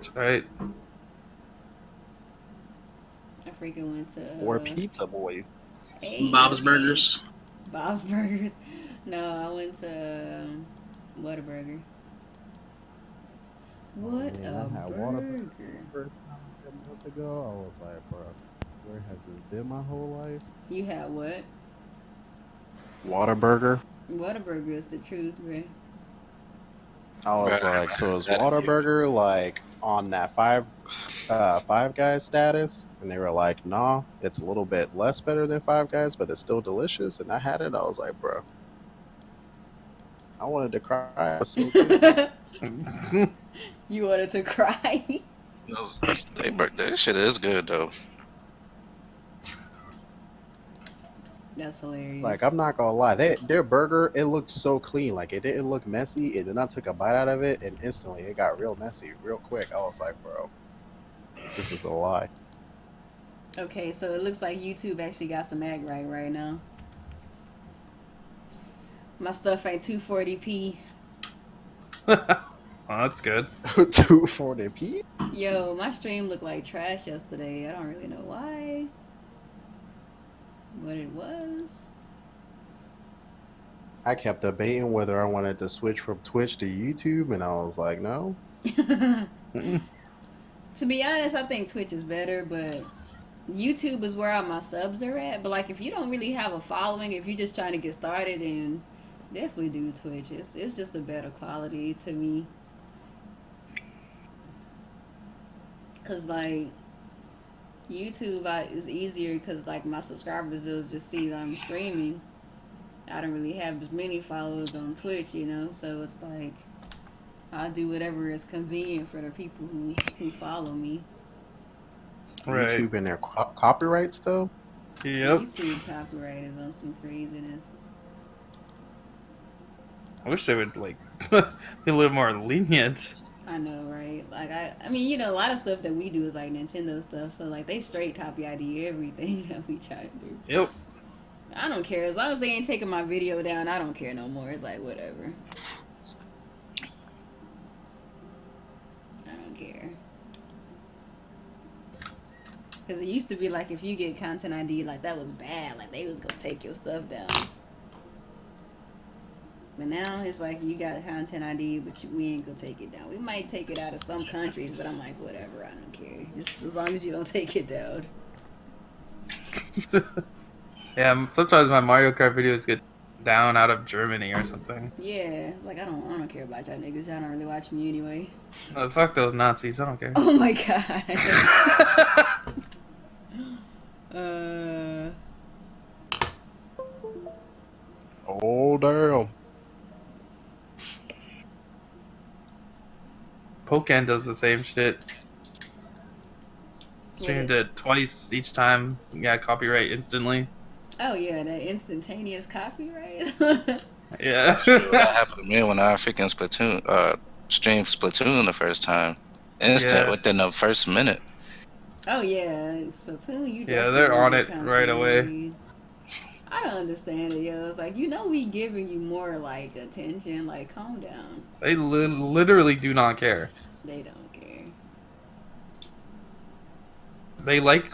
That's right. I freaking went to Or Pizza Boys. hey, Bob's okay. Burgers. Bob's Burgers. No, I went to Whataburger. What Man, a I had Whataburger burger! first time a month ago. I was like, bro, where has this been my whole life? You had what? Whataburger. Whataburger is the truth, right? I was like, so is Whataburger like on that Five Guys status? And they were like, nah, it's a little bit less better than Five Guys, but it's still delicious. And I had it. I was like, bro, I wanted to cry. It was so good. You wanted to cry. That shit is good though. That's hilarious. Like, I'm not gonna lie, their burger, it looked so clean. Like, it didn't look messy. And then I took a bite out of it, and instantly it got real messy, real quick. I was like, bro, this is a lie. Okay, so it looks like YouTube actually got some act right now. My stuff ain't 240p. Oh, that's good. 240p? Yo, my stream looked like trash yesterday. I don't really know why. What it was. I kept debating whether I wanted to switch from Twitch to YouTube, and I was like, no. To be honest, I think Twitch is better, but YouTube is where all my subs are at. But like, if you don't really have a following, if you're just trying to get started, then definitely do Twitch. It's just a better quality to me. Cause like YouTube is easier because like my subscribers will just see that I'm streaming. I don't really have as many followers on Twitch, you know, so it's like I'll do whatever is convenient for the people who follow me. Right. YouTube and their copyrights, though? Yep. YouTube copyright is on some craziness. I wish they would like be a little more lenient. I know, right? Like I mean, you know, a lot of stuff that we do is like Nintendo stuff, so like they straight copy ID everything that we try to do. Yep. I don't care as long as they ain't taking my video down. I don't care no more. It's like whatever. I don't care. Because it used to be like if you get content ID, like that was bad. Like they was gonna take your stuff down. But now it's like you got content ID, but we ain't gonna take it down. We might take it out of some countries, but I'm like, whatever, I don't care. Just as long as you don't take it down. Yeah, sometimes my Mario Kart videos get down out of Germany or something. Yeah, it's like I don't care about y'all niggas. Y'all don't really watch me anyway. Fuck those Nazis, I don't care. Oh my god. Oh, damn. Pokken does the same shit. Streamed it twice each time. Yeah, copyright instantly. Oh yeah, that instantaneous copyright. Yeah. Shit, that happened to me when I freaking streamed Splatoon the first time. Instant within the first minute. Oh yeah, Splatoon. You yeah, they're on it right away. Read. I don't understand it, yo. It's like, you know, we giving you more like attention. Like, calm down. They literally do not care. They don't care. They like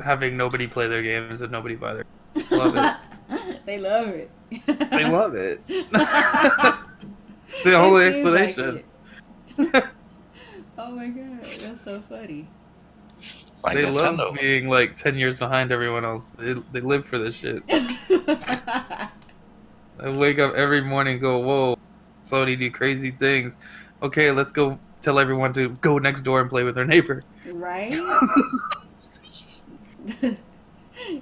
having nobody play their games and nobody buy their. Love it. They love it. They love it. The only explanation. Like oh my god, that's so funny. Like they Nintendo. love being like 10 years behind everyone else. They live for this shit. I wake up every morning and go, whoa, Sony do crazy things. Okay, let's go tell everyone to go next door and play with their neighbor. Right?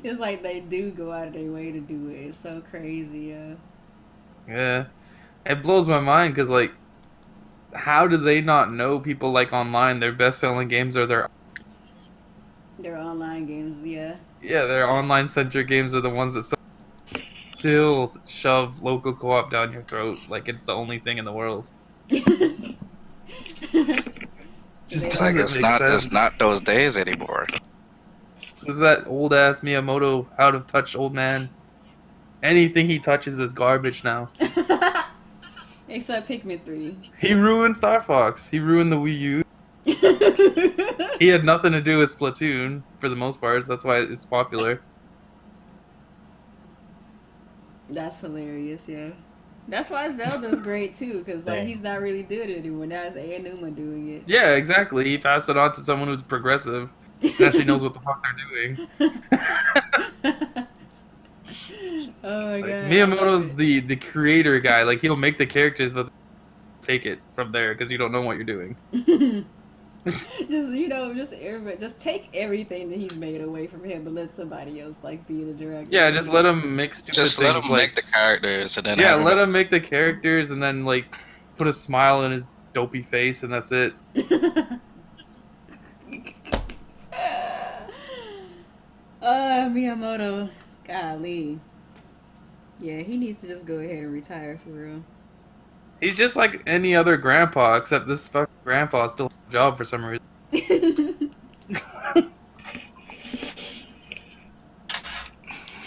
It's like they do go out of their way to do it. It's so crazy, yo. Yeah. It blows my mind because, like, how do they not know people like online? Their best-selling games are their online games, yeah. Yeah, their online-centric games are the ones that still shove local co-op down your throat like it's the only thing in the world. It's like it's not those days anymore. This is that old-ass Miyamoto out-of-touch old man. Anything he touches is garbage now. Except Pikmin 3. He ruined Star Fox. He ruined the Wii U. He had nothing to do with Splatoon for the most part. That's why it's popular. That's hilarious, yeah. That's why Zelda's great too, because like he's not really doing it anymore. Now it's Aonuma doing it. Yeah, exactly. He passed it on to someone who's progressive and actually knows what the fuck they're doing. Oh my Like, god. Miyamoto's the creator guy. Like, he'll make the characters, but take it from there because you don't know what you're doing. just take everything that he's made away from him, but let somebody else like be the director. Yeah, just let him make stupid Just things. let him like, make the characters and then yeah, have let him make the characters and then like put a smile in his dopey face and that's it. Miyamoto, golly. Yeah, he needs to just go ahead and retire for real. He's just like any other grandpa, except this fucking grandpa still has a job for some reason.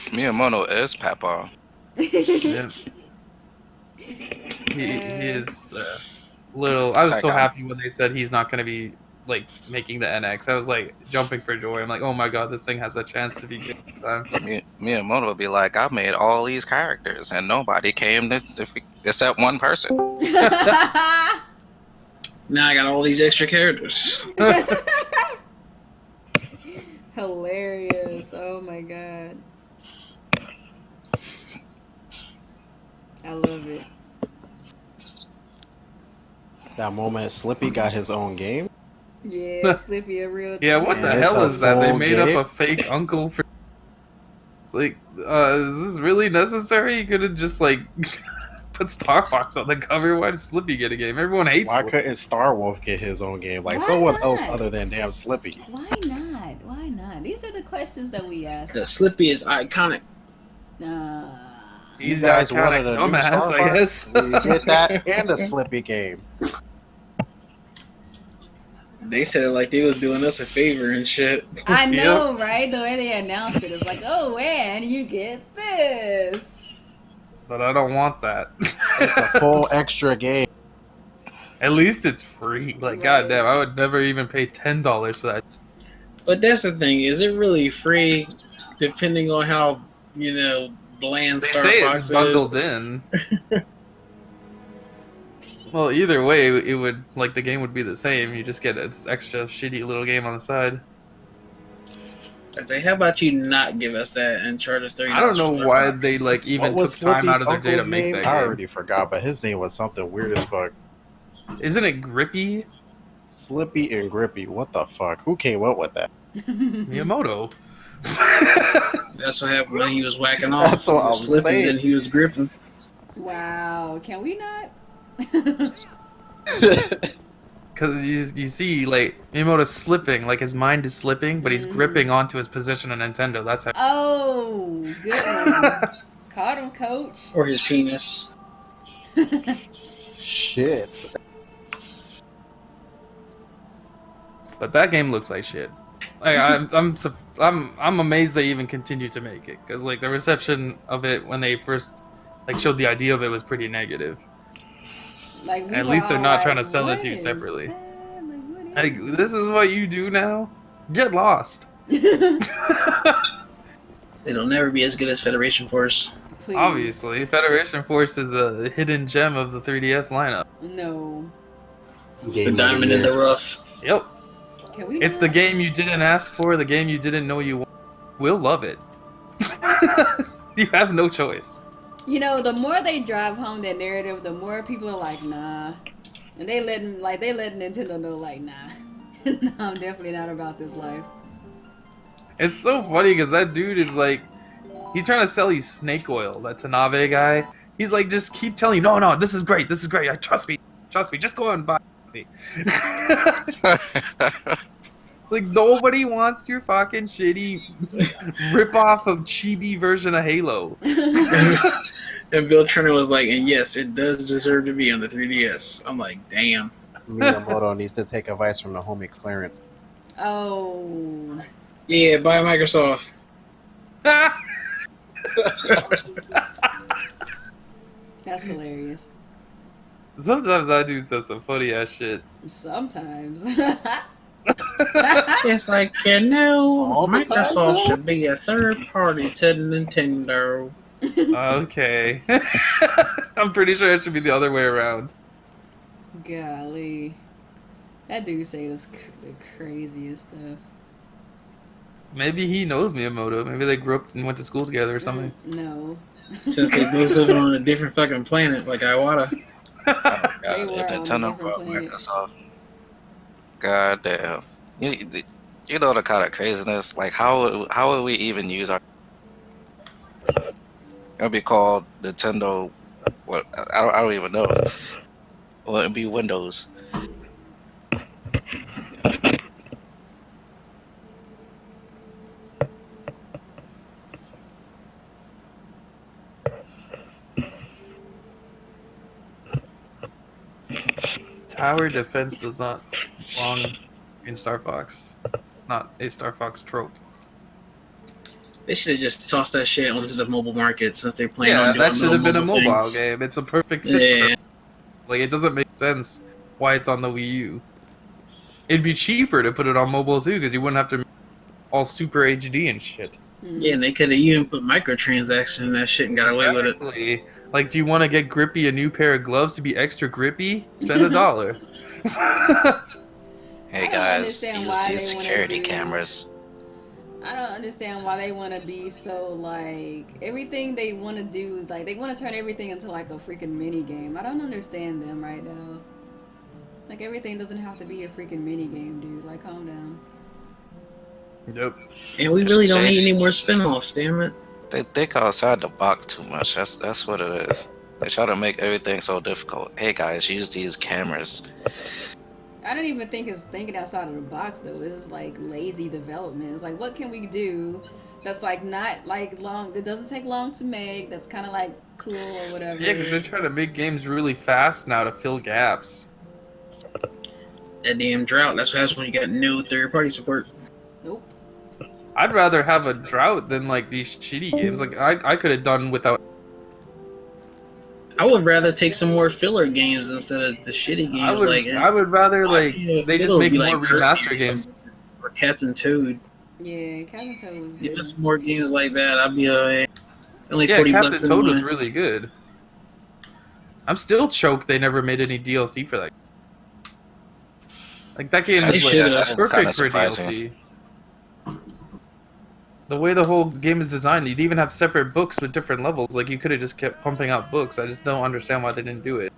Miyamoto is Papa. Yeah. He is little. I was so happy when they said he's not going to be like making the NX. I was like jumping for joy. I'm like, oh my god, this thing has a chance to be good this time. Miyamoto will be like, I made all these characters and nobody came to except one person. Now I got all these extra characters. Hilarious. Oh my god. I love it. That moment Slippy got his own game. Yeah, Slippy a real Yeah, what the hell is that? They made up a fake uncle for... It's like, is this really necessary? You could have just like put Star Fox on the cover. Why did Slippy get a game? Everyone hates Why Slippy. couldn't Star Wolf get his own game? Like Why someone not? else other than damn Slippy. Why not? Why not? These are the questions that we ask. The Slippy is iconic. He's You guys kinda wanted a new dumbass, Star I Fox? guess. You get that and a Slippy game. They said it like they was doing us a favor and shit. I know, right? The way they announced it, it's like, oh, and you get this. But I don't want that. It's a full extra game. At least it's free. Like, goddamn, I would never even pay $10 for that. But that's the thing, is it really free depending on how, bland They Star say Fox it's bundled is? in. Well, either way, it would, like, the game would be the same. You just get this extra shitty little game on the side. I say, how about you not give us that and charge us $30? I don't know why they, like, even What took was time out of their Slippy's day to uncle's make name? that I game. already forgot, but his name was something weird as fuck. Isn't it Grippy? Slippy and Grippy. What the fuck? Who came up with that? Miyamoto. That's what happened when he was whacking off. That's what I was slipping, saying. then he was gripping. Wow. Can we not? Because you see, like, Miyamoto's slipping, like, his mind is slipping, but he's gripping onto his position on Nintendo. That's how... Oh, good one. Caught him, coach. Or his penis. Shit. But that game looks like shit. Like, I'm amazed they even continue to make it, because like the reception of it when they first like showed the idea of it was pretty negative. Like, we At were least they're all not like, trying to sell it what to you is separately. that? Like, what Like, is this is what you do now? Get lost. It'll never be as good as Federation Force. Please. Obviously, Federation Force is a hidden gem of the 3DS lineup. No. It's the diamond in the rough. Yep. Can we It's not? the game you didn't ask for, the game you didn't know you want. We'll love it. You have no choice. You know, the more they drive home that narrative, the more people are like, nah. And they let Nintendo know, like, nah. No, I'm definitely not about this life. It's so funny because that dude is like, he's trying to sell you snake oil, that Tanabe guy. He's like, just keep telling you, no, this is great, trust me, just go out and buy me. Like, nobody wants your fucking shitty rip-off of chibi version of Halo. And Bill Turner was like, and yes, it does deserve to be on the 3DS. I'm like, damn. Miyamoto needs to take advice from the homie Clarence. Oh. Yeah, buy Microsoft. That's hilarious. Sometimes I do some funny ass shit. Sometimes. It's like, you know, All the time, Microsoft though? should be a third party to Nintendo. Okay. I'm pretty sure it should be the other way around. Golly. That dude say the craziest stuff. Maybe he knows Miyamoto. Maybe they grew up and went to school together or something. No. Since they both live on a different fucking planet, like Iwata. Oh, They God, were if on a Nintendo different bought planet. Microsoft, God damn. You know the kind of craziness. Like how would we even use our? It'll be called Nintendo. What I don't even know. Well, it'd be Windows. Tower defense does not belong in Star Fox. Not a Star Fox trope. They should have just tossed that shit onto the mobile market since they're planning Yeah, on doing that should have been a mobile things. game. It's a perfect fit. Yeah. Like, it doesn't make sense why it's on the Wii U. It'd be cheaper to put it on mobile too, because you wouldn't have to all super HD and shit. Yeah, and they could have even put microtransactions in that shit and got away with it. Exactly. Like, do you want to get Grippy a new pair of gloves to be extra grippy? Spend $1. Hey I don't guys, understand use why these they wanna security do- cameras. I don't understand why they want to be so like everything they want to do. Like they want to turn everything into like a freaking mini game. I don't understand them right now. Like everything doesn't have to be a freaking mini game, dude. Like calm down. Nope. And we really don't need any more spin-offs, damn it. They think outside the box too much. That's what it is. They try to make everything so difficult. Hey guys, use these cameras. I don't even think it's thinking outside of the box though. It's just like lazy development. It's like what can we do that's like not like long, that doesn't take long to make, that's kind of like cool or whatever. Yeah, because they're trying to make games really fast now to fill gaps. That damn drought, that's what happens when you got no third-party support. Nope. I'd rather have a drought than like these shitty games. Like I could have done without. I would rather take some more filler games instead of the shitty games. I would rather like Yeah, they just filler would make be more like remaster Kirby games. or Captain Toad. Yeah, Captain Toad was Give good. us more games like that. I'd be only Yeah, 40 Captain bucks a Toad was month. really good. I'm still choked they never made any DLC for that. Like that game They is should've. like, That's perfect kinda for surprising. DLC. The way the whole game is designed, you'd even have separate books with different levels. Like you could have just kept pumping out books. I just don't understand why they didn't do it.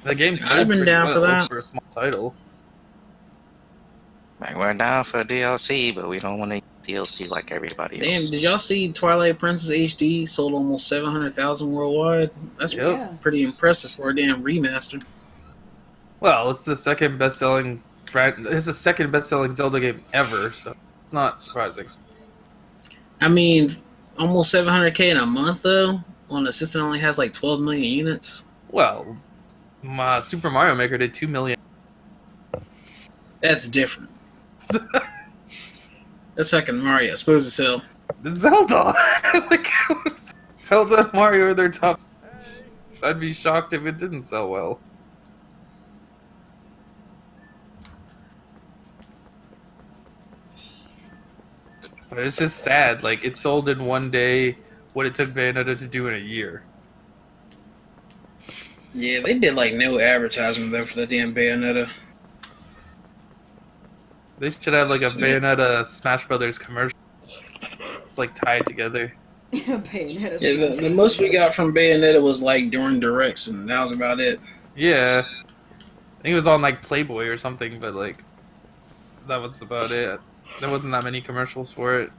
The game I'd sold have been pretty down for well that. for a small title. Like we're down for DLC, but we don't want to DLC like everybody Damn, else. did y'all see Twilight Princess HD sold almost 700,000 worldwide? That's Yep. Yeah. pretty impressive for a damn remaster. Well, it's the second best-selling. It's the second best-selling Zelda game ever, so it's not surprising. I mean, almost 700K in a month though, on a system that only has like 12 million units. Well, Super Mario Maker did 2 million. That's different. That's fucking Mario, supposed to sell. It's Zelda. Like, Zelda and Mario are their top. I'd be shocked if it didn't sell well. But it's just sad. Like it sold in one day what it took Bayonetta to do in a year. Yeah, they did like no advertisement though for the damn Bayonetta. They should have like a Bayonetta Smash Brothers commercial. It's like tied together. Bayonetta's Yeah, the most we got from Bayonetta was like during directs, and that was about it. Yeah, I think it was on like Playboy or something, but like that was about it. There wasn't that many commercials for it.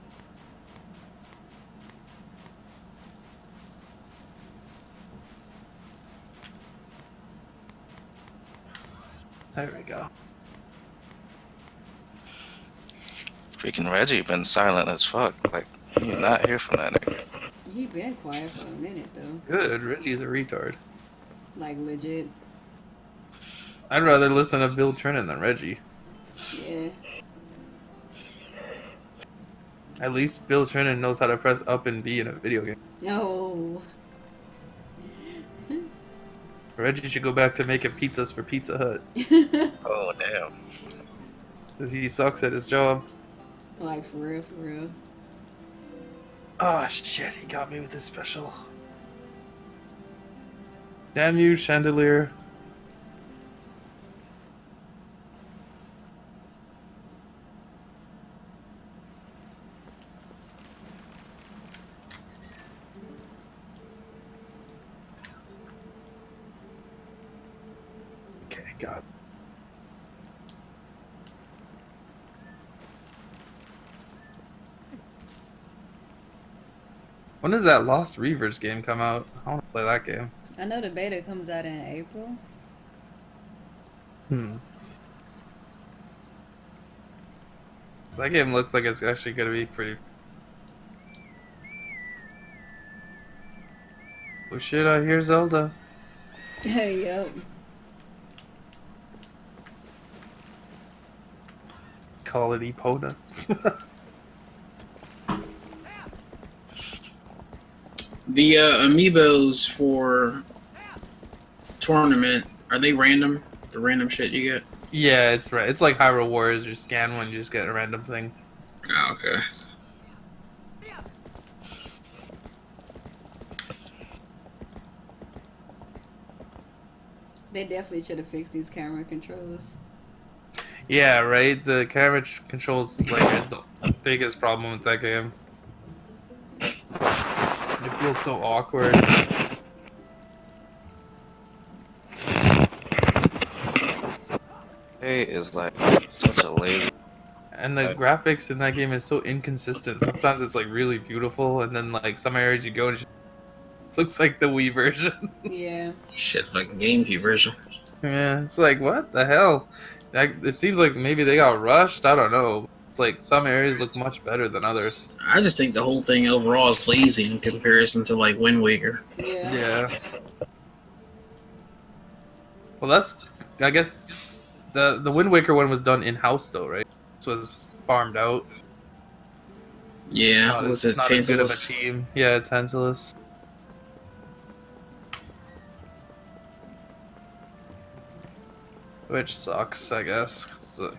There we go. Freaking Reggie been silent as fuck. Like you not hear from that nigga. He been quiet for a minute though. Good, Reggie's a retard. Like legit. I'd rather listen to Bill Trinan than Reggie. Yeah. At least Bill Trinan knows how to press up and B in a video game. No. Reggie should go back to making pizzas for Pizza Hut. Oh damn. Because he sucks at his job. Like, for real, for real. Oh shit, he got me with his special. Damn you, Chandelier. Okay, got it. When does that Lost Reavers game come out? I want to play that game. I know the beta comes out in April. That game looks like it's actually going to be pretty... Oh shit, I hear Zelda. Yep. Call it Epona. The amiibos for tournament, are they random? The random shit you get? Yeah, it's right. It's like Hyrule Warriors. You scan one, you just get a random thing. Oh, okay. They definitely should have fixed these camera controls. Yeah, right. The camera controls like is the biggest problem with that game. It feels so awkward. Hey is like such a lazy. And the graphics in that game is so inconsistent. Sometimes it's like really beautiful, and then like some areas you go and it looks like the Wii version. Yeah. Shit, fucking GameCube version. Yeah, it's like what the hell? It seems like maybe they got rushed. I don't know. It's like some areas look much better than others. I just think the whole thing overall is lazy in comparison to like Wind Waker. Yeah. Yeah. Well, that's I guess the Wind Waker one was done in house though, right? This was farmed out. Yeah, was it not as good of a Tantalus? team. Yeah, Tantalus. Which sucks, I guess. So,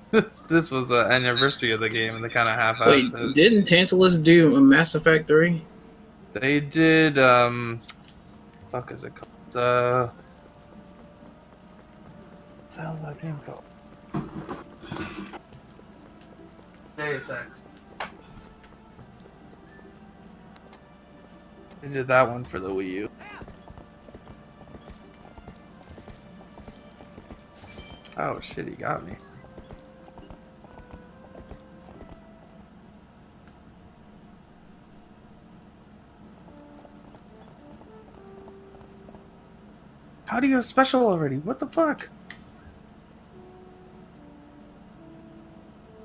this was the anniversary of the game, and they kind of half-assed Wait, it. didn't Tantalus do a Mass Effect 3? They did, fuck is it called? What the hell's that game called? Deus Ex. They did that one for the Wii U. Oh shit, he got me. How do you have special already? What the fuck?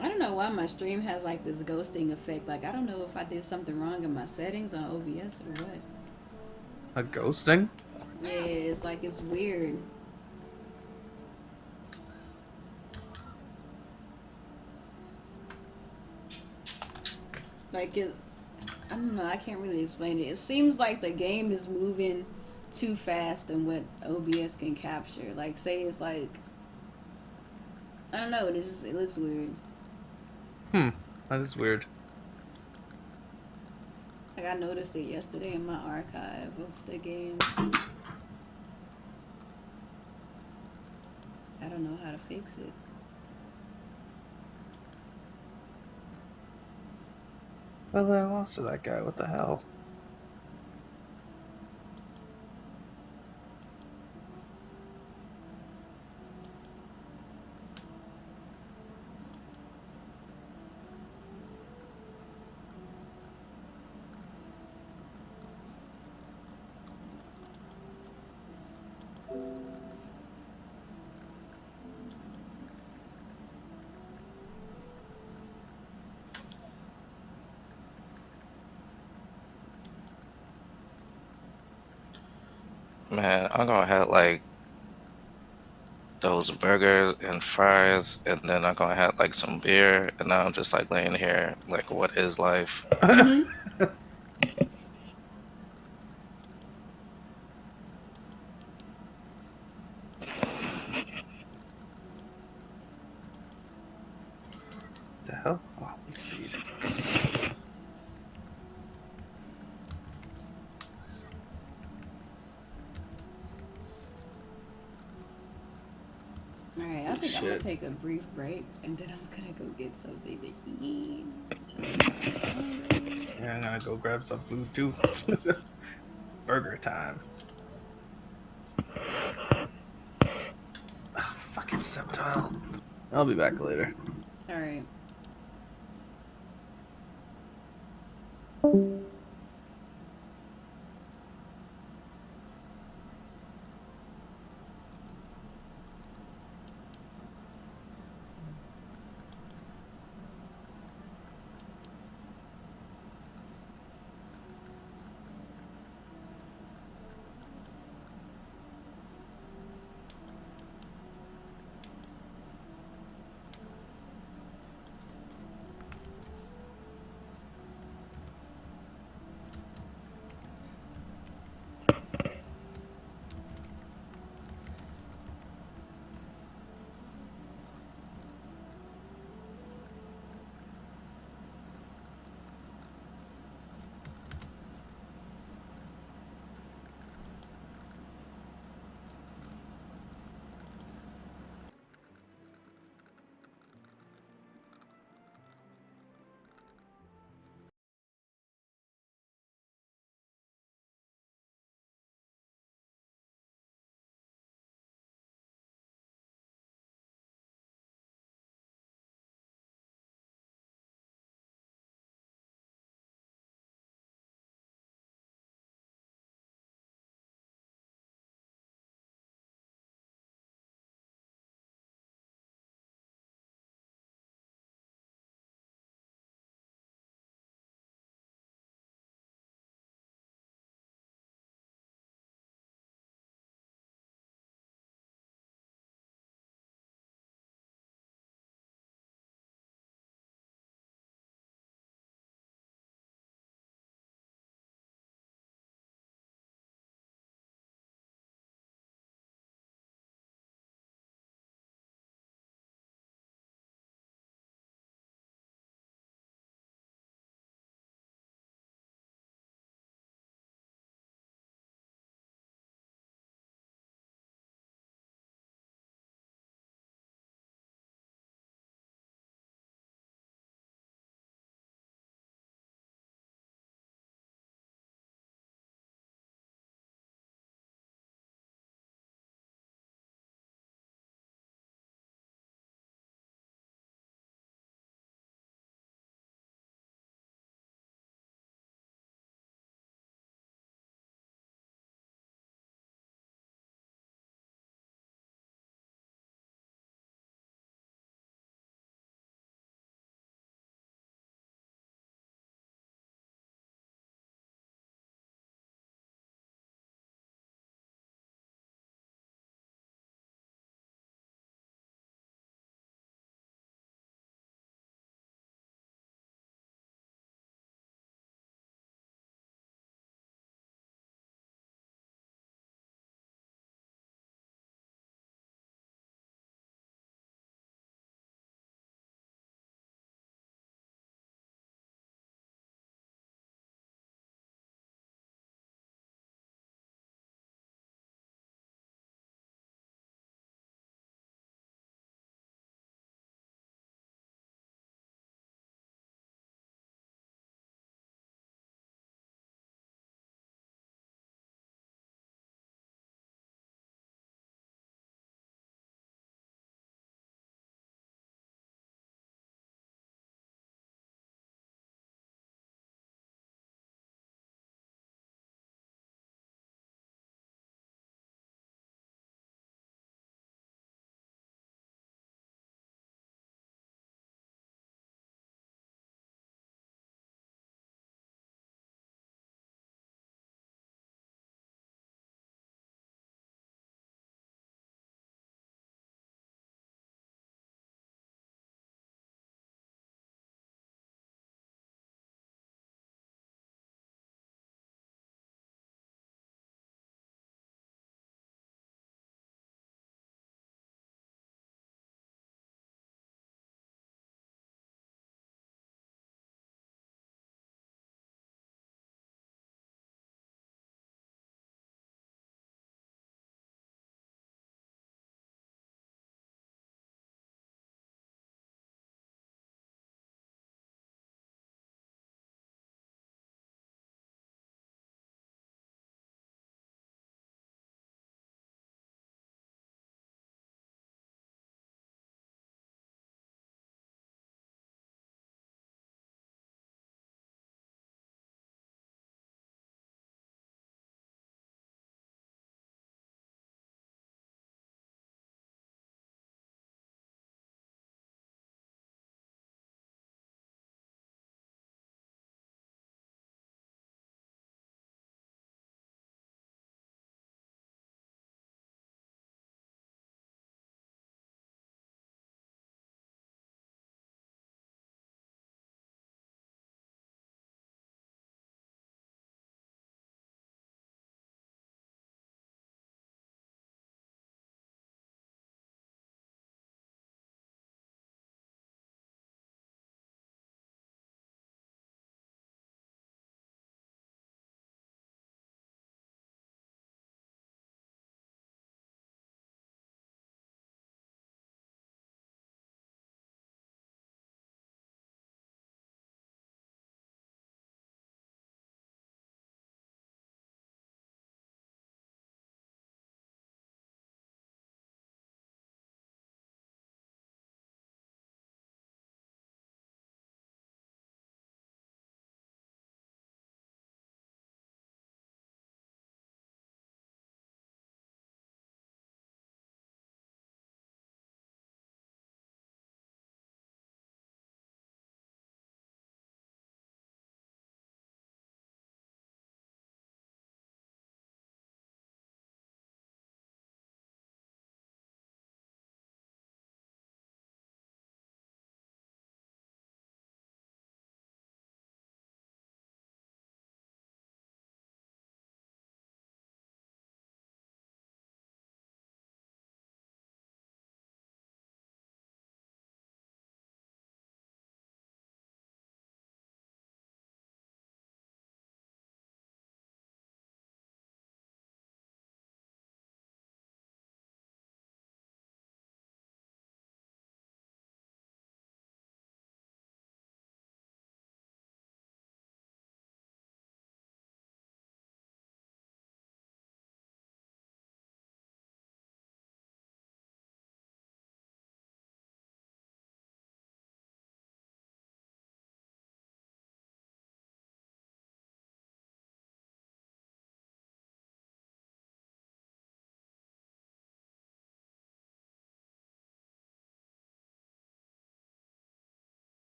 I don't know why my stream has like this ghosting effect. Like, I don't know if I did something wrong in my settings on OBS or what. A ghosting? Yeah, it's like it's weird. Like it, I don't know. I can't really explain it. It seems like the game is moving too fast than what OBS can capture. Like, say it's like, I don't know. It's just, it looks weird. That is weird. Like, I noticed it yesterday in my archive of the game. I don't know how to fix it. Well, I lost to that guy. What the hell? Man, I'm gonna have like those burgers and fries, and then I'm gonna have like some beer, and now I'm just like laying here, like, what is life? the hell? Oh, you see it. Alright, I think I'm gonna Shit. take a brief break and then I'm gonna go get something to eat. Yeah, I'm gonna go grab some food too. Burger time. Oh, fucking Septile. I'll be back later. Alright.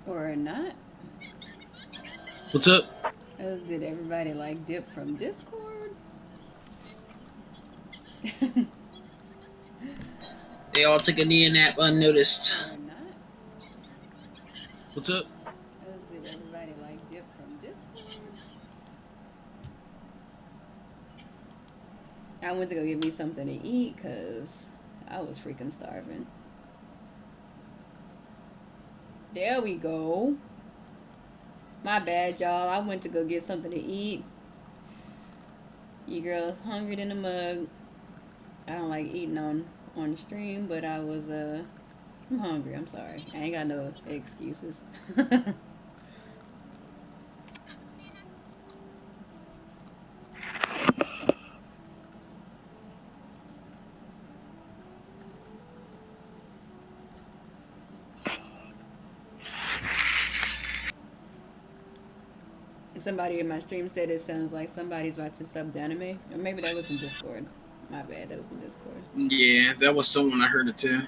Or not? What's up? Did everybody like dip from Discord? They all took a knee nap unnoticed. Or not? What's up? Did everybody like dip from Discord? I went to go get me something to eat because I was freaking starving. There we go. My bad, y'all. I went to go get something to eat. Your girl's hungry than a mug. I don't like eating on the stream, but I'm hungry. I'm sorry. I ain't got no excuses. Somebody in my stream said it sounds like somebody's watching subbed anime. Or maybe that was in Discord. My bad, that was in Discord. Yeah, that was someone I heard it too.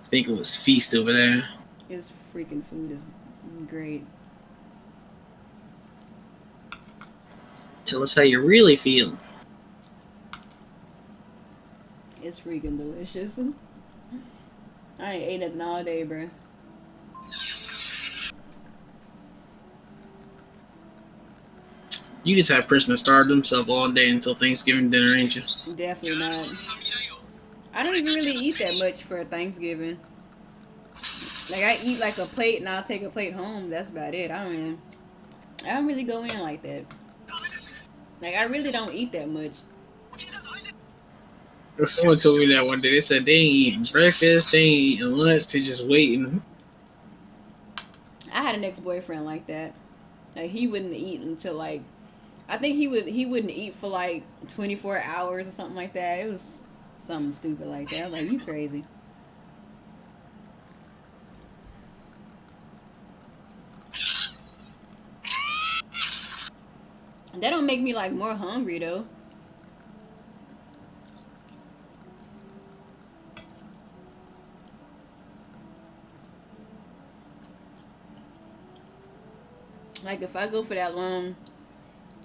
I think it was Feast over there. His freaking food is great. Tell us how you really feel. It's freaking delicious. I ain't ate nothing all day, bruh. You just have person to starve themselves all day until Thanksgiving dinner, ain't you? Definitely not. I don't even really eat that much for Thanksgiving. Like, I eat like a plate and I'll take a plate home. That's about it. I don't really go in like that. Like, I really don't eat that much. Someone told me that one day. They said they ain't eating breakfast, they ain't eating lunch, they just waiting. I had an ex-boyfriend like that. Like, he wouldn't eat until like, I think he wouldn't eat for like 24 hours or something like that. It was something stupid like that. I was like, you crazy. That don't make me like more hungry though. Like if I go for that long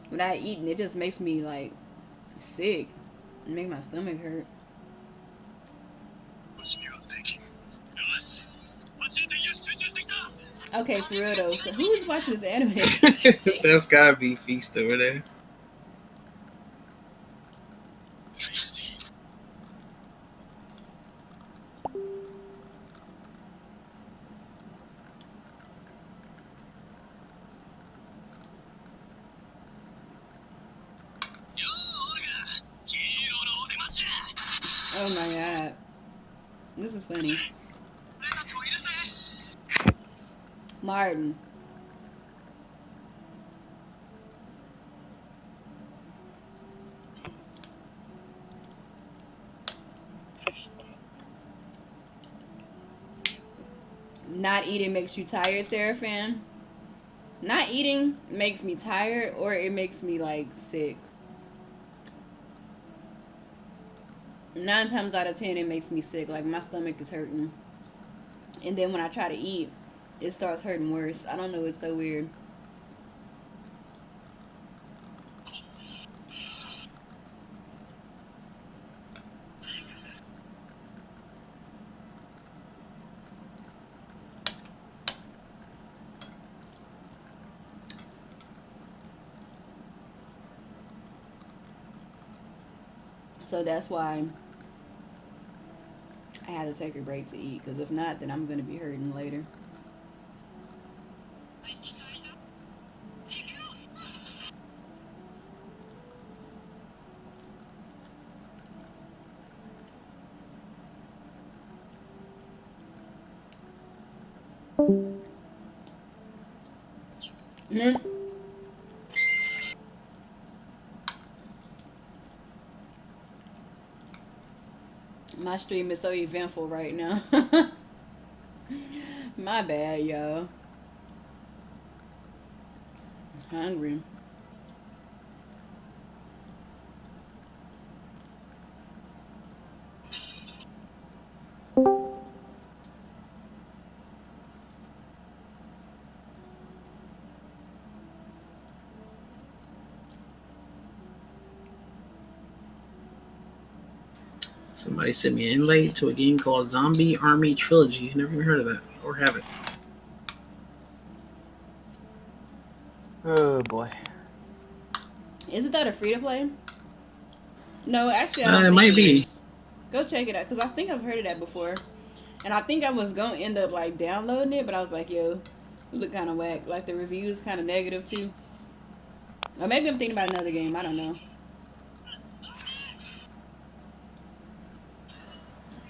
without eating, it just makes me like sick. It make my stomach hurt. Okay, for real though. So who is watching this anime? That's gotta be Feast over there. Oh my god. This is funny. Martin. Not eating makes you tired, Seraphan? Not eating makes me tired, or it makes me like sick. 9 times out of 10 it makes me sick. Like my stomach is hurting. And then when I try to eat, it starts hurting worse. I don't know, it's so weird. So that's why I had to take a break to eat, because if not, then I'm going to be hurting later. My stream is so eventful right now. My bad, y'all. Hungry. Somebody sent me an invite to a game called Zombie Army Trilogy. Never even heard of that, or have it. Oh boy. Isn't that a free to play? No, actually, I don't It think might be. is. Go check it out, because I think I've heard of that before. And I think I was going to end up like downloading it, but I was like, yo, it look kind of whack. Like the reviews kind of negative too. Or maybe I'm thinking about another game. I don't know.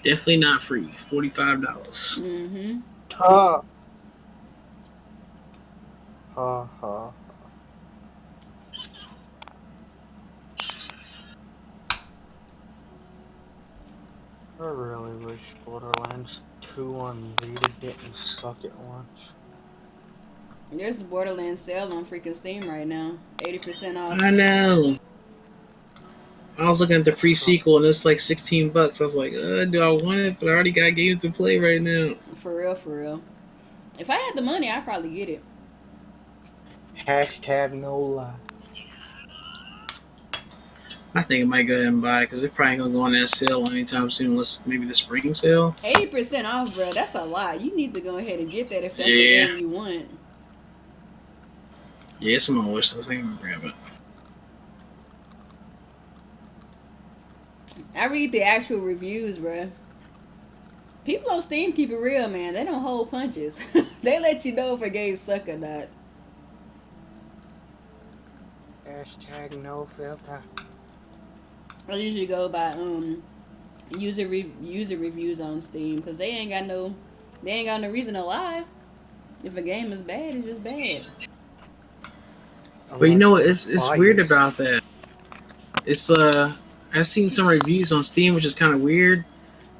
Definitely not free. $45. Mm-hmm. Ha. Ha ha. I really wish Borderlands 2 on Vita didn't suck at once. There's a Borderlands sale on freaking Steam right now. 80% off. I know. I was looking at the pre-sequel and it's like $16. I was like, do I want it? But I already got games to play right now. For real, for real. If I had the money, I'd probably get it. Hashtag no lie. I think I might go ahead and buy it because they're probably going to go on that sale anytime soon, unless maybe the spring sale. 80% off, bro. That's a lot. You need to go ahead and get that if that's the game you want. Yeah, it's on my wish list. I think I'm going to grab it. I read the actual reviews, bro. People on Steam keep it real, man. They don't hold punches. They let you know if a game suck or not. Hashtag no filter. I usually go by user reviews on Steam, because they ain't got no reason to lie. If a game is bad, it's just bad. But you know what? It's weird about that. It's I've seen some reviews on Steam, which is kind of weird,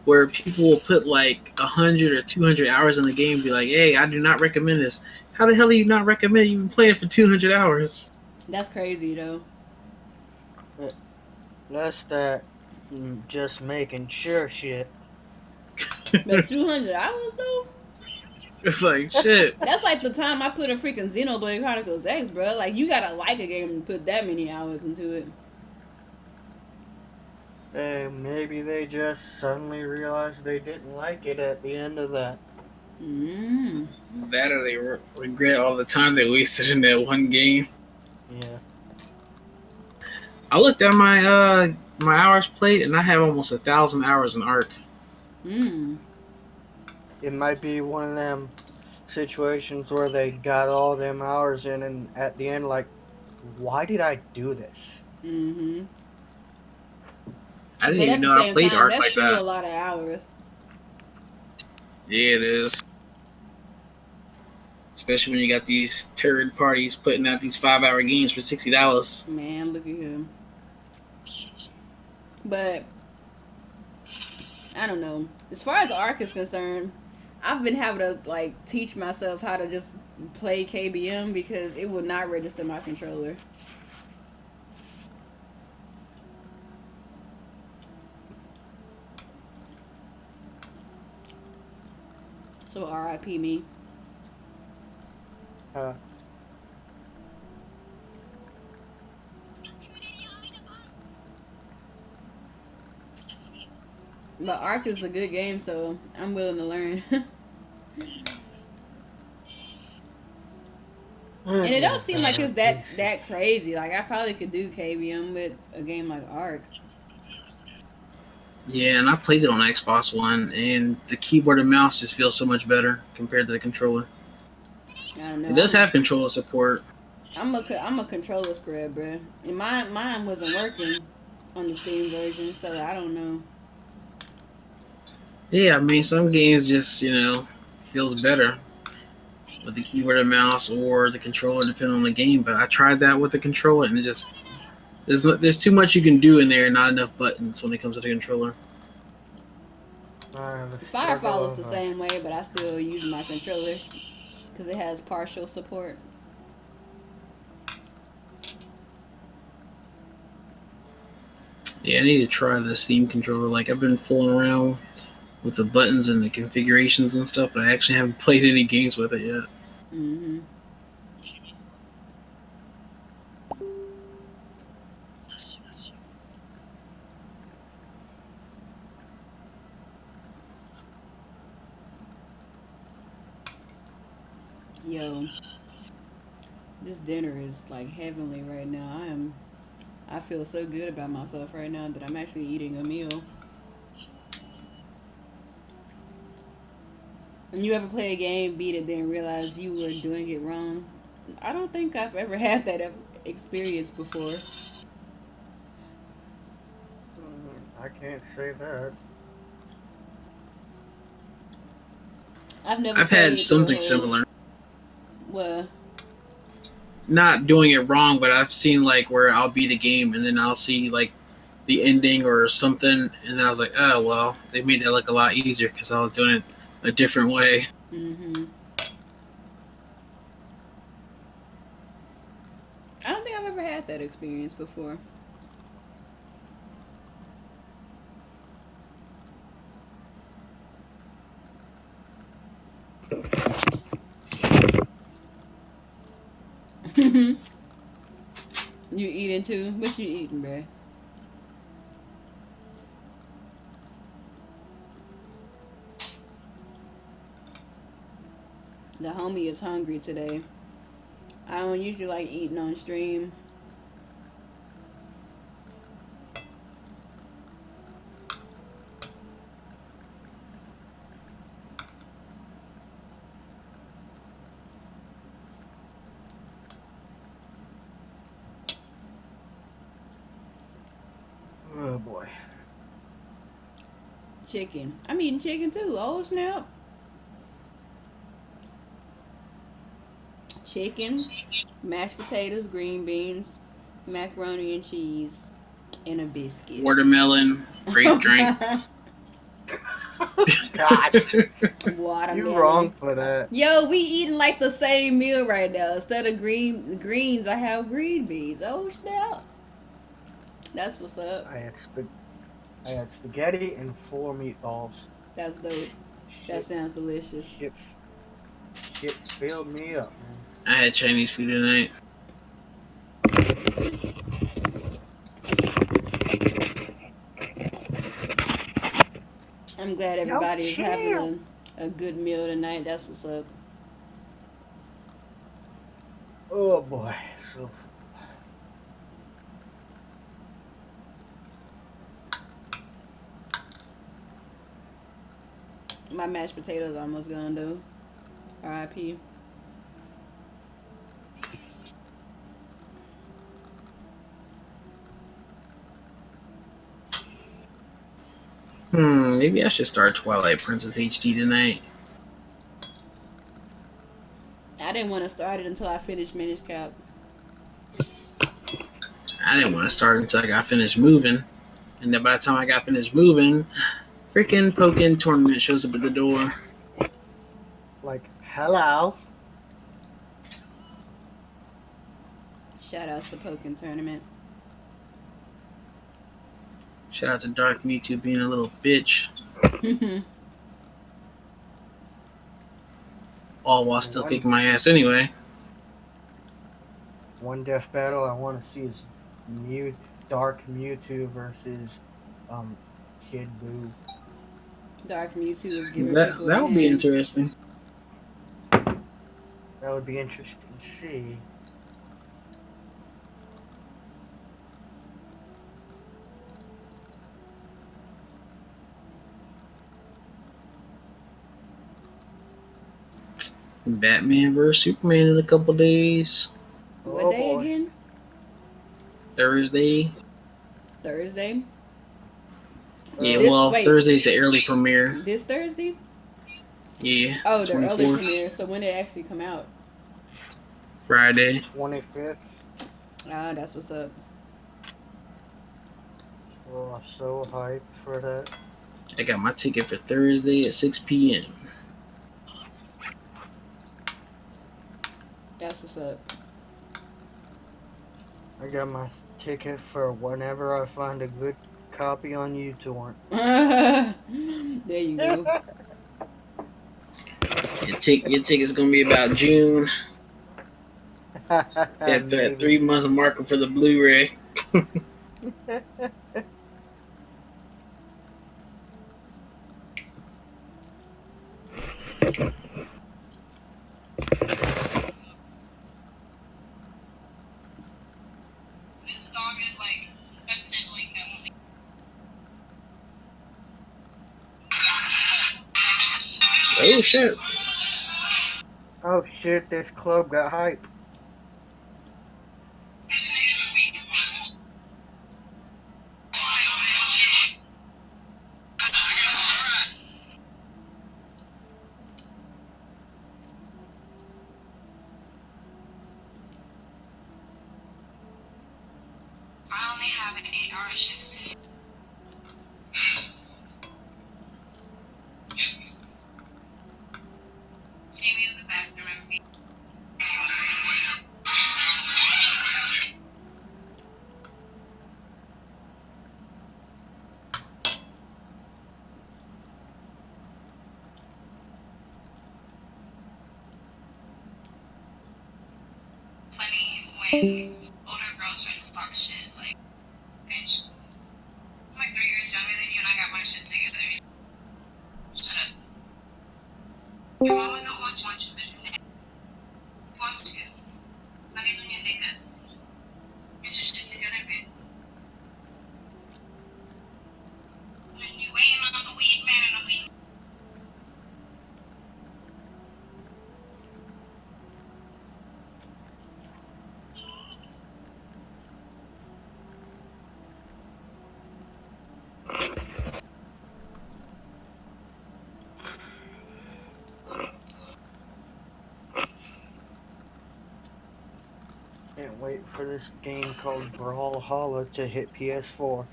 where people will put like 100 or 200 hours in the game and be like, "Hey, I do not recommend this." How the hell do you not recommend it? You've been playing it for 200 hours. That's crazy though. That's that just making sure shit. But 200 hours though? It's like shit. That's like the time I put a freaking Xenoblade Chronicles X, bro. Like you gotta like a game to put that many hours into it. Maybe they just suddenly realized they didn't like it at the end of that. That or they regret all the time they wasted in that one game. Yeah. I looked at my my hours played, and I have almost 1,000 hours in Arc. It might be one of them situations where they got all them hours in, and at the end, like, why did I do this? Mm-hmm. I didn't But even at the know I same played time, Arc that's like still a that. lot of hours. Yeah, it is. Especially when you got these third parties putting out these 5-hour games for $60. Man, look at him. But I don't know. As far as Arc is concerned, I've been having to like teach myself how to just play KBM because it will not register my controller. So RIP me. But Arc is a good game, so I'm willing to learn. And it don't seem like it's that crazy. Like I probably could do KBM with a game like Arc. Yeah, and I played it on Xbox One, and the keyboard and mouse just feels so much better compared to the controller. I don't know. It does have controller support. I'm a controller scrub, bro. And mine wasn't working on the Steam version, so I don't know. Yeah, I mean, some games just, feels better with the keyboard and mouse or the controller, depending on the game. But I tried that with the controller, and it just there's too much you can do in there, and not enough buttons when it comes to the controller. Firefall is the same way, but I still use my controller because it has partial support. Yeah, I need to try the Steam controller. Like, I've been fooling around with the buttons and the configurations and stuff, but I actually haven't played any games with it yet. Mm-hmm. Yo, this dinner is like heavenly right now. I feel so good about myself right now that I'm actually eating a meal. And you ever play a game, beat it, then realize you were doing it wrong? I don't think I've ever had that experience before. I can't say that. I've had something similar. What? Not doing it wrong, but I've seen like where I'll beat a game and then I'll see like the ending or something, and then I was like, oh well, they made it look a lot easier because I was doing it a different way. Mm-hmm. I don't think I've ever had that experience before. You eating too? What you eating, bruh? The homie is hungry today. I don't usually like eating on stream. Oh boy. Chicken. I'm eating chicken too. Oh snap. Chicken, mashed potatoes, green beans, macaroni and cheese, and a biscuit. Watermelon, grape drink. God, you wrong Watermelon. for that. Yo, we eating like the same meal right now. Instead of greens, I have green beans. Oh snap! That's what's up. I had spaghetti and 4 meatballs. That's dope. That Shit, sounds delicious. shit, shit filled me up, man. I had Chinese food tonight. I'm glad Yo, everybody is chill. having a good meal tonight. That's what's up. Oh boy, so My mashed potatoes almost gone though. R.I.P. Maybe I should start Twilight Princess HD tonight. I didn't want to start it until I finished Minish Cap. I didn't want to start until I got finished moving. And then by the time I got finished moving, freaking Pokken tournament shows up at the door. like, hello. Shout outs to Pokken Tournament. Shout out to Dark Mewtwo being a little bitch. All while still kicking my ass anyway. One death battle I want to see is Dark Mewtwo versus Kid Buu. Dark Mewtwo is giving people That would be names. interesting. That would be interesting to see. Batman vs Superman in a couple days. What Oh day boy. again? Thursday. Thursday. Yeah, Wait. Thursday's the early premiere. This Thursday? Yeah. Oh, the early 24th. premiere. So when did it actually come out? Friday. 25th. Ah, that's what's up. Oh, so hyped for that. I got my ticket for Thursday at 6 p.m. That's what's up. I got my ticket for whenever I find a good copy on YouTube. There you go. Your ticket's gonna be about June. At that 3-month marker for the Blu-ray. This dog is like a sibling that won't be. Oh shit. Oh shit, this club got hype. I only have an 8-hour shift today. Maybe use the bathroom and be. Funny when older girls try to talk shit, like, bitch, I'm like 3 years younger than you and I got my shit together. Shut up. Your mama don't want you because you're wants to. Not even you think that. Get your shit together, bitch. When you waiting on the weed man and the weed. Can't wait for this game called Brawlhalla to hit PS4.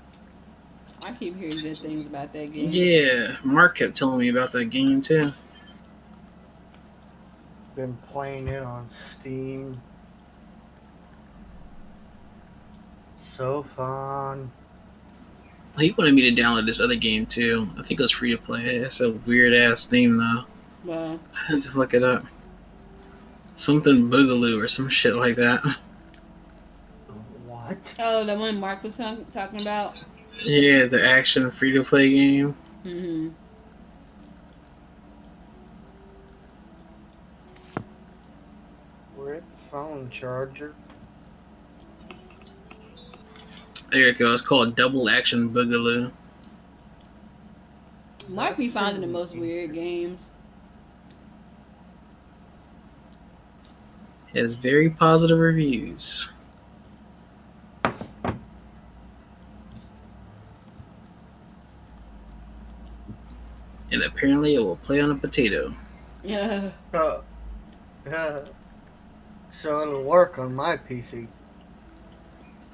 I I keep hearing good things about that game. Yeah, Mark kept telling me about that game too. Been playing it on Steam. So fun. He wanted me to download this other game too. I think it was free to play. It's a weird ass name though. Well, I had to look it up. Something Boogaloo or some shit like that. What? oh, the one Mark was talking about. Yeah, the action free to play game. Mm-hmm. Rip phone charger. There you go. It's called Double Action Boogaloo. Mark be finding the most weird games. It has very positive reviews. And apparently it will play on a potato. Yeah. So it'll work on my PC.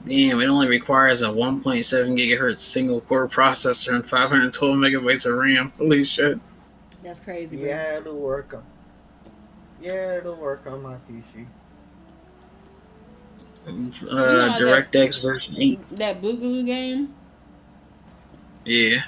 Damn, it only requires a 1.7 gigahertz single core processor and 512 megabytes of RAM. Holy shit. That's crazy, bro. Yeah, it'll work on. Yeah, it'll work on my PC. DirectX version 8. That Boogaloo game? Yeah.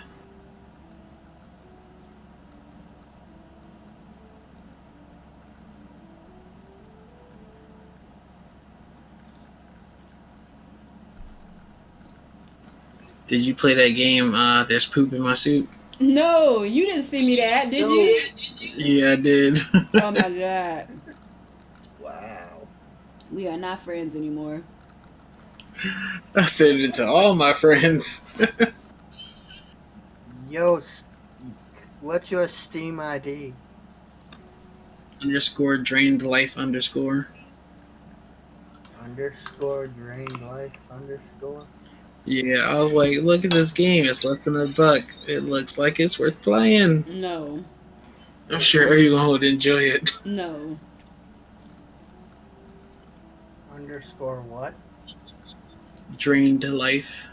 Did you play that game, There's Poop in My Soup? No, you didn't see me that, did you? Yeah, I did. Oh my god. Wow. We are not friends anymore. I sent it to all my friends. Yo, what's your Steam ID? _ drained life _ _ drained life _ Yeah, I was like, look at this game. It's less than $1. It looks like it's worth playing. No. I'm sure everyone would enjoy it. No. _ what? Drained life.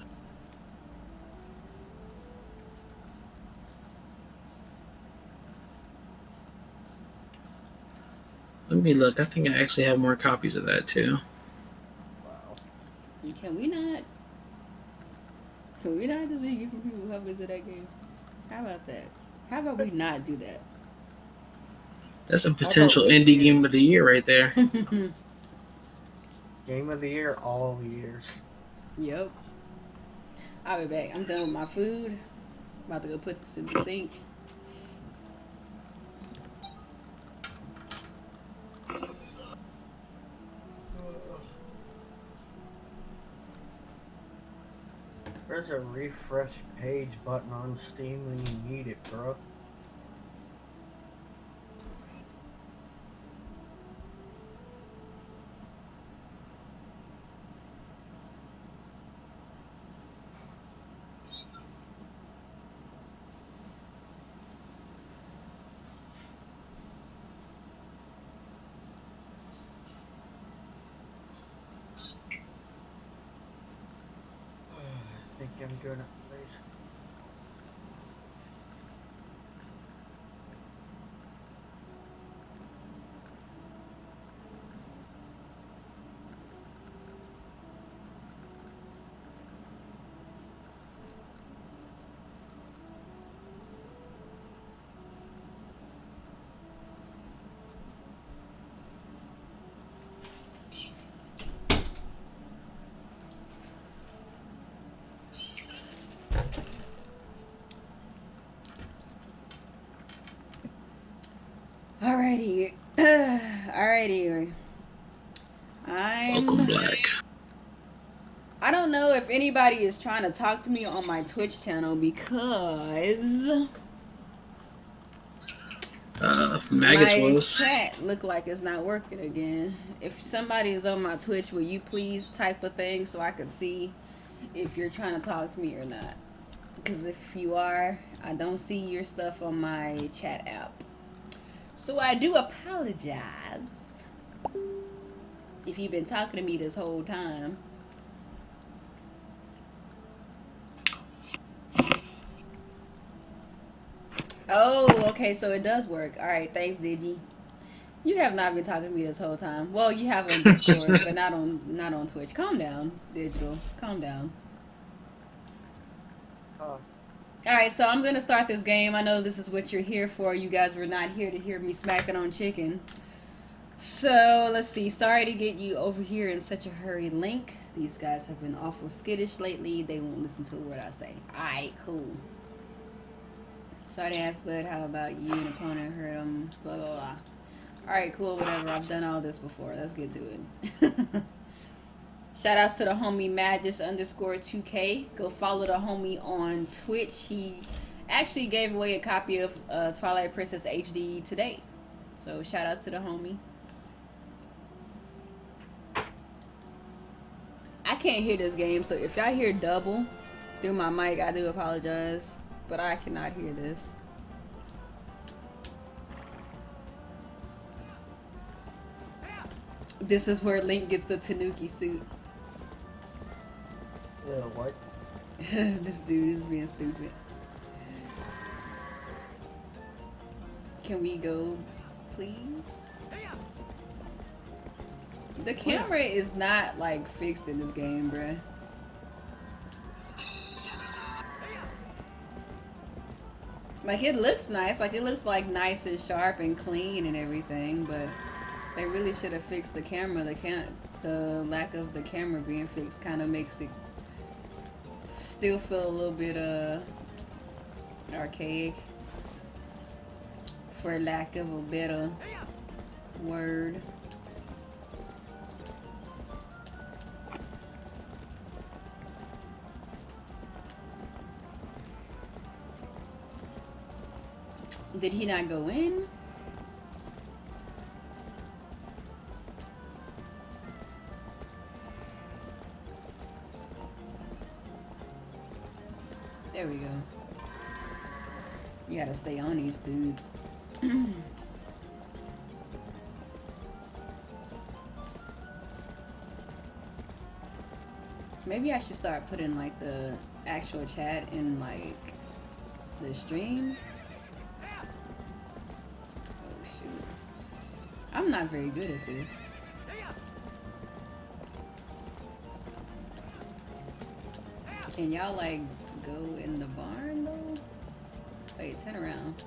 Let me look. I think I actually have more copies of that too. Wow. Can we not? Can we not just be giving people copies of that game? How about that? How about we not do that? That's a potential indie game of the year right there. Game of the year all years. Yep. I'll be back. I'm done with my food. About to go put this in the sink. There's a refresh page button on Steam when you need it, bro. I think I'm gonna place. Alrighty. Alrighty. Welcome Black. I don't know if anybody is trying to talk to me on my Twitch channel because Magus my was. chat look like it's not working again. If somebody is on my Twitch, will you please type a thing so I can see if you're trying to talk to me or not? Because if you are, I don't see your stuff on my chat app. So I do apologize if you've been talking to me this whole time. Oh, okay, so it does work. All right, thanks, Digi. You have not been talking to me this whole time. Well, you have on Discord, but not on Twitch. Calm down, Digital. Calm down. Oh, All right, so I'm gonna start this game. I know this is what you're here for. You guys were not here to hear me smacking on chicken. So let's see. Sorry to get you over here in such a hurry, Link. These guys have been awful skittish lately. They won't listen to a word I say. All right, cool. Sorry to ask, Bud. How about you? An opponent hurt him. Blah blah blah. All right, cool. Whatever. I've done all this before. Let's get to it. Shout outs to the homie Magus_2K. Go follow the homie on Twitch. He actually gave away a copy of Twilight Princess HD today. So shout outs to the homie. I can't hear this game, so if y'all hear double through my mic, I do apologize. But I cannot hear this. This is where Link gets the Tanuki suit. what? This dude is being stupid. Can we go, please? The camera is not like fixed in this game, bruh. Like it looks nice, like it looks like nice and sharp and clean and everything, but they really should have fixed the camera. The lack of the camera being fixed kind of makes it still feel a little bit archaic, for lack of a better word. Did he not go in? There we go. You gotta stay on these dudes. Maybe I should start putting like the actual chat in like the stream. Oh shoot. I'm not very good at this. Can y'all like go in the barn though? Wait, turn around.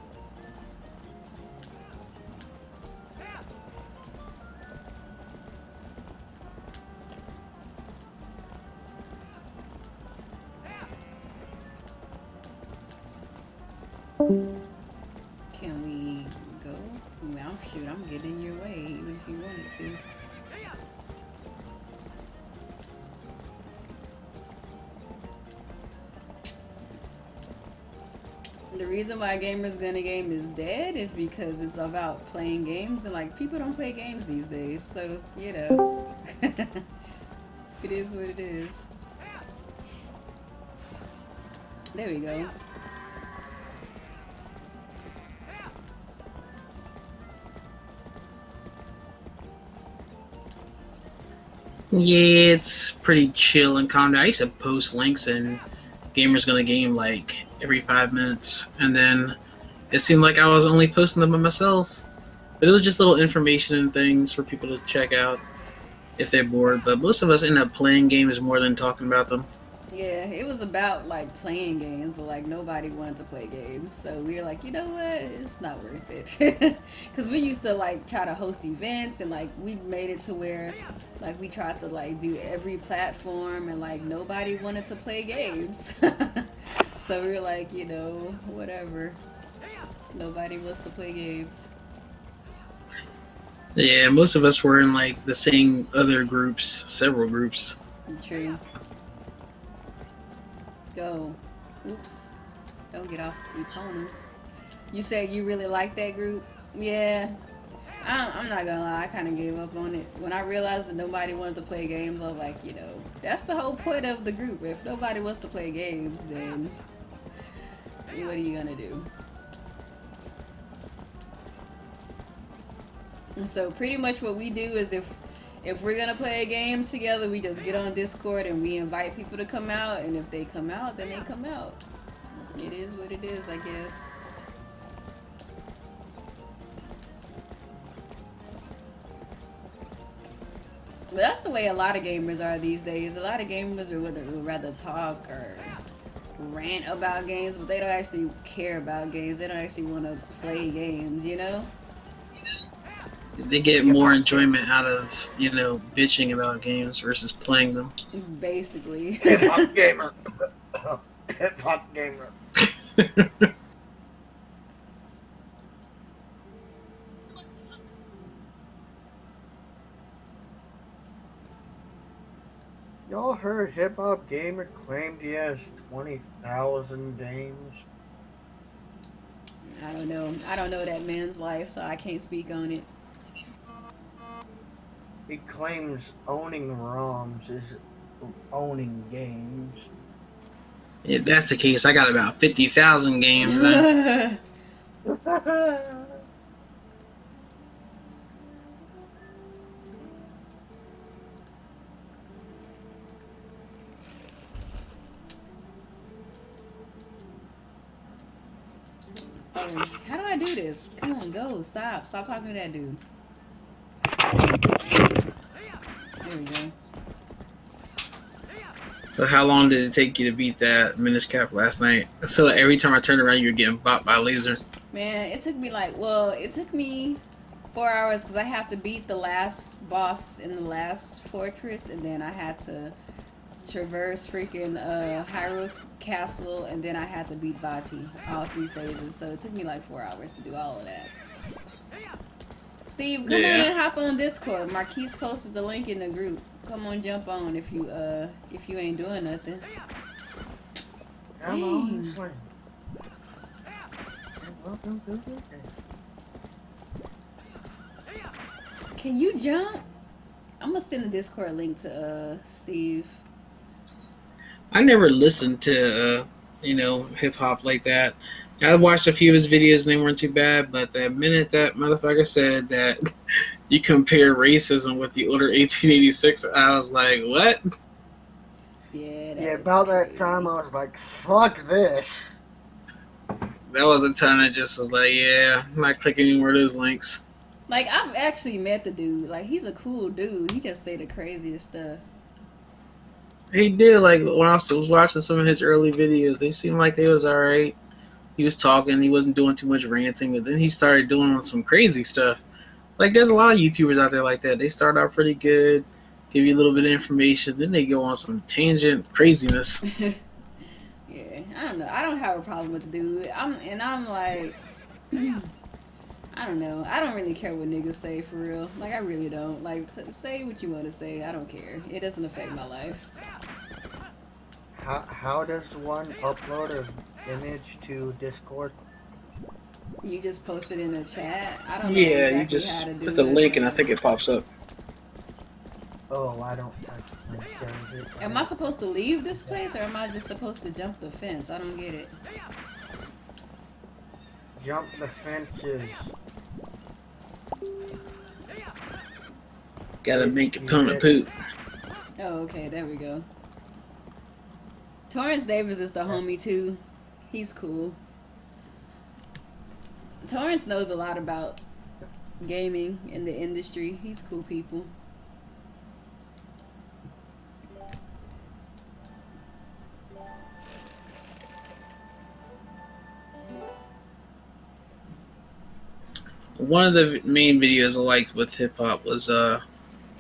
Can we go? Well, shoot, I'm getting in your way even if you wanted to. The reason why Gamers Gonna Game is dead is because it's about playing games, and like people don't play games these days, so you know. It is what it is. There we go. Yeah, it's pretty chill and calm down. I used to post links in Gamers Gonna Game like every 5 minutes, and then it seemed like I was only posting them by myself. But it was just little information and things for people to check out if they're bored. But most of us end up playing games more than talking about them. Yeah, it was about like playing games, but like nobody wanted to play games, so we were like, you know what, it's not worth it. Because we used to like try to host events, and like we made it to where like we tried to like do every platform, and like nobody wanted to play games. So we were like, you know, whatever. Nobody wants to play games. Yeah, most of us were in like the same other groups, several groups. True. Go. Oops. Don't get off the opponent. You said you really like that group? Yeah. I'm not gonna lie, I kind of gave up on it. When I realized that nobody wanted to play games, I was like, you know, that's the whole point of the group. If nobody wants to play games, then what are you gonna do? And so pretty much what we do is if we're gonna play a game together, we just get on Discord and we invite people to come out, and if they come out, then they come out. It is what it is, I guess. But that's the way a lot of gamers are these days. A lot of gamers would rather talk or rant about games, but they don't actually care about games. They don't actually want to play games, you know? They get more enjoyment out of, you know, bitching about games versus playing them. Basically. Hip hop gamer. Hip hop gamer. Y'all heard Hip Hop Gamer claimed he has 20,000 games? I don't know. I don't know that man's life, so I can't speak on it. He claims owning ROMs is owning games. If that's the case, I got about 50,000 games then. Oh, how do I do this? Come on, go. Stop. Stop talking to that dude. There we go. So how long did it take you to beat that Minish Cap last night? So every time I turned around, you were getting bopped by a laser. Man, it took me it took me 4 hours because I have to beat the last boss in the last fortress, and then I had to traverse freaking Hyrule Castle, and then I had to beat Vati, all 3 phases. So it took me like 4 hours to do all of that. Steve, come on and hop on Discord. Marquise posted the link in the group. Come on, jump on if you ain't doing nothing. Come on, Slim. Can you jump? I'm gonna send the Discord link to Steve. I never listened to, you know, hip hop like that. I watched a few of his videos and they weren't too bad, but the minute that motherfucker said that you compare racism with the older 1886, I was like, what? Yeah, about that time I was like, fuck this. That was the time I just was like, yeah, I'm not clicking any more of those links. Like, I've actually met the dude. Like, he's a cool dude. He just say the craziest stuff. He did, like, when I was watching some of his early videos, they seemed like they was alright. He was talking, he wasn't doing too much ranting, but then he started doing some crazy stuff. Like, there's a lot of YouTubers out there like that. They start out pretty good, give you a little bit of information, then they go on some tangent craziness. Yeah, I don't know. I don't have a problem with the dude. I'm like, I don't know. I don't really care what niggas say for real. Like, I really don't. Like, say what you want to say. I don't care. It doesn't affect my life. How does one upload an image to Discord? You just post it in the chat. I don't know Yeah, exactly you just how to do put the it, link and I but- think it pops up. Oh, I don't. Am I supposed to leave this place, or am I just supposed to jump the fence? I don't get it. Jump the fences. Gotta make opponent poop. Oh, okay, there we go. Torrance Davis is the homie too. He's cool. Torrance knows a lot about gaming in the industry. He's cool people. One of the main videos I liked with hip hop was the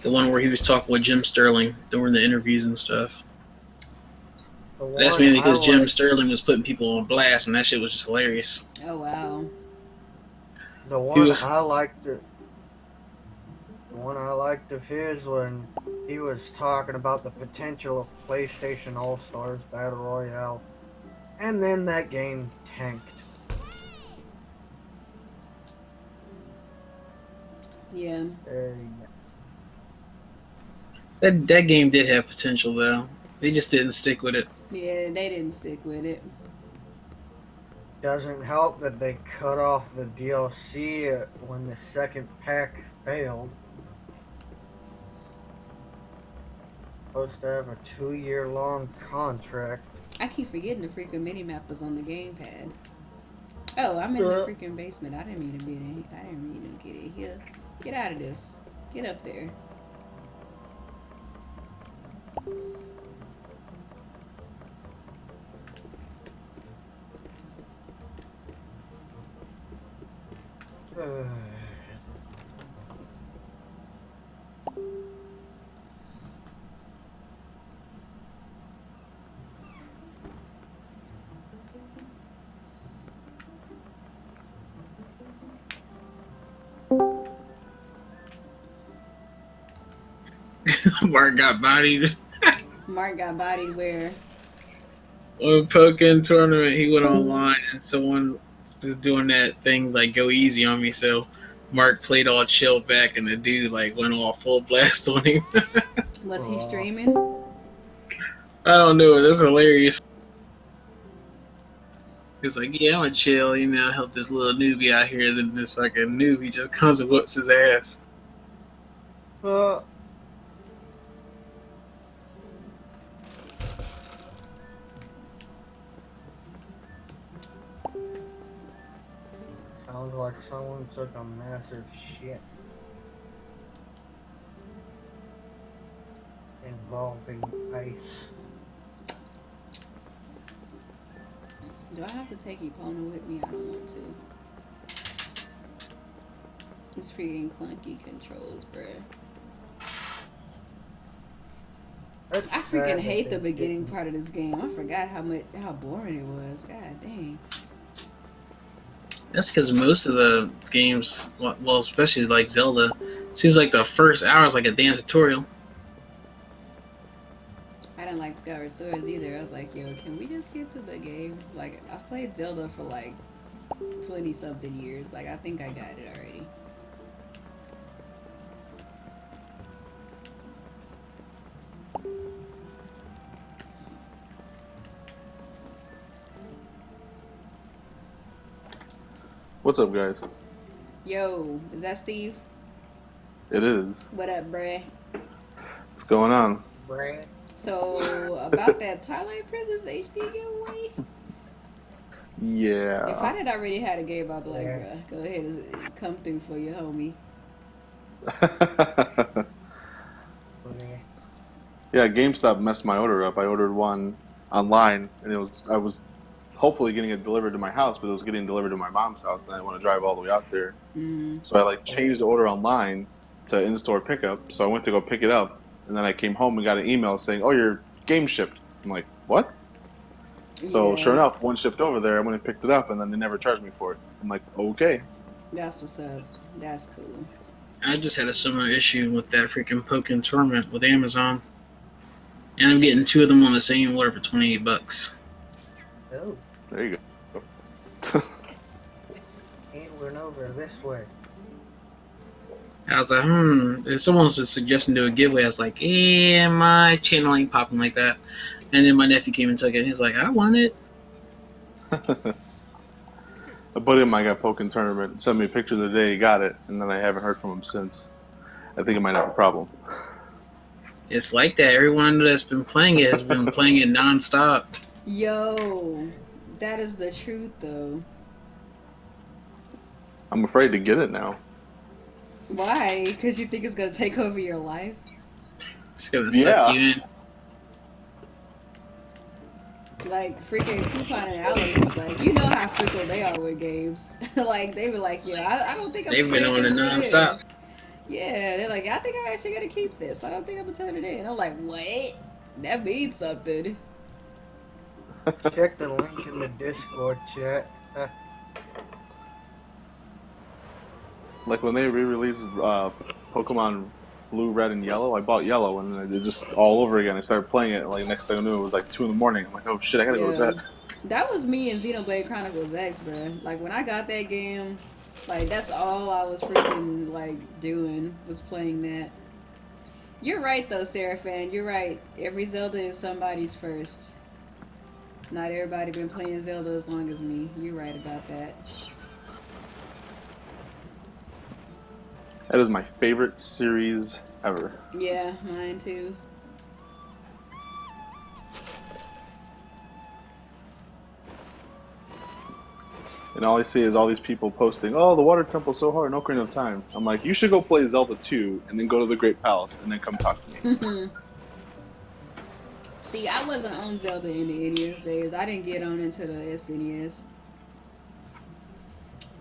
one where he was talking with Jim Sterling during the interviews and stuff. That's mainly because Jim Sterling was putting people on blast, and that shit was just hilarious. Oh wow. The one I liked of his when he was talking about the potential of PlayStation All-Stars Battle Royale, and then that game tanked. Yeah. That game did have potential though. They just didn't stick with it. Yeah, they didn't stick with it. Doesn't help that they cut off the DLC when the second pack failed. Supposed to have a 2-year-long contract. I keep forgetting the freaking minimap was on the gamepad. Oh, I'm in the freaking basement. I didn't mean to be in. I didn't mean to get in here. Get out of this. Get up there. Mark got bodied. Mark got bodied where? On a Pokemon tournament, he went online and someone was doing that thing like go easy on me. So Mark played all chill back, and the dude like went all full blast on him. Was he streaming? I don't know. That's hilarious. It's like, yeah, I'm gonna chill, you know, help this little newbie out here. Then this fucking newbie just comes and whoops his ass. Sounds like someone took a massive shit involving ice. Do I have to take Epona with me? I don't want to. It's freaking clunky controls, bruh. I freaking hate the beginning part of this game. I forgot how boring it was. God dang. That's because most of the games, well, especially like Zelda, seems like the first hour is like a damn tutorial. I didn't like Skyward Swords either. I was like, yo, can we just get to the game? Like, I've played Zelda for like 20-something years. Like, I think I got it already. What's up, guys? Yo, is that Steve? It is. What up, bruh? What's going on? Brad? So, about that Twilight Princess HD giveaway? Yeah. If I did already had a game, I'd be like, bruh, go ahead and come through for your homie. Yeah, GameStop messed my order up. I ordered one online, and I was hopefully getting it delivered to my house, but it was getting delivered to my mom's house, and I didn't want to drive all the way out there. So I changed the order online to in-store pickup. So I went to go pick it up, and then I came home and got an email saying, "Oh, your game shipped." I'm like, "What?" So sure enough, one shipped over there. I went and picked it up, and then they never charged me for it. I'm like, "Okay." That's what's up. That's cool. I just had a similar issue with that freaking Pokemon tournament with Amazon, and I'm getting two of them on the same order for $28. Oh. There you go. It went over this way. I was like, if someone was suggesting to do a giveaway, I was like, yeah, my channel ain't popping like that. And then my nephew came and took it. He's like, I want it. A buddy of mine got Pokemon tournament, sent me a picture the day he got it, and then I haven't heard from him since. I think he might have a problem. It's like that. Everyone that's been playing it has been playing it nonstop. Yo, that is the truth, though. I'm afraid to get it now. Why? Because you think it's going to take over your life? It's going to suck you in. Like, freaking Coupon and Alice, like, you know how fickle they are with games. Like, they were like, yeah, I don't think I'm They've been on it nonstop. Yeah, they're like, I think I'm actually going to keep this. I don't think I'm going to turn it in. I'm like, what? That means something. Check the link in the Discord chat. Like when they re-released Pokemon Blue, Red, and Yellow, I bought Yellow, and it just all over again. I started playing it, like next thing I knew, it was like 2 in the morning. I'm like, oh shit, I gotta go to bed. That was me and Xenoblade Chronicles X, bro. Like when I got that game, like that's all I was freaking like doing was playing that. You're right though, Seraphan. You're right. Every Zelda is somebody's first. Not everybody been playing Zelda as long as me. You're right about that. That is my favorite series ever. Yeah, mine too. And all I see is all these people posting, oh, the water temple's so hard, no Ocarina of Time. I'm like, you should go play Zelda 2 and then go to the Great Palace and then come talk to me. See, I wasn't on Zelda in the NES days. I didn't get on into the SNES.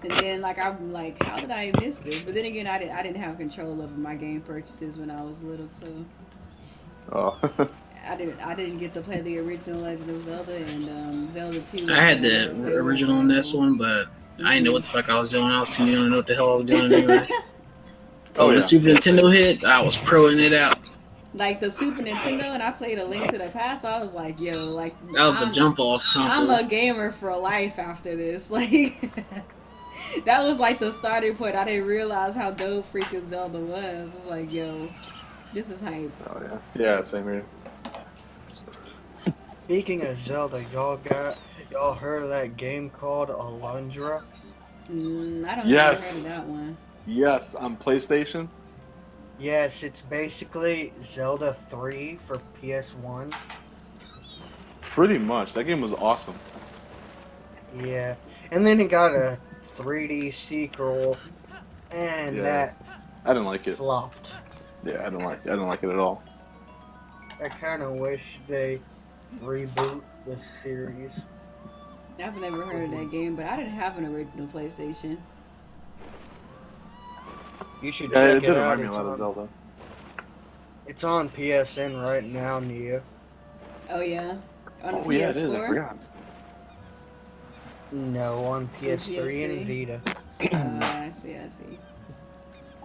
And then like I'm like, how did I miss this? But then again, I didn't have control over my game purchases when I was little, so Oh. I didn't get to play the original Legend of Zelda, and Zelda 2. I had the original on this one, but I didn't know what the fuck I was doing. I was too young to know what the hell I was doing anyway. Oh, When yeah. the Super Nintendo hit, I was proing it out. Like the Super Nintendo, and I played A Link to the Past. So I was like, yo, like That was the jump off console. I'm a gamer for life after this. Like that was like the starting point. I didn't realize how dope freaking Zelda was. I was like, yo, this is hype. Oh yeah. Yeah, same here. Speaking of Zelda, y'all heard of that game called Alundra? I don't think I heard of Yes. that one. Yes, on PlayStation. Yes, it's basically Zelda 3 for PS1. Pretty much. That game was awesome. Yeah, and then it got a 3D sequel, and Yeah. that I didn't like it. flopped. Yeah, I didn't like it at all. I kind of wish they reboot the series. I've never heard of that game, but I didn't have an original PlayStation. You should Yeah, it check did it out. remind me a lot of Zelda. It's on PSN right now, Nia. Oh yeah, on the Oh PS4. yeah, it is. I forgot. No, on PS3 PS3? and Vita. I see.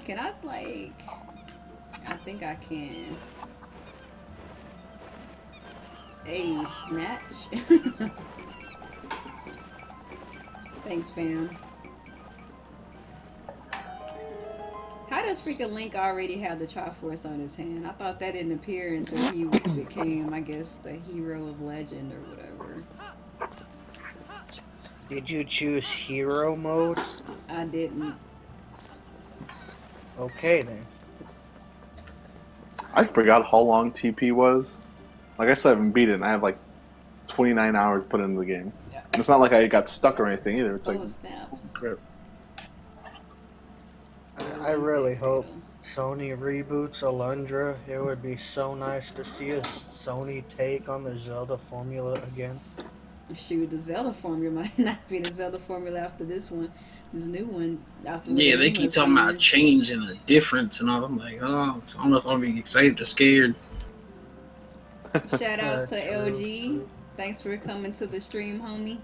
Can I like? I think I can. Hey, snatch. Thanks, fam. How does freaking Link already have the Triforce on his hand? I thought that didn't appear until he became, I guess, the hero of legend or whatever. Did you choose hero mode? I didn't. Okay then. I forgot how long TP was. Like I still haven't beat it, and I have like 29 hours put into the game. Yeah. And it's not like I got stuck or anything either. It's like Oh, snaps. crap. I really hope Sony reboots Alundra. It would be so nice to see a Sony take on the Zelda formula again. Shoot, the Zelda formula might not be the Zelda formula after this one. This new one after. Yeah, they keep talking about change and a difference and all. I'm like, oh, so I don't know if I'm gonna be excited or scared. Shout outs to True, LG. true. Thanks for coming to the stream, homie.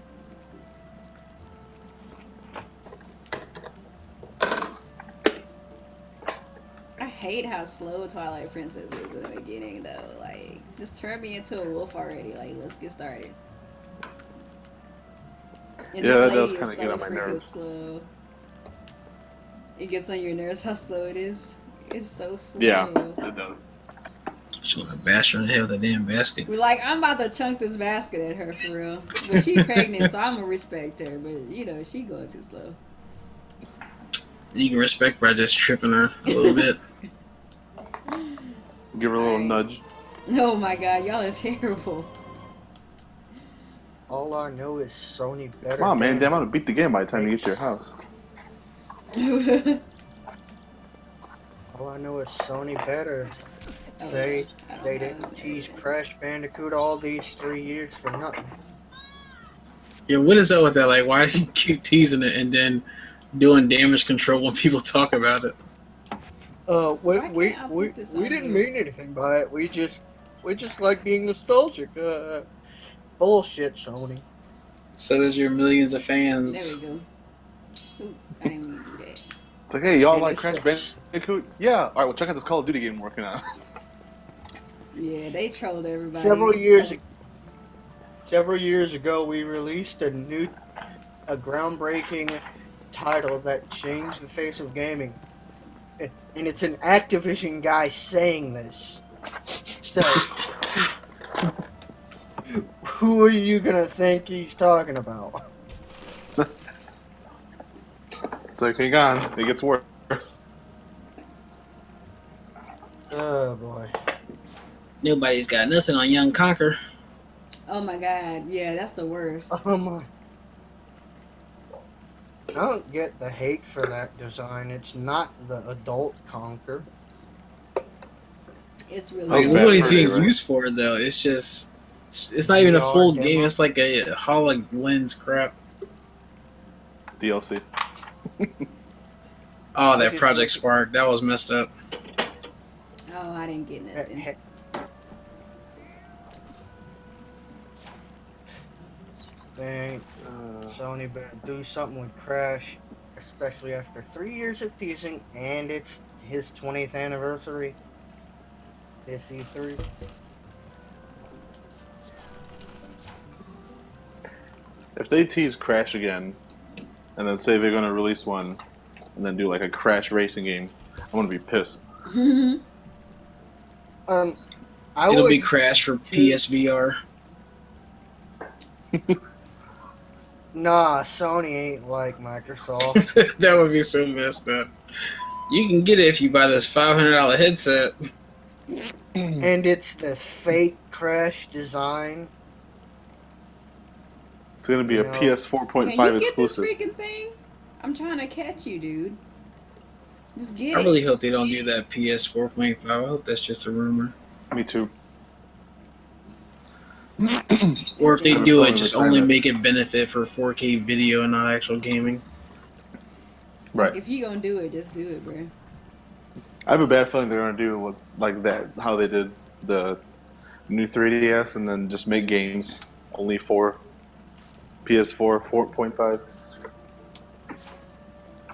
I hate how slow Twilight Princess is in the beginning, though. Like, just turn me into a wolf already. Like, let's get started. And Yeah, this that does lady kinda is get on my freaking nerves. Slow. It gets on your nerves how slow it is. It's so slow. Yeah, it does. She's gonna bash her in the head with a damn basket. We're like, I'm about to chunk this basket at her for real. But she's pregnant, so I'm gonna respect her. But you know, she going too slow. You can respect by just tripping her a little bit. Give her a little Alright. nudge. Oh my god, y'all are terrible. All I know is Sony better. Come on, man. than- Damn, I'm gonna beat the game by the time you get to your house. All I know is Sony better. Say they didn't tease Crash Bandicoot all these 3 years for nothing. Yeah, what is up with that? Like, why do you keep teasing it and then doing damage control when people talk about it? We Why we can't I we, put this we on didn't here? mean anything by it. We just like being nostalgic. Bullshit, Sony. So does your millions of There fans. we go. Ooh, I didn't mean to do that. It's like, hey, y'all And like it's Crash the- Bandicoot? Yeah. All right, well, check out this Call of Duty game I'm working on. Yeah, they trolled everybody. Several years ago, we released a groundbreaking title that changed the face of gaming, and it's an Activision guy saying this. So, who are you gonna think he's talking about? It's like, hang on, it gets worse. Oh boy. Nobody's got nothing on Young Conquer. Oh my god, yeah, that's the worst. Oh my. I don't get the hate for that design. It's not the adult Conquer. It's really Like, That's what bad is for you, being right? used for, though? It's just... It's not even a VR full demo. game. It's like a HoloLens crap. DLC. Oh, that Project Spark, that was messed up. Oh, I didn't get nothing. Dang, Sony better do something with Crash, especially after 3 years of teasing, and it's his 20th anniversary. This E3. If they tease Crash again, and then say they're gonna release one, and then do like a Crash racing game, I'm gonna be pissed. It'll be Crash for PSVR. Nah, Sony ain't like Microsoft. That would be so messed up. You can get it if you buy this $500 headset. And it's the fake Crash design. It's gonna be a PS 4.5 Can you exclusive. get this freaking thing? I'm trying to catch you, dude. Just get I it. really hope they don't do that PS 4.5. I hope that's just a rumor. Me too. Or if they do it, just only make it benefit for 4K video and not actual gaming. Right. Like, if you gonna do it, just do it, bro. I have a bad feeling they're gonna do with like that, how they did the new 3DS, and then just make games only for PS4 4.5.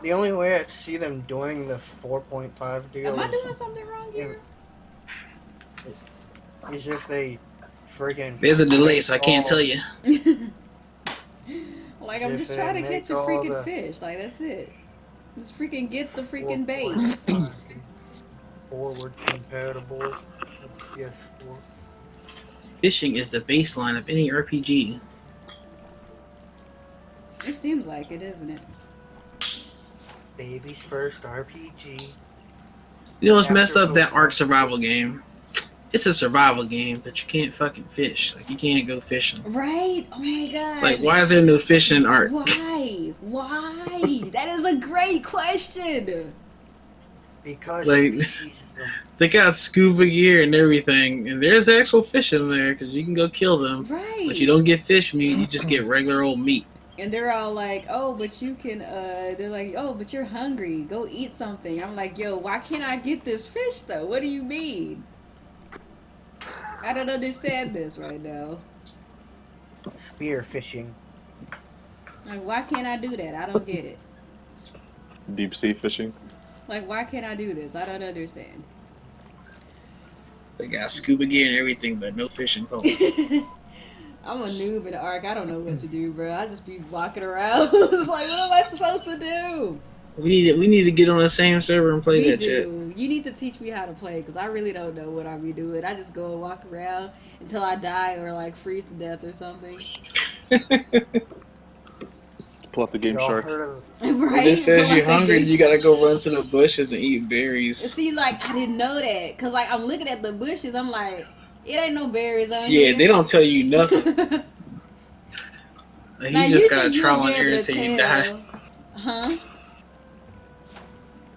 The only way I see them doing the 4.5 deal Am I doing something wrong here? Is if they friggin' There's a delay, so I can't tell you. Like, I'm just trying to catch a freaking fish. Like, that's it. Just freaking get the freaking bait. Forward compatible with PS4. Fishing is the baseline of any RPG. It seems like it, isn't it? Baby's first RPG. You know what's messed up? That Ark survival game. It's a survival game, but you can't fucking fish. Like, you can't go fishing. Right? Oh my god. Like, why is there no fishing in Ark? Why? Why? That is a great question. Because like, they got scuba gear and everything, and there's actual fish in there because you can go kill them. Right. But you don't get fish meat; you just get regular old meat. And they're all like, "Oh, but you can." They're like, "Oh, but you're hungry. Go eat something." I'm like, "Yo, why can't I get this fish though? What do you mean?" I don't understand this right now. Spear fishing. Like, why can't I do that? I don't get it. Deep sea fishing. Like, why can't I do this? I don't understand. They got scuba gear and everything, but no fishing pole. I'm a noob in the Ark. I don't know what to do, bro. I just be walking around. It's like, what am I supposed to do? We need to get on the same server and play that shit. You need to teach me how to play, because I really don't know what I be doing. I just go and walk around until I die or like freeze to death or something. Pull out the Game Shark. Right? When it says you're hungry, you gotta go run to the bushes and eat berries. See, like, I didn't know that, because like I'm looking at the bushes, I'm like, it ain't no berries on here. Yeah, they don't tell you nothing. Like, you just gotta trial and error until you die. Huh?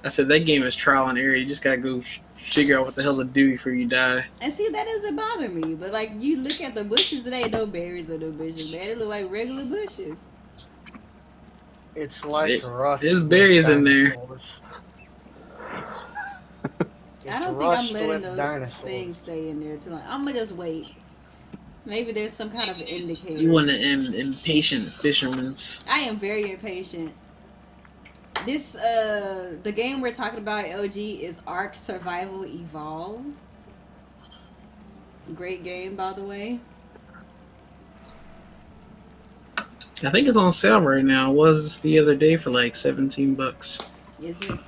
I said that game is trial and error. You just gotta go figure out what the hell to do before you die. And see, that doesn't bother me. But like, you look at the bushes, there ain't no berries on the bushes, man. They look like regular bushes. It's like Rust. There's berries in there. I don't think I'm letting those things stay in there too long. I'm gonna just wait. Maybe there's some kind of indicator. You want an impatient fisherman. I am very impatient. This, the game we're talking about, LG, is Ark Survival Evolved. Great game, by the way. I think it's on sale right now. It was the other day for like $17. Is it?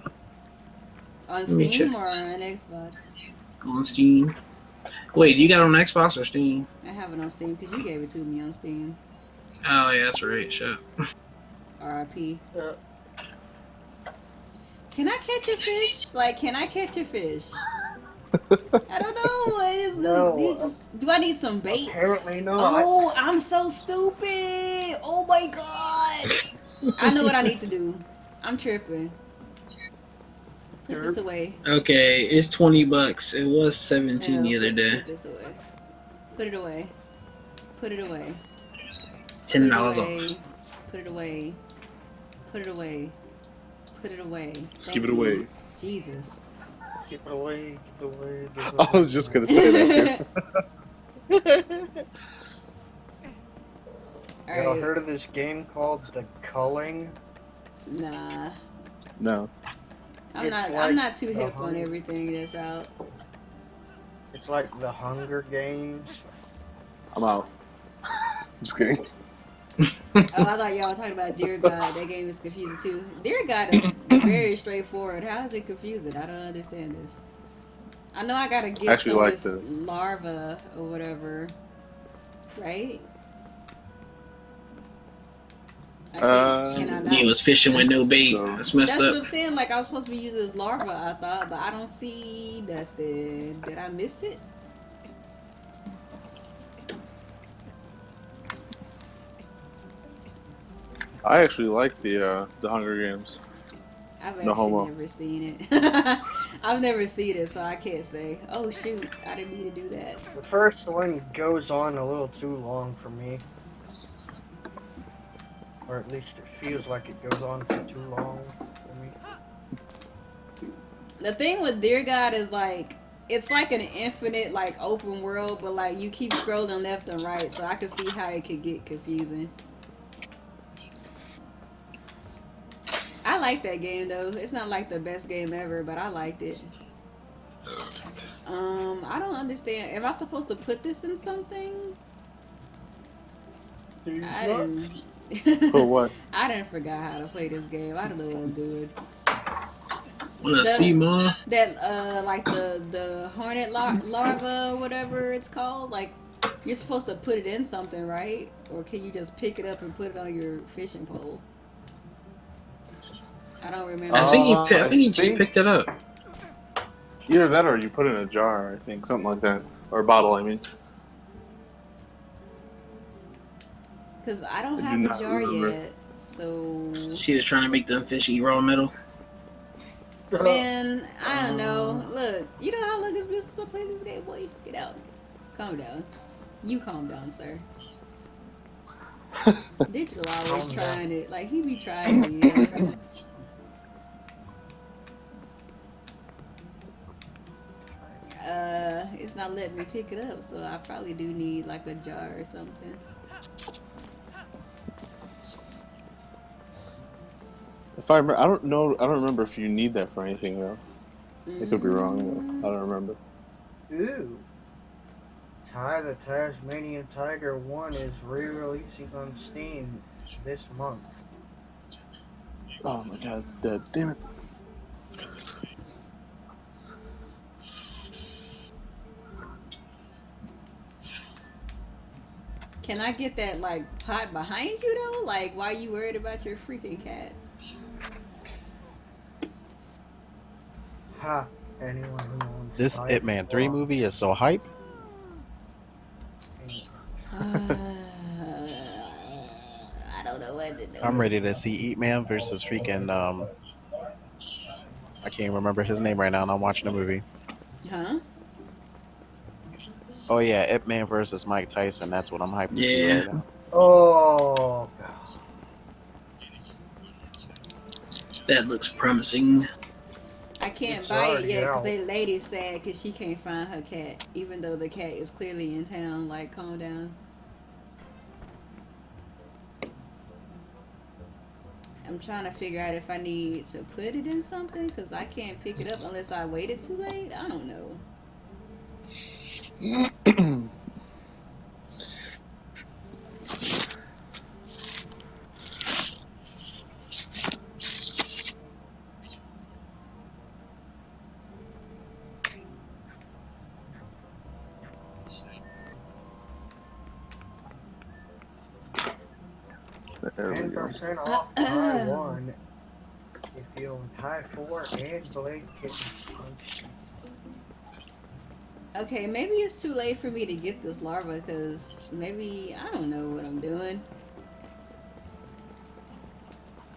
On Steam or on Xbox? On Steam. Wait, you got it on Xbox or Steam? I have it on Steam because you gave it to me on Steam. Oh, yeah, that's right. Shit. RIP. Can I catch a fish? Like, can I catch a fish? I don't know. Do I need some bait? Apparently not. Oh, I'm so stupid. Oh my god. I know what I need to do. I'm tripping. Put this away. Okay, it's $20. It was 17 the other day. Put this away. Put it away. Put it away. $10 off. Put it away. Put it away. Put it away. Thank Give it you. away. Jesus. Give it away, give it away, give it I away. was just gonna say that too. Y'all Alright. heard of this game called The Culling? Nah. No. I'm not too the hip on everything that's out. It's like the Hunger Games. I'm out. Just kidding. Oh, I thought y'all were talking about Dear God. That game is confusing too. Dear God is very straightforward. How is it confusing? I don't understand this. I know I gotta get Actually, some of like this the larva or whatever, right? Can I not? He was fishing with no bait. So- That's messed That's what up. I'm saying. Like I was supposed to be using this larva, I thought, but I don't see nothing. Did I miss it? I actually like the Hunger Games. I've No actually homo. never seen it. I've never seen it, so I can't say. Oh shoot, I didn't mean to do that. The first one goes on a little too long for me. Or at least it feels like it goes on for too long for me. The thing with Dear God is like it's like an infinite like open world, but like you keep scrolling left and right, so I can see how it could get confusing. I like that game though. It's not like the best game ever, but I liked it. I don't understand. Am I supposed to put this in something? I didn't. Put what? I didn't forget how to play this game. I don't know what I'm doing. Wanna see more? That like the hornet larva, whatever it's called. Like you're supposed to put it in something, right? Or can you just pick it up and put it on your fishing pole? I don't remember. I think I he just think- picked it up. Either that or you put it in a jar, I think. Something like that. Or a bottle, I mean. Because I don't I do have not a jar remember. yet, so She was trying to make them fish eat raw metal. man, I don't know. Look, you know how long it's been since I played this game, boy. Get out. Calm down. You calm down, sir. Digital always Calm down. trying it. Like he be trying it. It's not letting me pick it up, so I probably do need like a jar or something. If I remember, I don't remember if you need that for anything though. I could be wrong though. I don't remember. Ooh. Ty the Tasmanian Tiger 1 is re-releasing on Steam this month. Oh my god, it's dead. Damn it. Can I get that like pot behind you though? Like why you worried about your freaking cat? Ha! Anyone who owns This five Ip Man 3 flaws. movie is so hype. I don't know what to do. I'm ready to see Eat Man versus freaking I can't remember his name right now, and I'm watching the movie. Huh? Oh yeah, Ip Man versus Mike Tyson. That's what I'm hyped to see Yeah. right now. Oh, God. That looks promising. I can't It's buy it already yet because out. the lady's sad because she can't find her cat, even though the cat is clearly in town. Like, calm down. I'm trying to figure out if I need to put it in something because I can't pick it up unless I waited too late. I don't know. There we go. 10% off Taiwan if you own Tie 4 and Blade Kitten. Okay, maybe it's too late for me to get this larva because maybe I don't know what I'm doing.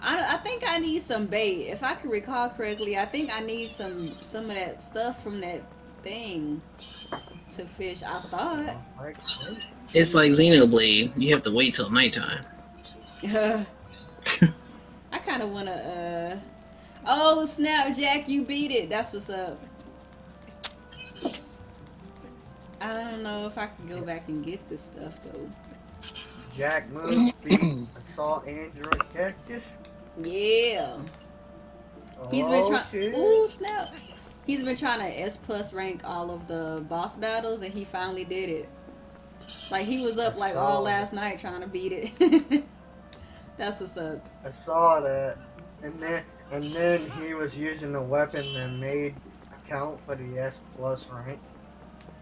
I think I need some bait. If I can recall correctly, I think I need some of that stuff from that thing to fish. I thought. It's like Xenoblade. You have to wait till nighttime. I kind of want to. Oh snap, Jack, you beat it. That's what's up. I don't know if I can go back and get this stuff though. Jack Moose beat Assault Android Cactus. Yeah. He's been Oh trying. shit. Ooh snap. He's been trying to S+ rank all of the boss battles, and he finally did it. Like he was up like all last night trying to beat it. That's what's up. I saw that, and then he was using a weapon that made account for the S+ rank.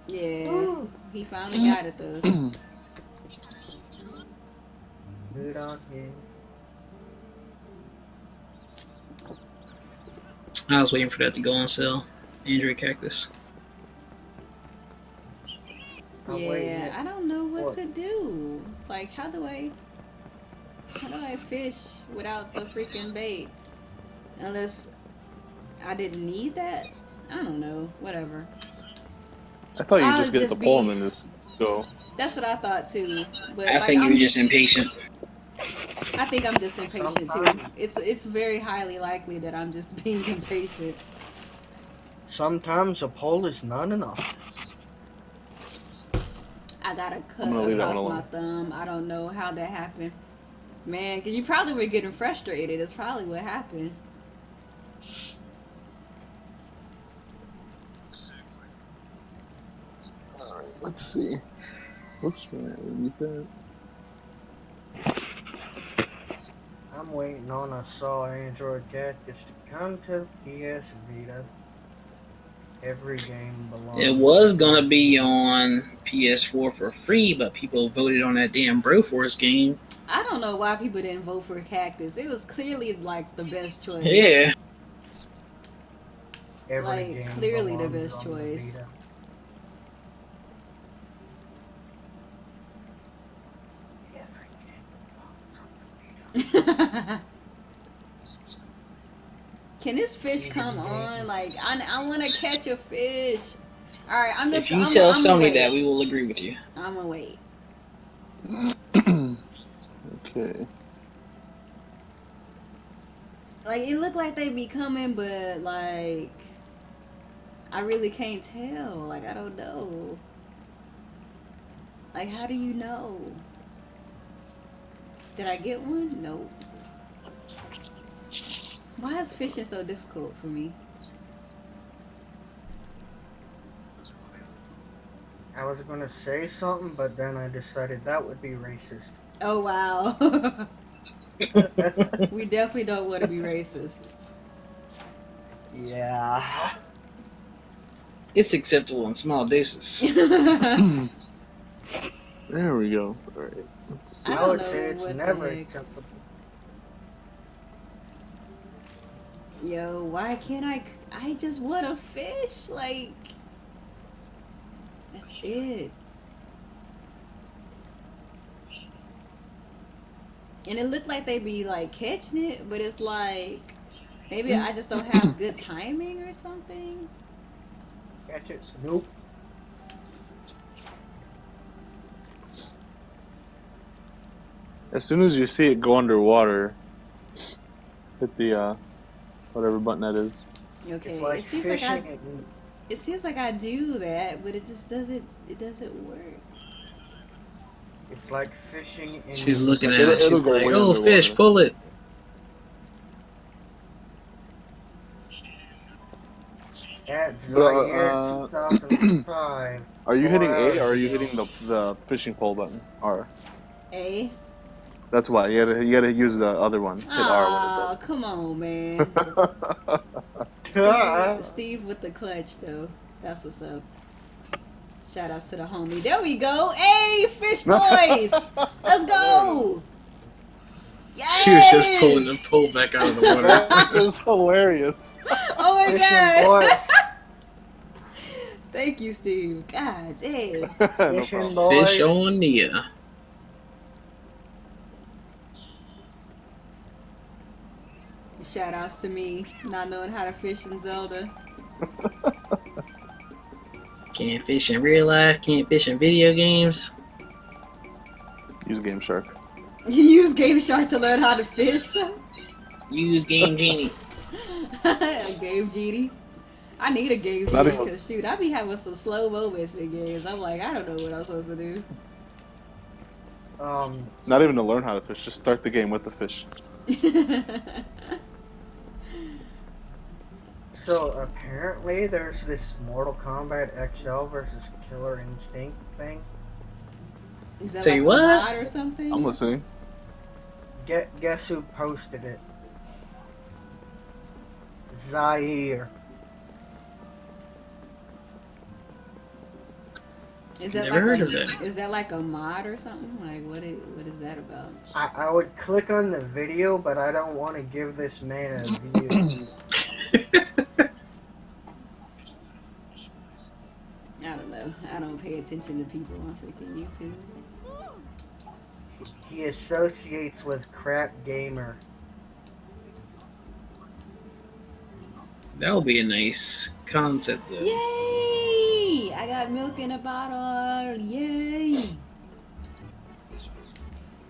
Yeah. Ooh. He finally got it though. Good on him. I was waiting for that to go on sale. Android Cactus. Yeah, I don't know what to do. Like, how do I fish without the freaking bait? Unless I didn't need that? I don't know. Whatever. I thought you just get the pole and then just go. That's what I thought too. But I think you're just impatient. I think I'm just impatient too. It's very highly likely that I'm just being impatient. Sometimes a pole is not enough. I got a cut across my thumb. I don't know how that happened. Man, you probably were getting frustrated. That's probably what happened. Alright, let's see. Whoops, can I read that? I'm waiting on Assault Android Cactus to come to PS Vita. Every game belongs. It was gonna be on PS4 for free, but people voted on that damn Broforce game. I don't know why people didn't vote for Cactus. It was clearly like the best choice. Yeah. Every like game clearly the belongs best on the choice. Vita. Can this fish come on? Like, I want to catch a fish. All right, I'm just. If you tell Sony that, we will agree with you. I'm gonna wait. Okay. Like, it looked like they be coming, but like, I really can't tell. Like, I don't know. Like, how do you know? Did I get one? Nope. Why is fishing so difficult for me? I was gonna say something, but then I decided that would be racist. Oh, wow. We definitely don't want to be racist. Yeah. It's acceptable in small doses. There we go. Alright. Let's see. I would say it's never acceptable. Yo, why can't I just want a fish, like, that's it. And it looked like they be like catching it, but it's like, maybe I just don't have good timing or something. Catch it? Nope. As soon as you see it go underwater, hit the whatever button that is. Okay, It's like it seems fishing like it seems like I do that, but it just doesn't work. It's like fishing in. She's looking at It'll it. She's go like, way "Oh, underwater. fish, pull it." At Zaire 2005. Are you hitting A or are you hitting the fishing pole button? R. A. That's why you gotta use the other one. Hit Oh, come on, man. R. Steve with the clutch, though. That's what's up. Shout outs to the homie. There we go. Hey, fish boys. Let's go. Yes! She was just pulling the pole back out of the water. That was hilarious. Oh my Fishing god. boys. Thank you, Steve. God damn. No Fishing problem. boys. Fish on Nia. Shout outs to me not knowing how to fish in Zelda. Can't fish in real life, can't fish in video games. Use Game Shark. You use Game Shark to learn how to fish? Use Game Genie. A game genie. I need a game Not genie even- because shoot, I be having some slow moments in games. I'm like, I don't know what I'm supposed to do. Not even to learn how to fish. Just start the game with the fish. So apparently there's this Mortal Kombat XL versus Killer Instinct thing. Is that Say like what? a mod or something? I'm listening. Guess who posted it? Zaire. Is that Never like heard a, of that. Is that like a mod or something? Like what is that about? I would click on the video, but I don't want to give this man a view. I don't know. I don't pay attention to people on freaking YouTube. He associates with Crap Gamer. That would be a nice concept, though. Yay! I got milk in a bottle. Yay!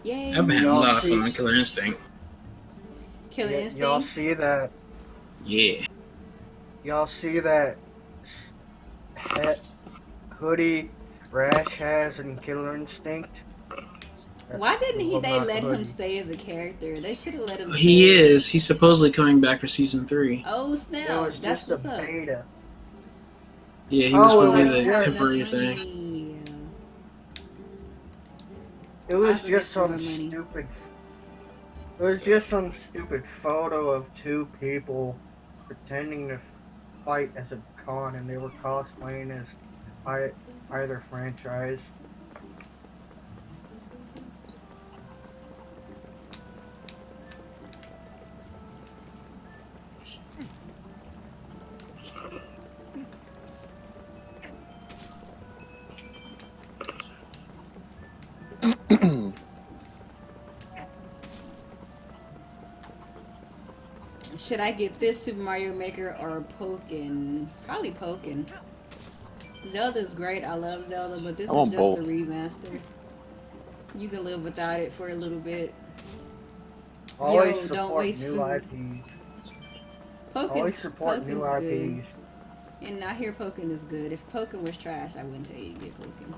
Yay! I've been having a Y'all lot of see- fun on Killer Instinct. Killer Instinct. Y'all see that? Yeah. Y'all see that hoodie Rash has in Killer Instinct? Why didn't Well, they not let him hoodie. stay as a character? They should have let him. He stay. is. He's supposedly coming back for season 3. Oh snap! It was That's just a what's up. beta. Yeah, he Oh, was it supposed to was be the just- temporary thing. It was I forget just some some money. stupid. It was just some stupid photo of two people pretending to fight as a con, and they were cosplaying as either franchise. Should I get this Super Mario Maker or Pokken? Probably Pokken. Zelda's great. I love Zelda, but this I is want just both. a remaster. You can live without it for a little bit. Always Yo, don't support waste new food. IPs. Always support new Pokken's IPs. good. And I hear Pokken is good. If Pokken was trash, I wouldn't tell you to get Pokken.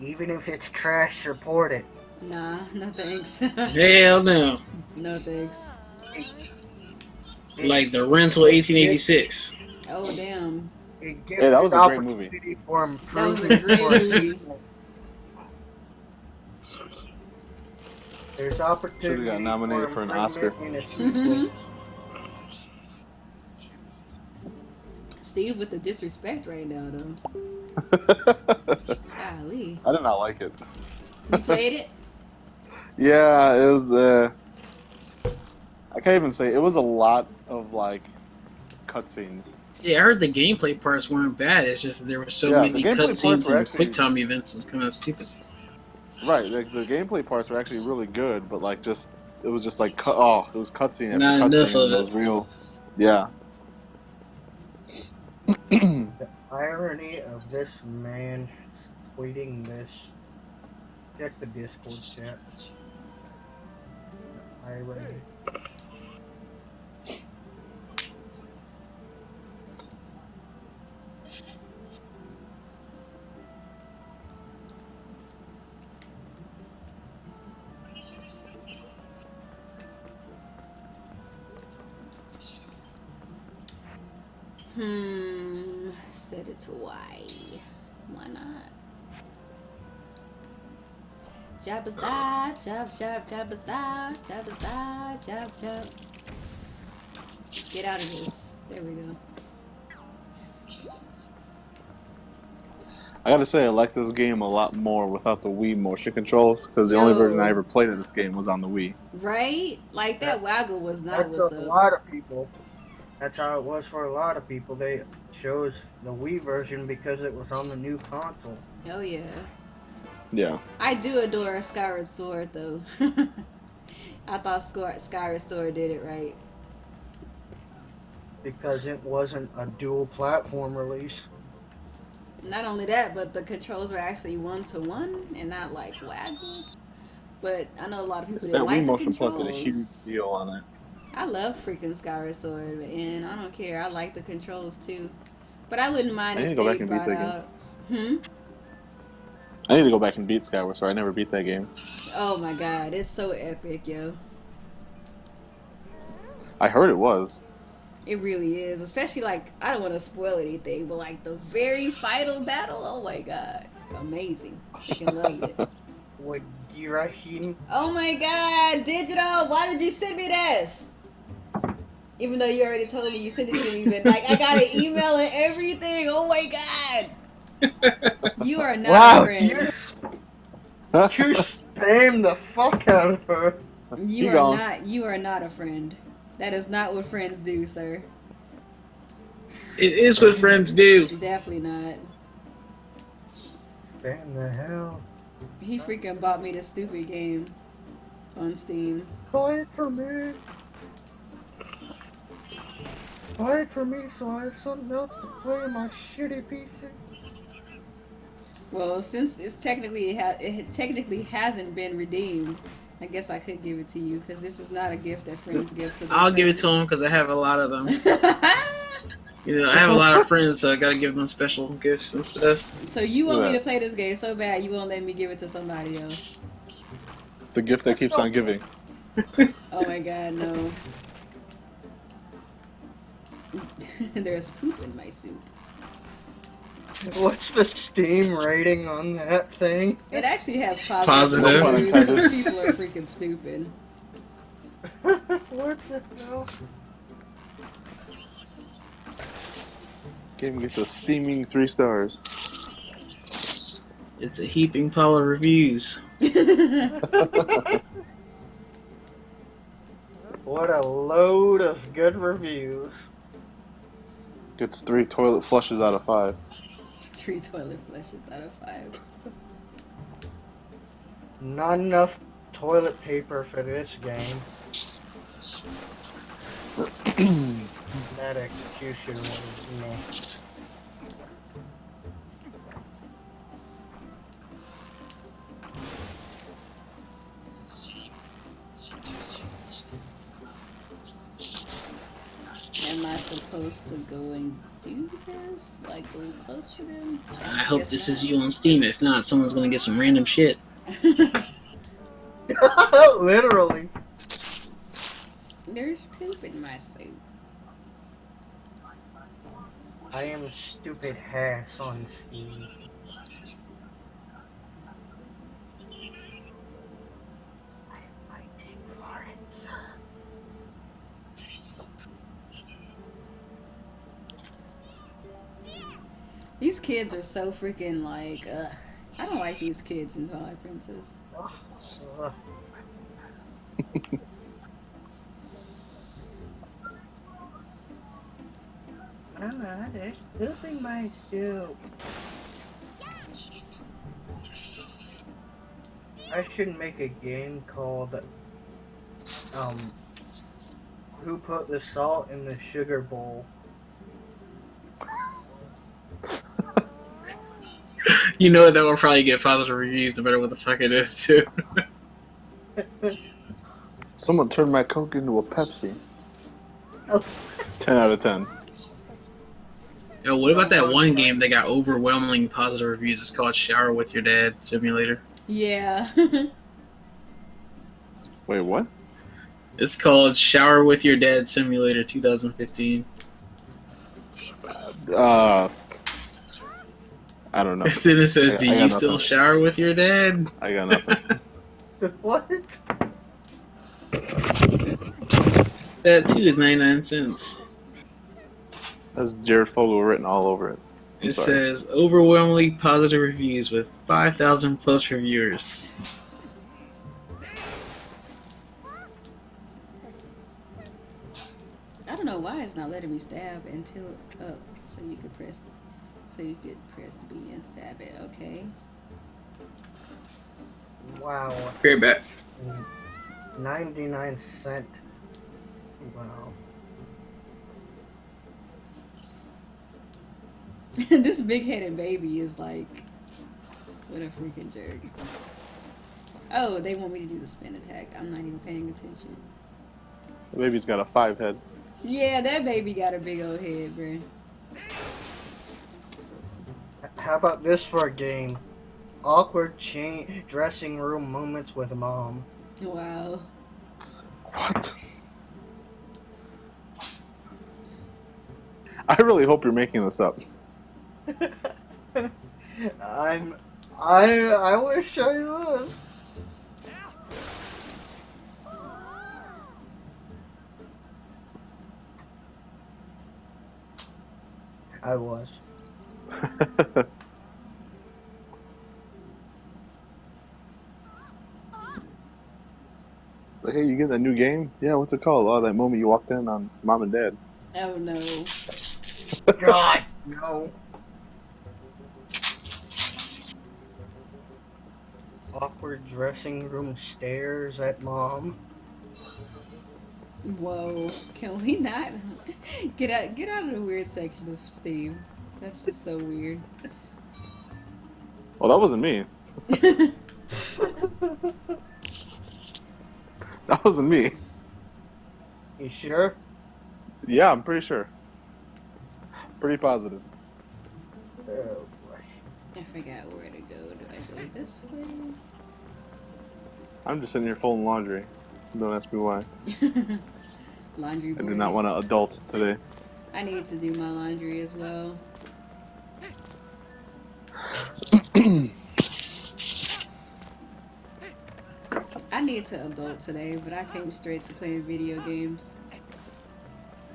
Even if it's trash, support it. Nah, no thanks. Hell no. No thanks. Like the rental 1886. Oh damn. It gives Hey, that was an a great movie. opportunity for That was a improvement great for a movie. sequel. There's opportunity got nominated for an Oscar. in a sequel. Steve with the disrespect right now, though. Golly. I did not like it. You played it? Yeah, it was. I can't even say it was a lot of like cutscenes. Yeah, I heard the gameplay parts weren't bad. It's just that there were so Yeah, many the gameplay parts cutscenes were and actually- quick time events was kind of stupid. Right, like the gameplay parts were actually really good, but like just it was just like it was cutscene after Not enough cutscene. of It it. was real. Yeah. The irony of this man tweeting this. Check the Discord chat. The irony. Set it to Y. Why not? Jabba star, jab, jabba star, jab. Get out of this. There we go. I gotta say, I like this game a lot more without the Wii motion controls because the only Yo. version I ever played of this game was on the Wii. Right? Like that waggle was not That's what's a up. lot of people. That's how it was for a lot of people. They chose the Wii version because it was on the new console. Hell yeah. Yeah. I do adore Skyward Sword though. I thought Skyward Sword did it right. Because it wasn't a dual platform release. Not only that, but the controls were actually 1-to-1 and not like waggle. But I know a lot of people That didn't Wii like the motion plus did a huge controls. deal on it. I loved freaking Skyward Sword, and I don't care. I like the controls too. But I wouldn't mind I need if to go they back and beat brought that game. out. Hmm? I need to go back and beat Skyward Sword. I never beat that game. Oh my god, it's so epic, yo. I heard it was. It really is. Especially, like, I don't want to spoil anything, but, like, the very final battle, oh my god. Amazing. Freaking loved it. With Girahim. Oh my god, Digital, why did you send me this? Even though you already told me you sent it to me, but, like, I got an email and everything. Oh my god. You are not a Wow, friend. you spammed the fuck out of her. You are not a friend. That is not what friends do, sir. It is what friends do. Definitely not. Spam the hell. He freaking bought me this stupid game on Steam. Buy it for me. Buy it for me so I have something else to play on my shitty PC. Well, since it technically hasn't been redeemed, I guess I could give it to you because this is not a gift that friends give to them. I'll give it to him because I have a lot of them. You know, I have a lot of friends, so I gotta give them special gifts and stuff. So you want me to play this game so bad, you won't let me give it to somebody else? It's the gift that keeps on giving. Oh my god, no. There's poop in my soup. What's the Steam rating on that thing? It actually has Positive. reviews. People are freaking stupid. What the hell? Game gets a steaming 3 stars. It's a heaping pile of reviews. What a load of good reviews. Gets 3 toilet flushes out of 5. 3 toilet flushes out of 5. Not enough toilet paper for this game. That execution was meh. Am I supposed to go and do this? Like, go close to them? I hope this is you on Steam. If not, someone's gonna get some random shit. Literally. There's poop in my soup. I am stupid ass on Steam. I'm fighting for it, sir. These kids are so freaking like, ugh. I don't like these kids in Twilight Princess. Ugh. There's poop in my soup. I should make a game called, Who Put the Salt in the Sugar Bowl? You know that will probably get positive reviews no matter what the fuck it is, too. Someone turned my Coke into a Pepsi. Oh. 10 out of 10. Yo, what about that one game that got overwhelming positive reviews? It's called Shower with Your Dad Simulator. Yeah. Wait, what? It's called Shower with Your Dad Simulator 2015. I don't know. Then it says, I do got you still nothing. shower with your dad? I got nothing. What? That too is 99 cents. That's Jared Fogle written all over it. I'm It sorry. says overwhelmingly positive reviews with 5,000 plus reviewers. I don't know why it's not letting me stab until up, so you could press B and stab it. Okay. Wow. Be right back. 99 cent. Wow. This big-headed baby is like, what a freaking jerk. Oh, they want me to do the spin attack. I'm not even paying attention. The baby's got a 5 head. Yeah, that baby got a big old head, bro. How about this for a game? Awkward dressing room moments with mom. Wow. What? I really hope you're making this up. I wish I was. I was. Like, hey, you getting that new game? Yeah, what's it called? Oh, that moment you walked in on Mom and Dad. Oh no. God, no. Awkward dressing room stares at mom. Whoa. Can we not get out of the weird section of Steam? That's just so weird. Well, that wasn't me. That wasn't me. You sure? Yeah, I'm pretty sure. Pretty positive. Oh boy. I forgot where to go. Do I go this way? I'm just sitting here folding laundry. Don't ask me why. Laundry boys. I do not want to adult today. I need to do my laundry as well. I need to adult today, but I came straight to playing video games.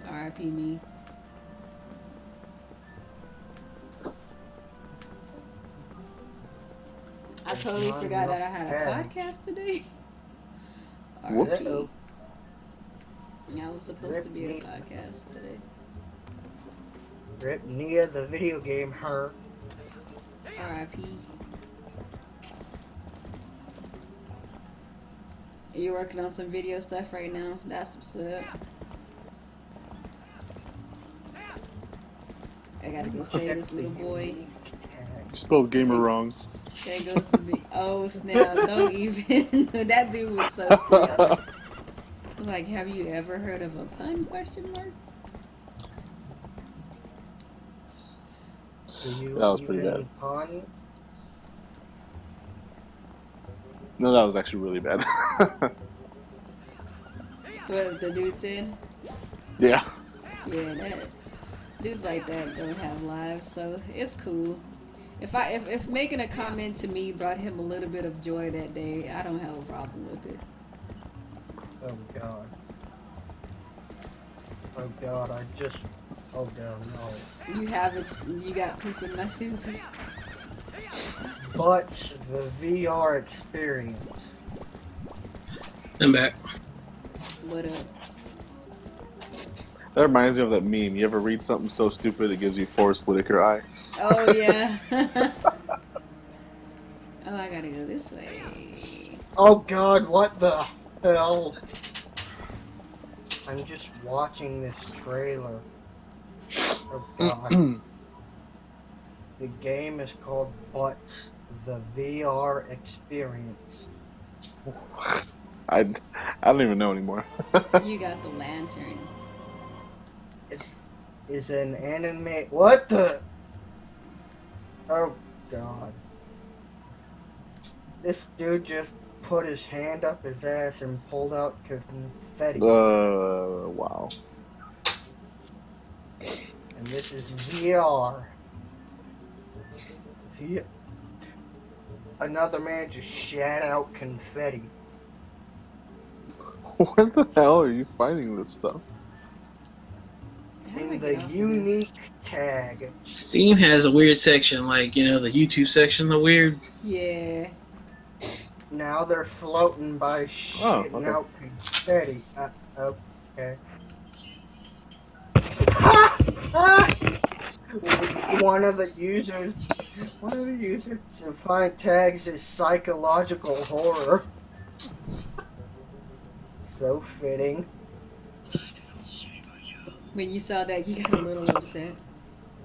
R.I.P. me. I totally forgot that I had a podcast today. Whoops. Yeah, I was supposed to be at a podcast today. Rip Nia, the video game, her. R.I.P. Are you working on some video stuff right now? That's what's up. I gotta go save this little boy. You spelled gamer wrong. There goes the big. Oh snap! Don't even. That dude was so stupid. I was like, "Have you ever heard of a pun?" Question mark. That was pretty bad. Pun? No, that was actually really bad. What the dude said? Yeah. Yeah, that dudes like that don't have lives, so it's cool. If making a comment to me brought him a little bit of joy that day, I don't have a problem with it. Oh god. Oh god, oh god, no. You got poop in my soup. But the VR experience. I'm back. What up? That reminds me of that meme. You ever read something so stupid it gives you Forrest Whitaker eye? Oh yeah. Oh, I gotta go this way. Oh god, what the hell? I'm just watching this trailer. Oh god. The game is called But the VR Experience. I don't even know anymore. You got the lantern. It's an anime. What the? Oh god. This dude just put his hand up his ass and pulled out confetti. Wow. And this is VR. Another man just shat out confetti. Where the hell are you finding this stuff? In the unique tag. Steam has a weird section, like, you know, the YouTube section, the weird. Yeah. Now they're floating by shitting out confetti. Okay. One of the users defined tags as psychological horror. So fitting. When you saw that, you got a little upset.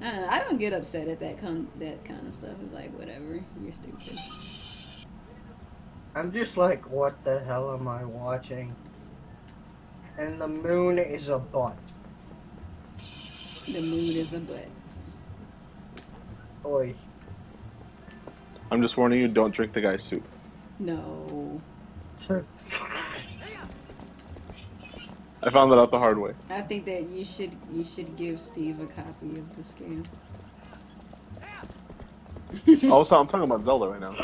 I don't know. I don't get upset at that kind of stuff. It's like, whatever. You're stupid. I'm just like, what the hell am I watching? And the moon is a butt. The moon is a butt. Oi. I'm just warning you, don't drink the guy's soup. No. I found that out the hard way. I think that you should give Steve a copy of this game. Also, I'm talking about Zelda right now.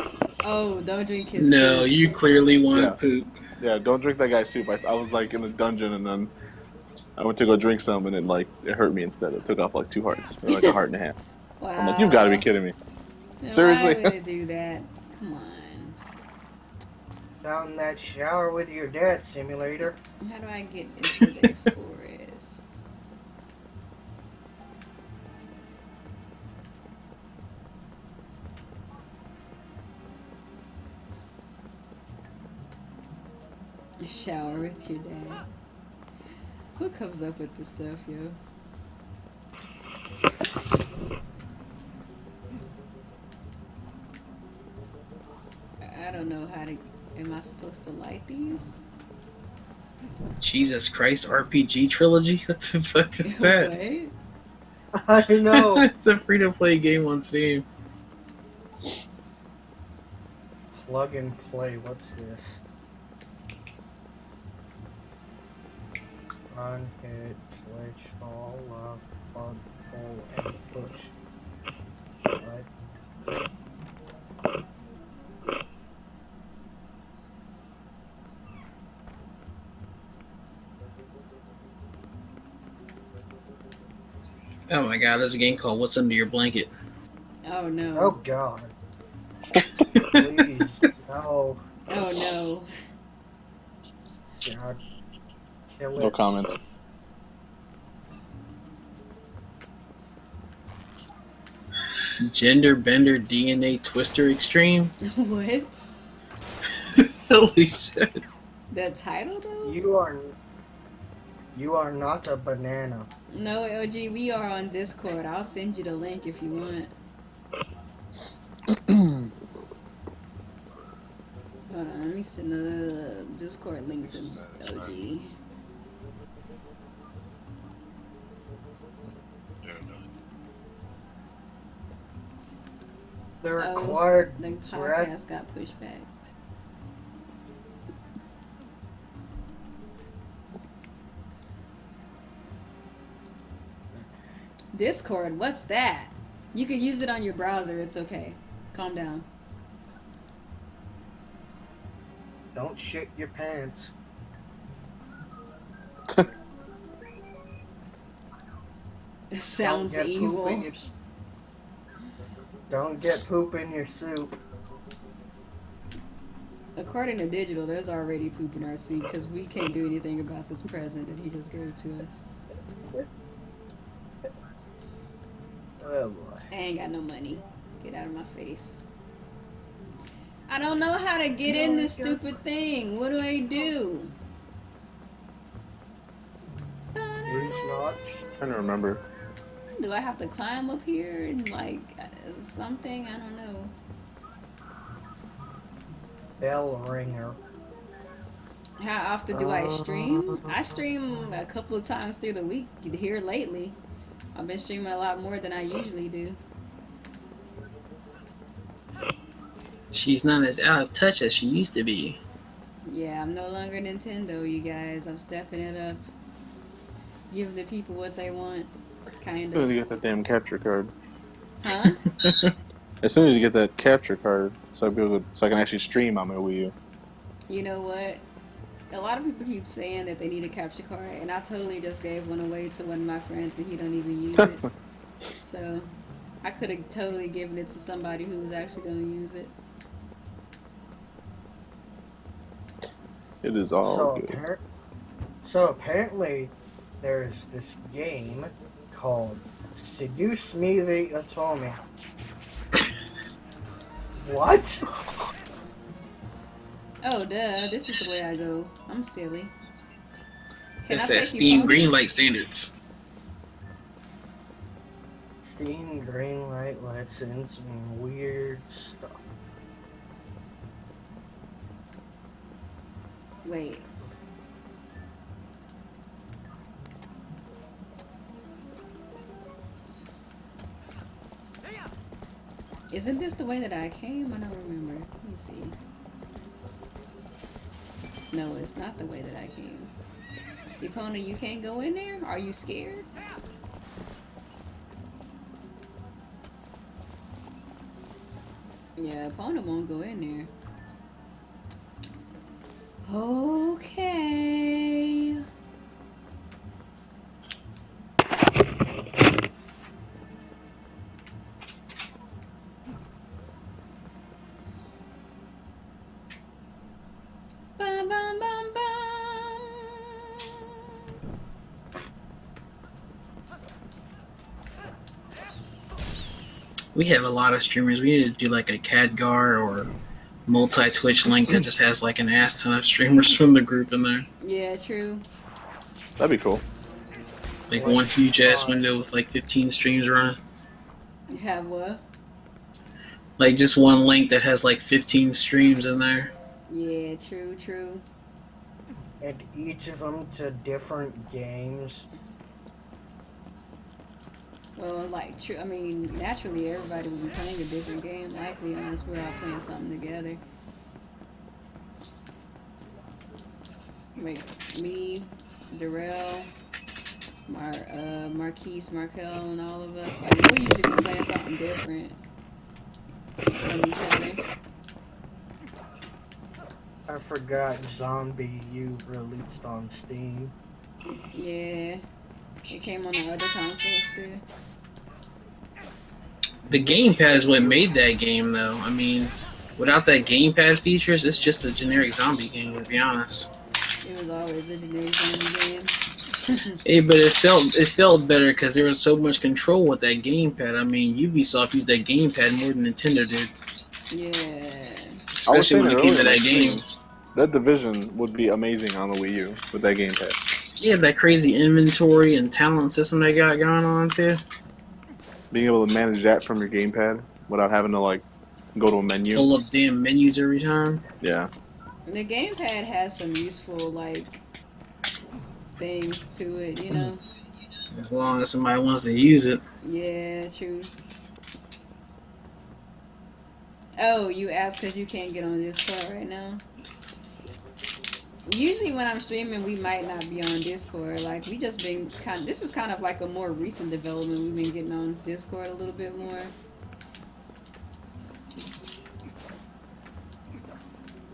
Oh, don't drink his No, soup. you clearly want Yeah. poop. Yeah, don't drink that guy's soup. I was like in a dungeon and then I went to go drink some and it hurt me instead. It took off like 2 hearts, or like a heart and a half. Wow. I'm like, you've got to be kidding me. Now, Seriously? why would it do that? Come on. Out in that shower with your dad simulator. How do I get into the forest? Shower with your dad. Who comes up with this stuff, yo? I don't know how to. Am I supposed to light these? Jesus Christ, RPG trilogy? What the fuck is that? What? I know. It's a free-to-play game on Steam. Plug and play. What's this? Run, hit, switch, fall, love, bug, pull, and push. What? Oh my god, there's a game called What's Under Your Blanket. Oh no. Oh god. Please. No. Oh no. God. Kill No it. comment. Gender Bender DNA Twister Extreme? What? Holy shit. The title though? You are not a banana. No, LG, we are on Discord. I'll send you the link if you want. Hold on, let me send the Discord link to LG. The required The breath. podcast got pushed back. Discord, what's that? You can use it on your browser, it's okay. Calm down. Don't shit your pants. It sounds Don't get poop in evil. your Don't get poop in your soup. According to Digital, there's already poop in our soup because we can't do anything about this present that he just gave to us. Oh boy. I ain't got no money. Get out of my face. I don't know how to get in this stupid thing. What do I do? Reach not. Trying to remember. Do I have to climb up here and like something? I don't know. Bell ringer. How often do I stream? I stream a couple of times through the week here lately. I've been streaming a lot more than I usually do. She's not as out of touch as she used to be. Yeah, I'm no longer Nintendo, you guys. I'm stepping it up. Giving the people what they want. Kind As soon as of. you get that damn capture card. Huh? As soon as you get that capture card, so I can actually stream on my Wii U. You know what? A lot of people keep saying that they need a capture card, and I totally just gave one away to one of my friends, and he don't even use it. So, I could have totally given it to somebody who was actually going to use it. It is all good. So apparently, there's this game called Seduce Me the Atomic. What? Oh, duh. This is the way I go. I'm silly. Can That's I that take Steam you Greenlight standards. Steam Greenlight lets in some weird stuff. Wait. Isn't this the way that I came? I don't remember. Let me see. No, it's not the way that I came. Epona, you can't go in there? Are you scared? Yeah, Epona won't go in there. Okay. Bum, bum, bum, bum. We have a lot of streamers. We need to do like a Cadgar or multi-Twitch link that just has like an ass ton of streamers from the group in there. Yeah, true. That'd be cool. Like one huge ass window with like 15 streams running. You have what? Like just one link that has like 15 streams in there. Yeah, true, true. And each of them to different games. Well, like, true. I mean, naturally, everybody will be playing a different game, likely, unless we're all playing something together. Wait, me, Darrell, Marquise, Markel, and all of us. Like, we'll usually be playing something different from each other. I forgot Zombie U released on Steam. Yeah, it came on the other consoles too. The gamepad is what made that game, though. I mean, without that gamepad features, it's just a generic zombie game, to be honest. It was always a generic zombie game. Hey, but it felt better because there was so much control with that gamepad. I mean, Ubisoft used that gamepad more than Nintendo did. Yeah. Especially when it came to that game. That Division would be amazing on the Wii U with that gamepad. Yeah, that crazy inventory and talent system they got going on, too. Being able to manage that from your gamepad without having to, like, go to a menu. Pull up damn menus every time. Yeah. The gamepad has some useful, like, things to it, you know? As long as somebody wants to use it. Yeah, true. Oh, you asked because you can't get on Discord right now? Usually when I'm streaming, we might not be on Discord. Like, we just been kind of... This is kind of like a more recent development. We've been getting on Discord a little bit more.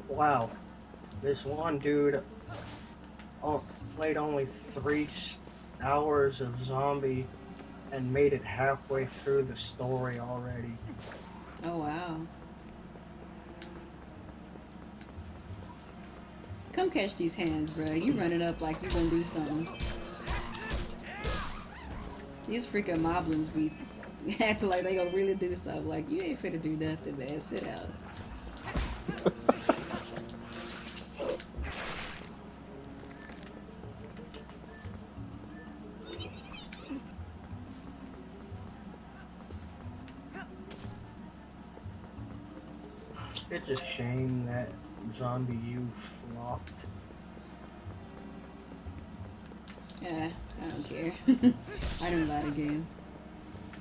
Wow. This one dude played only 3 hours of Zombie and made it halfway through the story already. Oh, wow. Come catch these hands, bro. You running up like you gonna do something. These freaking moblins be acting like they gonna really do something. Like, you ain't finna do nothing, man. Sit out. It's a shame that Zombie U flopped. Yeah, I don't care. I didn't buy the game.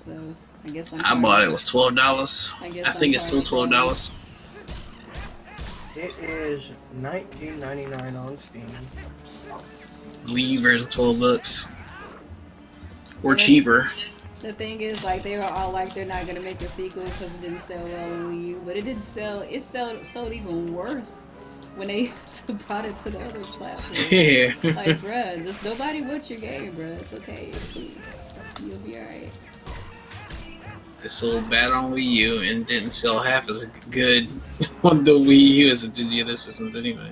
So, I guess I bought it. It was $12. I think it's still $12. It is $19.99 on Steam. Miiverse $12. Or cheaper. The thing is, like, they were all like, they're not gonna make a sequel because it didn't sell well on Wii U, but it didn't sell. It sold even worse when they brought it to the other platform. Yeah. Like, bruh, just nobody wants your game, bruh. It's okay. It's cool. You'll be alright. It sold bad on Wii U and didn't sell half as good on the Wii U as it did the other systems anyway.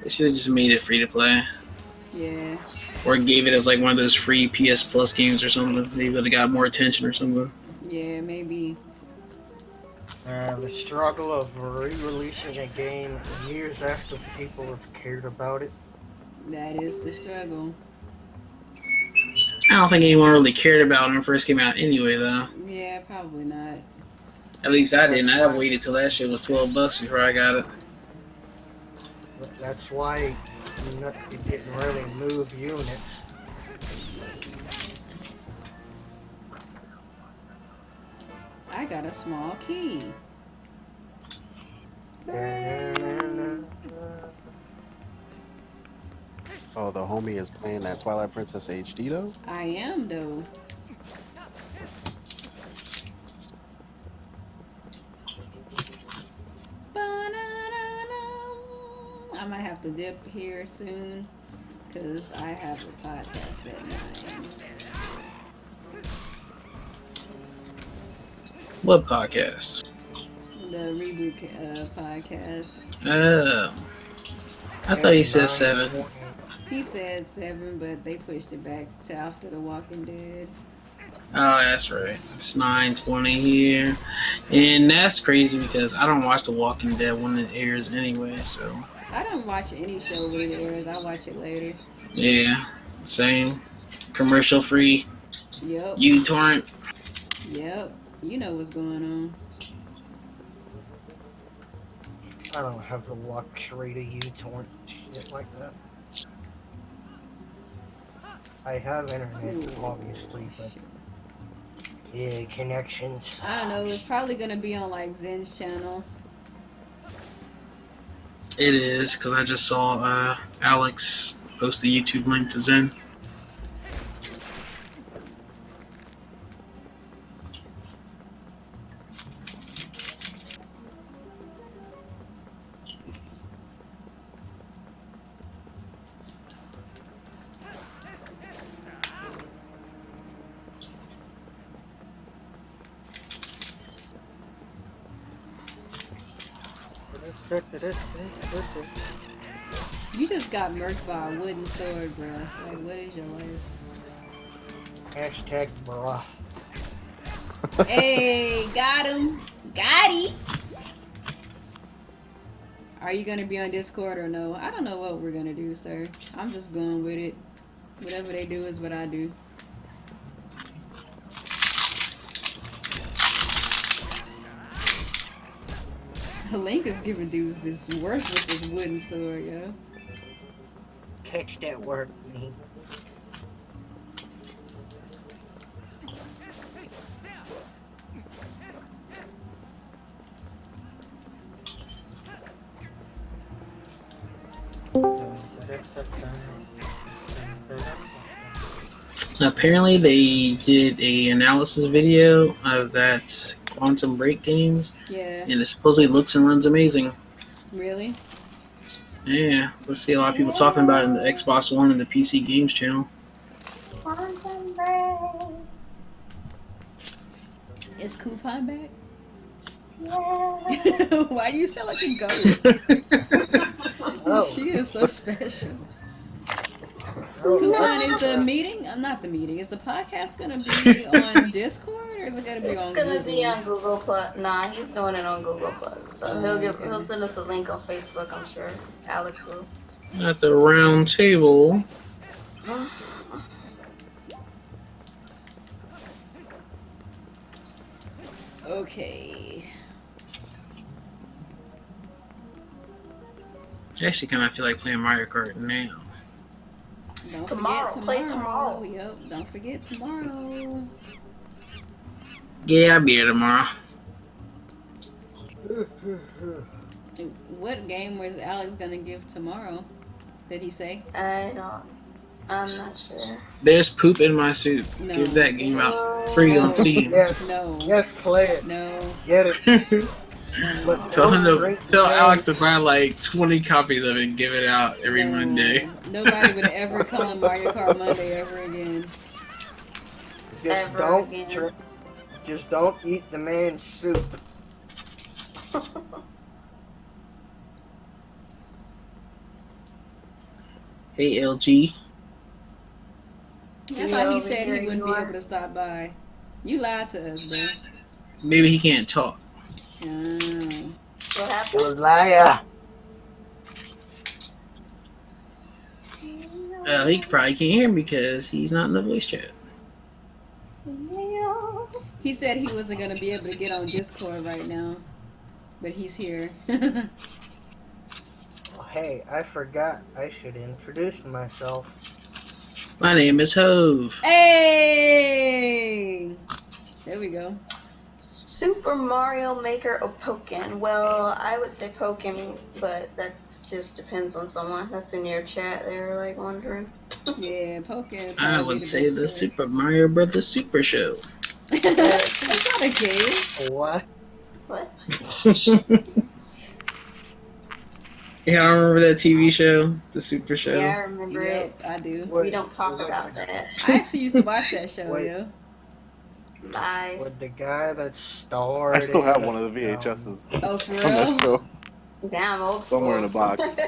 They should have just made it free to play. Yeah. Or gave it as like one of those free PS Plus games or something. Maybe it would have got more attention or something. Yeah, maybe. The struggle of re-releasing a game years after people have cared about it. That is the struggle. I don't think anyone really cared about it when it first came out anyway, though. Yeah, probably not. At least I didn't. I waited till that shit was $12 before I got it. That's why it didn't really move units. I got a small key. Oh, the homie is playing that Twilight Princess HD though? I am though. I might have to dip here soon because I have a podcast at 9. What podcast? The REBOOT podcast. Oh. I thought he said 7. He said 7, but they pushed it back to after The Walking Dead. Oh, that's right. It's 9:20 here. And that's crazy because I don't watch The Walking Dead when it airs anyway, so. I don't watch any show when it airs. I watch it later. Yeah, same. Commercial free. Yep. uTorrent. Yep. You know what's going on. I don't have the luxury to uTorrent shit like that. I have internet, obviously, but yeah, connections. I don't know. It's probably gonna be on like Zen's channel. It is, because I just saw Alex post a YouTube link to Zen. You just got murked by a wooden sword, bruh. Like, what is your life? Hashtag bruh. Hey, got him. Got him. Are you gonna be on Discord or no? I don't know what we're gonna do, sir. I'm just going with it. Whatever they do is what I do. Link is giving dudes this work with this wooden sword, yo. Catch that work, man. Apparently they did a analysis video of that Quantum Break game. Yeah. And it supposedly looks and runs amazing. Really? Yeah. So I see a lot of people talking about it in the Xbox One and the PC Games channel. Quantum Break. Is Coupon back? Yeah. Why do you sound like a ghost? Oh. She is so special. Coupon, is the meeting? Not the meeting. Is the podcast gonna be on Discord or is it gonna be on Google? It's gonna be on Google Plus. Nah, he's doing it on Google Plus. So he'll send us a link on Facebook. I'm sure Alex will. At the round table. Okay. I actually kind of feel like playing Mario Kart now. Don't Tomorrow, forget play tomorrow. Yep, don't forget tomorrow. Yeah, I'll be here tomorrow. What game was Alex gonna give tomorrow? Did he say? I'm not sure. There's poop in my soup. No. Give that game out free on Steam. Yes. No. Yes, play it. No. Get it. But Tell drink Alex to buy like 20 copies of it and give it out every No. Monday. Nobody would ever come on Mario Kart Monday ever again. Just Ever don't again. drink. Just don't eat the man's soup. Hey, LG. I thought he said he wouldn't be able to stop by. You lied to us, bro. Maybe he can't talk. What You're a happened? liar. He probably can't hear me because he's not in the voice chat. He said he wasn't gonna be able to get on Discord right now, but he's here. Oh, hey, I forgot. I should introduce myself. My name is Hove. Hey! There we go. Say Super Mario Maker or Pokken? Well, I would say Pokken, but that just depends on someone. That's in your chat. They were like wondering. Yeah, Pokken. I Probably would the say best the choice. Super Mario Brothers Super Show. That's not a game. What? What? Yeah, I remember that TV show, the Super Show. Yeah, I remember it. Yep, I do. We don't talk about that. I actually used to watch that show, Wait. yo. Lies. With the guy that starred I still have in, one of the VHSs Oh, for from that real? show Damn, old school. somewhere in a box.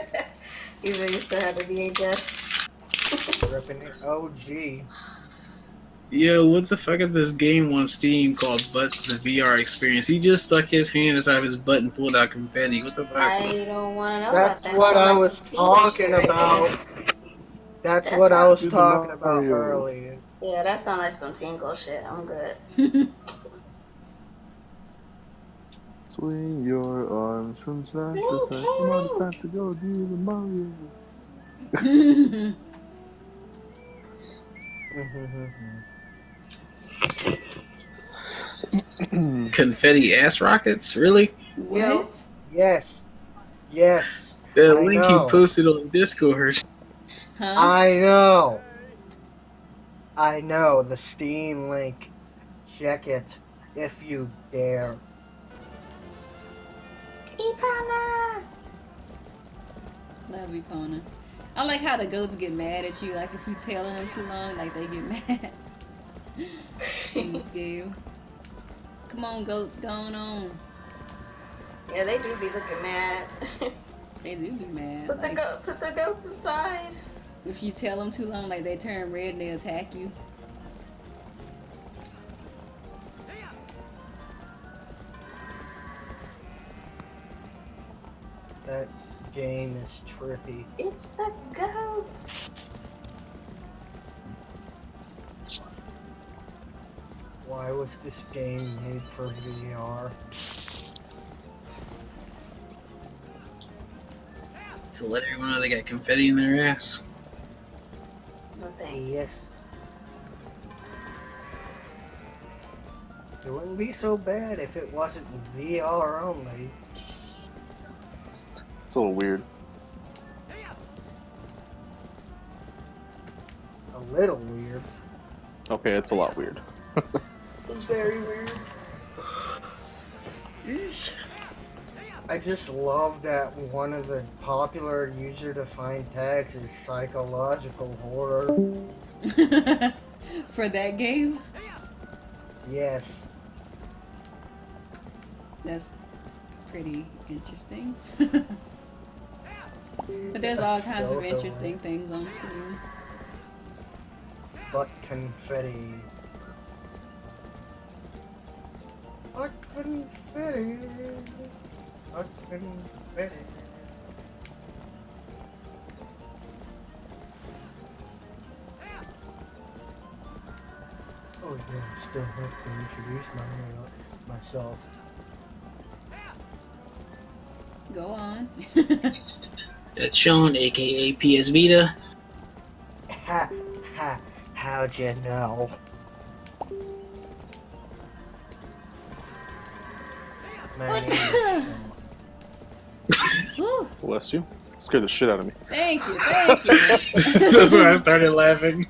Even used to have a VHS. ripping it. OG. Yo, what the fuck is this game on Steam called Butts the VR Experience? He just stuck his hand inside his butt and pulled out confetti. What the fuck? I don't want to know That's about that. what I Sound like was some teen talking shit right about. there. That's That what I was sounds- talking about Mario. earlier. Yeah, that sounds like some tingle shit. I'm good. Swing your arms from side to side. Come on, it's time to go do the Mario. Confetti ass rockets? Really? What? Yes. Yes. The I link know. he posted on Discord. Huh? I know. I know. The Steam link. Check it if you dare. Ipana! Love you, Pona. I like how the goats get mad at you. Like if you tailing them too long, like they get mad. In this game. Come on, goats, going on. Yeah, they do be looking mad. They do be mad. Put Like, the goats inside. if you tail them too long, like they turn red and they attack you. That game is trippy. It's the goats. Why was this game made for VR? To let everyone know they got confetti in their ass. No thanks. Yes. It wouldn't be so bad if it wasn't VR only. It's a little weird. A little weird. Okay, it's a lot weird. It's very weird. I just love that one of the popular user-defined tags is psychological horror. For that game? Yes. That's pretty interesting. But there's all kinds So of interesting things on Steam. Butt confetti. Butt confetti. Butt confetti. Oh yeah, I still have to introduce myself. Go on. That's Sean, aka PS Vita. Ha ha, how'd you know? My name is Sean. Woo, Bless you. Scared the shit out of me. thank you, thank you. That's when I started laughing.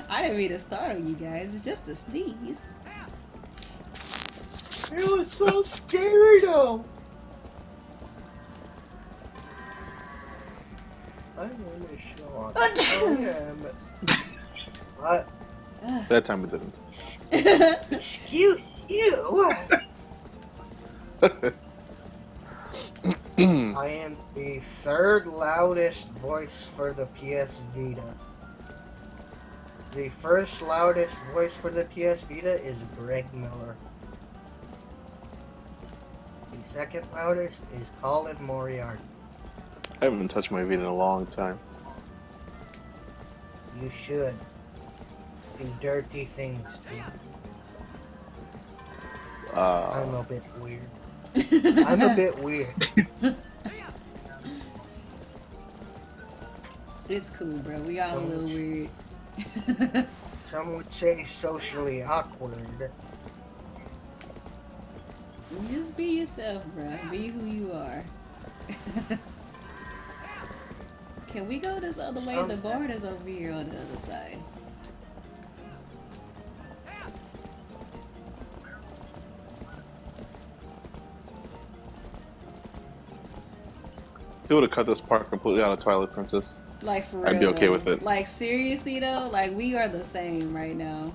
I didn't mean to startle you guys. It's just a sneeze. It was so scary though. My name is Sean. I am. What? That time it didn't. Excuse you. I am the third loudest voice for the PS Vita. The first loudest voice for the PS Vita is Greg Miller. The second loudest is Colin Moriarty. I haven't touched my Vita in a long time. You should do dirty things too. I'm a bit weird. I'm a bit weird. It's cool, bro. We all a little weird. Some would say socially awkward. You just be yourself, bruh. Be who you are. Can we go this other way? The board is over here on the other side. They would have cut this part completely out of Twilight Princess. Like, for real. I'd be okay with it. Like, seriously, though? Like, we are the same right now.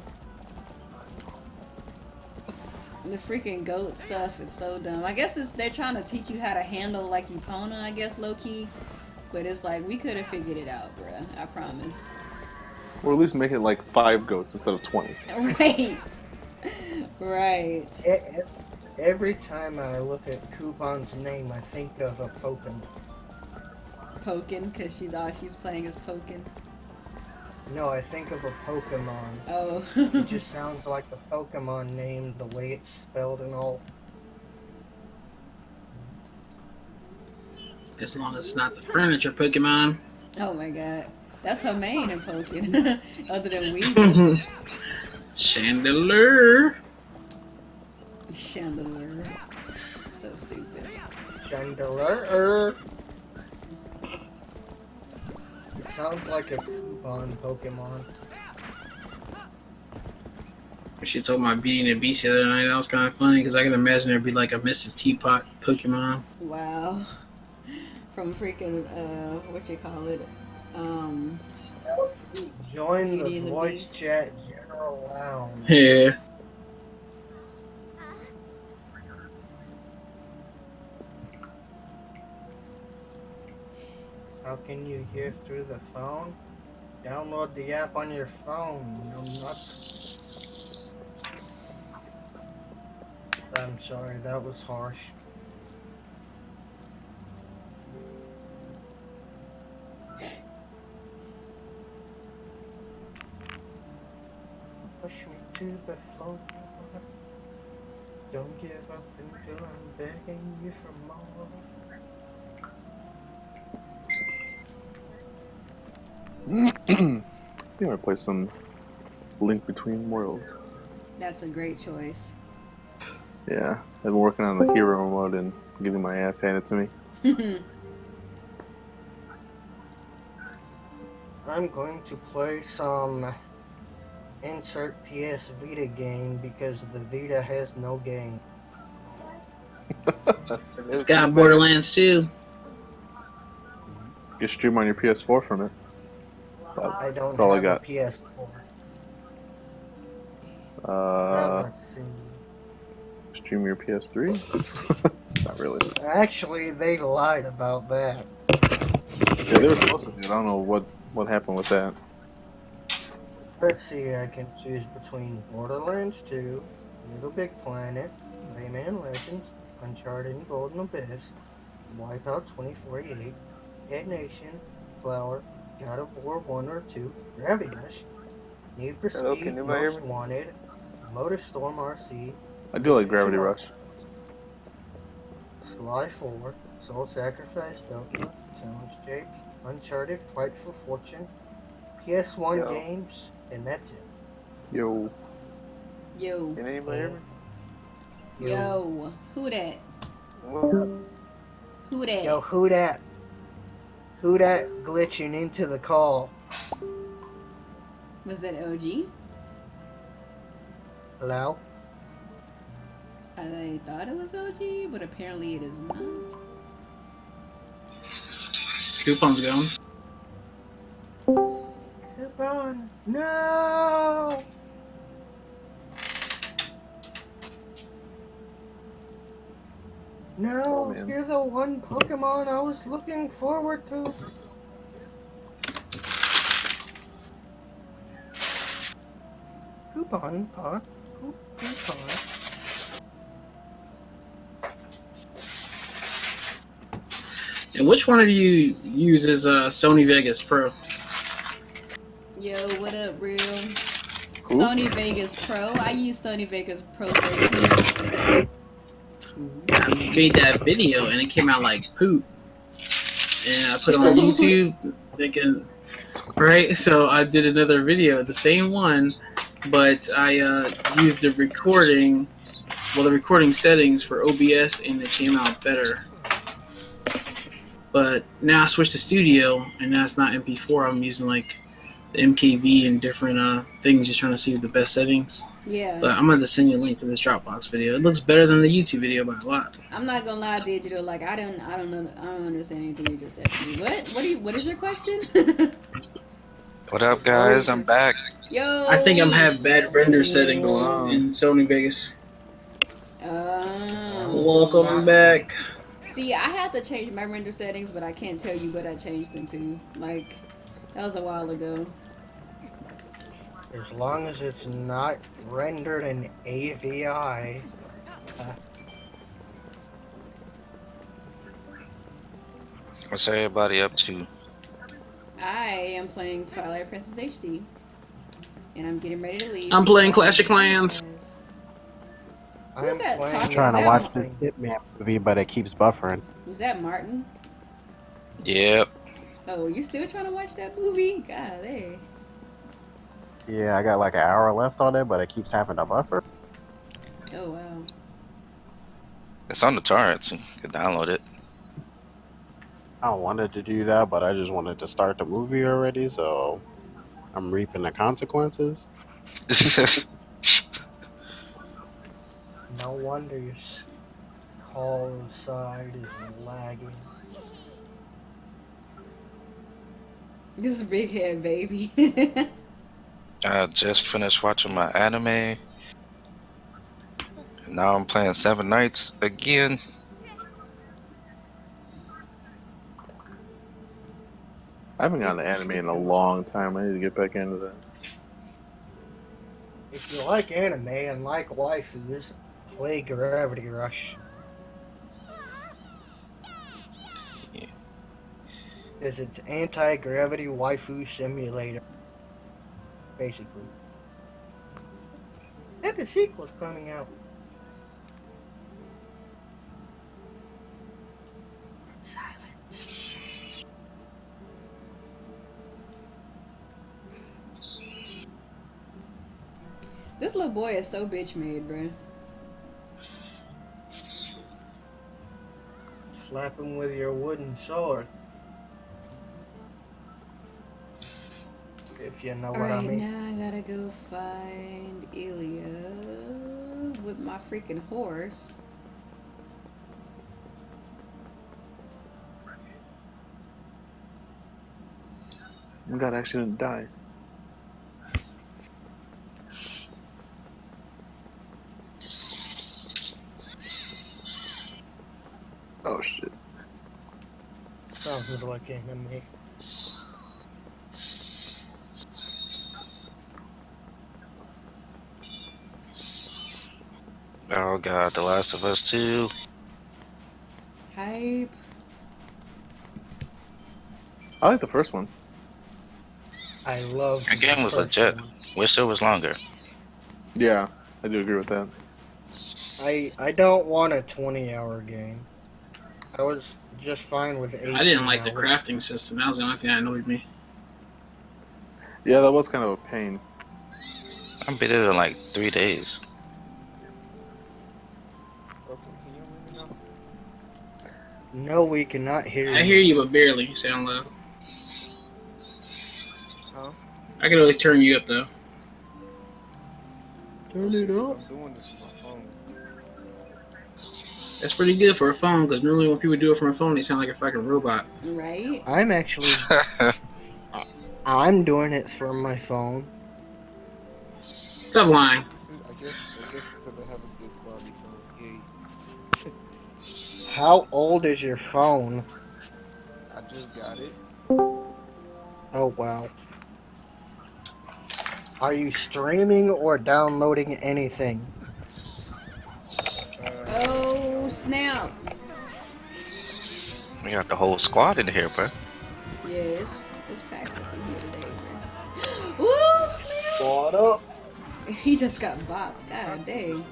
The freaking goat stuff is so dumb. I guess they're trying to teach you how to handle, like, Epona, I guess, low-key. But it's like, we could have figured it out, bruh. I promise. Or at least make it like 5 goats instead of 20. Right. Right. Every time I look at Coupon's name, I think of a Pokemon. Pokin, because she's playing as Pokin. No, I think of a Pokemon. Oh. It just sounds like a Pokemon name, the way it's spelled and all. As long as it's not the furniture Pokemon. Oh my god. That's her main in Pokin. Other than Weaving. Chandelier. Chandelier. So stupid. Chandelier. It sounds like a coupon Pokemon. She told my Beauty and the Beast the other night. That was kind of funny because I can imagine there'd be like a Mrs. Teapot Pokemon. Wow. From freaking, what you call it? Join Beauty the and the voice Beast. chat general lounge. Yeah. How can you hear through the phone? Download the app on your phone. I'm nuts. I'm sorry, that was harsh. Push me to the floor. Don't give up until I'm begging you for more. You want to play some Link Between Worlds? That's a great choice. Yeah, I've been working on the hero mode and getting my ass handed to me. I'm going to play some insert PS Vita game because the Vita has no game. It's got Borderlands 2. You stream on your PS4 from it. I don't That's all I have got. a PS4. Let's see. Stream your PS3? Not really. Actually, they lied about that. Yeah, they were supposed to do it. I don't know what happened with that. Let's see, I can choose between Borderlands 2, Little Big Planet, Rayman Legends, Uncharted and Golden Abyss, Wipeout 2048, Dead Nation, Flower, God of War 1 or 2, Gravity Rush, Need for Hello, Speed, can you hear Most me? Wanted, Motorstorm RC, I do like Gravity Rush. Sly 4, Soul Sacrifice Delta, Challenge Jakes, Uncharted, Fight for Fortune, PS1 Yo. games, and that's it. Yo. Yo. Can anybody hear me? Yo. Who that? Who that? Yo, who that? Who that glitching into the call? Was that OG? Hello? I thought it was OG, but apparently it is not. Coupon's going. Coupon, no! No, Oh, man. you're the one Pokemon I was looking forward to. Coupon. And which one of you uses Sony Vegas Pro? Yo, what up, real? Sony Vegas Pro. I use Sony Vegas Pro 13. I made that video and it came out like poop. And I put it on YouTube thinking, right? So I did another video, the same one, but I used the recording the recording settings for OBS, and it came out better. But now I switched to Studio, and now it's not MP4. I'm using like the MKV and different things, just trying to see the best settings. Yeah. But I'm going to send you a link to this Dropbox video. It looks better than the YouTube video by a lot. I'm not gonna lie, Digital. Like I don't understand anything you just said to me. What is your question? What up, guys? I'm back. Yo. I think I'm have bad render settings Wow. in Sony Vegas. Oh. Welcome back. See, I have to change my render settings, but I can't tell you what I changed them to. Like, that was a while ago. As long as it's not rendered in AVI. What's everybody up to? I am playing Twilight Princess HD, and I'm getting ready to leave. I'm playing Clash of Clans. Who's that I'm talking? trying to Is watch that- this Hitman movie, but it keeps buffering. Was that Martin? Yep. Oh, you still trying to watch that movie? God, hey. Yeah, I got like an hour left on it, but it keeps having to buffer. Oh wow. It's on the torrents. You can download it. I wanted to do that, but I just wanted to start the movie already, so I'm reaping the consequences. No wonder your call side is lagging. This big head baby. I just finished watching my anime. And now I'm playing Seven Nights again. I haven't gotten to anime in a long time. I need to get back into that. If you like anime and like waifus, play Gravity Rush. Yeah. Because it's anti-gravity waifu simulator. Basically. And the sequel's coming out. Silence. This little boy is so bitch made, bruh. Slap him with your wooden sword. If you know what I Alright, mean. now I gotta go find Ilya with my freaking horse. Oh my god, I actually didn't die. Oh shit. Sounds like anime. Oh god, The Last of Us 2. Hype. I like the first one. I love The game was first legit. one. Wish it was longer. Yeah, I do agree with that. I don't want a 20-hour game. I was just fine with 18 I didn't like the hours. crafting system. That was the only thing that annoyed me. Yeah, that was kind of a pain. I beat it in like 3 days. Okay, can you hear me now? No, we cannot hear you. I hear you, but barely. You sound low. Huh? I could always turn you up, though. Turn it up. I'm doing this with my phone. That's pretty good for a phone, because normally when people do it from a phone, they sound like a fucking robot. Right? I'm actually I'm doing it from my phone. Stop lying. I guess because I have a good quality phone. Yay. How old is your phone? I just got it. Oh wow. Are you streaming or downloading anything? Oh, snap. We got the whole squad in here, bro. Yeah, it's packed up in here today, bro. Ooh, snap. What up? He just got bopped. God dang.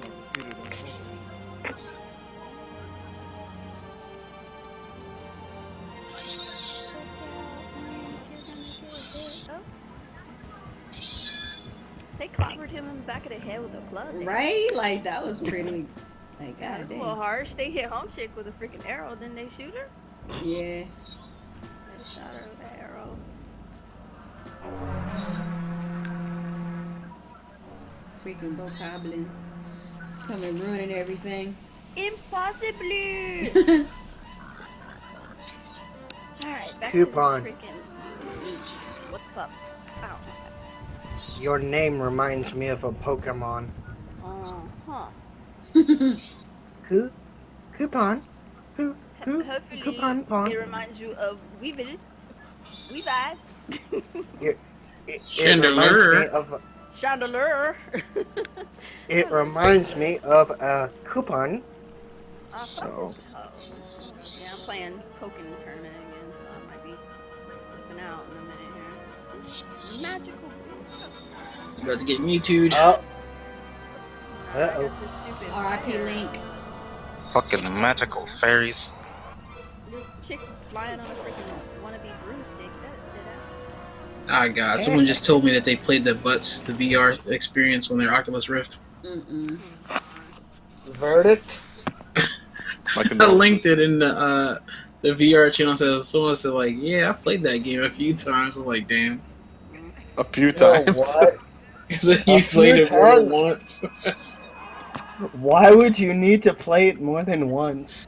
They clobbered him in the back of the head with a club. Right? Like, that was pretty, like, Yeah, god it's a little damn. harsh. They hit home chick with a freaking arrow, then they shoot her. Yeah. They shot her with an arrow. Freaking bokoblin. Coming ruining everything. Impossibly! Alright, back Coupon. to this freaking... What's up? Ow. Your name reminds me of a Pokemon. Uh-huh. Coupon. Hopefully, Coupon pon. it reminds you of Weevil. Weavile. It Chandelier. reminds me of Chandelier. it reminds me of a coupon. So. Yeah, I'm playing Pokemon tournament again, so I might be flipping out in a minute here. This magical. About to get Mewtwo'd. Uh-oh. R.I.P. Link. Fucking magical fairies. This chick flying on a freaking wannabe broomstick. That is sit out. Ah, God. Someone just told me that they played the VR experience on their Oculus Rift. Mm-mm. Verdict? I linked it in the VR channel. Someone said, like, yeah, I played that game a few times. I'm like, damn. A few times. What? So you played it more than once. Why would you need to play it more than once?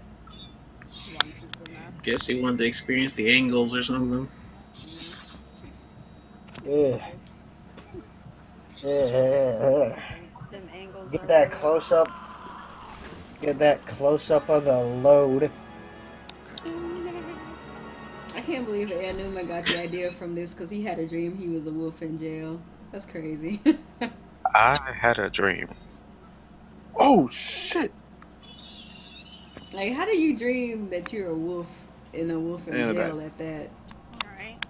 Guess he wanted to experience the angles or something. Ugh. Them angles. Get that close up. Get that close up of the load. I can't believe Anuma got the idea from this because he had a dream he was a wolf in jail. That's crazy. I had a dream. Oh shit! Like, how do you dream that you're a wolf in jail at that? Alright.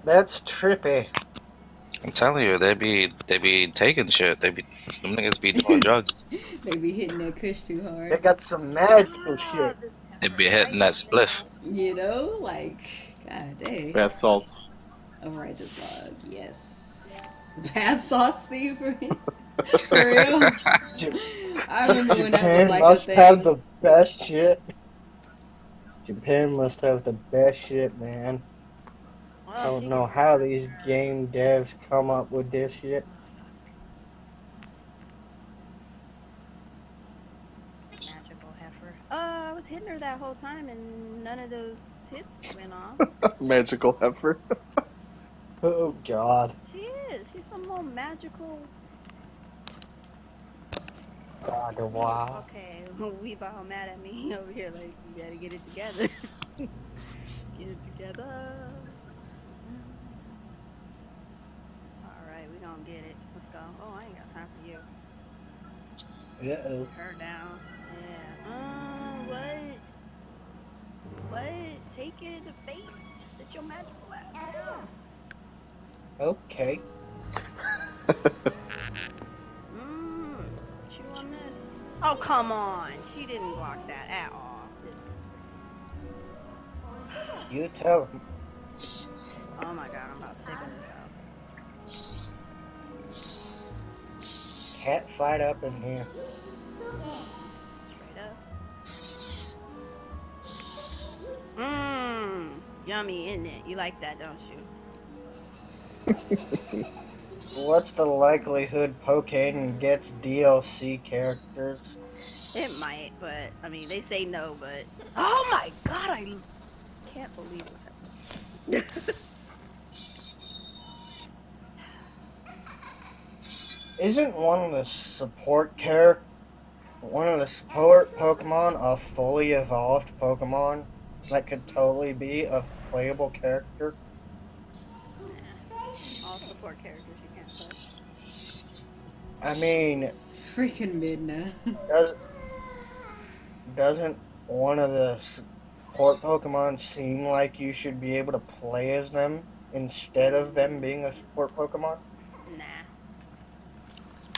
That's trippy. I'm telling you, they be taking shit. Them niggas be doing drugs. They be hitting that kush too hard. They got some magical shit. They be hitting that spliff. You know, like, god dang. Bath salts. I'll write this log. Yes. Bath salts, Steve, for me. For real. I remember when that was like must a thing. have the best shit. Japan must have the best shit, man. I don't know how these game devs come up with this shit. Magical heifer. I was hitting her that whole time and none of those tits went off. Magical heifer. Oh god. She is. She's some more magical. God, wow. Okay, we've all mad at me over here. Like, you gotta get it together. Get it together. Alright, we gonna get it. Let's go. Oh, I ain't got time for you. Uh-oh. Her down. Yeah. What? Take it to face. Sit your magical ass down. Okay. Chew on this. Oh, come on. She didn't block that at all. You tell him. Oh my god, I'm about sick of this out. Cat fight up in here. Straight up. Yummy, isn't it? You like that, don't you? What's the likelihood Pokémon gets DLC characters? It might, but I mean, they say no, but oh my god, I can't believe this happened. Isn't one of the support Pokemon a fully evolved Pokemon that could totally be a playable character? All support characters you can't touch. I mean, freaking Midna. Doesn't one of the support Pokemon seem like you should be able to play as them instead of them being a support Pokemon? Nah.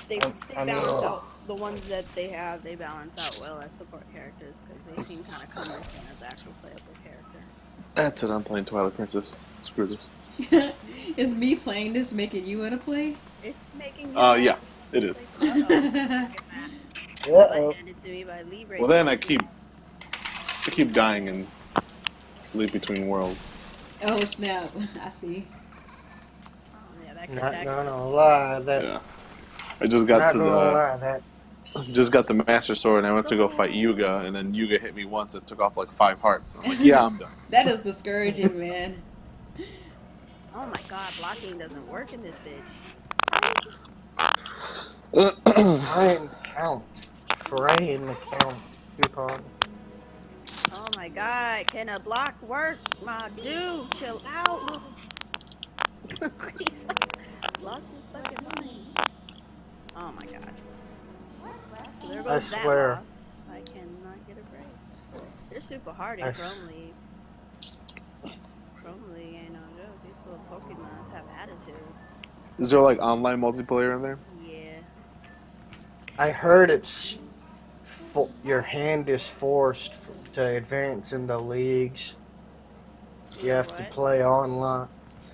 They balance out the ones that they balance out well as support characters because they seem kind of cumbersome as actual playable character. That's it. I'm playing Twilight Princess. Screw this. Is me playing this making you want to play? It's making him mad. Yeah, it is. Uh-oh. Handed to me by Libre. Well, then I keep dying and leap between worlds. Oh snap! I see. Oh, yeah, that Not gonna lie, that. Yeah, I just got Not to gonna the. lie, that. Just got the Master Sword, and I went to go fight Yuga, and then Yuga hit me once and took off like 5 hearts. And I'm like, yeah, I'm done. That is discouraging, man. Oh my god, blocking doesn't work in this bitch. Frame count. Frame count. Coupon. Oh my god, can a block work? My dude, chill out. He's lost his fucking mind. Oh my god. So there goes I that swear. loss. I cannot get a break. They're super hard in Chrome League. Chrome League ain't no joke. These little Pokemons have attitudes. Is there like online multiplayer in there? Yeah. I heard it's your hand is forced to advance in the leagues. You have to play online.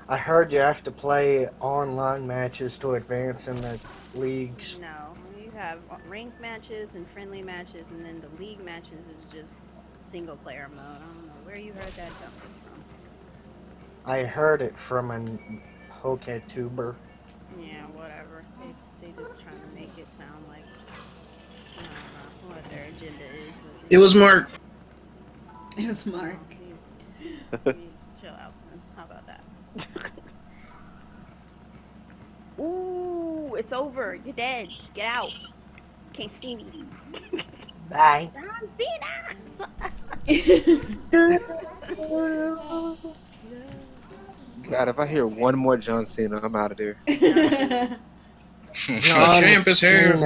I heard you have to play online matches to advance in the leagues. No, you have ranked matches and friendly matches, and then the league matches is just single player mode. I don't know where you heard that dumbass from. I heard it from a PokeTuber. Yeah, whatever. They just trying to make it sound like I don't know what their agenda is. It was Mark. It was Mark. Chill out, man. How about that? Ooh, it's over. You're dead. Get out. Can't see me. Bye. John Cena. God, if I hear one more John Cena, I'm out of there. Champ is here.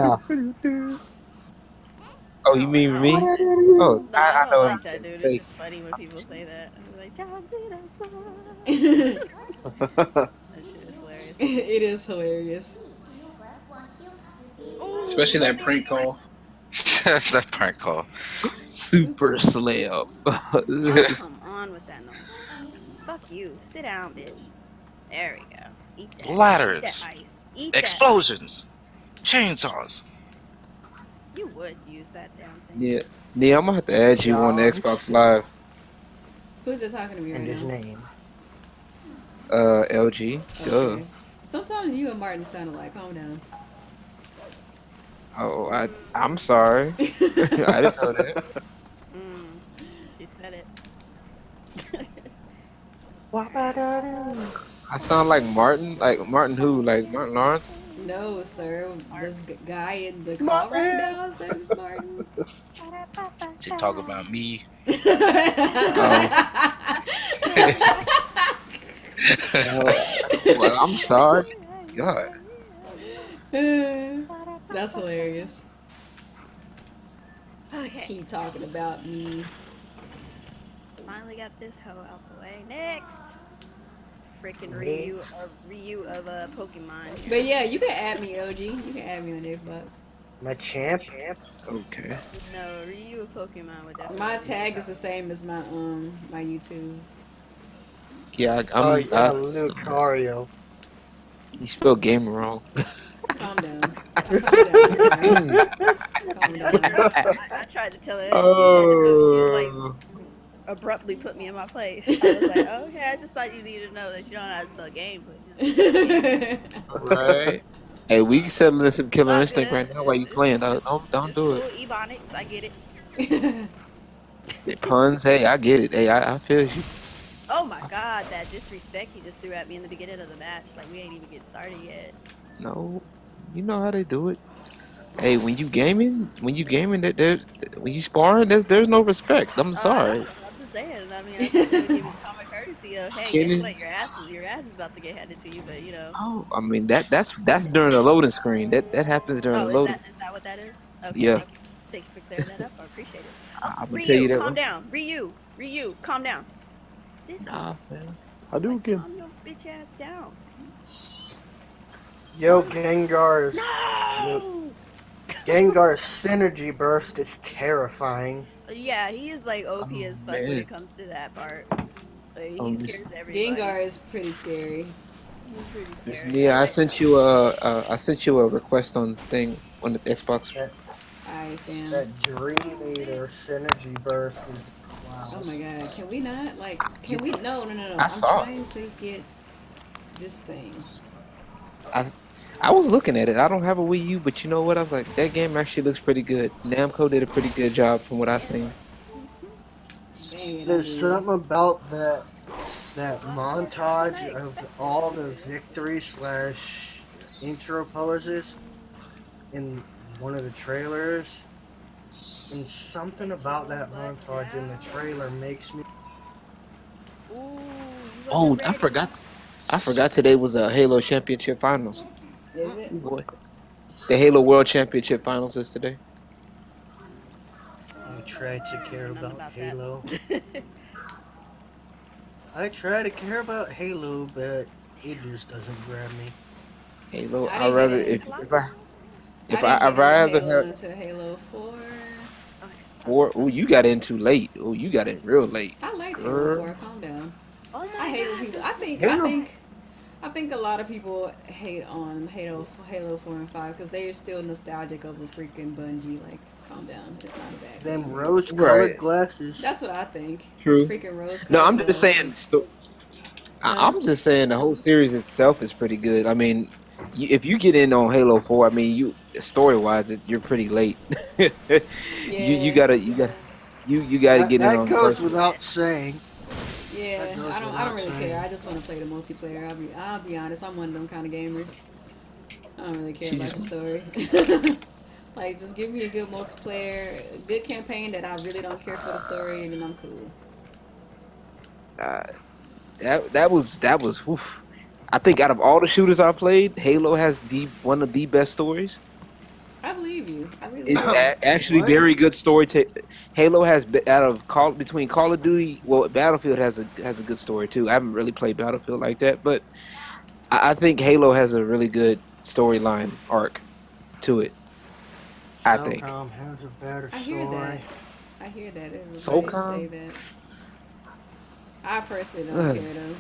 Oh, you mean me? Oh, No, I don't know. like that, dude. It's just funny when people say that. I'm like, John Cena sucks. That shit is hilarious. It is hilarious. Ooh, Especially that prank call. That prank call. Super slam. Come on with that noise. Fuck you. Sit down, bitch. There we go. Eat that. Ladders. Eat that ice. Eat Explosions. Chainsaws. that. You would use that damn thing. Yeah, I'm gonna have to add you on the Xbox Live. Who's it talking to me right And his now? name. LG. Duh. Okay. Sometimes you and Martin sound alike. Calm down. Oh, I'm sorry. I didn't know that. She said it. I sound like Martin. Like Martin who? Like Martin Lawrence? No, sir. This guy in the call right now, his name's Martin. She talk about me. Well, I'm sorry. God. That's hilarious. Okay. She talking about me. Finally got this hoe out the way. Next. Freaking Ryu of Pokemon. Here. But yeah, you can add me, OG. You can add me on Xbox. My champ. Okay. No, Ryu of Pokemon would definitely. My tag is the same as my my YouTube. Yeah, Lucario. You spelled gamer wrong. Calm down. I tried to tell her. She like abruptly put me in my place. I was like, oh, okay, I just thought you needed to know that you don't know how to spell game. But, Right. Hey, we can settle in some killer instinct right now while you playing. Don't do it. Ebonics, I get it. The puns, hey, I get it. Hey, I feel you. Oh my god, that disrespect he just threw at me in the beginning of the match. Like, we ain't even get started yet. No, you know how they do it. Hey, when you gaming, when you sparring, there's no respect. I'm sorry. I'm just saying. I mean, I think it would give you common courtesy of, hey, guess what? Your ass is about to get handed to you, but you know. Oh, I mean that's during the loading screen. That happens during the loading. Is that what that is? Okay. Yeah. Okay. Thank you for clearing that up. I appreciate it. I'm gonna Ryu, tell you that. calm down. Ryu, calm down. Nah, man. Hadouken. Calm your bitch ass down. Yo, Gengar's. No! Gengar's synergy burst is terrifying. Yeah, he is like OP as fuck when it comes to that part. He scares everybody. Gengar is pretty scary. He's pretty Miss scary. Nia, I sent you a request on the Xbox. Alright, fam. That Dream Eater synergy burst is wow. Oh my god, can we not? Like, can we? No. I I'm saw it. trying to get this thing. I was looking at it. I don't have a Wii U, but you know what? I was like, that game actually looks pretty good. Namco did a pretty good job from what I seen. Dang it, There's something about that montage of all the victory / intro poses in one of the trailers, and something about that montage in the trailer makes me. Oh, I forgot. Today was a Halo Championship Finals. Is it? Ooh, boy. The Halo World Championship Finals is today. I try to care about Halo. I try to care about Halo, but it just doesn't grab me. Halo, I'd rather have into Halo 4. 4. Oh, you got in too late. Oh, you got in real late. I like Girl. Halo 4. Calm down. Oh my I hate when people. I think a lot of people hate on Halo 4 and 5 because they're still nostalgic over freaking Bungie. Like, calm down. It's not a bad Them game. rose-colored glasses. That's what I think. True. Freaking rose-colored No, I'm just glasses. saying. I'm just saying the whole series itself is pretty good. I mean, if you get in on Halo 4, I mean, you story-wise, you're pretty late. You gotta get in That on goes first. without saying. Yeah, I don't really care. I just want to play the multiplayer. I'll be honest. I'm one of them kind of gamers. I don't really care about the story. Like, just give me a good multiplayer, a good campaign that I really don't care for the story, and then I'm cool. That was. Oof. I think out of all the shooters I played, Halo has one of the best stories. I believe you. I really It's do. actually very good story. Halo has between Call of Duty. Well, Battlefield has a good story too. I haven't really played Battlefield like that, but I think Halo has a really good storyline arc to it. I think. SOCOM has a better I story. hear that. Everybody SOCOM? say that. I personally don't care though.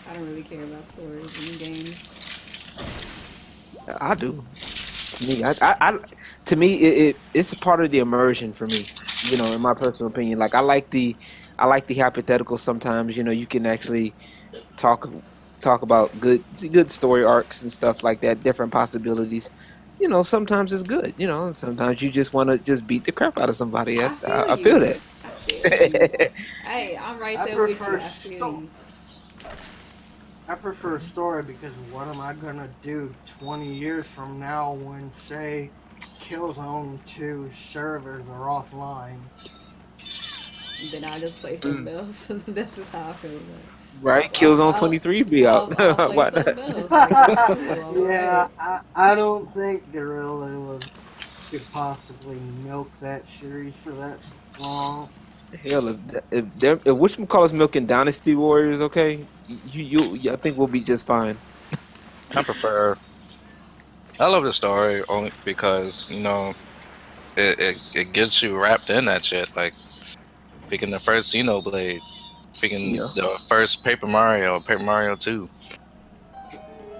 I don't really care about stories in games. I do. To me, it's a part of the immersion for me. You know, in my personal opinion, like I like the hypotheticals. Sometimes, you know, you can actually talk about good story arcs and stuff like that, different possibilities. You know, sometimes it's good. You know, sometimes you just want to just beat the crap out of somebody. I feel that. I feel you. Hey, I'm right there with you. I feel you. I prefer story because what am I gonna do 20 years from now when, say, Killzone 2 servers are offline? Then I just play something else. That's just how I feel about it. Right, Killzone 23 be out. I'll play Why something not? else. Like, that's cool. Yeah, I don't think Guerrilla could possibly milk that series for that long. Hell, if whatchamacallit's milking Dynasty Warriors, okay, I think we'll be just fine. I love the story only because, you know, it gets you wrapped in that shit. Like, picking the first Xenoblade, picking the first Paper Mario 2.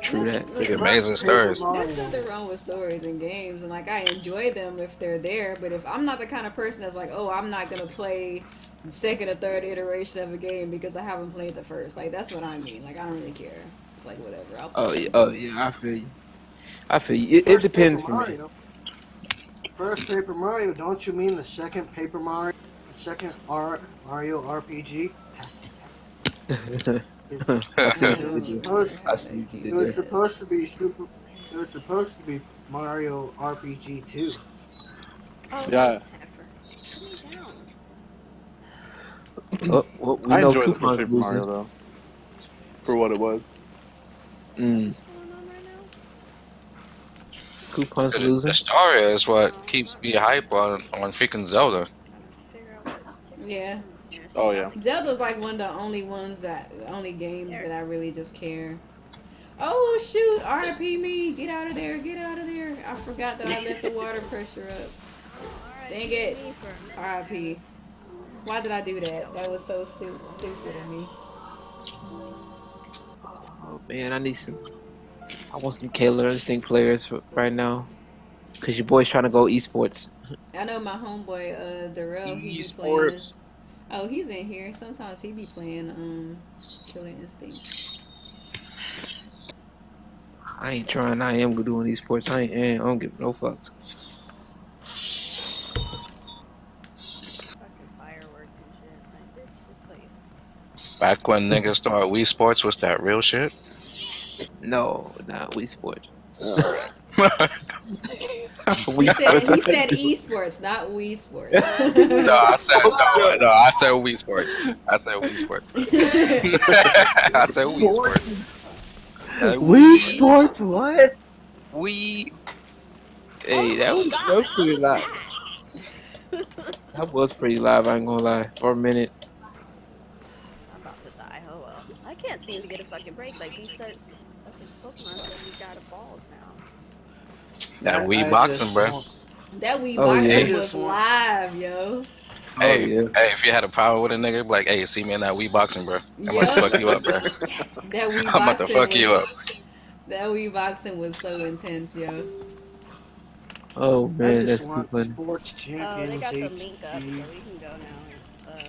True that. Amazing stories. There's nothing wrong with stories in games, and like I enjoy them if they're there. But if I'm not the kind of person that's like, oh, I'm not gonna play the second or third iteration of a game because I haven't played the first. Like that's what I mean. Like I don't really care. It's like whatever. I'll play I feel you. It depends for me. First Paper Mario, don't you mean the second Paper Mario, the second Mario RPG? It was supposed to be Mario RPG 2. Oh, Yeah. We I know enjoyed the Coupon's first Paper losing. Mario though, for what it was. Coupon's losing. The story is what keeps me hype on freaking Zelda. Yeah. Oh yeah. Zelda's like one of the only games that I really just care. Oh shoot! RIP me! Get out of there! Get out of there! I forgot that I let the water pressure up. Dang it! RIP. Why did I do that? That was so stupid of me. Oh man, I want some Killer Instinct players right now. Cause your boy's trying to go esports. I know my homeboy Darrell, he be playing. Esports. Oh, he's in here. Sometimes he be playing Killer Instinct. I ain't trying. I am doing esports. I don't give no fucks. Fucking fireworks and shit. Like, bitch, please. Back when niggas started Wii Sports, was that real shit? No, not Wii Sports. He said esports, not Wii Sports. No, I said Wii Sports. I said Wii Sports. I said Wii Sports. Wii Sports, what? Wii. Hey, that was pretty live. That was pretty live. I ain't gonna lie. For a minute. I'm about to die. Oh well. I can't seem to get a fucking break. Like he said, fucking Pokemon said we got a balls now. That Wii boxing, bro. That Wii boxing yeah. was live, yo. Hey, yeah. hey, if you had a power with a nigga, be like, hey, see me in that Wii boxing, bro. I'm about to fuck you up, bro. That Wii I'm about to boxing fuck you up. That Wii boxing was so intense, yo. Oh man, I that's just too want funny. Sports Oh, Champions they got the link up, so HD. we can go now.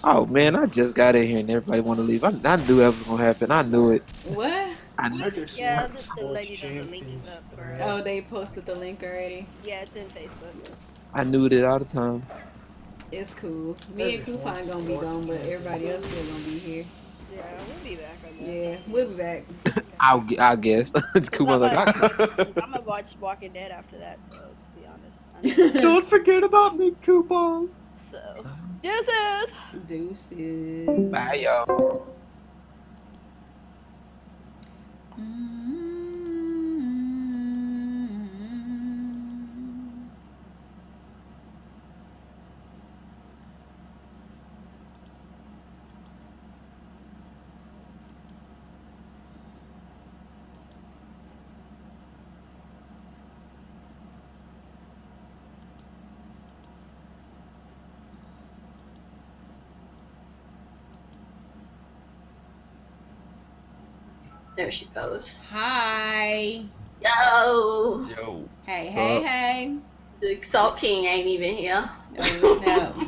Oh man, I just got in here and everybody want to leave. I knew that was gonna happen. I knew it. What? I knew. I just Yeah, want just the Sports lady got the link Champions. up for. Oh, they posted the link already. Yeah, it's in Facebook. I knew it all the time. It's cool. Me and Coupon gonna be gone, but everybody else still gonna be here. Yeah, we'll be back. I guess. Yeah, we'll be back. I guess. Kuma's like, I'm gonna watch Walking Dead after that. So to be honest, Don't forget about me, Coupon. so deuces. Deuces. bye y'all. There she goes. Hi. Yo! Yo. Hey, hey. The Salt King ain't even here. Oh,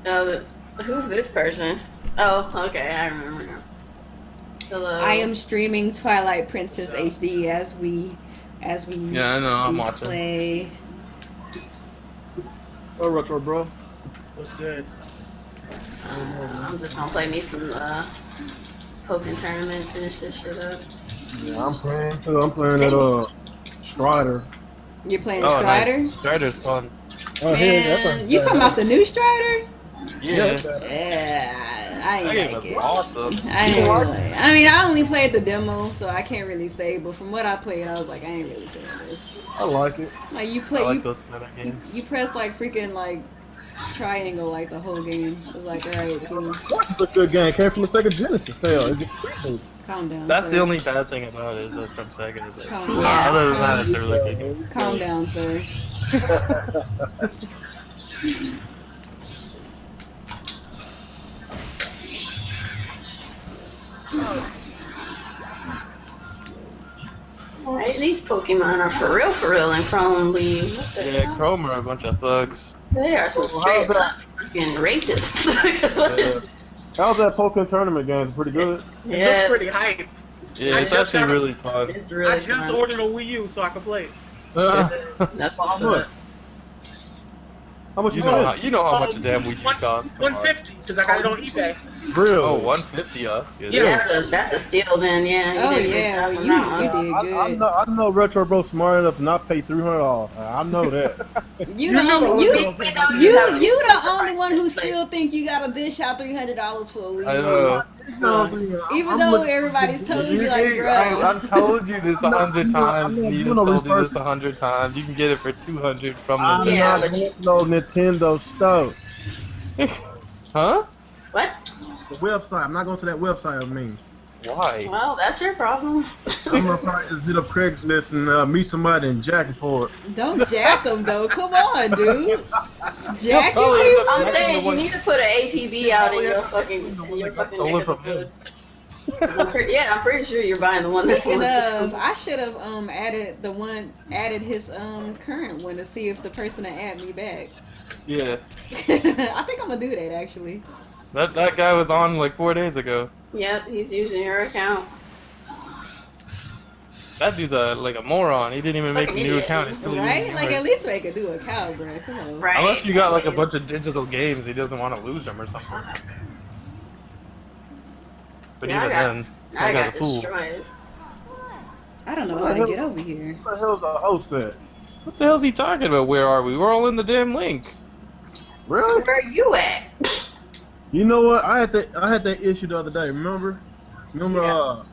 no. Who's this person? Oh, okay, I remember now. Hello. I am streaming Twilight Princess HD as we Yeah, I know, I'm watching. play. Oh, Retro Bro. What's good? I'm just gonna play me some Pokken tournament, finish this shit up. Yeah, I'm playing too. I'm playing that Strider. You're playing Oh, Strider? nice. Strider's fun. Oh, Man, you talking about the new Strider? Yeah. Yeah, I That ain't game like is it. awesome. I ain't really. I mean, I only played the demo, so I can't really say. But from what I played, I was like, I ain't really feeling this. I like it. Like you I play, like those kind of games. you press like freaking like triangle like the whole game. It's like, all right, cool. That's a good game. Came from the Sega Genesis. Hell, it's just reboot. Calm down. That's sir. the only bad thing about it is that from Sega. Is Calm that down. other than that, it's a really good game. Calm down, sir. Right, these Pokemon are for real in Chrome League. What the Yeah, hell? Chrome are a bunch of thugs. They are some straight up fucking rapists. What is- How's that Pokemon tournament game? Pretty good. It Yeah. looks pretty hype. Yeah, I it's just actually got- really fun. It's really I just fun. ordered a Wii U so I can play it. That's How what's much? up. How much You you know, spend? you know how much a damn Wii U costs. Come on. 150 because I got it on eBay. Real. Oh, 150, that's good. Yeah, that's a steal then, yeah. Oh did a good yeah, job well, on you that one. did good. I know Retro Bro smart enough to not pay $300. I know that. You the knew only it was you gonna be- you the only one who still think you gotta dish out $300 for a Wii I U. know. Even though everybody's told you like, bro. I've told you this 100 times. I'm not Nita doing no told you this research. 100 times. You can get it for 200 from I'm Nintendo. Yeah, not but- going to no Nintendo store. Huh? What? The website. I'm not going to that website of me. Why? Well, that's your problem. I'm gonna probably just hit up Craigslist and meet somebody and jack it for it. Don't jack them though. Come on, dude. Jacking probably end up people? I'm jacking saying the you one- need to put an APB out in your The one that got stolen neck of from the him. woods. I'm pretty sure you're buying the one that's Speaking legit. of, I should have added his current one to see if the person that added me back. Yeah. I think I'm gonna do that actually. That guy was on like 4 days ago. Yep, he's using your account. That dude's a moron. He didn't even make a Fucking new idiot. account. He's still Right? using Like yours. at least make a do account, bro. Come on. Right. Unless you got like a bunch of digital games, he doesn't want to lose them or something. But Yeah, even then, I that got guy's a fool. destroyed. I don't know how to get over here. What the hell's the host at? What the hell's he talking about? Where are we? We're all in the damn link. Really? Where are you at? You know what? I had that issue the other day. Remember,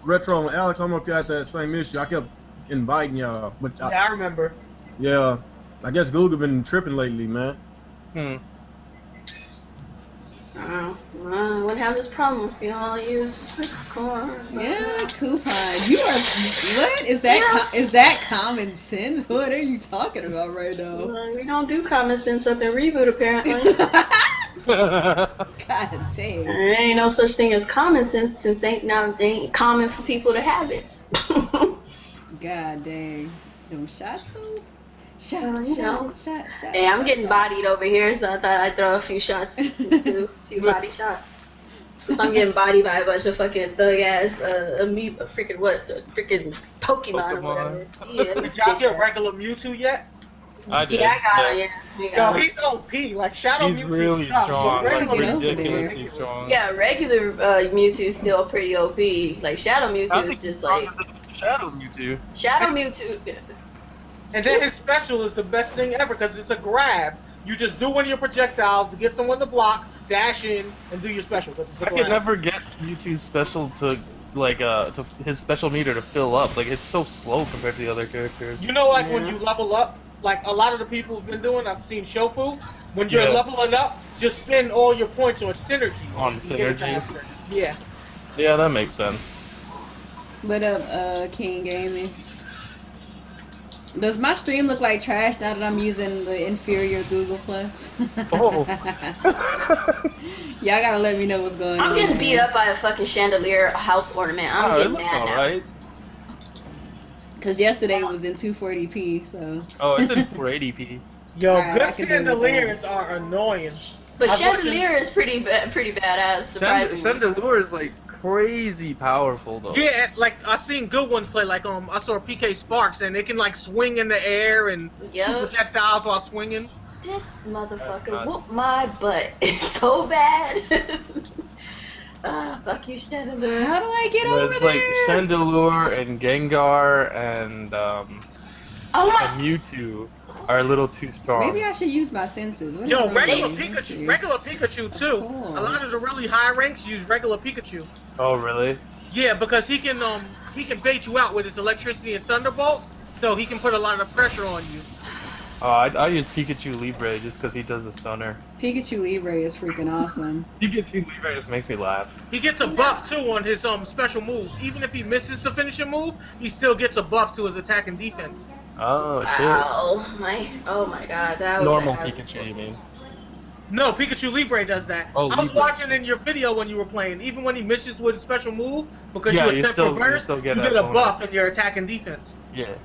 Retro and Alex. I don't know if you had that same issue. I kept inviting y'all, but Yeah, I remember. yeah, I guess Google been tripping lately, man. I wouldn't have this problem if you all use Discord. Yeah, coupon. You are what is that? Is that common sense? What are you talking about right now? We don't do common sense up in Reboot, apparently. God dang. There ain't no such thing as common sense since ain't common for people to have it. God dang. Them shots though? Shot. Hey, I'm getting bodied over here, so I thought I'd throw a few shots too. A few body shots. I'm getting bodied by a bunch of fucking thug ass freaking Pokemon or whatever. Yeah, Did y'all get regular Mewtwo yet? I did. Yeah, I got it. Yeah. Yo, he's OP. Like Shadow He's Mewtwo really sucks, strong. but Like, regular ridiculously strong. Yeah, regular Mewtwo's still pretty OP. Like Shadow Mewtwo is just like Shadow Mewtwo. Shadow Mewtwo. And then his special is the best thing ever because it's a grab. You just do one of your projectiles to get someone to block, dash in, and do your special because it's a I grab. could never get Mewtwo's special to his special meter to fill up. Like it's so slow compared to the other characters. You know, like when you level up, like a lot of the people have been doing. I've seen Shofu. When you're leveling up, just spend all your points on synergy. On You get it synergy. faster. Yeah. Yeah, that makes sense. What up, King Gaming? Does my stream look like trash now that I'm using the inferior Google Plus? Oh. Y'all gotta let me know what's going on. I'm getting man. beat up by a fucking chandelier house ornament. I'm Oh, it getting looks mad now. alright. Cause yesterday it was in 240p, so. Oh, it's in 480p. Yo, Alright, good I can deal with chandeliers are annoying. But I've chandelier is pretty badass. Surprisingly. Chandelure is like crazy powerful though. Yeah, like I seen good ones play. Like I saw PK Sparks, and they can like swing in the air and shoot projectiles while swinging. This motherfucker whooped my butt. It's so bad. Fuck you, Chandelure. How do I get over It's there? like Chandelure and Gengar and and Mewtwo are a little too strong. Maybe I should use my senses. What is Yo, wrong regular with me? Let's see. Pikachu, regular Pikachu too. A lot of the really high ranks use regular Pikachu. Oh really? Yeah, because he can bait you out with his electricity and thunderbolts, so he can put a lot of pressure on you. Oh, I use Pikachu Libre just because he does a stunner. Pikachu Libre is freaking awesome. Pikachu Libre just makes me laugh. He gets a buff too on his special move. Even if he misses the finishing move, he still gets a buff to his attack and defense. Oh shit. Oh my god, that was Normal ass. Pikachu, you mean? No, Pikachu Libre does that. Oh, I was Libre. watching in your video when you were playing. Even when he misses with a special move, because Yeah, you you attempt still- reverse, you still get you that get a bonus. buff in your attack and defense. Yeah.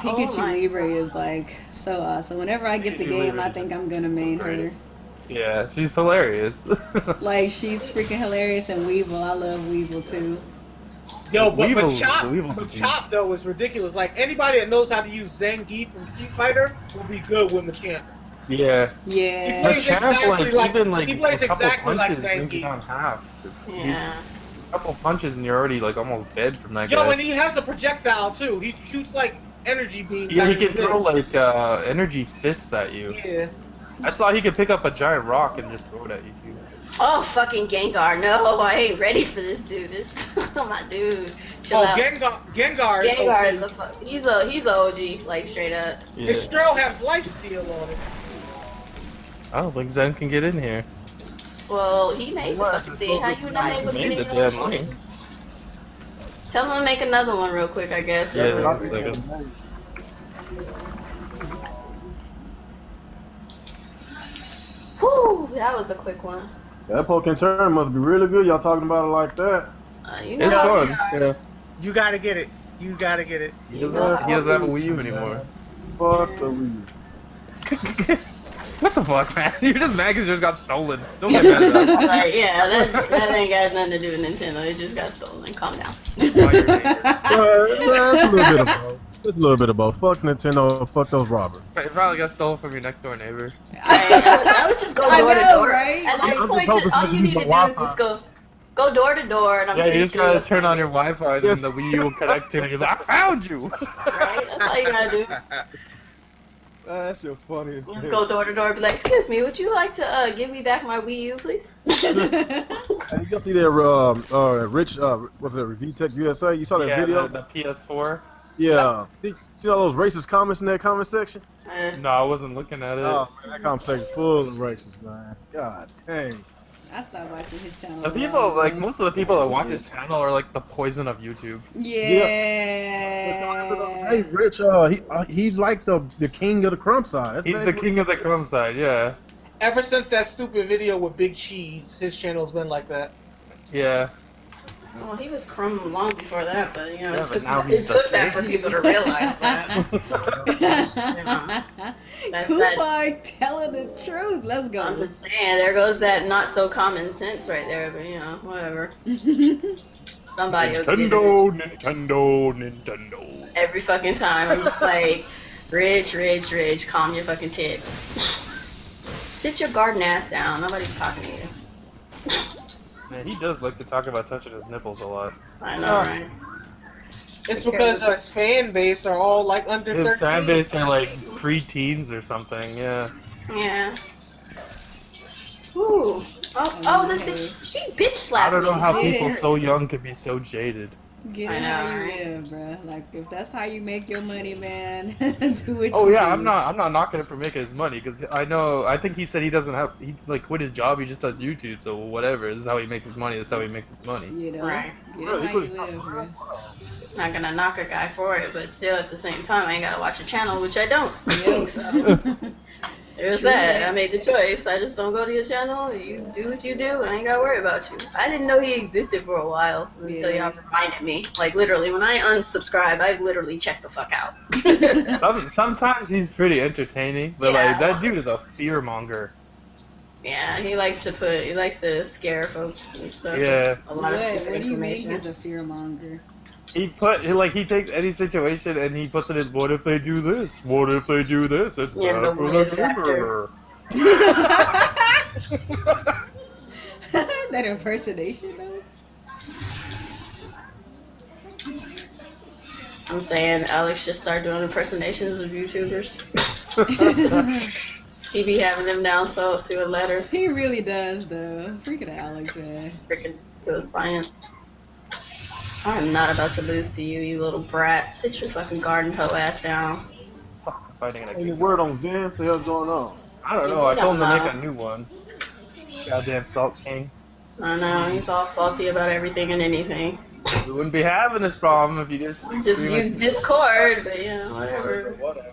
Pikachu my Libre is like so awesome. Whenever I get the Pikachu game, Libre I is think I'm gonna main her. Yeah, she's hilarious. Like she's freaking hilarious, and Weevil. I love Weevil too. Yo, but Weevil's- Chop, Weevil's a but beast. Chop though is ridiculous. Like anybody that knows how to use Zangief from Street Fighter will be good with Machamp. Yeah. Yeah. The plays champ, exactly like- even like he plays a couple exactly like punches brings you Zangief. down half. He's Yeah. a couple punches and you're already like almost dead from that Yo, guy. and he has a projectile too. He shoots like energy beams. Yeah, out he of can his throw fist. like energy fists at you. Yeah. I saw he could pick up a giant rock and just throw it at you too. Oh fucking Gengar! No, I ain't ready for this dude. This my dude. Chill Oh, out. Gengar is Gengar is OP. the fuck. He's a OG, like straight up. Yeah. His Stro has lifesteal on it. I don't think Zen can get in here. Well, he made the fucking thing. How you not able to get in your link? Tell him to make another one real quick, I guess. Yeah, 1 second. Whew, that was a quick one. That Pokemon turn must be really good. Y'all talking about it like that? You know It's how fun. we are. Yeah. You gotta get it. You gotta get it. He doesn't have a Wii U anymore. Fuck the Wii U. What the fuck, man? You're just mad because yours got stolen. Don't get mad at us. Like, yeah, that ain't got nothing to do with Nintendo. It just got stolen. Calm down. That's a little bit of both. It's a little bit of both. Fuck Nintendo. Fuck those robbers. It probably got stolen from your next door neighbor. I would just go door to door. Right? At this I'm point, just hoping all you need to do is Wi-Fi. just go door to door, and I'm Yeah, pretty you just sure gotta you'll turn find on it. your Wi-Fi, and then the Wii U will connect to it, and you're like, I found you! Right? That's all you gotta do. That's your funniest Just thing. go door to door, be like, "Excuse me, would you like to give me back my Wii U, please?" Hey, you see that Rich was it VTech USA? You saw that Yeah, video? the PS4. Yeah. See all those racist comments in that comment section? No, I wasn't looking at it. Oh man, that comment section full of racist, man. God dang. I stopped watching his channel. The people, like, most of the people that watch his channel are like the poison of YouTube. Yeah. Hey, Rich, he's like the king of the crumb side. That's He's the king of the crumb side, yeah. Ever since that stupid video with Big Cheese, his channel's been like that. Yeah. Well, he was crumb long before that, but you know, Yeah, it but took, now it he's the took that king. for people to realize that. You know, that's that. Coupar telling the truth. Let's go. I'm just saying, there goes that not so common sense right there, but you know, whatever. Somebody will get it. Nintendo. Every fucking time. I'm just like, Rich, calm your fucking tits. Sit your garden ass down. Nobody's talking to you. Man, he does like to talk about touching his nipples a lot. I know, right? It's because his fan base are all like under 13. His fan base are like pre-teens or something, yeah. Yeah. Ooh. Oh, this bitch, she bitch I slapped don't know me. how people so young could be so jaded. Get I it know, how you right? live, bro. Like, if that's how you make your money, man, do what Oh you yeah, do. I'm not knocking him for making his money because I think he said he like quit his job, he just does YouTube, so whatever. This is how he makes his money. That's how he makes his money. You know, Right. get it how you live, bro. Not gonna knock a guy for it, but still at the same time, I ain't gotta watch a channel, which I don't. Yep. So, there's True that. that. I made the choice. I just don't go to your channel. You do what you do, and I ain't gotta worry about you. I didn't know he existed for a while until Yeah. y'all reminded me. Like, literally, when I unsubscribe, I literally check the fuck out. Sometimes he's pretty entertaining, but Yeah. like that dude is a fear monger. Yeah, he likes to scare folks and stuff. Yeah. A lot of stupid What do you mean information. he's a fear monger? He takes any situation and he puts it in. What if they do this? What if they do this? It's Yeah, bad the for weird the factor. gamer. That impersonation, though? I'm saying Alex should start doing impersonations of YouTubers. He be having them down so to a letter. He really does, though. Freaking Alex, man. Freaking to a science. I am not about to lose to you, you little brat. Sit your fucking garden hoe ass down. Fighting in a Any word on Zen? What the hell's going on? I don't know. I told him to make a new one. Goddamn Salt King. I know, he's all salty about everything and anything. We wouldn't be having this problem if you just Use Discord, but you know, whatever. Whatever.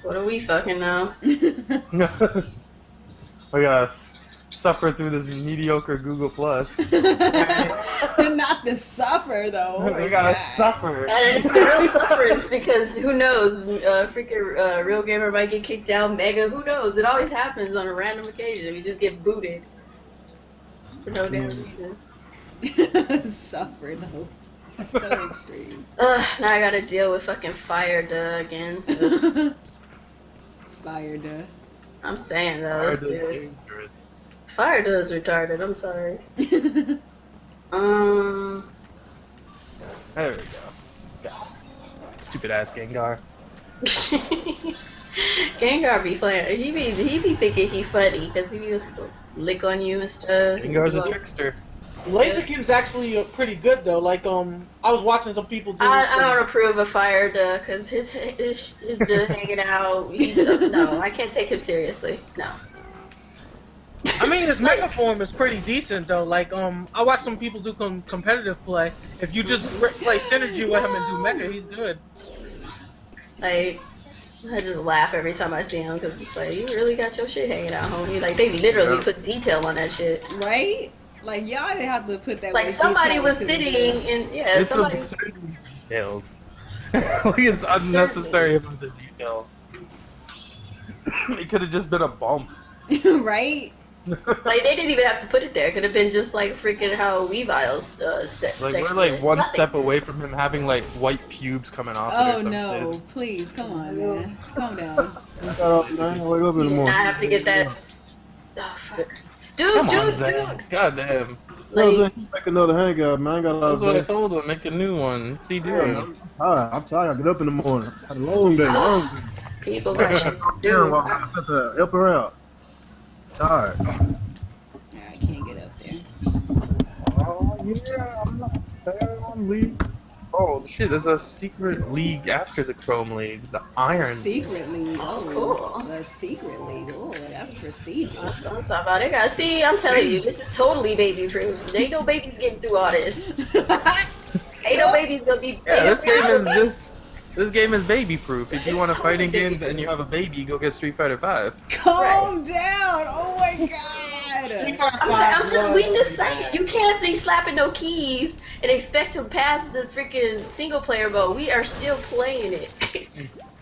What do we fucking know? We gotta suffer through this mediocre Google Plus. Not the suffer, though. Oh We my gotta God. suffer. And it's the real sufferance because who knows? Freaking Real Gamer might get kicked down. Mega, who knows? It always happens on a random occasion. We just get booted for no damn reason. Suffer, though. That's so extreme. Now I gotta deal with fucking Fire Duh again. Ugh. Fire, duh. I'm saying though, this dude. Dangerous. Fire Duh is retarded. I'm sorry. There we go. God. Stupid ass Gengar. Gengar be playing. He be thinking he funny because he be lick on you and stuff. Gengar's a trickster. Laserkin's actually pretty good though. Like I was watching some people do. I don't approve of Fire Duh because his duh hanging out. No, I can't take him seriously. No. I mean, his mecha form is pretty decent though. Like, I watch some people do competitive play. If you just play synergy with him and do mecha, he's good. Like, I just laugh every time I see him because it's like, you really got your shit hanging out, homie. Like, they literally put detail on that shit. Right? Like, y'all didn't have to put that. Like, somebody was sitting in, It's somebody. absurd details. Like, it's unnecessary about the detail. It could have just been a bump. Right? Like, they didn't even have to put it there. It could have been just like freaking how Weavile's Like, we're like one step away from him having like white pubes coming off. Oh no! Please, come on, man. Calm down. Wake up in the morning. I have to get that. Oh fuck, dude. God damn. Like, Make another hangout, man. I got a lot That's of what I bed. told him. Make a new one. What's he doing? I'm tired. I get up in the morning. I had a long day. people got shit to Yeah, do. well, I have to help her out. Tired. I can't get up there. Oh yeah, I'm not fair on league. Oh shit! There's a secret league after the Chrome League, the Iron. Secret league. Oh, cool. The secret league. Oh, that's prestigious. That's what I'm talking about. They got, see, I'm telling you, this is totally baby proof. Ain't no babies getting through all this. Ain't no babies gonna be. Yeah, this game is baby proof. If you want a fighting game and you have a baby, go get Street Fighter 5. Calm down! Oh my god! We just saying, you can't be slapping no keys and expect to pass the freaking single player mode. We are still playing it.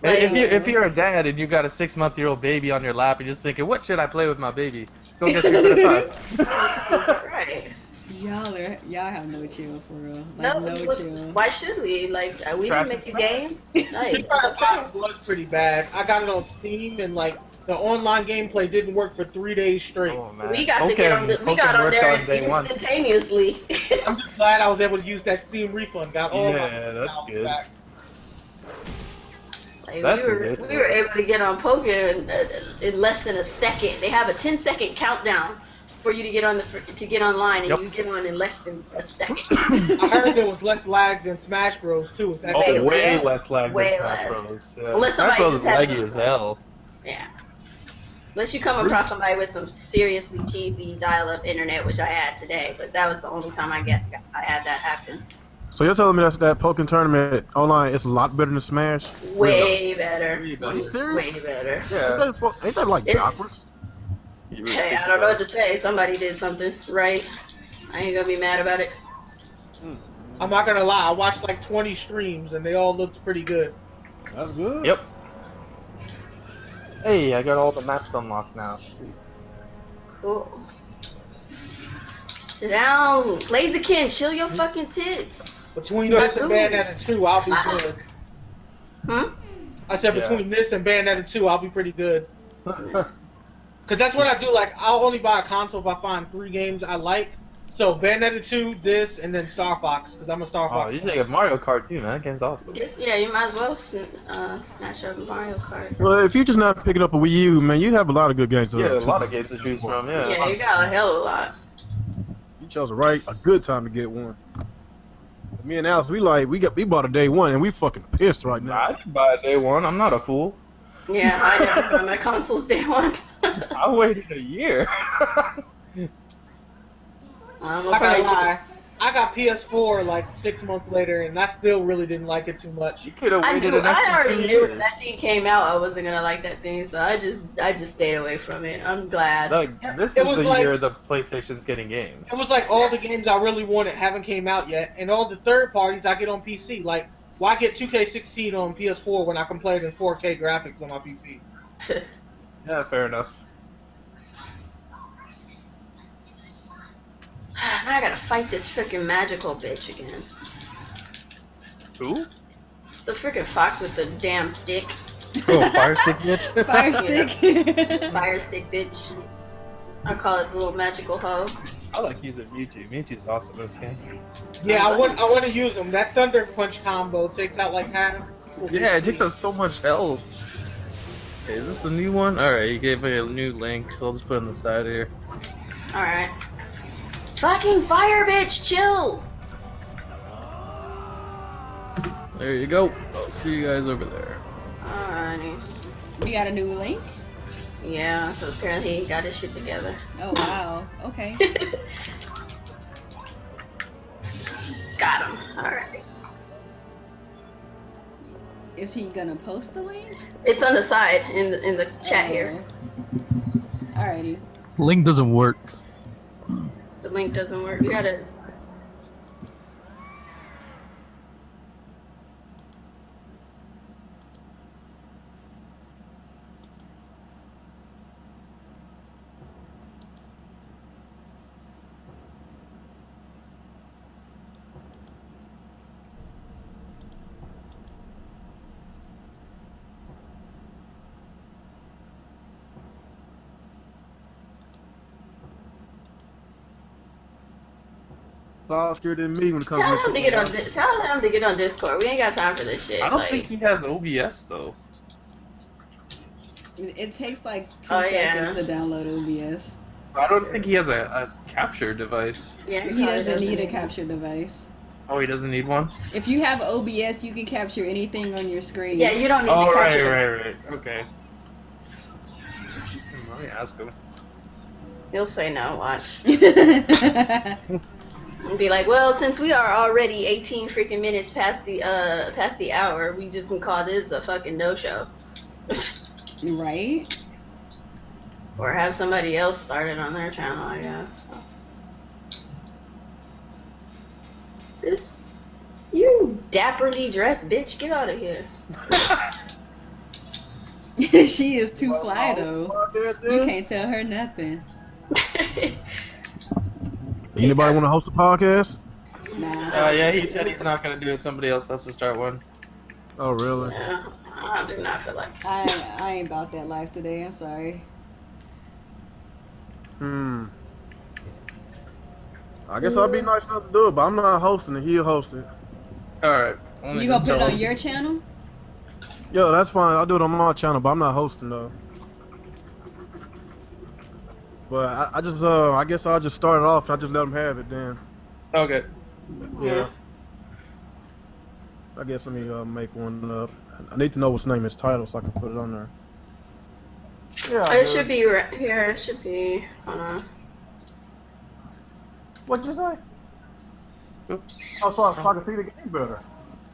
If you're a dad and you got a 6-month-old baby on your lap, you're just thinking, what should I play with my baby? Go get Street Fighter 5. Right. Y'all have no chill for real. Like no chill. Why should we? Like, we didn't make a game. Street Fighter 5 was pretty bad. I got it on Steam and like the online gameplay didn't work for 3 days straight. Oh, man. We got to get on we got on there instantaneously. I'm just glad I was able to use that Steam refund. Got all my that's good. back. Like, we were able to get on Poker in less than a second. They have a 10-second countdown for you to get on to get online, and you get on in less than a second. I heard there was less lag than Smash Bros. Too. Way less lag way than Smash less. Bros. Unless Smash somebody Bros is just has laggy as hell. Yeah. Unless you come across somebody with some seriously cheesy dial-up internet, which I had today, but that was the only time I had that happen. So you're telling me that Pokken tournament online is a lot better than Smash? Way better. Are you serious? Way better. Yeah. Ain't that like backwards? Hey, I don't know what to say. Somebody did something right. I ain't gonna be mad about it. I'm not gonna lie. I watched like 20 streams and they all looked pretty good. That's good. Yep. Hey, I got all the maps unlocked now. Cool. Sit down, Blaziken, chill your fucking tits. Between this and Bayonetta 2, I'll be good. I said between this and Bayonetta 2, I'll be pretty good. Cause that's what I do. Like, I'll only buy a console if I find 3 games I like. So Bayonetta 2, this, and then Star Fox, cause I'm a Star Fox. Oh, you should get Mario Kart too, man. That game's awesome. Yeah, you might as well snatch up Mario Kart. Well, if you're just not picking up a Wii U, man, you have a lot of good games. Yeah, a lot of games to choose from. Yeah. Yeah, you got a hell of a lot. You chose a good time to get one. Me and Alex, we bought a day one, and we fucking pissed right now. I didn't buy a day one. I'm not a fool. Yeah, I never got my consoles day one. I waited a year. I gotta lie. I got PS4 like 6 months later, and I still really didn't like it too much. You could have waited an I extra already 2 knew when years. that thing came out, I wasn't gonna like that thing, so I just stayed away from it. I'm glad. Like, this It is was the like- year the PlayStation's getting games. It was like all the games I really wanted haven't came out yet, and all the third parties I get on PC. Like, why get 2K16 on PS4 when I can play it in 4K graphics on my PC? Yeah, fair enough. Now I gotta fight this freaking magical bitch again. Who? The freaking fox with the damn stick. Oh, Fire Stick bitch? Fire stick. Fire stick bitch. I call it the little magical hoe. I like using Mewtwo. Mewtwo's awesome in this game. Yeah, I want to use them. That Thunder Punch combo takes out like half. Yeah, it takes up so much health. Okay, is this the new one? Alright, you gave me a new link. I'll just put it on the side here. Alright. Fucking fire bitch, chill! There you go. I'll see you guys over there. Alrighty. We got a new link. Yeah, so apparently he got his shit together. Oh wow. Okay. Got him. Alright. Is he gonna post the link? It's on the side in the chat here. Alrighty. Link doesn't work. The link doesn't work. You gotta. All scared than me when it comes Tell to him to get on. Tell him to get on Discord. We ain't got time for this shit. I don't like, think he has OBS though. It takes like 2 seconds to download OBS. I don't think he has a capture device. Yeah, He doesn't need a capture device. Oh, he doesn't need one? If you have OBS, you can capture anything on your screen. Yeah, you don't need oh, to capture. right. Okay. Let me ask him. He'll say no. Watch. And be like, well, since we are already 18 freaking minutes past the hour, we just can call this a fucking no-show. Right? Or have somebody else start it on their channel, I guess. This, you dapperly dressed bitch, get out of here. She is too fly though. You can't tell her nothing. Anybody want to host a podcast? Nah. Yeah, he said he's not gonna do it. Somebody else has to start one. Oh, really? Yeah, I do not feel like. I ain't about that life today. I'm sorry. I guess I'll be nice enough to do it, but I'm not hosting it. He'll host it. Alright. You gonna put it on your channel? Yo, that's fine. I'll do it on my channel, but I'm not hosting though. But I just, I guess I'll just start it off. I just let them have it then. Okay. Yeah. I guess let me make one up. I need to know what's name is title so I can put it on there. Yeah. It should be right here. It should be. Hold on. What'd you say? Oops. Oh, so I can see the game better.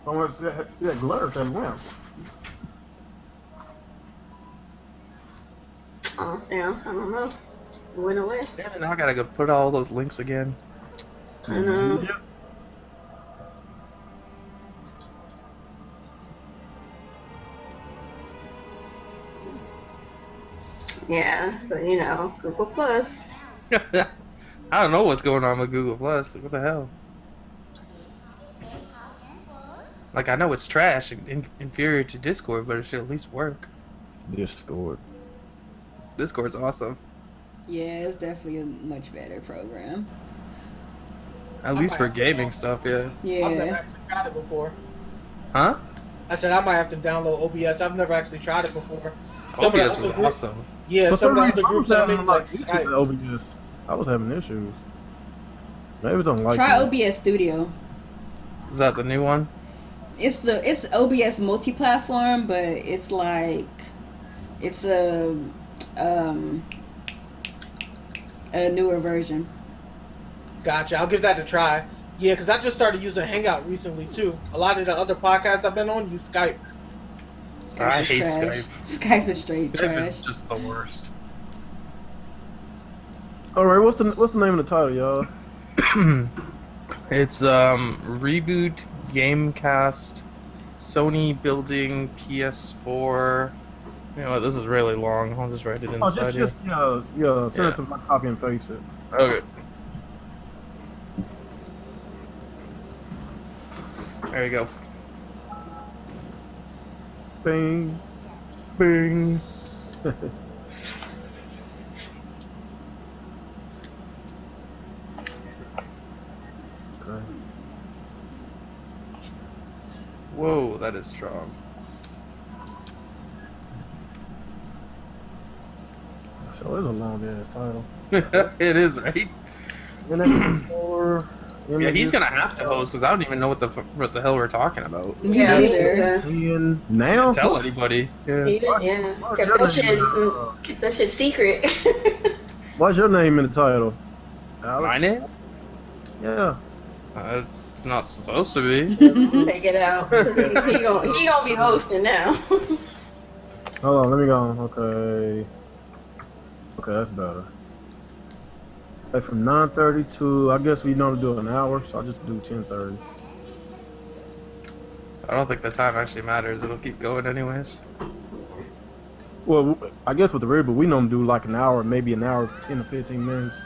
I want to see that glitter and win. Oh, damn. I don't know. It went away. Damn, now I gotta go put all those links again. I know. Yep. Yeah, but you know, Google Plus. I don't know what's going on with Google Plus. What the hell? Like, I know it's trash and inferior to Discord, but it should at least work. Discord. Discord's awesome. Yeah, it's definitely a much better program. At least for gaming stuff, yeah. I've never Yeah. actually tried it before. Huh? I said I might have to download OBS. I've never actually tried it before. Some of the OBS other is groups- awesome. Yeah, For some of the reason, other I was groups I having make like like issues Skype. with OBS. I was having issues. Maybe don't like Try it. OBS Studio. Is that the new one? It's OBS multi-platform, but it's like it's a newer version. Gotcha. I'll give that a try. Yeah, because I just started using Hangout recently too. A lot of the other podcasts I've been on use Skype. Skype I is hate trash. Skype. Skype is straight Skype trash. is just the worst. All right, what's the name of the title, y'all? It's Reboot Gamecast Sony Building PS4. You know what, this is really long. I'll just write it Oh, inside here. just yeah. Send it to my copy and paste it. Okay. There you go. Bing. Bing. Okay. Whoa, that is strong. So it's a long ass title. It is, right? And then for Yeah, he's gonna have to host because I don't even know what the hell we're talking about. Me neither. Now? Tell anybody. Yeah. Yeah. Keep that shit secret. What's your name in the title? Alex? My name? Yeah. It's not supposed to be. Take it out. 'Cause he gonna be hosting now. Hold on, let me go. Okay. Okay, that's better. Hey, from 9:30 to, I guess we normally do an hour, so I'll just do 10:30. I don't think the time actually matters. It'll keep going anyways. Well, I guess with the reboot, we normally do like an hour, maybe an hour, 10 to 15 minutes.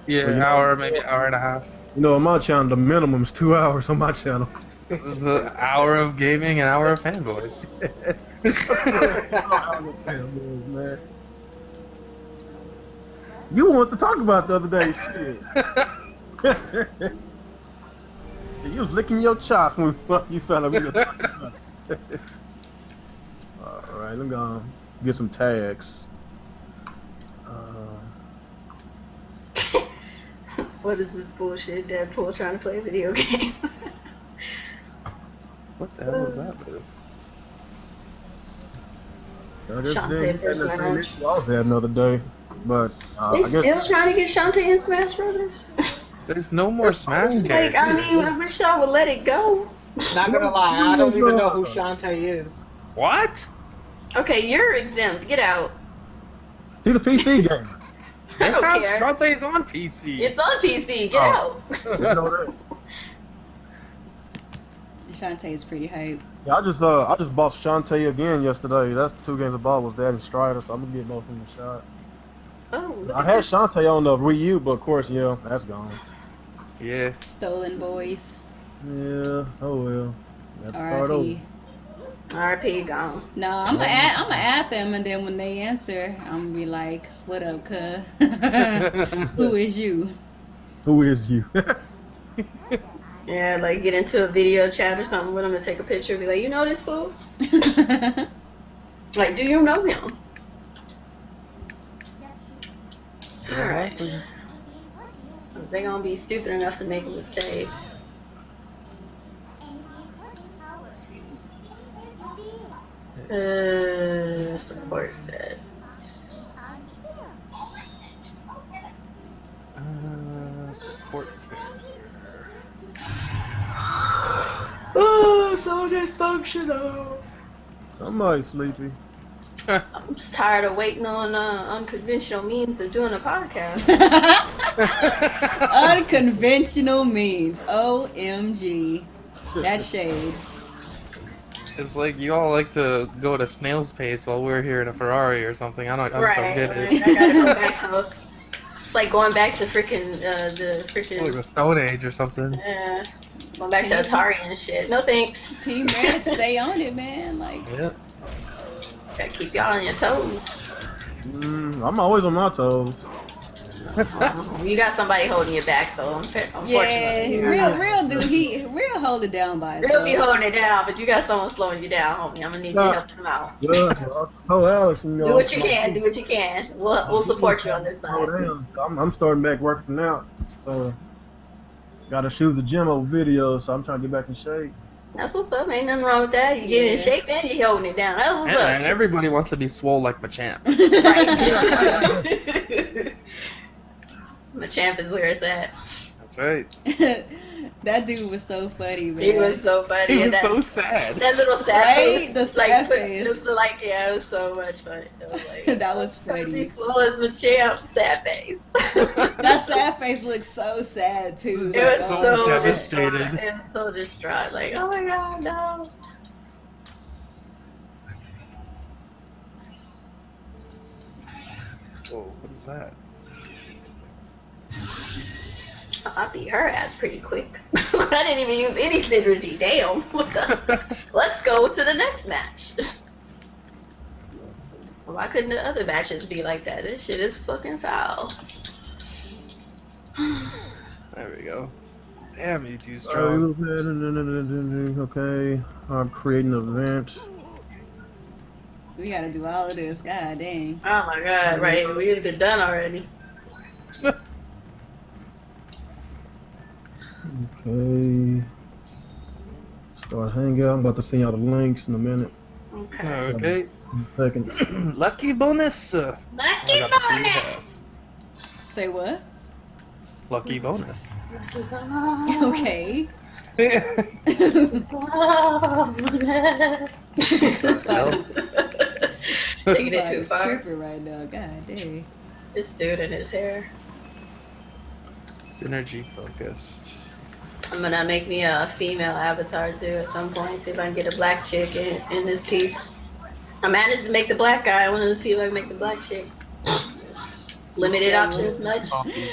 Yeah, an hour, maybe an hour and a half. You know, on my channel, the minimum is 2 hours on my channel. This is an hour of gaming, an hour of fanboys. Man. You wanted to talk about the other day, shit. You was licking your chops when you found out we were talking about it. Alright, let me go get some tags. What is this bullshit? Deadpool trying to play a video game. What the hell is that move? Shantae versus Smash. I was there another day, but They still trying to get Shantae in Smash Brothers? There's no more Smash characters. Like, I mean, I wish y'all would let it go. Not gonna lie, I don't even know who Shantae is. What? Okay, you're exempt. Get out. He's a PC gamer. I don't care. Shantae's on PC. It's on PC. Get out. I know that. Shantae is pretty hype. Yeah, I just bought Shantae again yesterday. That's the 2 games I bought was that and Strider, so I'm gonna get both of them a shot. Oh. I had Shantae on the Wii U, but of course, yeah, that's gone. Yeah. Stolen boys. Yeah. Oh well. Got to start over. RP gone. No, I'm gonna add them, and then when they answer, I'm gonna be like, "What up, cuh? Who is you?" Who is you? Yeah, like get into a video chat or something with him and take a picture and be like, you know this fool? Like, do you know him? Alright. They gonna be stupid enough to make a mistake. Support set. Support. Oh, so dysfunctional. Somebody's sleepy. I'm just tired of waiting on unconventional means of doing a podcast. Unconventional means. OMG. That's shade. It's like you all like to go at a snail's pace while we're here in a Ferrari or something. I just don't get it. I gotta go back to. It's like going back to freaking like the Stone Age or something. Yeah. Going back to Atari and shit. No thanks. Team Red, stay on it, man. Like. Yeah. Gotta keep y'all on your toes. I'm always on my toes. You got somebody holding you back, so unfortunately. Yeah, real dude. Real hold it down by himself. Real be holding it down, but you got someone slowing you down, homie. I'm gonna need you to help him out. Oh, Alex, you know, Do what you can. Do what you can. We'll support you on this side. I'm starting back working out, so gotta shoot the gym over video. So I'm trying to get back in shape. That's what's up. Ain't nothing wrong with that. You get in shape and you holding it down. That's what's up. And everybody wants to be swole like Machamp. Right. Machamp is where it's at. That's right. That dude was so funny, man. He was so funny. He was so sad. That little sad face. The sad face. It was like, yeah, it was so much fun. It was like, that was funny. As well as Machamp, sad face. That sad face looked so sad too. It was so devastated. Distraught. It was so distraught. Like, oh my god, no. Whoa, what is that? I beat her ass pretty quick. I didn't even use any synergy. Damn. Let's go to the next match. Why couldn't the other matches be like that? This shit is fucking foul. There we go. Damn, you too strong. Okay, I'm creating an event. We gotta do all of this. God dang. Oh my god, right. We'd have been done already. Okay. Start hanging out. I'm about to send y'all the links in a minute. Okay. Okay. Second. Lucky bonus. Lucky I got the free bonus. half. Say what? Lucky bonus. Lucky bonus. Okay. Bonus. Taking it too Everybody's far. tripping right now. God dang. This dude in his hair. Synergy focused. I'm gonna make me a female avatar too at some point. See if I can get a black chick in this piece. I managed to make the black guy. I wanted to see if I can make the black chick. Limited options much?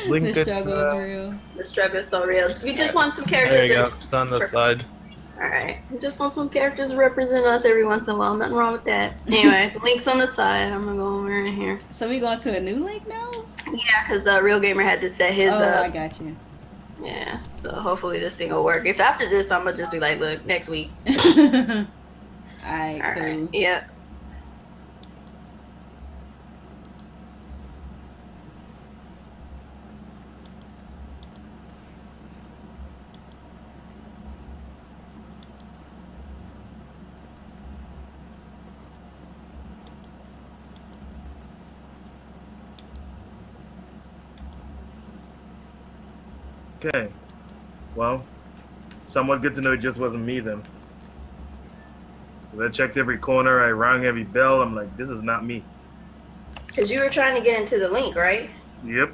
The struggle is real. The struggle is so real. We just want some There characters. you go. It's on the side. Alright. We just want some characters to represent us every once in a while. Nothing wrong with that. Anyway, the link's on the side. I'm gonna go over in here. So we going to a new link now? Yeah, because Real Gamer had to set his I got you. Yeah, so hopefully this thing will work. If after this, I'm gonna just be like, look, next week. Alright, cool. Yeah. Okay. Well, somewhat good to know it just wasn't me then. 'Cause I checked every corner, I rang every bell. I'm like, this is not me. Because you were trying to get into the link, right? Yep.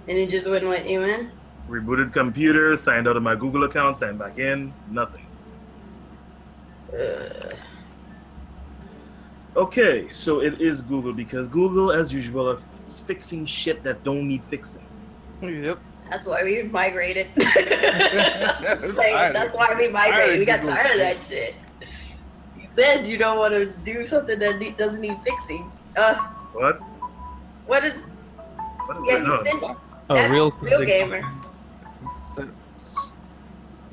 And it just wouldn't let you in? Rebooted computer, signed out of my Google account, signed back in, nothing. Okay, so it is Google because Google, as usual, is fixing shit that don't need fixing. Yep. That's why we migrated. That's why we migrated. We got tired of that shit. You said you don't want to do something that doesn't need fixing. What? What is going on? That's Real Gamer.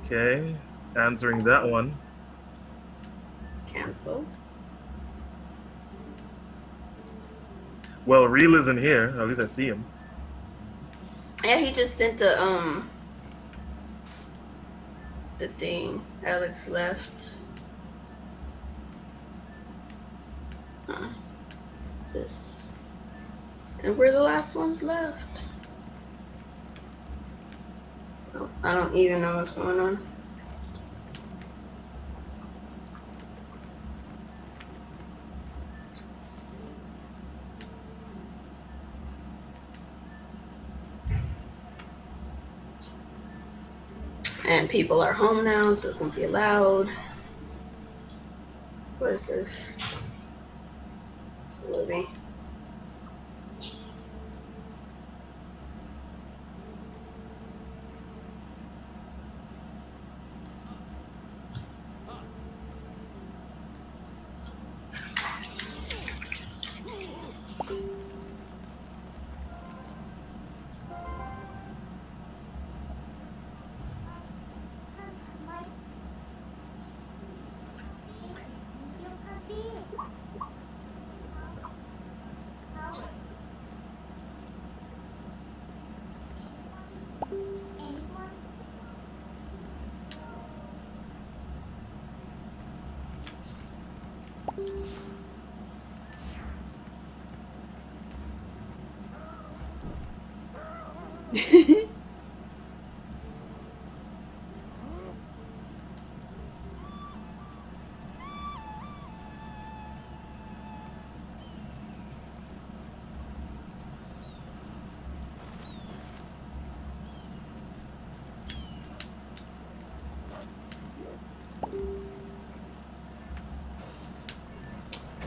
Okay, answering that one. Cancel. Well, Real isn't here. At least I see him. Yeah, he just sent the thing. Alex left. And we're the last ones left. Oh, I don't even know what's going on. And people are home now, so it's gonna be allowed. What is this? It's Libby.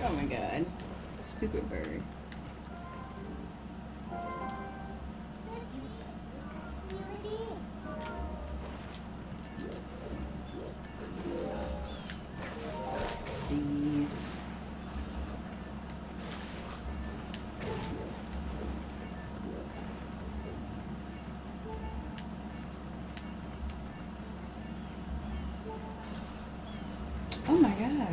Oh my god. Stupid bird. Jeez. Oh my god.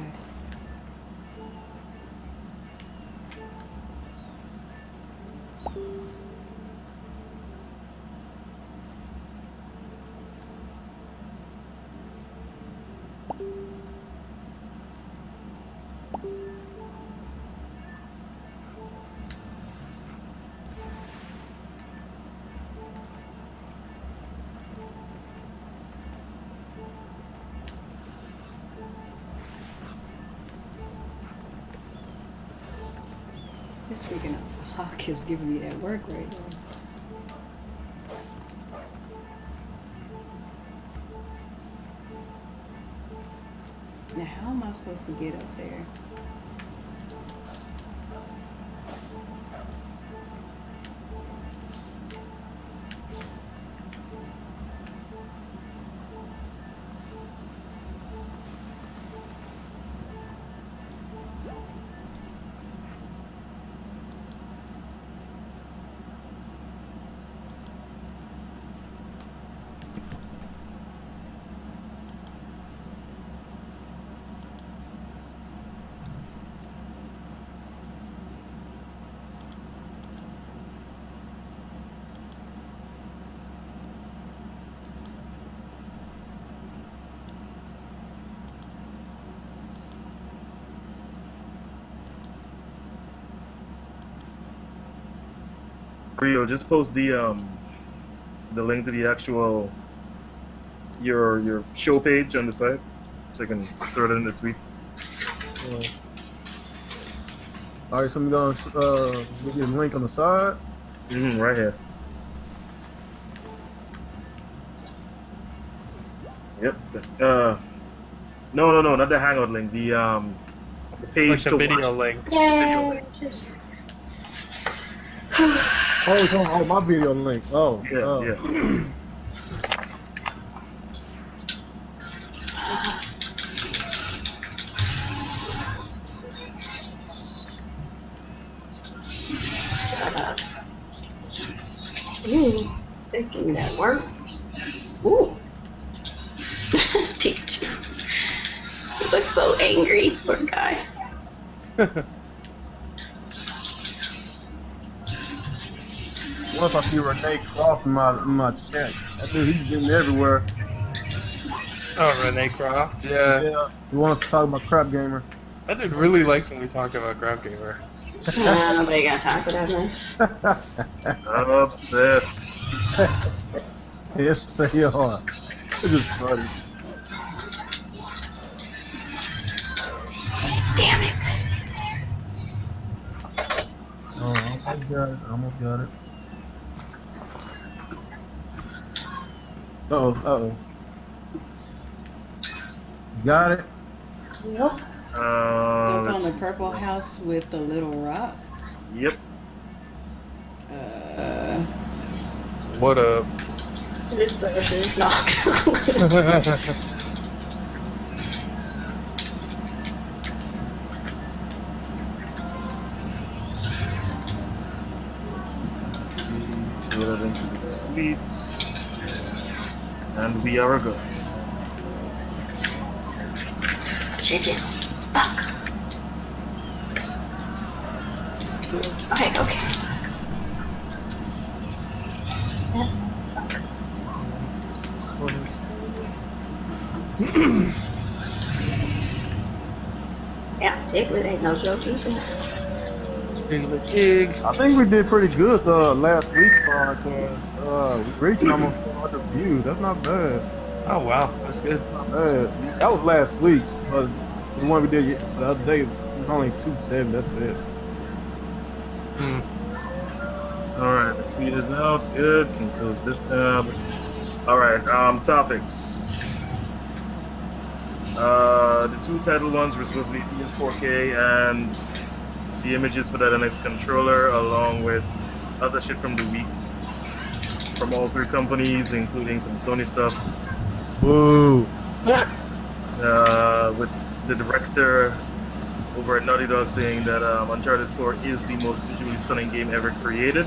This freaking hawk is giving me that work right now. Now, how am I supposed to get up there? Rio, just post the link to the actual your show page on the site, so I can throw it in the tweet. All right, so I'm gonna give you a link on the side. Right here. Yep. No, not the Hangout link. The page Like the to video watch. link. Yay! Oh, my video link. Oh, Yeah. Shut up. Thinking that work. Ooh. Pikachu. He looks so angry, poor guy. What if I see Renee Croft in my chat? That dude, he's getting everywhere. Oh, Renee Croft. Yeah. Yeah. He wants to talk about Crap Gamer. That dude really likes when we talk about Crap Gamer. Nobody got time for that mess. I'm obsessed. Yes, they are. It's just funny. Damn it. Oh, I almost got it. Uh-oh. Got it? Yep. Jump on the purple house with the little rock. Yep. What up? This person is knocked. So that into the suite. And we are good. Shit. Fuck. Okay. Yeah, Chitwood ain't no joke either. I think we did pretty good last week's podcast. We reached almost 400 views. That's not bad. Oh wow, that's good. Not bad. That was last week's, but the one we did the other day was only 270. That's it. Alright, the tweet is out. Good. Can close this tab. Alright, topics. The two title ones were supposed to be PS4K and the images for that NX controller, along with other shit from the week from all three companies, including some Sony stuff. Woo! With the director over at Naughty Dog saying that Uncharted 4 is the most visually stunning game ever created.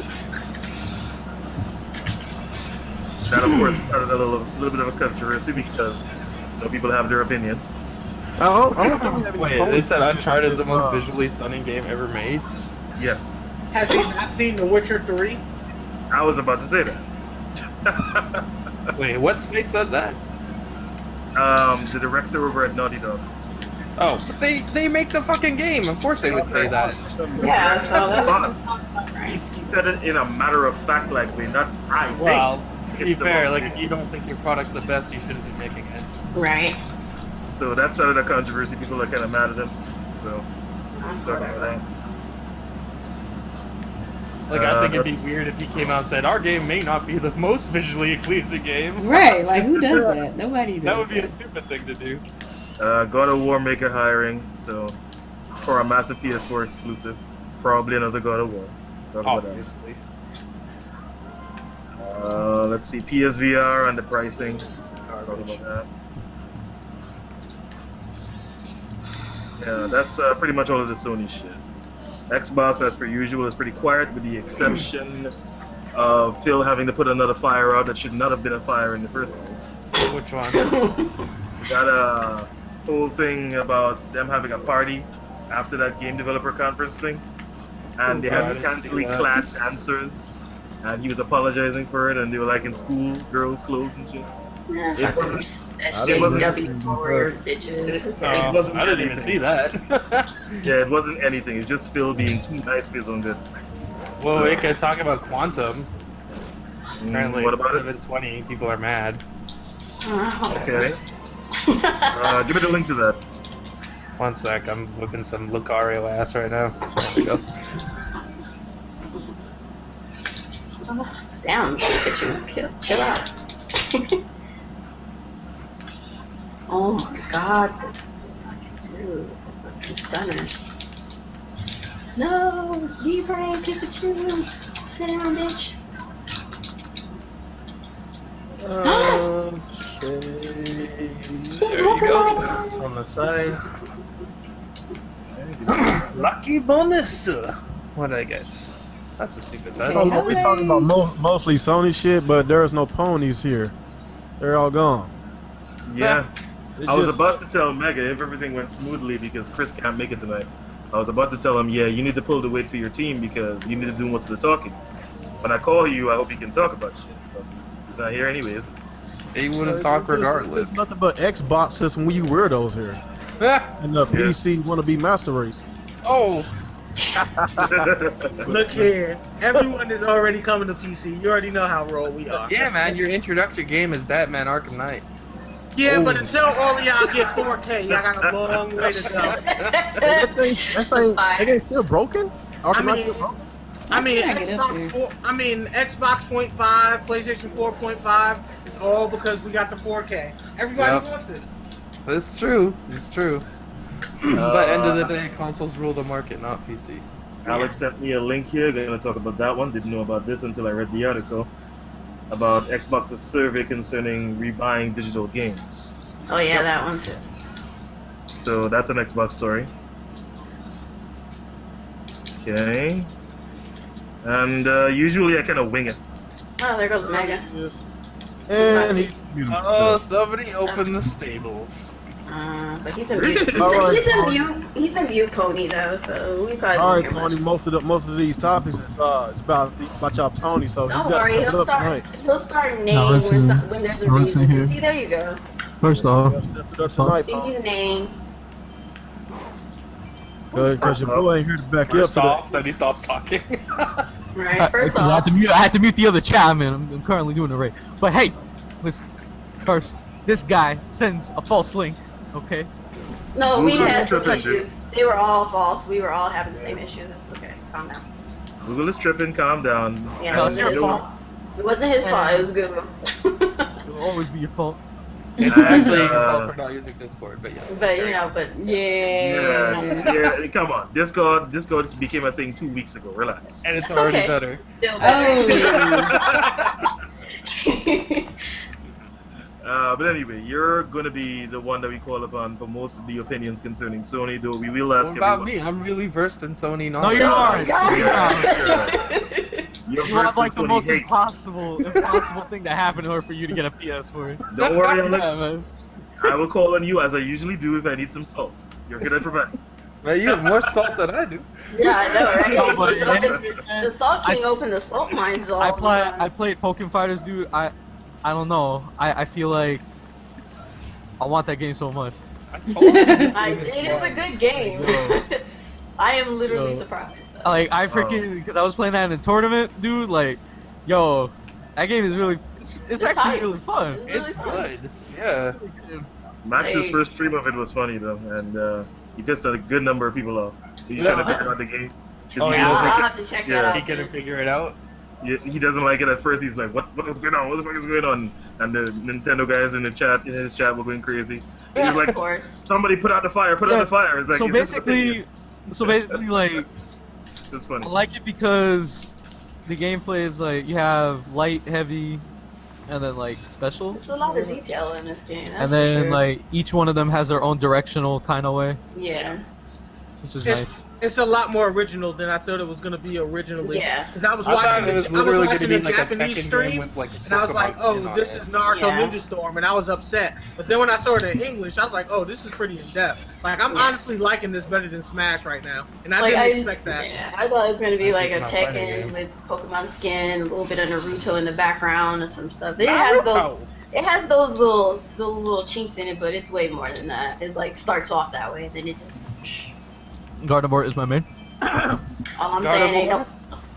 That, of course, started a little bit of a controversy because people have their opinions. I don't think we have any Wait, they said Uncharted is the most visually stunning game ever made? Yeah. Has he not seen The Witcher 3? I was about to say that. Wait, what snake said that? The director over at Naughty Dog. Oh, but they make the fucking game. Of course they would say that. Yeah, so that But sounds about right. he said it in a matter of fact like way, not I think. Well, to be it's the fair, most like if you don't think your product's the best, you shouldn't be making it. Right. So that started a controversy. People are kind of mad at him. So talking about that. Like, I think it'd be weird if he came out and said, our game may not be the most visually pleasing game. Right, like, who does that? Nobody does that. Would be a stupid thing to do. God of War Maker hiring, so for a massive PS4 exclusive, probably another God of War. Talk about Obviously. that. Let's see, PSVR and the pricing. Talk about that. Yeah, that's pretty much all of the Sony shit. Xbox, as per usual, is pretty quiet, with the exception of Phil having to put another fire out that should not have been a fire in the first place. Which one? We got a whole thing about them having a party after that game developer conference thing, and they had scantily clad dancers, and he was apologizing for it, and they were like in school girls' clothes and shit. Yeah, It wasn't I didn't even see that. Yeah, it wasn't anything. It's just Phil being too nice for his own good. Well, we could talk about Quantum. Apparently, what about it? 720 people are mad. Okay. Give me the link to that. One sec, I'm whipping some Lucario ass right now. There we go. Damn, chill out. Oh my god, this fucking dude. These stunners. No! Miiverse, Pikachu! Sit down, bitch. There you go. It's on the side. Lucky bonus! What'd I get? That's a stupid title. We're talking about mostly Sony shit, but there's no ponies here. They're all gone. Yeah. I was about to tell Mega, if everything went smoothly, because Chris can't make it tonight, I was about to tell him, yeah, you need to pull the weight for your team because you need to do most of the talking. When I call you, I hope you can talk about shit. But he's not here anyways. He wouldn't talk regardless. There's nothing but Xbox system when you weirdos here. And the PC wanna-be master race. Oh! Look here, everyone is already coming to PC. You already know how roll we are. Yeah, man, your introductory game is Batman Arkham Knight. Yeah, but until all of y'all get 4K, y'all got a long way to go. That thing still broken? Xbox 0.5, PlayStation 4.5 is all because we got the 4K. Everybody wants it. It's true. It's true. But end of the day, consoles rule the market, not PC. Alex sent me a link here. Gonna talk about that one. Didn't know about this until I read the article about Xbox's survey concerning rebuying digital games. Oh yeah, that one too. So that's an Xbox story. Okay. And usually I kind of wing it. Oh, there goes Mega. And somebody open the stables. But he's a mute. He's a mute pony though, so we probably. All right, Pony. Most of these topics is it's about y'all Pony. So don't you got worry, to he'll start naming when there's a reason to. See, there you go. First off, Give you the name. Good, because your boy ain't here to back you up. Then he stops talking. Right. First off, I had to mute the other chat, man. I'm currently doing a raid. But hey, listen. First, this guy sends a false link. Okay. No, we had some issues. They were all false. We were all having the same issue. That's okay. Calm down. Google is tripping. Calm down. Yeah, it wasn't his fault. It wasn't his fault. It was Google. It will always be your fault. It's actually your fault for not using Discord, but yes. But you know, but yeah. Come on, Discord became a thing 2 weeks ago. Relax. And it's already better. Still better. But anyway, you're going to be the one that we call upon for most of the opinions concerning Sony, though we will ask what about everyone. me? I'm really versed in Sony No, knowledge. you aren't. You're You have like versed the in most Sony hate. impossible thing to happen in order for you to get a PS4. Don't worry, Alex. Yeah, man. I will call on you as I usually do if I need some salt. You're good at preventing. Man, you have more salt than I do. Yeah, I know, right? No, but The Salt King opened the salt mines all the time. I played Pokemon Fighters, dude. I don't know. I feel like I want that game so much. It is a good game. I am literally surprised. Like I freaking because I was playing that in a tournament, dude. Like, yo, that game is really it's actually hype. really fun. It's really fun. Good. Yeah. Max's first stream of it was funny though, and he pissed a good number of people off. He's trying to figure out the game. 'Cause he I'll doesn't- have to check that out. He couldn't figure it out. Yeah, he doesn't like it at first. He's like, "What is going on? What the fuck is going on?" And the Nintendo guys in his chat, were going crazy. He's like, "Somebody put out the fire! Put out the fire!" It's like, so "Is this an basically, opinion?" like, It's funny. I like it because the gameplay is like you have light, heavy, and then like special. There's a lot of detail in this game. That's And then for sure. like each one of them has their own directional kind of way, Yeah. which is nice. It's a lot more original than I thought it was gonna be originally. Yeah. Because I was I thought watching it was the literally gonna be the like a Japanese Tekken stream, game with like and I was like, Pokemon skin oh, on this it. is Naruto Yeah. Ninja Storm, and I was upset. But then when I saw it in English, I was like, oh, this is pretty in depth. Like I'm honestly liking this better than Smash right now, and I Like, didn't expect that. Yeah, I thought it was gonna be like a It's not fighting Tekken game. with Pokemon skin, a little bit of Naruto in the background, and some stuff. It has those. It has those little chinks in it, but it's way more than that. It like starts off that way, and then it just. Gardevoir is my main. All I'm saying ain't no.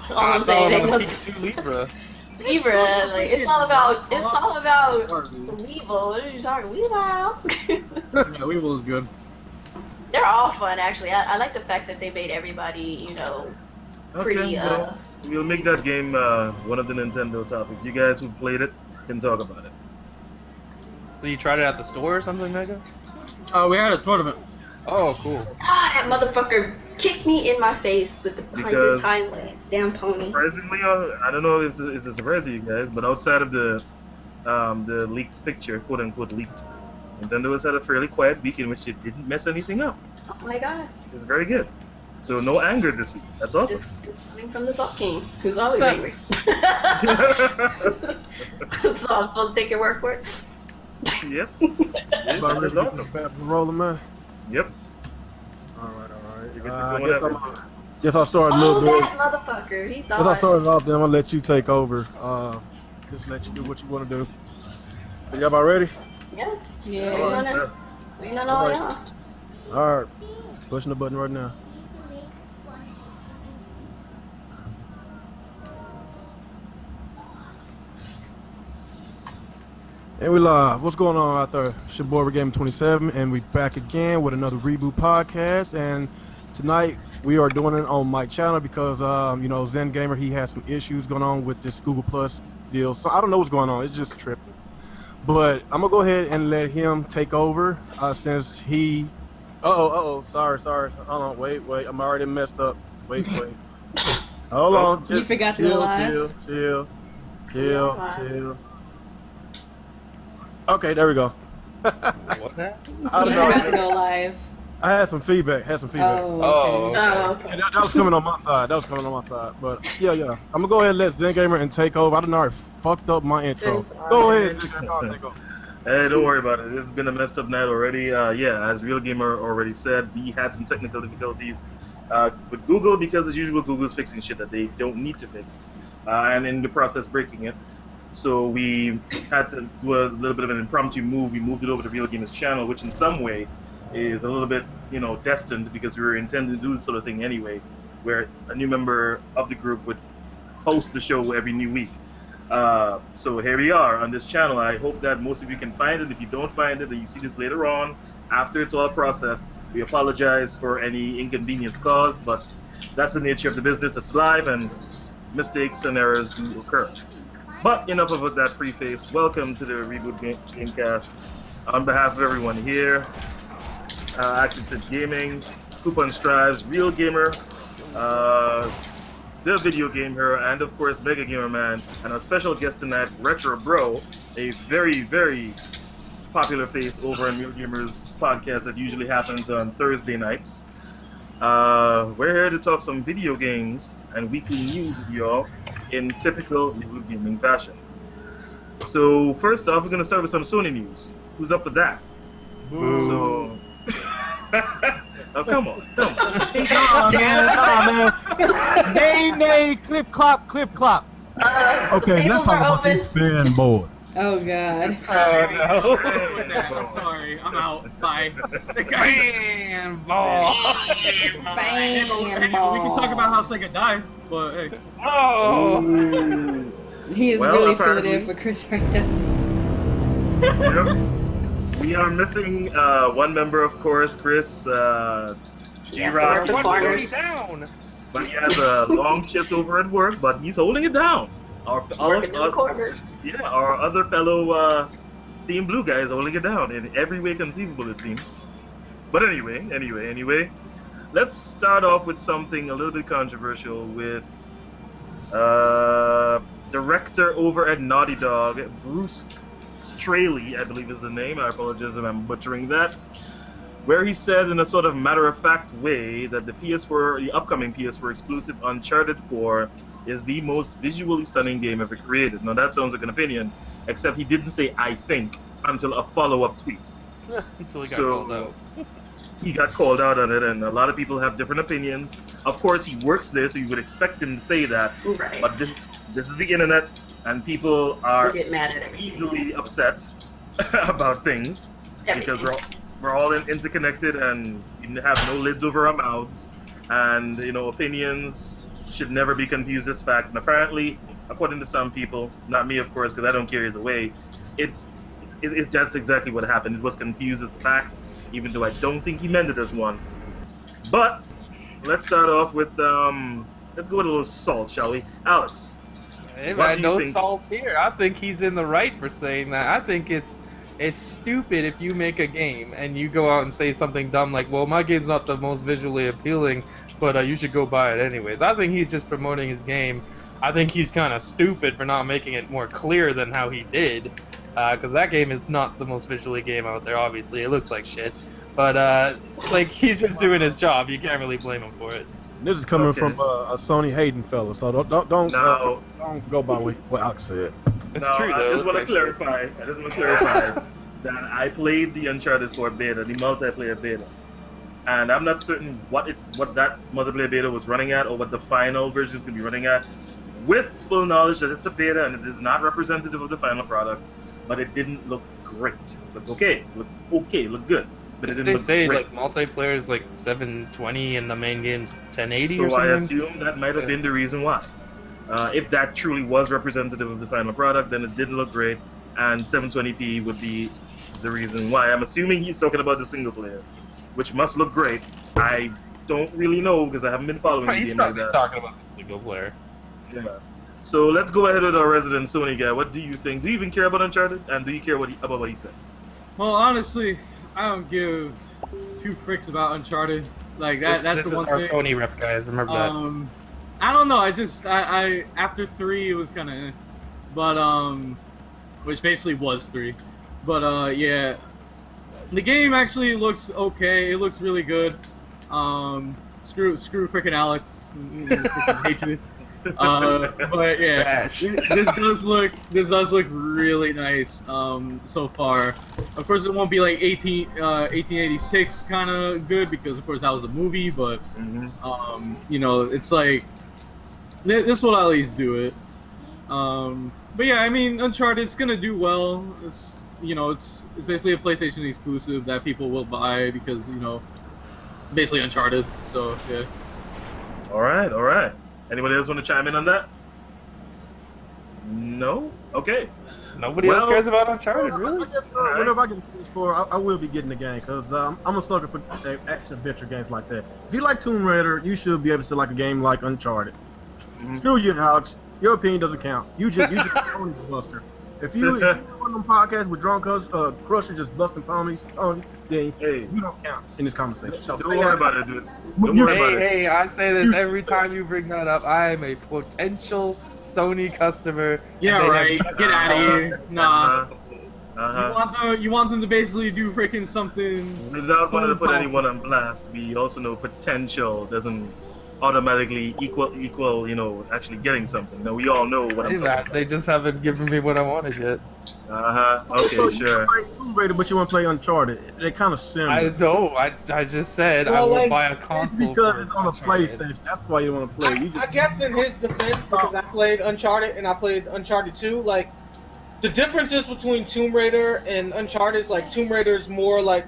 All I'm saying ain't no. Pikachu Libra. Libra, like it's all about Weevil. What are you talking, Weevil? Yeah, Weevil is good. They're all fun, actually. I like the fact that they made everybody, pretty. well, we'll make that game one of the Nintendo topics. You guys who played it can talk about it. So you tried it at the store or something, Mega? Oh, we had a tournament. Oh, cool. Ah, that motherfucker kicked me in my face with his hind leg. Damn pony. Surprisingly, I don't know if it's a surprise to you guys, but outside of the leaked picture, quote unquote leaked, Nintendo has had a fairly quiet week in which it didn't mess anything up. Oh my god. It's very good. So no anger this week. That's awesome. It's coming from the Salt King, who's always angry. So I'm supposed to take your word for it? Yep. About ready to get some fast rolling, man. Yep. Alright. I Guess I'll start a little bit. That motherfucker. He As I thought. started off, then I'm gonna let you take over. Just let you do what you want to do. So y'all about ready? Yeah. Yeah. We don't know y'all. Alright. Pushing the button right now. And we live. What's going on out there? It's your boy REBOOT, and we back again with another Reboot podcast. And tonight we are doing it on my channel because Zen Gamer, he has some issues going on with this Google Plus deal. So I don't know what's going on. It's just tripping. But I'm gonna go ahead and let him take over since he. Sorry. Hold on. Wait. I'm already messed up. Wait. Hold on. You forgot to go live? Chill. Okay, there we go. What now? You forgot to go live. I had some feedback. Oh, okay. And that was coming on my side. But yeah. I'm gonna go ahead and let Zen Gamer and take over. I don't know. I fucked up my intro. Go ahead, Zen Gamer. Take over. Hey, don't worry about it. This has been a messed up night already. As Real Gamer already said, we had some technical difficulties with Google because, as usual, Google's fixing shit that they don't need to fix, and in the process breaking it. So we had to do a little bit of an impromptu move. We moved it over to Real Gamer's channel, which in some way is a little bit, destined because we were intending to do this sort of thing anyway, where a new member of the group would host the show every new week. So here we are on this channel. I hope that most of you can find it. If you don't find it and you see this later on, after it's all processed, we apologize for any inconvenience caused, but that's the nature of the business. It's live and mistakes and errors do occur. But enough of that preface. Welcome to the Reboot Gamecast. On behalf of everyone here, Action Sit Gaming, Coupon Strives, Real Gamer, TheVideoGamHer, and of course Mega Gamer Man, and our special guest tonight, Retro Bro, a very, very popular face over on Real Gamer's podcast that usually happens on Thursday nights. We're here to talk some video games and weekly news with y'all in typical Reboot Gaming fashion. So first off, we're going to start with some Sony news. Who's up for that? Boo. So... Oh, come on. Nay, clip clop. Okay, let's talk about this fanboy. Oh god. Oh no. I'm sorry. I'm out. Bye. Fanball. We can talk about how Sega died, but hey. Oh. He is really filling in for Chris right now. Yep. We are missing one member, of course, Chris. Yes, the What's going down? But he has a long shift over at work, but he's holding it down. Working in the corners. Yeah, our other fellow Team Blue guy is holding it down in every way conceivable, it seems. But anyway, let's start off with something a little bit controversial with director over at Naughty Dog, Bruce Straley, I believe is the name. I apologize if I'm butchering that. Where he said in a sort of matter-of-fact way that the upcoming PS4 exclusive Uncharted 4 is the most visually stunning game ever created. Now that sounds like an opinion, except he didn't say "I think" until a follow-up tweet. Until he got called out. He got called out on it, and a lot of people have different opinions. Of course, he works there, so you would expect him to say that. Right. But this is the internet, and people are get mad at everything. easily upset about things because we're all interconnected, and we have no lids over our mouths, and opinions should never be confused as fact. And apparently, according to some people, not me, of course, because I don't care either way, that's exactly what happened. It was confused as fact, even though I don't think he meant it as one. But let's start off with let's go with a little salt, shall we? Alex. Hey what man, do you no think? salt here. I think he's in the right for saying that. I think it's stupid if you make a game and you go out and say something dumb like, well, my game's not the most visually appealing, but you should go buy it anyways. I think he's just promoting his game. I think he's kind of stupid for not making it more clear than how he did, because that game is not the most visually game out there, obviously. It looks like shit. But, like, he's just doing his job. You can't really blame him for it. This is coming from a Sony hating fella, so don't go by what Alex said. It's No, true, I though. just want to clarify that I played the Uncharted 4 beta, the multiplayer beta, and I'm not certain what that multiplayer beta was running at or what the final version is going to be running at, with full knowledge that it's a beta and it is not representative of the final product, but it didn't look great. Look look good. But it didn't They look say great. like multiplayer is like 720 and the main game's 1080 or So I something. assume that might have been the reason why. If that truly was representative of the final product, then it didn't look great, and 720p would be the reason why. I'm assuming he's talking about the single player, which must look great. I don't really know because I haven't been following the He's game like probably that. talking about the single player. Yeah. So let's go ahead with our resident Sony guy. What do you think? Do you even care about Uncharted? And do you care about what he said? Well, honestly, I don't give two fricks about Uncharted. Like that. That's this the one is our thing. Sony rep, guys. Remember that. I don't know. I after 3 it was kind of, but which basically was 3, but yeah, the game actually looks okay. It looks really good. Screw freaking Alex. Freaking hatred. But yeah, this does look really nice so far. Of course, it won't be like 1886 kind of good because of course that was a movie, but it's like this will at least do it. But yeah, I mean, Uncharted's gonna do well. It's basically a PlayStation exclusive that people will buy because basically Uncharted. So yeah. All right. Anybody else want to chime in on that? No? Okay. Nobody else cares about Uncharted, really? I guess, whenever I get the PS4, I will be getting the game because I'm a sucker for action adventure games like that. If you like Tomb Raider, you should be able to like a game like Uncharted. Screw you, Alex. Your opinion doesn't count. You just a buster. If you one of them podcasts with drunk Crusher just busting ponies, then you don't count in this conversation. So Don't worry about it, dude. Don't worry about it. Hey, I say this every time you bring that up. I am a potential Sony customer. Yeah, right. Get out of here. Nah. Uh-huh. You want them to basically do freaking something. Without wanting to put anyone on blast, we also know potential doesn't automatically equal actually getting something. Now we all know what I'm talking about. They just haven't given me what I wanted yet. Okay, So sure. You play Tomb Raider, but you want to play Uncharted. They're kind of similar. I know. I just said I will buy a console. Because it's on a PlayStation. That's why you want to play. I guess in his defense, because I played Uncharted and I played Uncharted 2, like the differences between Tomb Raider and Uncharted is like Tomb Raider is more like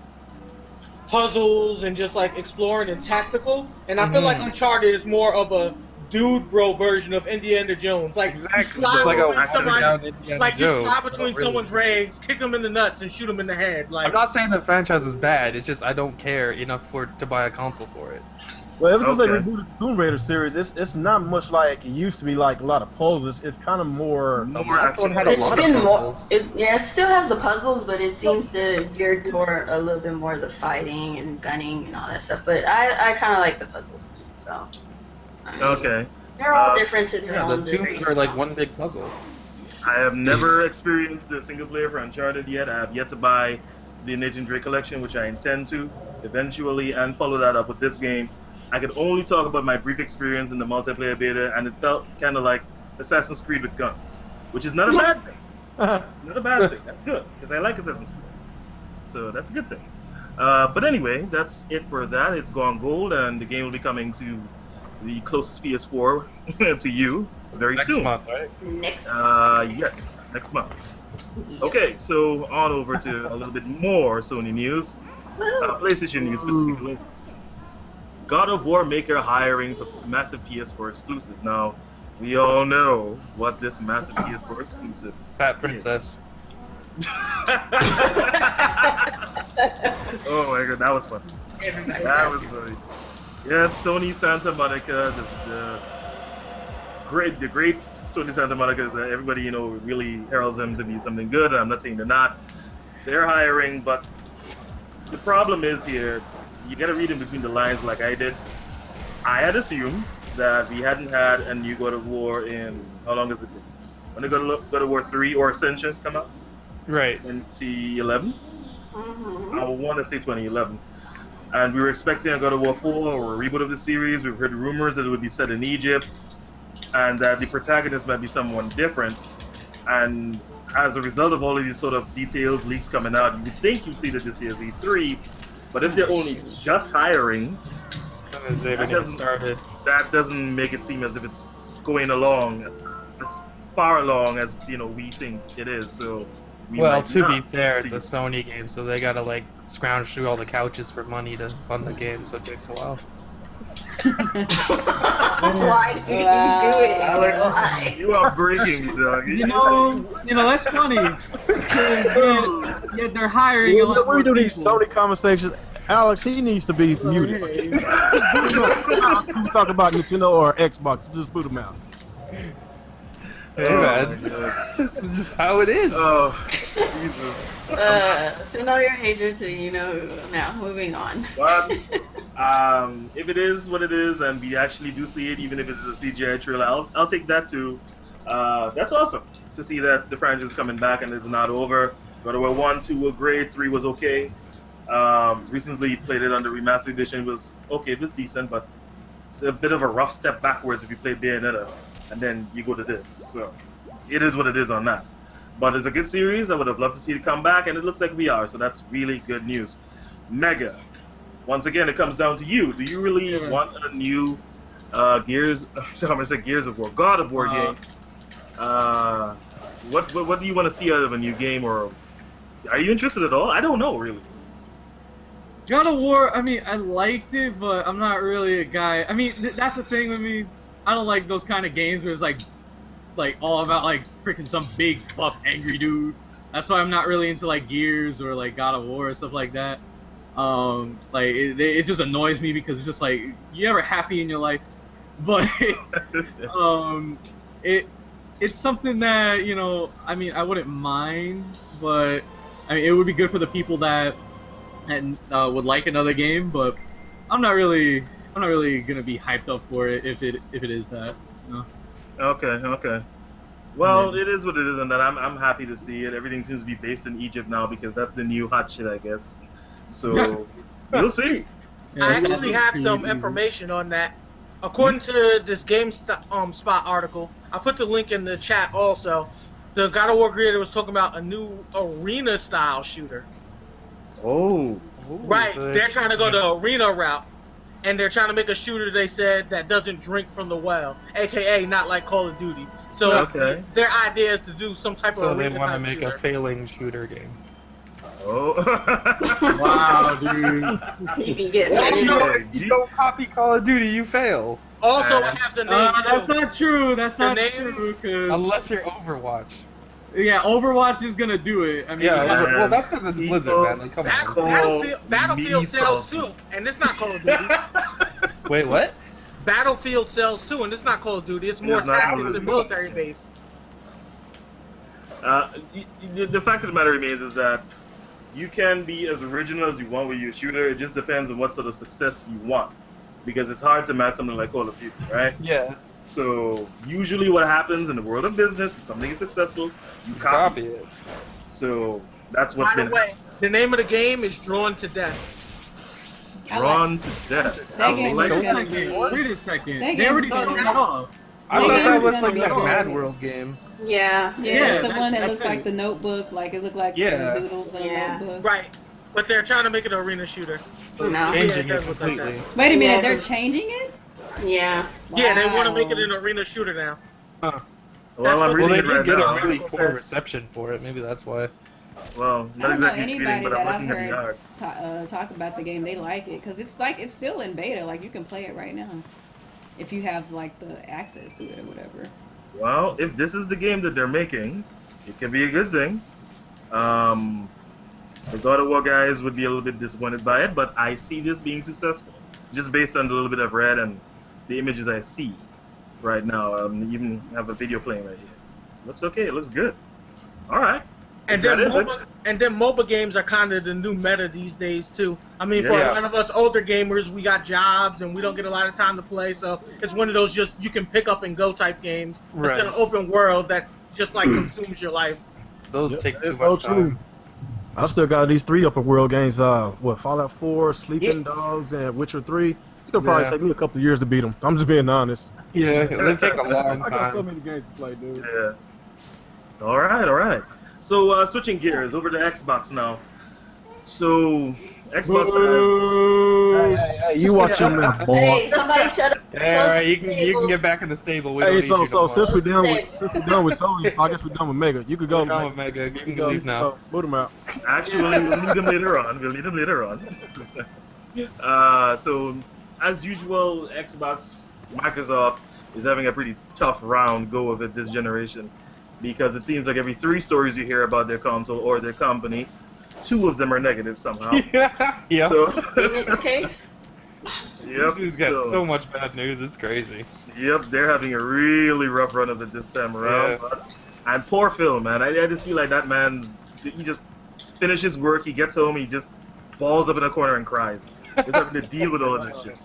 puzzles and just like exploring and tactical, and I feel like Uncharted is more of a dude bro version of Indiana Jones. Like you slide between someone's legs, kick them in the nuts, and shoot them in the head. Like I'm not saying the franchise is bad. It's just I don't care enough to buy a console for it. Well, ever since they Okay. rebooted the Tomb Raider series, it's not much like it used to be, like a lot of puzzles. It's kind of more last one had a It's lot been of more. puzzles. It still has the puzzles, but it seems to gear toward a little bit more the fighting and gunning and all that stuff. But I kind of like the puzzles. So. I mean, Okay. they're all different to their Yeah, own the degree. tombs are like one big puzzle. I have never experienced the single player for Uncharted yet. I have yet to buy the Nathan Drake collection, which I intend to eventually, and follow that up with this game. I could only talk about my brief experience in the multiplayer beta, and it felt kind of like Assassin's Creed with guns, which is not a bad thing. Not a bad thing. That's good, because I like Assassin's Creed. So that's a good thing. But anyway, that's it for that. It's gone gold, and the game will be coming to the closest PS4 to you very soon. Next month, right? Yes, next month. Okay, so on over to a little bit more Sony news. PlayStation news specifically. God of War maker hiring for massive PS4 exclusive. Now, we all know what this massive PS4 exclusive Fat Princess. Oh my god, that was fun. That was funny. Yes, Sony Santa Monica, the great Sony Santa Monica is that everybody, you know, really heralds them to be something good. I'm not saying they're not. They're hiring, but the problem is here, you gotta read in between the lines like I did. I had assumed that we hadn't had a new God of War in, how long has it been? When did God of War 3 or Ascension come out? Right. 2011? I want to say 2011. And we were expecting a God of War 4 or a reboot of the series. We've heard rumors that it would be set in Egypt and that the protagonist might be someone different. And as a result of all of these sort of details, leaks coming out, you would think you'd see that this year's E3, but if they're only just hiring, that doesn't make it seem as if it's going along as far along as, you know, we think it is. So well, to be fair, it's a Sony game, so they gotta like scrounge through all the couches for money to fund the game, so it takes a while. Why do you do it? Alex, you are breaking me, dog. You know that's funny. Yeah, they're hiring a lot When we do more these people. Sony conversations, Alex, he needs to be muted. Talk about Nintendo or Xbox, just boot him out. Too bad. This is just how it is. Oh, Jesus. So know your haters, so you know now. Moving on. But if it is what it is, and we actually do see it, even if it's a CGI trailer, I'll take that too. That's awesome to see that the franchise is coming back and it's not over. God of War 1, 2 were great, 3 was okay. Recently played it on the remastered edition. It was okay, it was decent, but it's a bit of a rough step backwards if you play Bayonetta and then you go to this. So it is what it is on that. But it's a good series. I would have loved to see it come back, and it looks like we are. So that's really good news. Mega. Once again, it comes down to you. Do you really want a new Gears? I said Gears of War, God of War game. What do you want to see out of a new game, or are you interested at all? I don't know really. God of War, I mean, I liked it, but I'm not really a guy. I mean, that's the thing with me. I don't like those kind of games where it's like all about like freaking some big buff angry dude. That's why I'm not really into like Gears or like God of War or stuff like that. Like it just annoys me because it's just like, you ever happy in your life? But it's something that, you know, I mean, I wouldn't mind, but I mean, it would be good for the people that would like another game, but I'm not really gonna be hyped up for it if it is that. You know? Okay. Well, it is what it is, and that I'm happy to see it. Everything seems to be based in Egypt now because that's the new hot shit, I guess. So we'll see. I actually have some information on that. According to this GameSpot article, I put the link in the chat also. The God of War creator was talking about a new arena-style shooter. Oh. Right, they're trying to go the arena route, and they're trying to make a shooter, they said, that doesn't drink from the well, aka not like Call of Duty. So their idea is to do some type of arena. So they want to make shooter. a failing shooter game. Oh. Wow, dude. You can get You don't copy Call of Duty, you fail. Also, it has a name. That's not true. That's not true. Unless you're Overwatch. Yeah, Overwatch is gonna do it. I mean, well, that's because it's Blizzard, man. Like, come on. Battlefield sells too, and it's not Call of Duty. Wait, what? Battlefield sells too, and it's not Call of Duty. It's more It's not Call of tactics and Duty. military based. The fact of the matter remains is that you can be as original as you want with your shooter. It just depends on what sort of success you want, because it's hard to match something like Call of Duty, right? Yeah. So usually, what happens in the world of business, if something is successful, you copy it. So that's what's By been the way, the name of the game is Drawn to Death. drawn to death. That game is gonna be. Wait a second. That They already game's showed gonna it off. I That thought game that is was gonna like be that good. Mad World game. Yeah. Yeah, it's the that- one that that's looks like it. the Notebook. Like it looked like Yeah. the doodles in a notebook. Right. But they're trying to make it an arena shooter. No. Changing Yeah, it does look like that. completely. Wait a minute, Yeah. they're changing it? Yeah. Yeah, they want to Wow. make it an arena shooter now. Huh. Well, I'm what reading Well, they it did right get now. a really Article poor says. reception for it. Maybe that's why. Well, I not don't know exactly anybody tweeting, but that I'm I've looking at the heard art. talk about the game. They like it because it's still in beta. Like you can play it right now if you have like the access to it or whatever. Well, if this is the game that they're making, it can be a good thing. The God of War guys would be a little bit disappointed by it, but I see this being successful, just based on the little bit I've read and the images I see right now. Even have a video playing right here. Looks okay. It looks good. All right. And That then is it. MOBA games are kind of the new meta these days too. I mean, for Yeah. a lot of us older gamers, we got jobs and we don't get a lot of time to play, so it's one of those just you can pick up and go type games instead of open world that just like consumes your life. Those take too It's so much true. time. I still got these 3 open world games. Fallout 4, Sleeping Dogs, and Witcher 3. It's gonna probably Yeah. take me a couple of years to beat them. I'm just being honest. Yeah, they take a long I got so time. many games to play, dude. Yeah. All right, all right. So switching gears over to Xbox now. So Xbox has. You watch your mouth, boy. Hey, somebody shut up. Yeah, all right, you can get back in the stable. We Hey, don't need so you no since more. we're done with Sony, so I guess we're done with Mega. You could go. We're done with Mega. You can leave now. Boot them out. Actually, we'll need them later on. We'll need them later on. So, as usual, Microsoft is having a pretty tough round go of it this generation, because it seems like every 3 stories you hear about their console or their company, 2 of them are negative somehow. Yeah. So, the case? yep. Dude's got so much bad news. It's crazy. Yep, they're having a really rough run of it this time around. Yeah. But, and poor Phil, man. I just feel like that man's. He just finishes work, he gets home, he just balls up in a corner and cries. He's having to deal with all of this shit.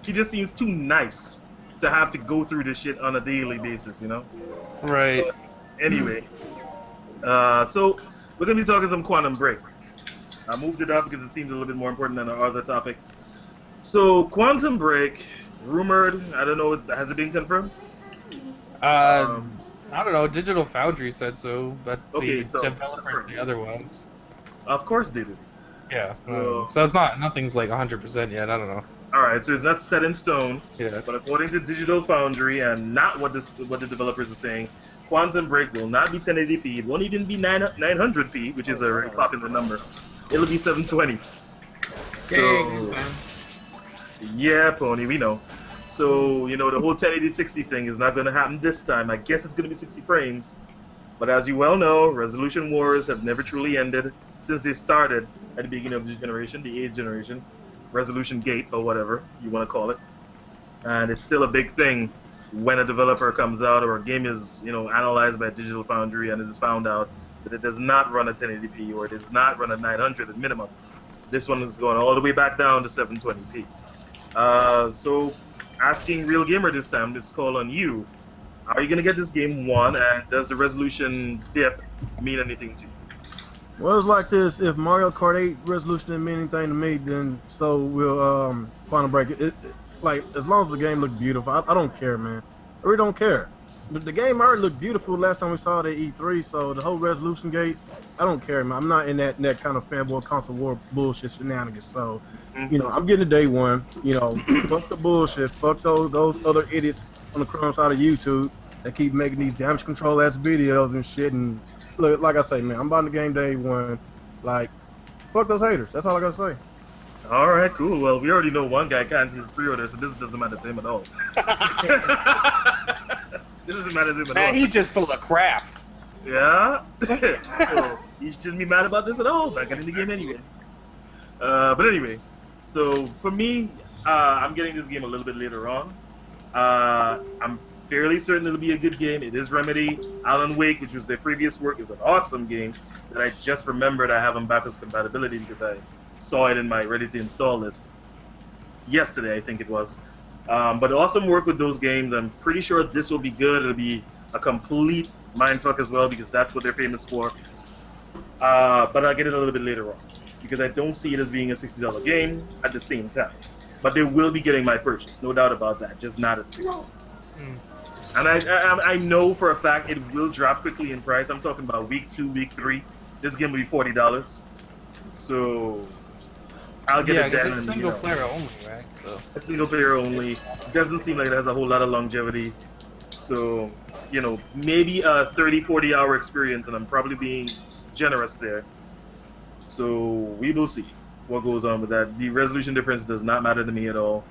He just seems too nice to have to go through this shit on a daily basis, you know? Right. But anyway, so we're going to be talking some Quantum Break. I moved it up because it seems a little bit more important than our other topic. So, Quantum Break, rumored, I don't know, has it been confirmed? I don't know. Digital Foundry said so, but Okay, the so- developers say otherwise. Of course they did. Yeah, so it's nothing's like 100% yet. I don't know. Alright, so it's not set in stone, Yeah. but according to Digital Foundry and not what the developers are saying, Quantum Break will not be 1080p. It won't even be 900p, which is a very popular number. It'll be 720. So, yeah, Pony, we know. So, the whole 1080-60 thing is not going to happen this time. I guess it's going to be 60 frames. But as you well know, resolution wars have never truly ended since they started at the beginning of this generation, the 8th generation. Resolution gate, or whatever you want to call it. And it's still a big thing when a developer comes out or a game is, analyzed by Digital Foundry and it is found out that it does not run at 1080p or it does not run at 900 at minimum. This one is going all the way back down to 720p. So, asking Real Gamer this time, this call on you. Are you going to get this game, one, and does the resolution dip mean anything to you? Well, it's like this. If Mario Kart 8 resolution didn't mean anything to me, then so will Quantum Break. Like, as long as the game looked beautiful, I don't care, man. I really don't care. The game already looked beautiful last time we saw it at E3, so the whole resolution gate, I don't care, man. I'm not in that kind of fanboy console war bullshit shenanigans. So, I'm getting to day one. Fuck the bullshit. Fuck those other idiots on the crumb side of YouTube that keep making these damage control ass videos and shit. And look, like I say, man, I'm buying the game day one. Like, fuck those haters. That's all I gotta say. All right, cool. Well, we already know one guy cancels his pre-order, so this doesn't matter to him at all. This doesn't matter to him at all. Man, he's just full of crap. Yeah? So, you shouldn't be mad about this at all. Not getting the game anyway. But anyway, so for me, I'm getting this game a little bit later on. I'm fairly certain it'll be a good game. It is Remedy. Alan Wake, which was their previous work, is an awesome game that I just remembered I have on backwards compatibility because I saw it in my ready to install list yesterday, I think it was. But awesome work with those games. I'm pretty sure this will be good. It'll be a complete mindfuck as well because that's what they're famous for. But I'll get it a little bit later on because I don't see it as being a $60 game at the same time. But they will be getting my purchase, no doubt about that, just not at $60. And I know for a fact it will drop quickly in price. I'm talking about week 2, week 3. This game will be $40. So I'll get it then. It's single player only, right? So it's single player only. It doesn't seem like it has a whole lot of longevity. So, you know, maybe a 30, 40 hour experience, and I'm probably being generous there. So we will see what goes on with that. The resolution difference does not matter to me at all.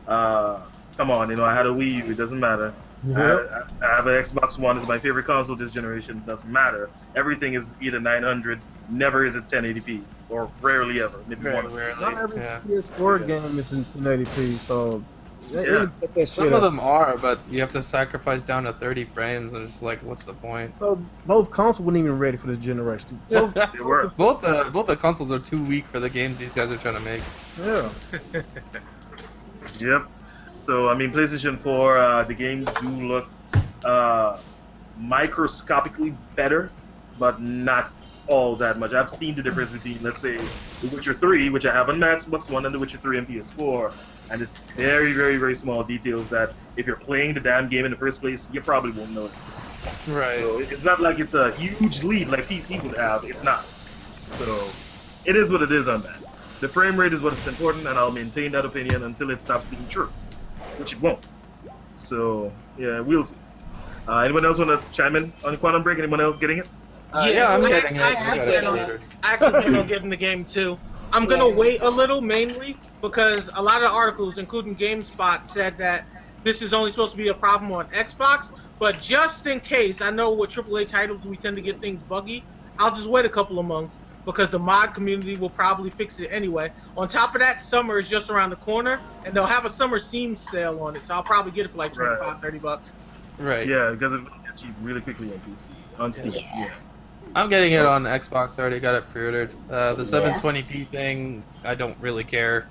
Come on, you know, I had a Wii U, it doesn't matter. Yep. I have an Xbox One, it's my favorite console this generation, it doesn't matter. Everything is either 900, never is it 1080p, or rarely ever, maybe one. Not every PS4 game is in 1080p, so they put that shit some of up. them are, but you have to sacrifice down to 30 frames, and it's like, what's the point? So both consoles weren't even ready for this generation. Both the consoles are too weak for the games these guys are trying to make. Yeah. Yep. So, I mean, PlayStation 4, the games do look microscopically better, but not all that much. I've seen the difference between, let's say, The Witcher 3, which I have on my Xbox One, and The Witcher 3 on PS4, and it's very, very, very small details that if you're playing the damn game in the first place, you probably won't notice. Right. So it's not like it's a huge leap like PC would have. It's not. So it is what it is on that. The frame rate is what's important, and I'll maintain that opinion until it stops being true, which it won't. So yeah, we'll see. Anyone else want to chime in on Quantum Break? Anyone else getting it? I'm getting it. I actually plan on getting the game too. I'm gonna wait a little, mainly because a lot of articles, including GameSpot, said that this is only supposed to be a problem on Xbox. But just in case, I know with AAA titles we tend to get things buggy. I'll just wait a couple of months because the mod community will probably fix it anyway. On top of that, summer is just around the corner, and they'll have a summer Steam sale on it, so I'll probably get it for like $25, $30. Right. Yeah, because it will get cheap really quickly on PC, on Steam. Yeah. I'm getting it on Xbox. I already got it pre-ordered. The 720p thing, I don't really care.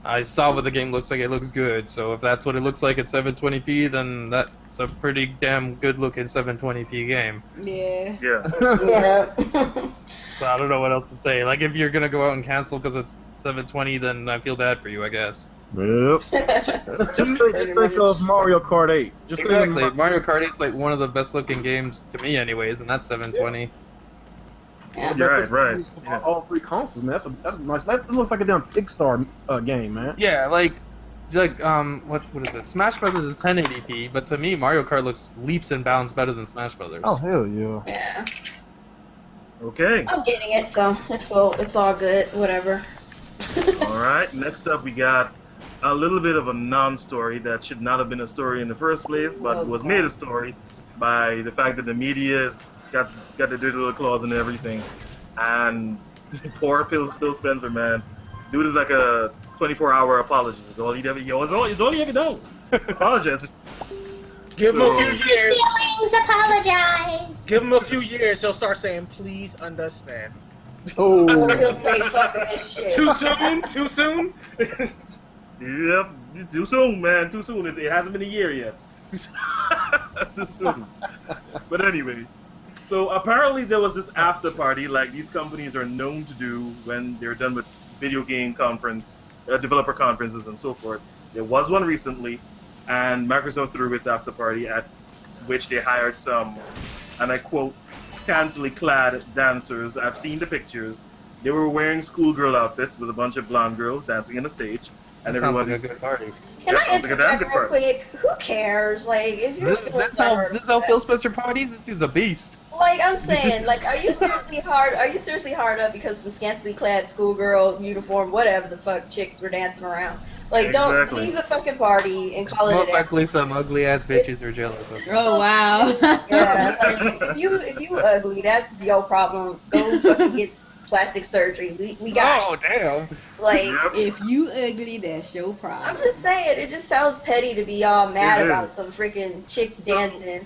I saw what the game looks like. It looks good. So if that's what it looks like at 720p, then that's a pretty damn good-looking 720p game. Yeah. Yeah. So I don't know what else to say. Like, if you're gonna go out and cancel because it's 720, then I feel bad for you, I guess. Yep. just think of Mario Kart 8. Just Exactly. Mario Kart 8's like one of the best-looking games to me, anyways, and that's 720. Yeah, right. Yeah. All three consoles, man. That's nice. That looks like a damn Pixar game, man. Yeah, like what is it? Smash Brothers is 1080p, but to me, Mario Kart looks leaps and bounds better than Smash Brothers. Oh hell yeah. Yeah. Okay. I'm getting it, so it's all good. Whatever. All right. Next up, we got a little bit of a non-story that should not have been a story in the first place, but was made a story by the fact that the media has got the dirty little claws and everything. And poor Phil Spencer, man. Dude is like a 24-hour apology. It's all he ever knows. Apologize. Give him a few years. Feelings, apologize. Give him a few years, he'll start saying, "Please understand." Oh. He'll say, "Fuck this shit." Too soon? Too soon? Yep. Too soon, man. Too soon. It hasn't been a year yet. Too soon. But anyway. So apparently there was this after party like these companies are known to do when they're done with video game developer conferences and so forth. There was one recently, and Microsoft threw its after party at which they hired some, and I quote, scantily clad dancers. I've seen the pictures. They were wearing schoolgirl outfits with a bunch of blonde girls dancing on the stage, and that everybody's sounds like a good party. Can I interject real quick? Who cares? Like, if you're This is how Phil Spencer parties. This dude's a beast. Like, I'm saying, like, are you seriously hard up because the scantily clad schoolgirl uniform, whatever the fuck chicks were dancing around? Like, don't leave the fucking party and call it. Most likely some ugly ass bitches are jealous of her. Oh wow. Yeah, like, if you ugly, that's your problem. Go fucking plastic surgery. We got it. damn. Like, if you ugly, that's your problem. I'm just saying, it just sounds petty to be all mad It about is. some freaking chicks dancing.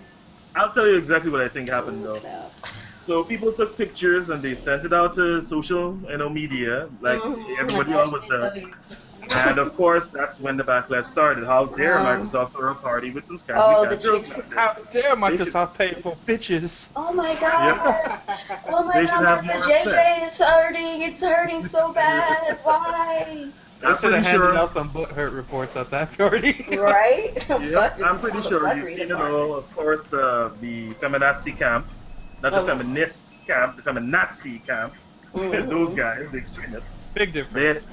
I'll tell you exactly what I think happened though. So people took pictures and they sent it out to social, media, like everybody always does. And of course, that's when the backlash started. How dare Microsoft throw a party with some scary the girls chicks. like this? How dare Microsoft pay for bitches? Oh my god. Oh my They should have god, more Mr. respect. JJ is hurting. It's hurting so bad. Why? They I'm should have pretty handed sure. out some butthurt reports at that party. Right? Yeah, I'm pretty sure you've seen it all. Of course, the feminazi camp, not the feminist camp, the feminazi camp. Those guys, the extremists. Big difference.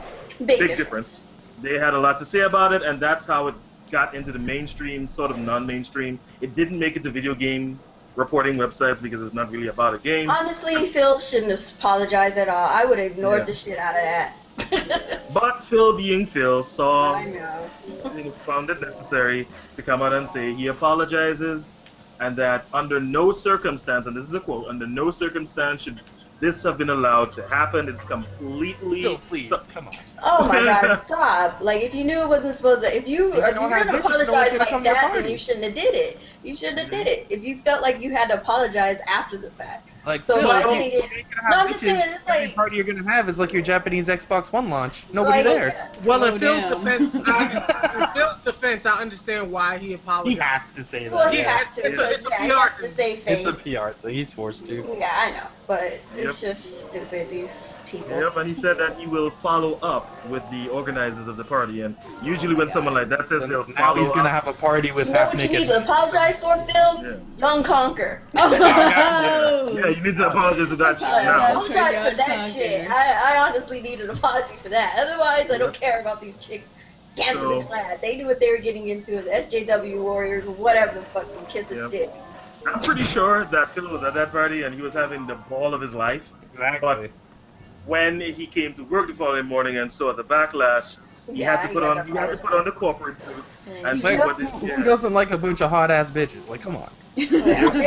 Big difference. They had a lot to say about it, and that's how it got into the mainstream, sort of non-mainstream. It didn't make it to video game reporting websites because it's not really about a game. Honestly, Phil shouldn't have apologized at all. I would have ignored the shit out of that. But Phil, being Phil, saw I know. found it necessary to come out and say he apologizes, and that under no circumstance, and this is a quote, under no circumstance should this have been allowed to happen. It's completely. Phil, please, come on. Oh my god, stop. Like, if you knew it wasn't supposed to, if you're gonna apologize like that, then you shouldn't have did it. You shouldn't have did it. If you felt like you had to apologize after the fact. Like, So Phil, my if thing you're is, gonna no, have I'm just bitches, saying, it's every like, party you're gonna have is like your Japanese Xbox One launch. Nobody Like- there. Well, Oh, in Phil's damn. defense, I understand why he apologized. He has to say that. well, he yeah. has to, It's a- it's a yeah, he PR has to say It's a things. PR thing. He's forced to. Yeah, I know, but it's just stupid, these people. Yep, and he said that he will follow up with the organizers of the party. And usually, when someone like that says they'll Now follow he's gonna up, have a party with You know half what you need naked. to apologize for, Phil? Young Conquer. yeah, you need to apologize for that shit I now. apologize for that shit. I honestly need an apology for that. Otherwise, I don't care about these chicks scantily So- clad. They knew what they were getting into. The SJW Warriors, or whatever the fuck them kiss his Yep. dick. I'm pretty sure that Phil was at that party and he was having the ball of his life. Exactly. But when he came to work the following morning and saw the backlash, he had to put on the corporate suit and Like, do what who doesn't like a bunch of hot ass bitches? Like, come on. They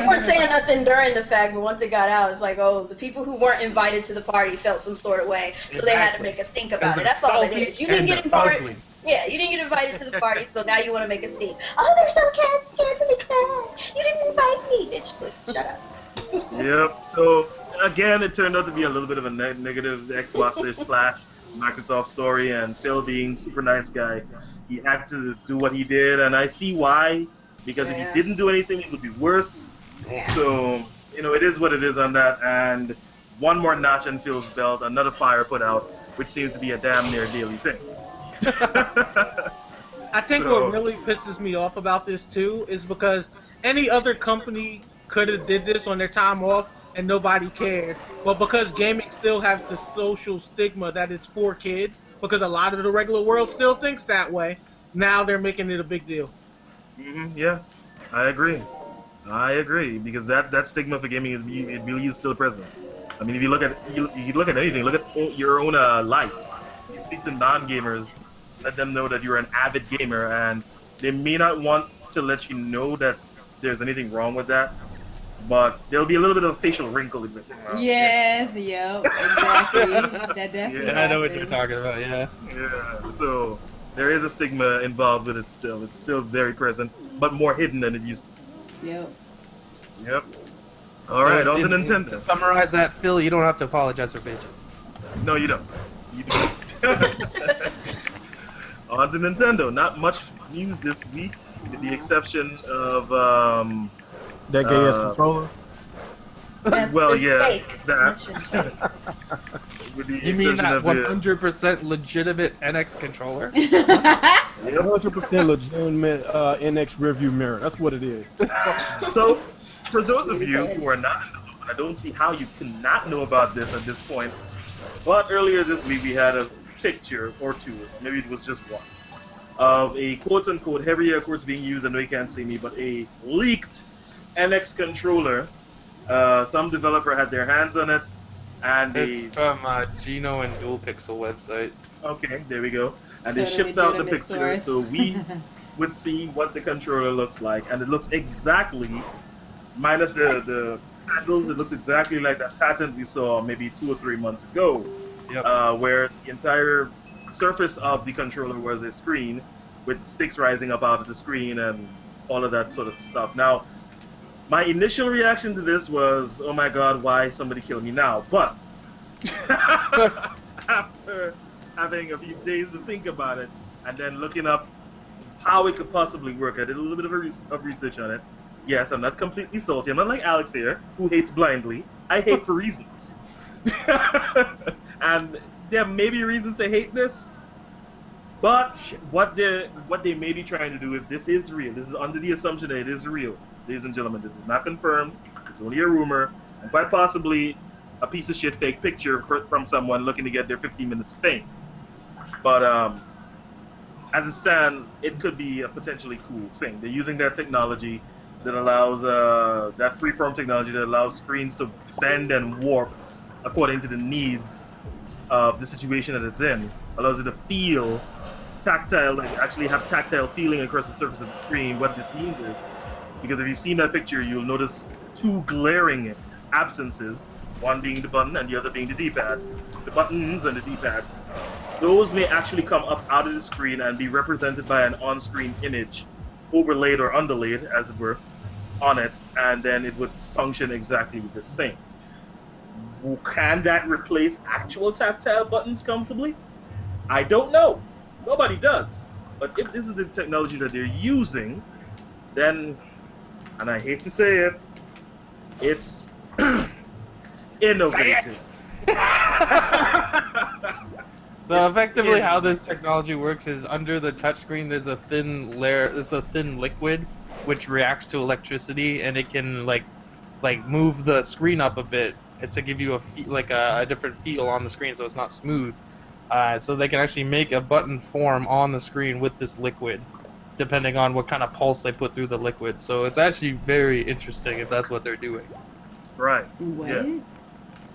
weren't saying nothing during the fact, but once it got out, it's like, oh, the people who weren't invited to the party felt some sort of way, so they had to make us think about it. That's all it is. You didn't get invited. Yeah, you didn't get invited to the party, so now you want to make a stink. Oh, they're so scantily clad. You didn't invite me, bitch. Please shut up. Yep. So again, it turned out to be a little bit of a negative Xbox / Microsoft story, and Phil being super nice guy, he had to do what he did, and I see why. Because if he didn't do anything, it would be worse. So it is what it is on that. And one more notch in Phil's belt, another fire put out, which seems to be a damn near daily thing. I think what really pisses me off about this too is because any other company could have did this on their time off and nobody cared. But because gaming still has the social stigma that it's for kids, because a lot of the regular world still thinks that way, now they're making it a big deal. Yeah, I agree. Because that stigma for gaming it really is still present. I mean, if you look at anything, look at your own life. You speak to non-gamers, let them know that you're an avid gamer, and they may not want to let you know that there's anything wrong with that, but there'll be a little bit of a facial wrinkle in it. Yeah, exactly. That definitely Yeah, I know what you're happens. talking about. Yeah. Yeah. So there is a stigma involved with it still. It's still very present, but more hidden than it used to. Yep. All right, on to Nintendo. To summarize that, Phil, you don't have to apologize for bitches. No, you don't. You don't. On to Nintendo. Not much news this week, with the exception of that gay ass controller. Well, yeah, fake. that. With the You mean exception that of the- 100% legitimate NX controller? 100% legitimate NX review mirror. That's what it is. So, for those of you who are not in the loop, I don't see how you cannot know about this at this point. But earlier this week we had a picture or two, maybe it was just one, of a quote-unquote heavy air quotes being used. I know you can't see me, but a leaked NX controller. Some developer had their hands on it, and they. It's from Geno and Dual Pixel website. Okay, there we go. And they So shipped out the legitimate picture source. so we would see what the controller looks like, and it looks exactly, minus the handles, it looks exactly like that patent we saw maybe 2 or 3 months ago, where the entire surface of the controller was a screen with sticks rising up out of the screen and all of that sort of stuff. Now, my initial reaction to this was, oh my god, why somebody kill me now? But after having a few days to think about it and then looking up how it could possibly work, I did a little bit of research on it. Yes, I'm not completely salty. I'm not like Alex here, who hates blindly. I hate for reasons. And there may be reasons to hate this, but what they may be trying to do, if this is real, this is under the assumption that it is real, ladies and gentlemen, this is not confirmed, it's only a rumor, and quite possibly a piece of shit fake picture from someone looking to get their 15 minutes of fame. But as it stands, it could be a potentially cool thing. They're using that technology that allows, that freeform technology that allows screens to bend and warp according to the needs of the situation that it's in. Allows it to feel tactile, like actually have tactile feeling across the surface of the screen. What this means is, because if you've seen that picture, you'll notice two glaring absences, one being the button and the other being the D-pad. The buttons and the D-pad, those may actually come up out of the screen and be represented by an on-screen image, overlaid or underlaid, as it were, on it, and then it would function exactly the same. Can that replace actual tactile buttons comfortably? I don't know. Nobody does. But if this is the technology that they're using, then, and I hate to say it, it's innovative. So effectively, how this technology works is under the touchscreen, there's a thin layer, there's a thin liquid which reacts to electricity, and it can like move the screen up a bit to give you a different feel on the screen, so it's not smooth. So they can actually make a button form on the screen with this liquid, depending on what kind of pulse they put through the liquid. So it's actually very interesting if that's what they're doing. Right. What? Yeah.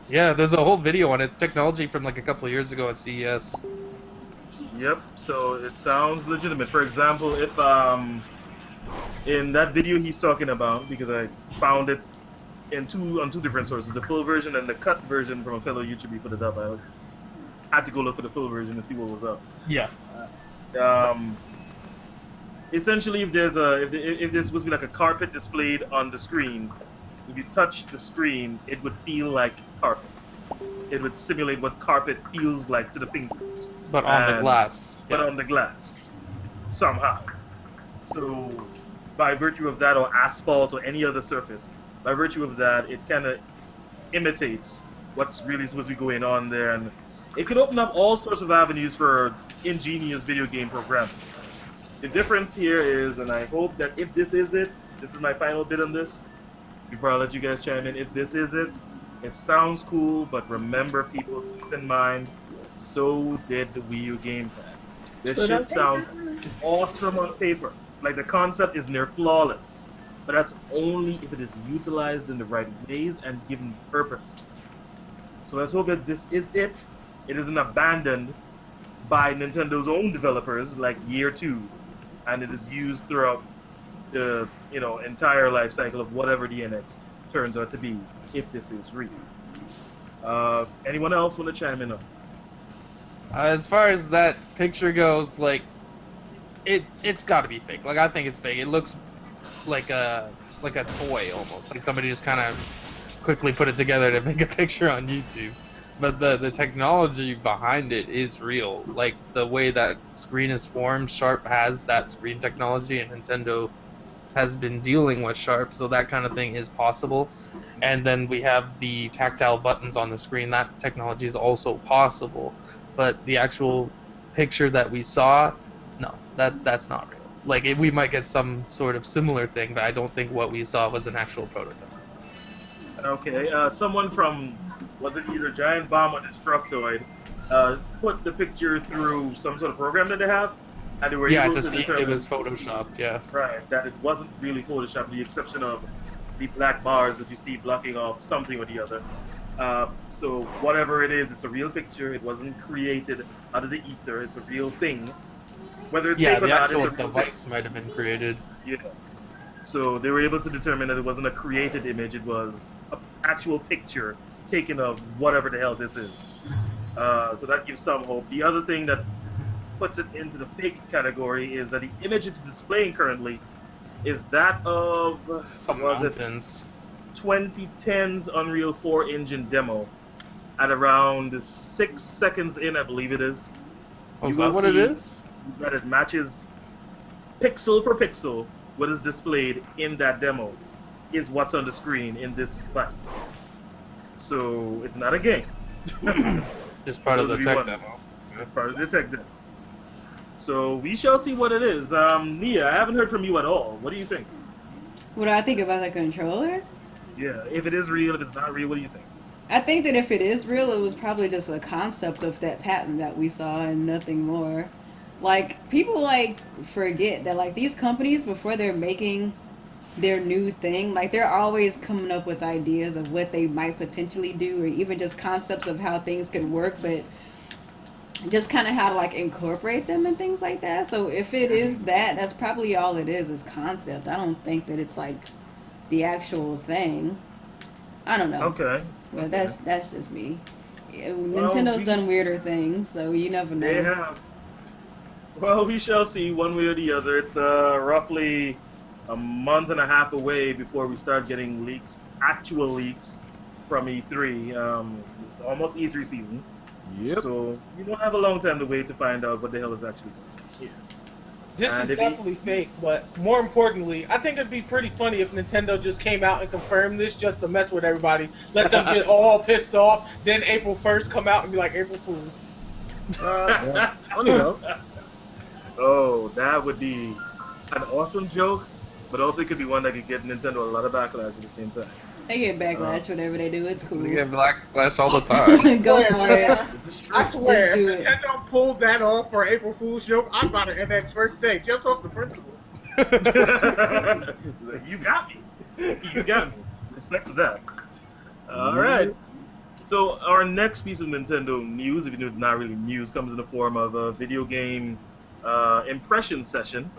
Yeah, there's a whole video on it. It's technology from like a couple of years ago at CES. Yep, so it sounds legitimate. For example, if in that video he's talking about, because I found it on two different sources, the full version and the cut version from a fellow YouTuber who put it up. I had to go look for the full version to see what was up. Yeah. Essentially, if there's supposed to be like a carpet displayed on the screen, if you touch the screen, it would feel like carpet. It would simulate what carpet feels like to the fingers. But on the glass. But on the glass. Somehow. So, by virtue of that, or asphalt, or any other surface, by virtue of that, it kind of imitates what's really supposed to be going on there. And it could open up all sorts of avenues for ingenious video game programming. The difference here is, and I hope that if this is it, this is my final bit on this, before I let you guys chime in, if this is it, it sounds cool, but remember, people, keep in mind, so did the Wii U gamepad. This shit sounds awesome on paper. Like, the concept is near flawless. But that's only if it is utilized in the right ways and given purpose. So let's hope that this is it. It isn't abandoned by Nintendo's own developers, like Year 2, and it is used throughout the entire life cycle of whatever the NX turns out to be, if this is real. Anyone else want to chime in on? As far as that picture goes, like, it's got to be fake. Like, I think it's fake. It looks like a toy almost. Like somebody just kind of quickly put it together to make a picture on YouTube. But the technology behind it is real. Like, the way that screen is formed, Sharp has that screen technology, and Nintendo has been dealing with Sharp, so that kind of thing is possible. And then we have the tactile buttons on the screen. That technology is also possible. But the actual picture that we saw, no, that's not real. Like, we might get some sort of similar thing, but I don't think what we saw was an actual prototype. Okay, someone from, was it either Giant Bomb or Destructoid, put the picture through some sort of program that they have, and they were able to determine it was photoshopped, yeah. Right, that it wasn't really photoshopped, with the exception of the black bars that you see blocking off something or the other. So whatever it is, it's a real picture. It wasn't created out of the ether. It's a real thing. Whether it's fake or not, it's a real device thing. might have been created. Yeah. So they were able to determine that it wasn't a created image; it was an actual picture taken of whatever the hell this is. So that gives some hope. The other thing that puts it into the fake category is that the image it's displaying currently is that of Some was it mountains. 2010's Unreal 4 engine demo at around 6 seconds in, I believe it is. Oh, You is will that what it see is? that it matches pixel per pixel what is displayed in that demo is what's on the screen in this device. So it's not a game. Just part of the Those you tech wondering. demo. That's part of the tech demo. So we shall see what it is. Nia, I haven't heard from you at all. What do you think? What do I think about the controller? Yeah, if it is real, if it's not real, what do you think? I think that if it is real, it was probably just a concept of that patent that we saw and nothing more. Like, people, like, forget that, like, these companies, before they're making their new thing, like, they're always coming up with ideas of what they might potentially do, or even just concepts of how things could work, but just kind of how to, like, incorporate them and things like that. So if it is that, that's probably all it is concept. I don't think that it's, like, the actual thing. I don't know. Okay. But that's just me. Yeah, Nintendo's done weirder things, so you never know. They have. Well, we shall see one way or the other. It's roughly a month and a half away before we start getting leaks, actual leaks from E3. It's almost E3 season. Yep. So we don't have a long time to wait to find out what the hell is actually going on here. This And is if definitely fake, but more importantly, I think it'd be pretty funny if Nintendo just came out and confirmed this just to mess with everybody. Let them get all pissed off, then April 1st come out and be like, April Fools. Funny though. Oh, that would be an awesome joke, but also it could be one that could get Nintendo a lot of backlash at the same time. They get backlash whatever they do. It's cool. They get backlash all the time. Go for it. I swear, Just do if it. Nintendo pulled that off for April Fool's joke, I'd buy the NX first day, just off the principle. You got me. You got me. Respect to that. All right. So our next piece of Nintendo news, even though it's not really news, comes in the form of a video game impression session.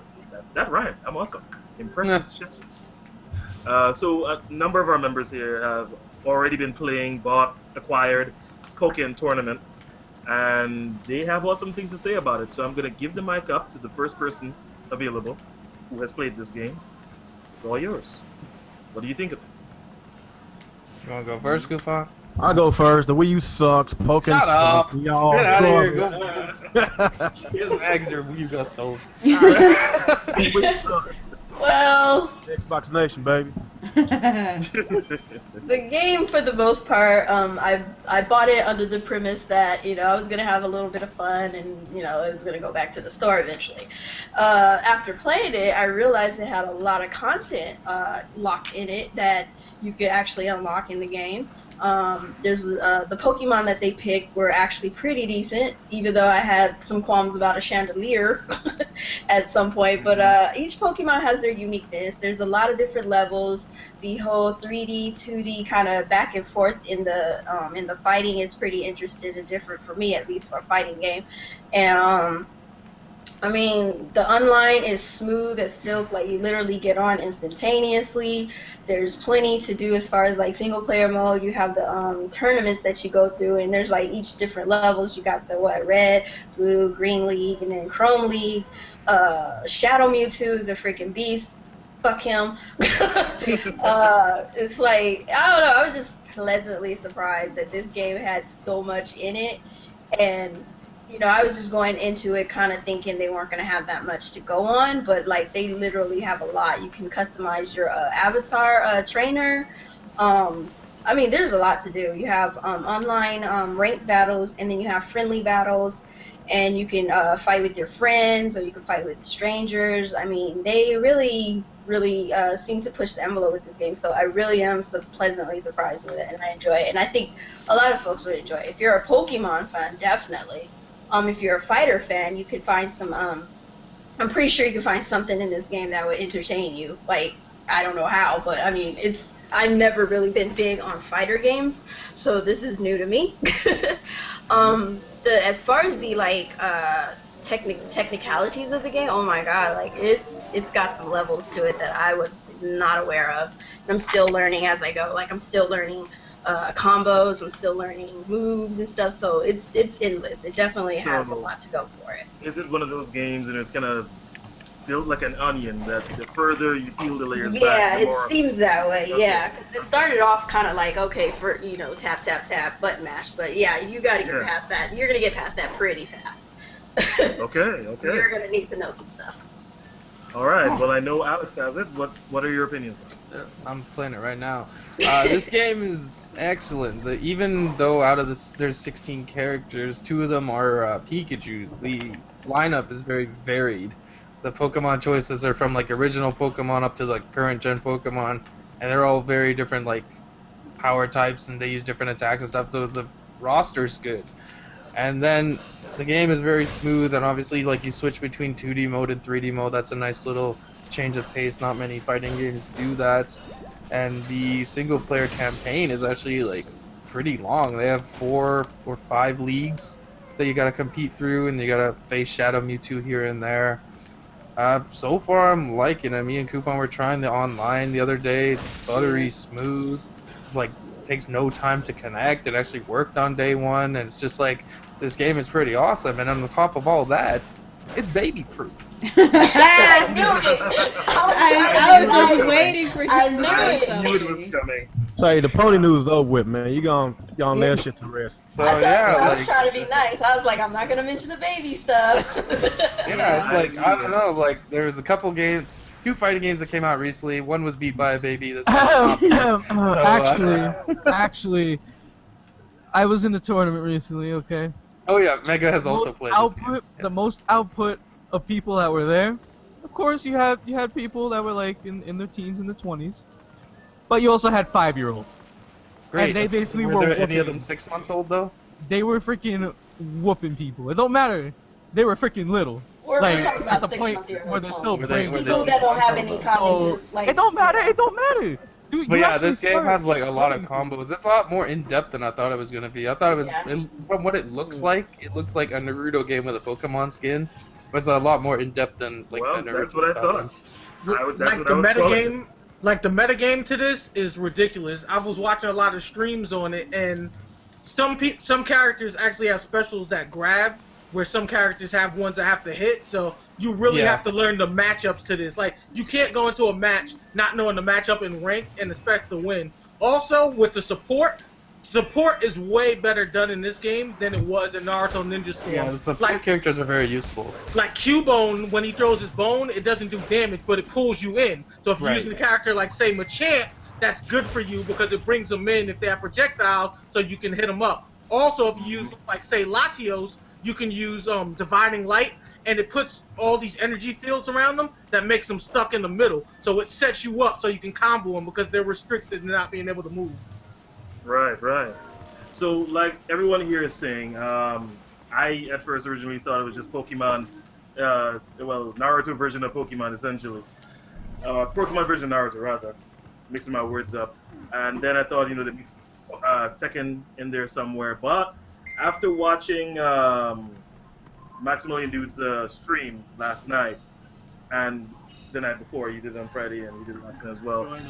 That rhymed. I'm awesome. Impression session. So a number of our members here have already been playing, bought, acquired Pokken Tournament, and they have awesome things to say about it. So I'm going to give the mic up to the first person available who has played this game. It's all yours. What do you think of it? You want to go first, Goofon? I'll go first. The Wii U sucks. Pokken Shut sucks. up. Y'all. Get out of here. Go Go. Here's bags your Wii U got stolen. Well, Xbox Nation, baby. the game, for the most part, I bought it under the premise that, you know, I was gonna have a little bit of fun and, you know, it was gonna go back to the store eventually. After playing it, I realized it had a lot of content locked in it that you could actually unlock in the game. There's the Pokemon that they picked were actually pretty decent, even though I had some qualms about a chandelier at some point. But each Pokemon has their uniqueness. There's a lot of different levels. The whole 3D, 2D kind of back and forth in the fighting is pretty interesting and different for me, at least for a fighting game. And I mean, the online is smooth as silk. Like, you literally get on instantaneously. There's plenty to do as far as, like, single player mode. You have the tournaments that you go through, and there's, like, each different levels. You got the red, blue, green league, and then chrome league. Shadow Mewtwo is a freaking beast. Fuck him. It's like, I don't know, I was just pleasantly surprised that this game had so much in it. And you know, I was just going into it kind of thinking they weren't going to have that much to go on, but, like, they literally have a lot. You can customize your avatar trainer. I mean, there's a lot to do. You have online ranked battles, and then you have friendly battles, and you can fight with your friends, or you can fight with strangers. I mean, they really seem to push the envelope with this game, so I really am pleasantly surprised with it, and I enjoy it. And I think a lot of folks would enjoy it. If you're a Pokemon fan, definitely. If you're a fighter fan, you could find some, I'm pretty sure you could find something in this game that would entertain you. Like, I don't know how, but I mean, I've never really been big on fighter games, so this is new to me. As far as the, like, technicalities of the game, oh my god, like, it's got some levels to it that I was not aware of. And I'm still learning as I go. Like I'm still learning combos. I'm still learning moves and stuff. So it's endless. It definitely has a lot to go for it. Is it one of those games and it's kind of built like an onion that the further you peel the layers back, Yeah, the more... it seems that way. Okay. Yeah, because it started off kind of like, okay, for tap tap tap button mash, but yeah, you got to get past that. You're gonna get past that pretty fast. Okay. You're gonna need to know some stuff. All right. Well, I know Alex has it. What are your opinions? I'm playing it right now. This game is excellent. Even though out of this there's 16 characters, 2 of them are Pikachus. The lineup is very varied. The Pokemon choices are from like original Pokemon up to like current gen Pokemon, and they're all very different like power types, and they use different attacks and stuff. So the roster's good. And then the game is very smooth, and obviously like you switch between 2D mode and 3D mode. That's a nice little change of pace. Not many fighting games do that. And the single player campaign is actually like pretty long. They have 4 or 5 leagues that you gotta compete through, and you gotta face Shadow Mewtwo here and there. So far I'm liking it. Me and Coupon were trying the online the other day. It's buttery smooth. It's like takes no time to connect. It actually worked on day 1, and it's just like this game is pretty awesome. And on top of all that, it's baby proof. I knew it. I was just waiting for you to say I knew it was something. coming. Say the pony news is over with, man. You gonna lay that shit to rest. So I yeah, was trying to be nice. I was like, I'm not gonna mention the baby stuff. yeah, it's like I don't know. Like there's a couple games, 2 fighting games that came out recently. One was beat by a baby. This Actually, I was in a tournament recently. Okay. Oh yeah, Mega has also played this game. The most output of people that were there. Of course, you had people that were like in their teens and their 20s, but you also had 5-year-olds. Great. And they basically were there whooping. any of them 6 months old though? They were freaking whooping people. It don't matter. They were freaking little. We're like talking at about the 6 point month where they're still playing. people that don't have any common. It don't matter. It don't matter. But yeah, this game has like a lot of combos. It's a lot more in depth than I thought it was gonna be. I thought it was from what it looks like a Naruto game with a Pokemon skin. But it's a lot more in depth than like the Naruto. That's what I thought. The metagame to this is ridiculous. I was watching a lot of streams on it, and some characters actually have specials that grab, where some characters have ones that have to hit. So you really have to learn the matchups to this. Like you can't go into a match not knowing the matchup in rank and expect to win. Also with the support is way better done in this game than it was in Naruto Ninja Storm. Yeah, the support characters are very useful. Like Cubone, when he throws his bone, it doesn't do damage, but it pulls you in. So if you're using a character like, say, Machamp, that's good for you because it brings them in if they have projectiles, so you can hit them up. Also, if you use, like, say, Latios, you can use Divining Light, and it puts all these energy fields around them that makes them stuck in the middle. So it sets you up so you can combo them because they're restricted to not being able to move. Right. So, like everyone here is saying, I at first originally thought it was just Pokemon, Naruto version of Pokemon, essentially. Pokemon version of Naruto, rather. Mixing my words up. And then I thought, they mixed Tekken in there somewhere. But after watching Maximilian Dude's stream last night, and the night before, he did it on Friday, and he did it last night as well.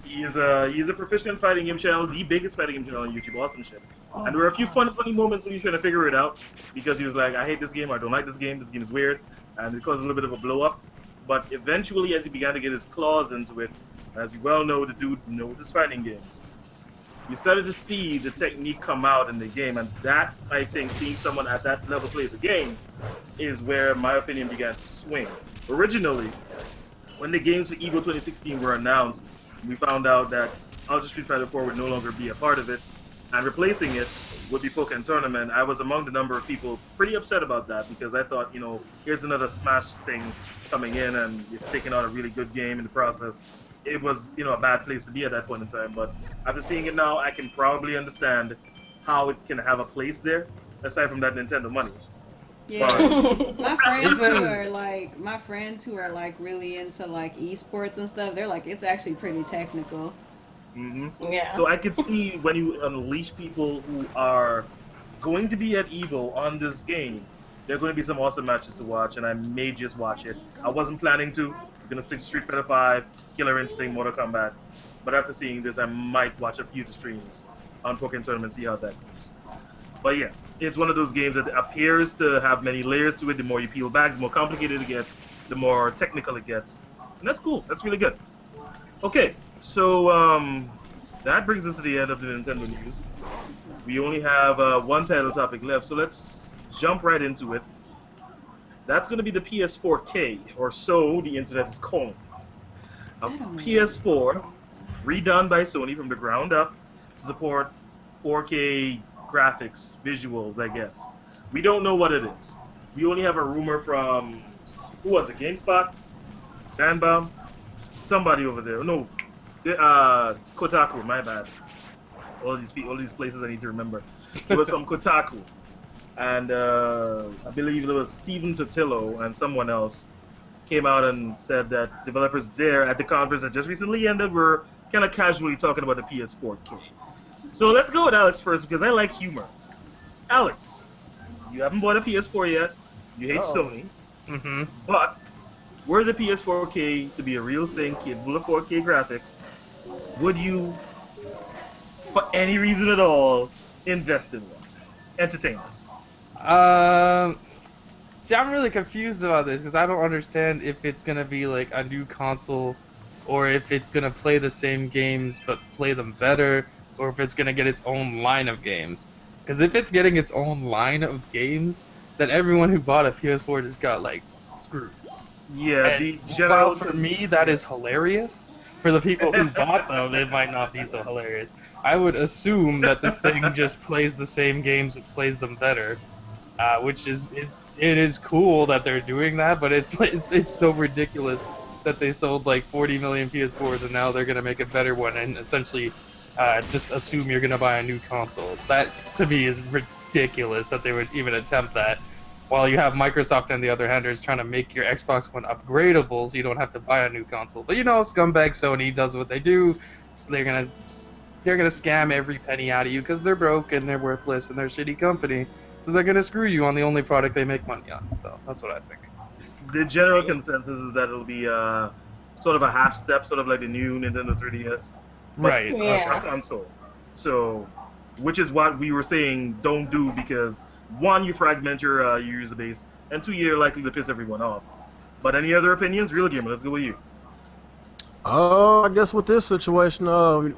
He's a proficient fighting game channel, the biggest fighting game channel on YouTube, awesome shit. And there were a few funny moments when he was trying to figure it out, because he was like, I hate this game, I don't like this game is weird, and it caused a little bit of a blow up. But eventually, as he began to get his claws into it, as you well know, the dude knows his fighting games. You started to see the technique come out in the game, and that, I think, seeing someone at that level play the game, is where my opinion began to swing. Originally, when the games for EVO 2016 were announced, we found out that Ultra Street Fighter 4 would no longer be a part of it, and replacing it would be Pokken Tournament. I was among the number of people pretty upset about that, because I thought, here's another Smash thing coming in, and it's taking out a really good game in the process. It was, a bad place to be at that point in time, but after seeing it now, I can probably understand how it can have a place there, aside from that Nintendo money. Yeah, my friends who are like really into like esports and stuff, they're like, it's actually pretty technical. Yeah. So I could see when you unleash people who are going to be at EVO on this game, There are going to be some awesome matches to watch, and I may just watch it. I wasn't planning to. I was going to stick to Street Fighter 5, Killer Instinct, Mortal Kombat. But after seeing this, I might watch a few of the streams on Pokken Tournament, see how that goes. But yeah, it's one of those games that appears to have many layers to it. The more you peel back, the more complicated it gets, the more technical it gets. And that's cool. That's really good. Okay, so that brings us to the end of the Nintendo news. We only have one title topic left, so let's jump right into it. That's going to be the PS4K, or so the internet is calling it. A PS4 redone by Sony from the ground up to support 4K graphics, visuals, I guess. We don't know what it is. We only have a rumor from, who was it, GameSpot? Fanbomb? Somebody over there. No, Kotaku, my bad. All these places I need to remember. It was from Kotaku. And I believe it was Steven Totillo and someone else came out and said that developers there at the conference that just recently ended were kind of casually talking about the PS4K. So let's go with Alex first because I like humor. Alex, you haven't bought a PS4 yet. You hate Sony. Mm-hmm. But were the PS4K to be a real thing, capable of 4K graphics, would you, for any reason at all, invest in one? Entertain us. See, I'm really confused about this because I don't understand if it's gonna be like a new console, or if it's gonna play the same games but play them better, or if it's gonna get its own line of games. Because if it's getting its own line of games, then everyone who bought a PS4 just got like screwed. Yeah, and the general. while for me that is hilarious, for the people who bought them, it might not be so hilarious. I would assume that the thing just plays the same games, it plays them better, which is it is cool that they're doing that, but it's so ridiculous that they sold like 40 million PS4s and now they're gonna make a better one and essentially just assume you're gonna buy a new console. That to me is ridiculous that they would even attempt that. While you have Microsoft on the other hand is trying to make your Xbox One upgradable so you don't have to buy a new console. But you know, scumbag Sony does what they do. So they're gonna scam every penny out of you because they're broke and they're worthless and they're a shitty company. So they're gonna screw you on the only product they make money on. So that's what I think. The general consensus is that it'll be sort of a half step, sort of like the new Nintendo 3DS, but right? A console. So, which is what we were saying don't do because one, you fragment your user base, and two, you're likely to piss everyone off. But any other opinions? Real Gamer, let's go with you. I guess with this situation,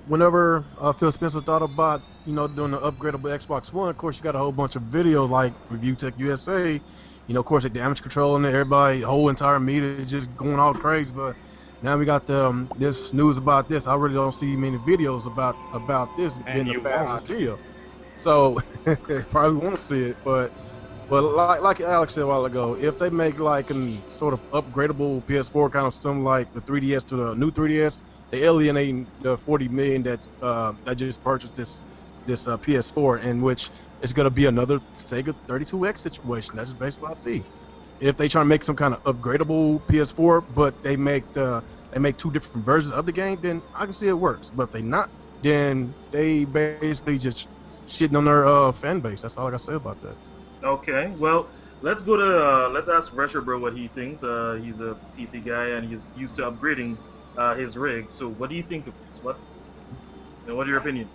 whenever Phil Spencer thought about, doing the upgradable Xbox One, of course you got a whole bunch of videos like Review Tech USA, of course the damage control and everybody, whole entire media just going all crazy. But now we got this news about this. I really don't see many videos about this being a bad idea. So probably won't see it, but like Alex said a while ago, if they make like a sort of upgradable PS4 kind of something like the 3DS to the new 3DS, they alienating the 40 million that just purchased this PS4, in which it's gonna be another Sega 32X situation. That's just basically what I see. If they try to make some kind of upgradable PS4, but they make two different versions of the game, then I can see it works. But if they not, then they basically just shitting on their fan base. That's all I gotta say about that. Okay, well, let's go to let's ask Retro Bro what he thinks. He's a PC guy and he's used to upgrading his rig. So, what do you think of this? What's your opinion?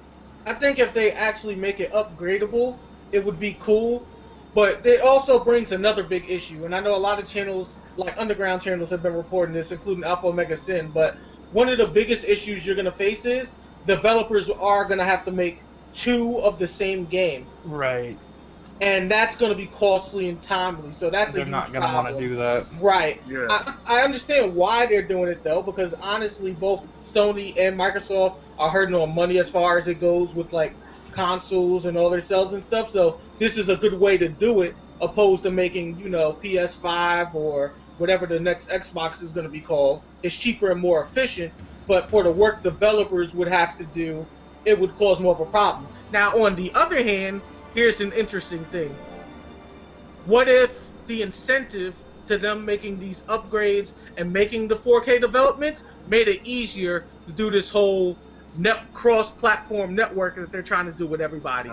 I think if they actually make it upgradable, it would be cool. But it also brings another big issue, and I know a lot of channels, like underground channels, have been reporting this, including Alpha Omega Sin. But one of the biggest issues you're going to face is developers are going to have to make two of the same game. Right. And that's going to be costly and timely. So that's they're not going to want to do that. Right. Yeah. I understand why they're doing it, though, because honestly, both Sony and Microsoft are hurting on money as far as it goes with, like, consoles and all their sales and stuff. So this is a good way to do it, opposed to making, PS5 or whatever the next Xbox is going to be called. It's cheaper and more efficient, but for the work developers would have to do, it would cause more of a problem. Now, on the other hand, here's an interesting thing. What if the incentive to them making these upgrades and making the 4K developments made it easier to do this whole cross-platform network that they're trying to do with everybody.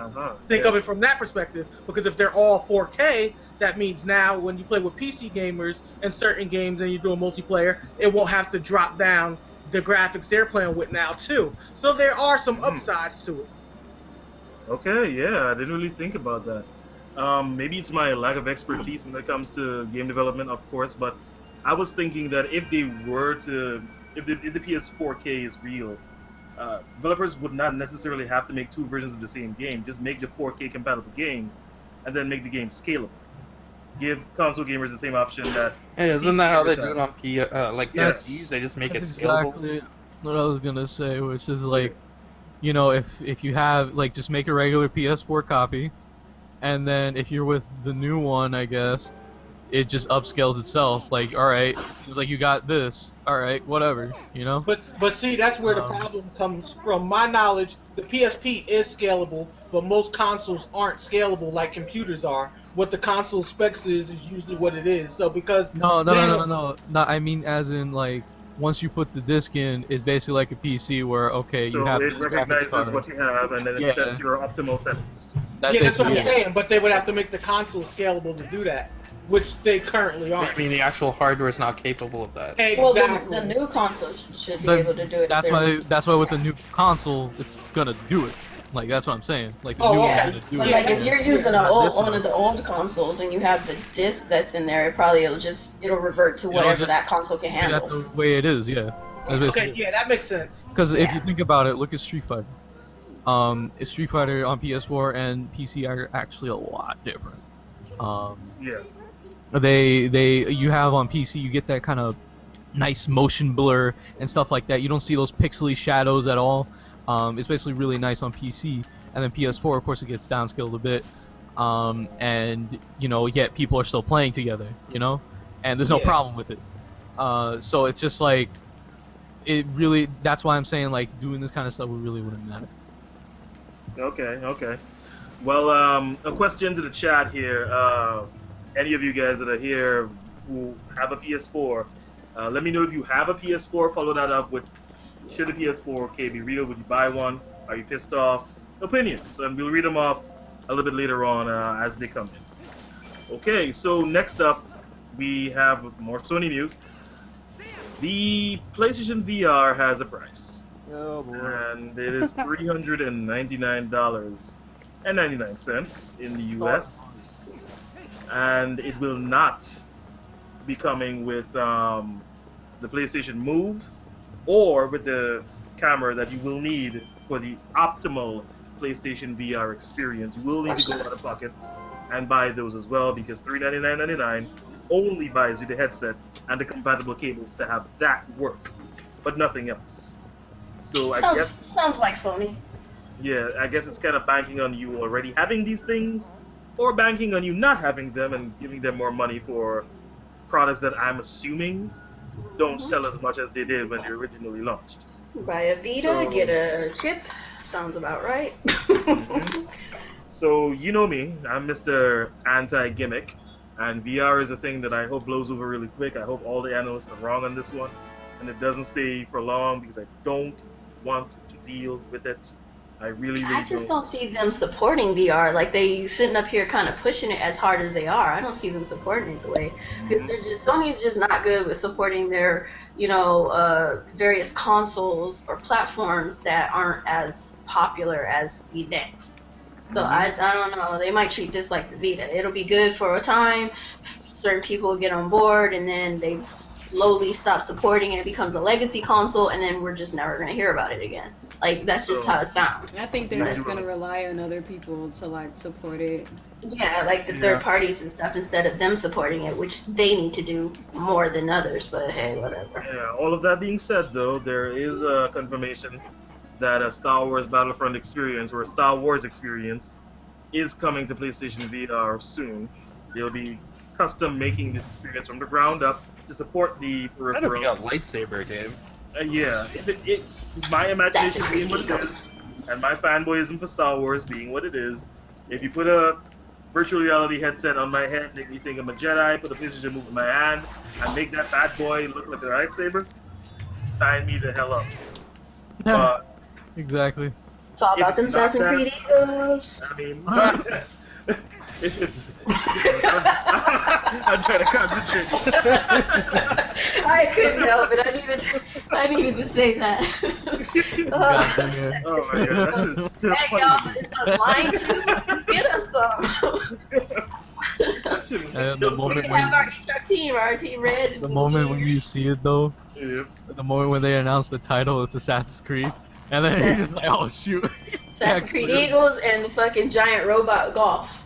Think of it from that perspective, because if they're all 4K, that means now when you play with PC gamers and certain games and you're doing multiplayer, it won't have to drop down the graphics they're playing with now too. So there are some upsides to it. Okay, yeah, I didn't really think about that. Maybe it's my lack of expertise when it comes to game development, of course, but I was thinking that if they were to, if the PS4K is real, developers would not necessarily have to make two versions of the same game. Just make the 4K compatible game, and then make the game scalable. Give console gamers the same option that. Hey, isn't that how they PC do it on PCs? They just make it That's scalable. exactly what I was gonna say, which is like, you know, if you have like just make a regular PS4 copy, and then if you're with the new one, I guess, it just upscales itself. Like, all right, seems like you got this. All right, whatever, you know. But see, that's where the problem comes from. My knowledge, the PSP is scalable, but most consoles aren't scalable like computers are. What the console specs is usually what it is. So because No. I mean, as in like, once you put the disc in, it's basically like a PC where okay, So you have it this graphics recognizes card. what you have, and then it sets your optimal settings. That's what I'm saying. But they would have to make the console scalable to do that, which they currently aren't. I mean, the actual hardware is not capable of that. Well, the new consoles should be able to do it. That's why with the new console, it's gonna do it. Like that's what I'm saying. Like the new one's gonna do But it. like if you're using one of the old consoles and you have the disc that's in there, it'll revert to whatever that console can handle. That's the way it is, yeah. Okay, yeah, that makes sense. Because if you think about it, look at Street Fighter. Street Fighter on PS4 and PC are actually a lot different. Yeah. You have on PC, you get that kind of nice motion blur and stuff like that. You don't see those pixely shadows at all. It's basically really nice on PC, and then PS4, of course, it gets downscaled a bit, and you know, yet people are still playing together, you know, and there's no problem with it. So it's just like, it really. That's why I'm saying like doing this kind of stuff really wouldn't matter. Okay. Well, a question to the chat here. Any of you guys that are here who have a PS4, let me know if you have a PS4. Follow that up with, should a PS4K be real? Would you buy one? Are you pissed off? Opinions, and we'll read them off a little bit later on as they come in. Okay, so next up we have more Sony news. The PlayStation VR has a price. Oh boy. And it is $399.99 in the US. And it will not be coming with the PlayStation Move or with the camera that you will need for the optimal PlayStation VR experience. You will need to go out of pocket and buy those as well, because $399.99 only buys you the headset and the compatible cables to have that work, but nothing else. So I guess sounds like Sony. Yeah, I guess it's kind of banking on you already having these things, or banking on you not having them and giving them more money for products that I'm assuming don't sell as much as they did when they originally launched. Buy a Vita, get a chip. Sounds about right. So you know me, I'm Mr. Anti-Gimmick, and VR is a thing that I hope blows over really quick. I hope all the analysts are wrong on this one, and it doesn't stay for long, because I don't want to deal with it. I really just don't see them supporting VR. Like, they sitting up here kind of pushing it as hard as they are. I don't see them supporting it the way, because Sony's just not good with supporting their, various consoles or platforms that aren't as popular as the next. So I don't know. They might treat this like the Vita. It'll be good for a time. Certain people will get on board, and then they slowly stop supporting it. It becomes a legacy console, and then we're just never going to hear about it again. Like, that's just how it sounds. I think they're just gonna rely on other people to like support it. Yeah, like the third parties and stuff, instead of them supporting it, which they need to do more than others. But hey, whatever. Yeah. All of that being said, though, there is a confirmation that a Star Wars Battlefront experience, or a Star Wars experience, is coming to PlayStation VR soon. They'll be custom making this experience from the ground up to support the peripheral. That'll be a lightsaber game. Yeah, my imagination being what it is, and my fanboyism for Star Wars being what it is, if you put a virtual reality headset on my head, make me think I'm a Jedi, put a PlayStation Move in my hand, and make that bad boy look like a lightsaber, sign me the hell up. But Exactly. It's all about If them it's not Assassin's that- Creed egos. I mean, if it's, I'm trying to concentrate. I couldn't help it. I needed to say that. Oh my god, that shit's still Hey funny. y'all, it's not lying to. Get us some. That shit is And still the We moment can when have our team red. the moment when you see it though, the moment when they announce the title, it's Assassin's Creed, and then you're just like, oh shoot. Assassin's Creed Eagles and the fucking giant robot golf.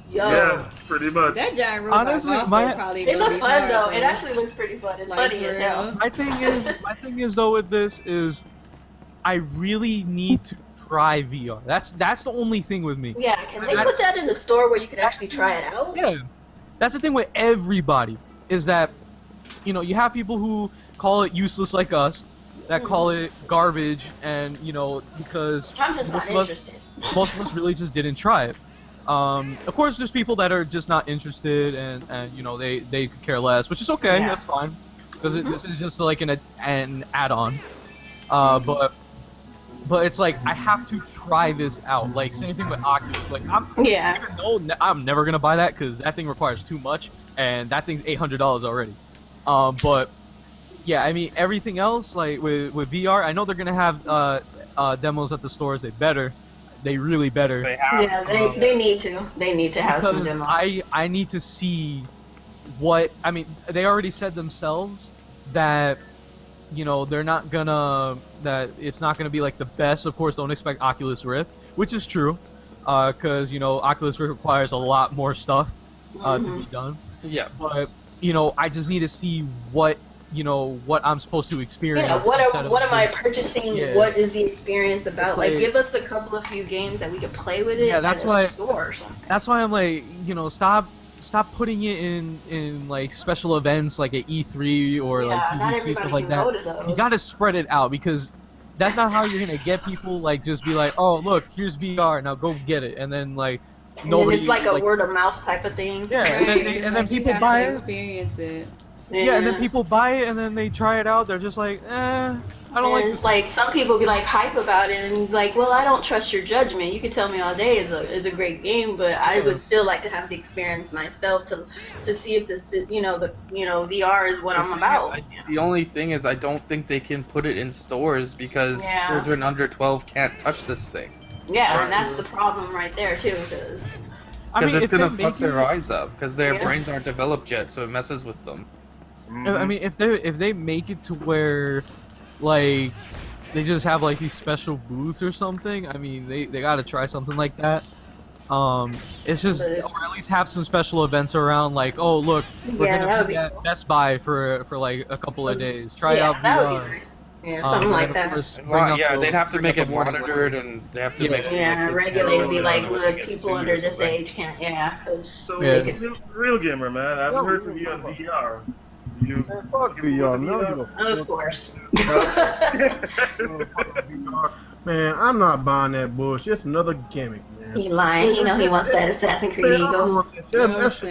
Yo. Yeah, pretty much. That giant robot Honestly, golf my- though probably It gonna looks be fun hard, though. It actually looks pretty fun. It's Like, funny for as hell. real. My thing is though with this is, I really need to try VR. That's the only thing with me. Yeah, can they put that in the store where you can actually try it out? Yeah, that's the thing with everybody is that, you know, you have people who call it useless like us, that call it garbage, and you know, because I'm just not interested. Most of us really just didn't try it. Of course, there's people that are just not interested, and you know, they could care less, which is okay. Yeah. That's fine, because this is just like an add-on. But it's like I have to try this out. Like same thing with Oculus. Like even though I'm never gonna buy that because that thing requires too much, and that thing's $800 already. But yeah, I mean everything else like with VR, I know they're gonna have demos at the stores. They really better. Yeah, they need to. They need to have some Because demos. I need to see what I mean. They already said themselves that, you know, that it's not gonna be like the best. Of course, don't expect Oculus Rift, which is true, because you know Oculus Rift requires a lot more stuff to be done. Yeah. But you know, I just need to see what I'm supposed to experience. Yeah, instead of what am I just- purchasing? Yeah. What is the experience about? It's Like, like- give us a couple of few games that we can play with it Yeah, at that's a why- store or something. That's why I'm like, you know, stop putting it in like special events like at E3 or like Yeah, not QVC, stuff everybody like can go that. to those. You gotta spread it out because that's not how you're gonna get people. Like just be like, oh look, here's VR, now go get it, and then like And nobody. then it's like a word of mouth type of thing. Yeah, and then You people have buy to it. experience it. Yeah, and then people buy it and then they try it out. They're just like, I don't like And this. it's like some people be like hype about it and like, well, I don't trust your judgment. You can tell me all day it's a great game, but I would still like to have the experience myself to see if this VR is what I'm about. The only thing is, I don't think they can put it in stores because Yeah. children under 12 can't touch this thing. Yeah, and that's the problem right there too, because Because it's if they gonna make fuck their it- eyes up because their Yeah. brains aren't developed yet, so it messes with them. I mean, if they make it to where, like, they just have like these special booths or something. I mean, they gotta try something like that. It's just, or at least have some special events around, like, oh look, we're Yeah, that gonna would be be at Best Buy for like a couple of days. Try yeah, out that VR. would be nice. Yeah, something and like of that. course, bring up Yeah, the- they'd have to bring make up it the warning monitored, labels. and they have to Yeah. make sure Yeah, that regulated, be kids like, don't look, get people sued under or this something. age can't, because So, they could. real gamer, man. I haven't heard from you on VR. You Fuck VR, no. Of course. Man, I'm not buying that bullshit. It's another gimmick, man. He lying. He know he wants that Assassin's Creed Eagles. That's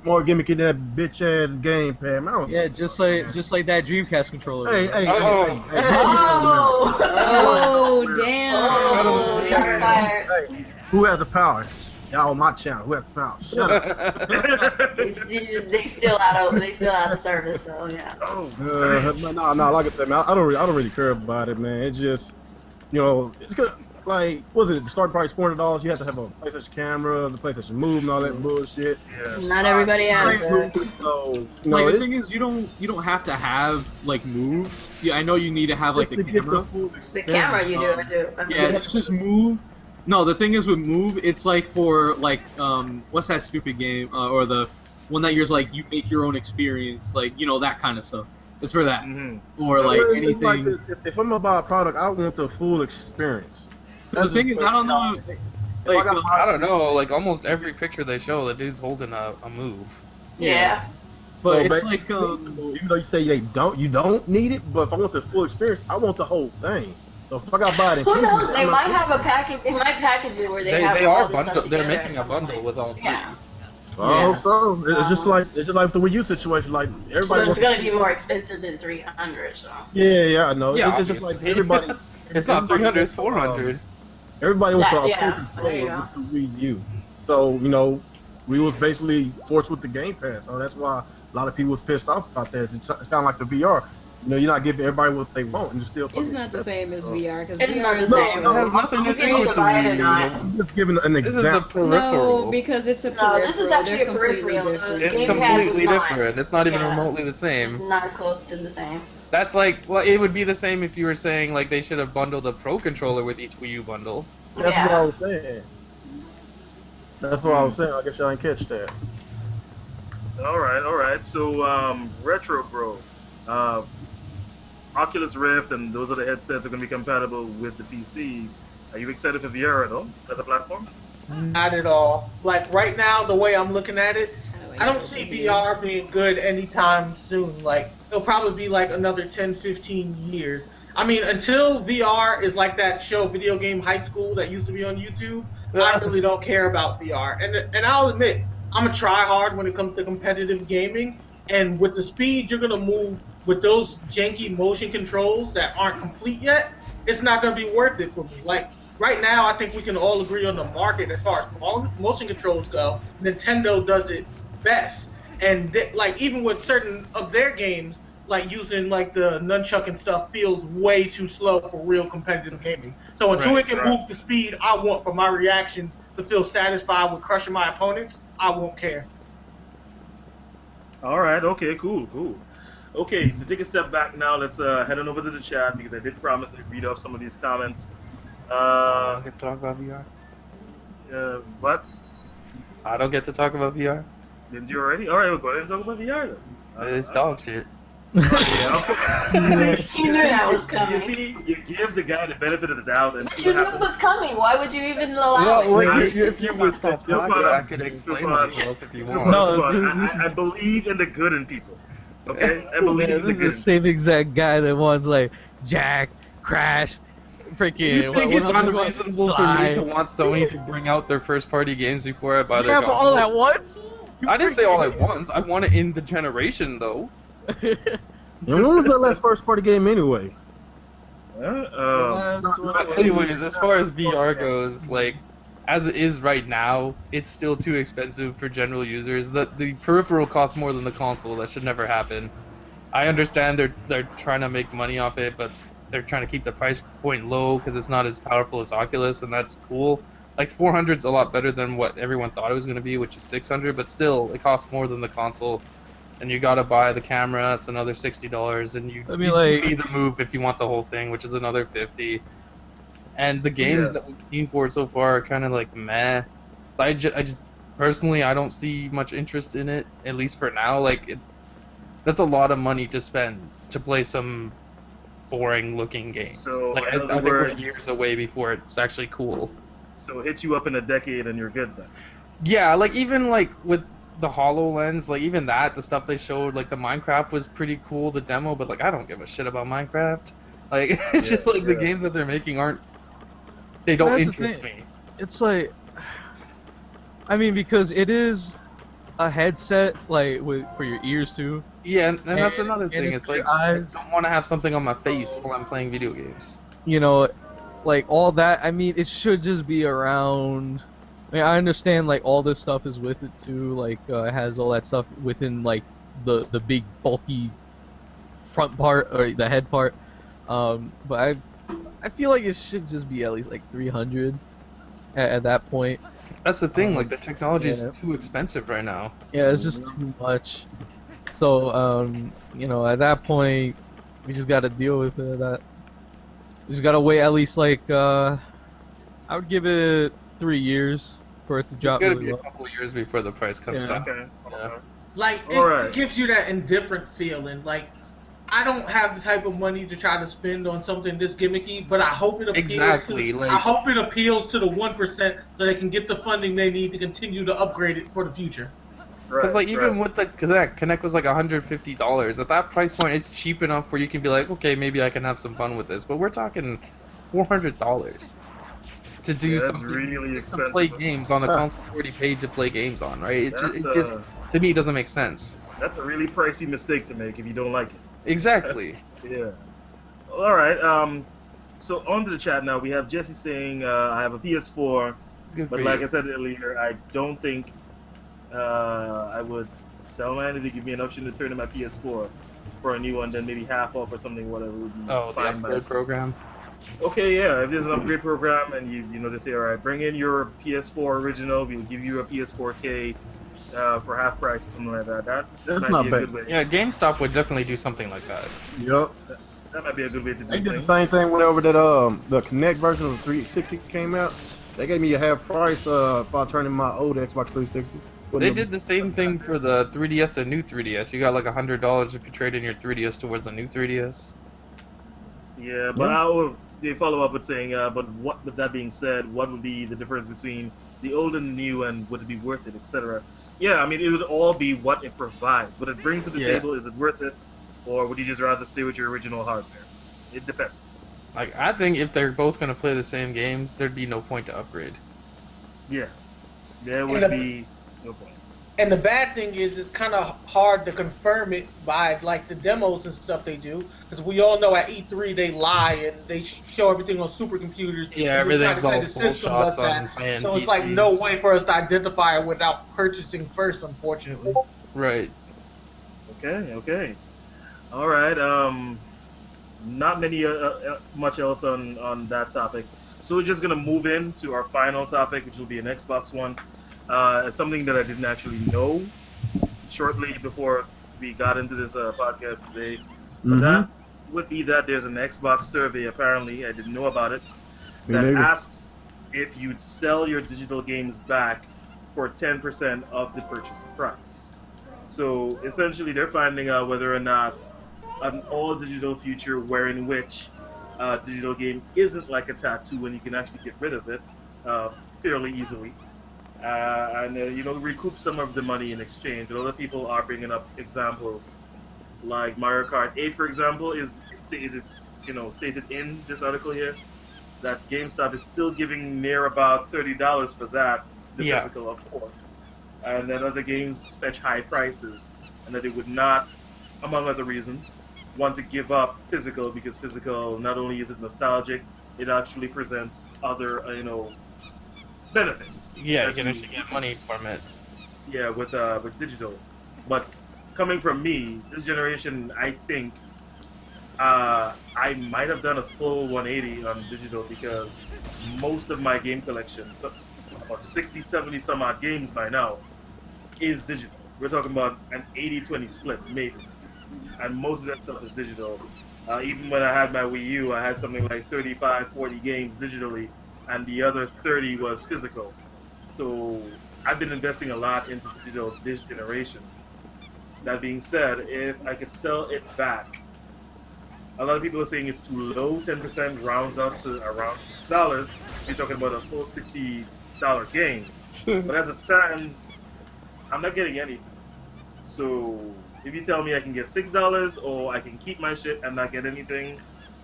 more gimmicky than that bitch ass gamepad, man. I don't- Yeah, just like that Dreamcast controller. Hey, hey, Oh. hey, hey, hey. Oh, damn. Oh, shots fired. Hey, who has the power? Y'all on my channel. Who has the power? Shut up. They still out of service, so yeah. No, like I said, man, I don't really care about it, man. It's just, you know, it's good. Like, what was it? The starting price $400. You have to have a PlayStation camera, the PlayStation Move, and all that bullshit. Not everybody has that. So, Like the thing is, you don't have to have like Move. Yeah, I know you need to have like the camera. The camera you do. Yeah, it's just Move. No, the thing is with Move, it's like for like what's that stupid game or the one that you're like you make your own experience, like you know that kind of stuff. It's for that or like It's anything. like this, if I'm gonna buy a product, I want the full experience. The thing is, I don't know. Like, I don't know. Like almost every picture they show, the dude's holding a move. Yeah. But So, it's like even though you say you don't need it, but if I want the full experience, I want the whole thing. So if I got to buy it in Who pieces, knows? They I'm might not- have a package. They might package it where they have They all are this stuff bundle. They're together making or a bundle with all. Yeah. I hope so. It's just like the Wii U situation. Like everybody. But it's wants- gonna be more expensive than 300. So. Yeah, I know. Yeah, It's just like everybody. It's not 300, it's 400. Everybody wants a Yeah, full there you controller go. with the Wii U. So, we was basically forced with the Game Pass. So that's why a lot of people was pissed off about that. It's kind of like the VR. You're not giving everybody what they want, and you're still. It's not the same as VR because It's not VR the is same. It has nothing to You do can with either the buy it or Wii not. U. I'm just giving an This is a example. peripheral. No, because it's a No, peripheral. this is actually They're a completely peripheral. different. It's Game Pass is completely not. different. It's not even Yeah. remotely the same. It's not close to the same. That's like, well, it would be the same if you were saying like they should have bundled a Pro controller with each Wii U bundle. That's Yeah. what I was saying. That's what I was saying. I guess y'all didn't catch that. All right. So, Retro Bro, Oculus Rift and those other headsets are going to be compatible with the PC. Are you excited for VR at all as a platform? Not at all. Like right now, the way I'm looking at it, I don't see VR being good anytime soon. Like it'll probably be like another 10, 15 years. I mean, until VR is like that show, Video Game High School, that used to be on YouTube, I really don't care about VR. And I'll admit, I'm a tryhard when it comes to competitive gaming. And with the speed you're gonna move with those janky motion controls that aren't complete yet, it's not gonna be worth it for me. Like right now, I think we can all agree on the market as far as motion controls go. Nintendo does it best, and like even with certain of their games, like using like the nunchuck and stuff feels way too slow for real competitive gaming. So until it can move the speed I want for my reactions to feel satisfied with crushing my opponents, I won't care. All right. Okay. Cool. Okay. To take a step back now, let's head on over to the chat because I did promise to read off some of these comments. I don't get to talk about VR. What? I don't get to talk about VR. Didn't you already? All right. We'll go ahead and talk about VR then. It's dog shit. You knew that was coming. You see, you give the guy the benefit of the doubt, and But you knew it was coming. Why would you even allow it? Well, if you would stop talking, I could explain myself if you want. I believe in the good in people. Okay, I believe in the This good. is the same exact guy that wants like Jack, Crash, freaking. You think it's unreasonable for me to want Sony to bring out their first-party games before I buy their Yeah, but all console? at once? I didn't say all at once. I want it in the generation, though. And when was the last first party game anyway? Anyways, as far as VR goes, like, as it is right now, it's still too expensive for general users. The peripheral costs more than the console. That should never happen. I understand they're trying to make money off it, but they're trying to keep the price point low because it's not as powerful as Oculus, and that's cool. Like 400's a lot better than what everyone thought it was going to be, which is 600, but still, it costs more than the console. And you gotta buy the camera, it's another $60, and you need the Move if you want the whole thing, which is another $50. And the games that we've seen for it so far are kind of like meh. So I just personally, I don't see much interest in it, at least for now. Like, that's a lot of money to spend to play some boring-looking game. So, like, in I other think we're words- years away before it's actually cool. So hit you up in a decade and you're good then. Yeah, like even like with the HoloLens, like even that, the stuff they showed, like the Minecraft was pretty cool, the demo, but like I don't give a shit about Minecraft. Like it's just like the games that they're making they don't That's the interest thing. me. It's like, I mean, because it is a headset, like for your ears too. Yeah, and that's another thing. it's It's for like your I eyes. don't want to have something on my face while I'm playing video games. You know, like all that. I mean, it should just be around. I mean, I understand like all this stuff is with it too. Like it has all that stuff within like the big bulky front part or the head part. But I feel like it should just be at least like 300 at that point. That's the thing. Like the technology is yeah. too expensive right now. Yeah, it's just too much. So you know, at that point, we just gotta deal with it. We just gotta wait at least like I would give it 3 years for it to drop. It's gotta really be a low. couple of years before the price comes Yeah. down. Okay. Yeah. Like it gives you that indifferent feeling. Like I don't have the type of money to try to spend on something this gimmicky, but I hope it appeals. Exactly, To, like- I hope it appeals to the 1% so they can get the funding they need to continue to upgrade it for the future. Because like even with the Connect was like $150. At that price point, it's cheap enough where you can be like, okay, maybe I can have some fun with this. But we're talking $400 to do that's something really just to play expensive. games on a console you already paid to play games on, right? It just to me it doesn't make sense. That's a really pricey mistake to make if you don't like it. Exactly. Yeah. All right. So on to the chat now. We have Jesse saying, I have a PS4, Good but for like you. I said earlier, I don't think I would sell mine if they give me an option to turn in my PS4 for a new one, then maybe half off or something, whatever would be Oh, the fine. upgrade program. Okay, yeah, if there's an upgrade program and you know they say, all right, bring in your PS4 original, we'll give you a PS4K for half price or something like that. That That's might not be a bad. good way. Yeah, GameStop would definitely do something like that. Yup. That might be a good way to do They did the things. same thing whenever that the Kinect version of the 360 came out. They gave me a half price if I turned in my old Xbox 360. They did the same thing for the 3DS and new 3DS. You got like $100 if you trade in your 3DS towards a new 3DS. Yeah, but they follow up with saying, but what? With that being said, what would be the difference between the old and the new, and would it be worth it, etc. Yeah, I mean, it would all be what it provides, what it brings to the table. Is it worth it, or would you just rather stay with your original hardware? It depends. Like, I think if they're both gonna play the same games, there'd be no point to upgrade. Yeah, there would be no point. And the bad thing is, it's kind of hard to confirm it by like the demos and stuff they do, because we all know at E3 they lie and they show everything on supercomputers. Yeah, and they try everything's to say all the full system shots does that. on high-end So it's like PCs. no way for us to identify it without purchasing first, unfortunately. Right. Okay. All right. Not many much else on that topic. So we're just gonna move into our final topic, which will be an Xbox One. It's something that I didn't actually know shortly before we got into this podcast today. But that would be that there's an Xbox survey, apparently, I didn't know about it, that asks if you'd sell your digital games back for 10% of the purchase price. So essentially they're finding out whether or not an all-digital future wherein which digital game isn't like a tattoo and you can actually get rid of it fairly easily. And recoup some of the money in exchange. A lot of people are bringing up examples like Mario Kart 8, for example, is stated in this article here that GameStop is still giving near about $30 for that, the physical, of course. And then other games fetch high prices, and that they would not, among other reasons, want to give up physical because physical not only is it nostalgic, it actually presents other benefits. Yeah, you can actually get money from it. Yeah, with digital. But coming from me, this generation, I think I might have done a full 180 on digital because most of my game collection, so about 60, 70 some odd games by now, is digital. We're talking about an 80-20 split, maybe. And most of that stuff is digital. Even when I had my Wii U, I had something like 35, 40 games digitally, and the other 30 was physical. So I've been investing a lot into digital this generation. That being said, if I could sell it back, a lot of people are saying it's too low. 10% rounds up to around $6. You're talking about a full $60 game. But as it stands, I'm not getting anything. So if you tell me I can get $6 or I can keep my shit and not get anything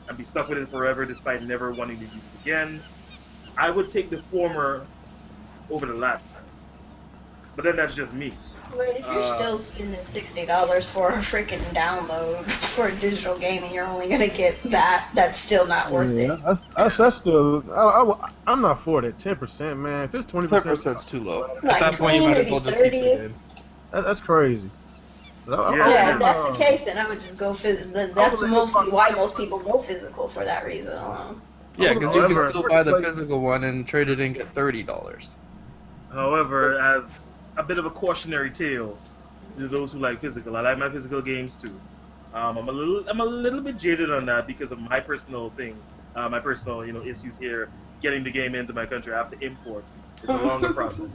and be stuck with it forever despite never wanting to use it again, I would take the former over the latter. But then that's just me. But if you're still spending $60 for a freaking download for a digital game and you're only gonna get that's still not worth it. That's still. I'm not for that 10%, man. If it's 20%, 10%'s too low. Like, At that point, you might as well just keep 30. it in. That's crazy. Yeah, if that's the case, then I would just go physical. That's mostly why most people go physical for that reason alone. Yeah, because you can still buy the physical one and trade it in and get $30. However, as a bit of a cautionary tale to those who like physical, I like my physical games too. I'm a little bit jaded on that because of my personal thing, my personal issues here. Getting the game into my country, I have to import. It's a longer process.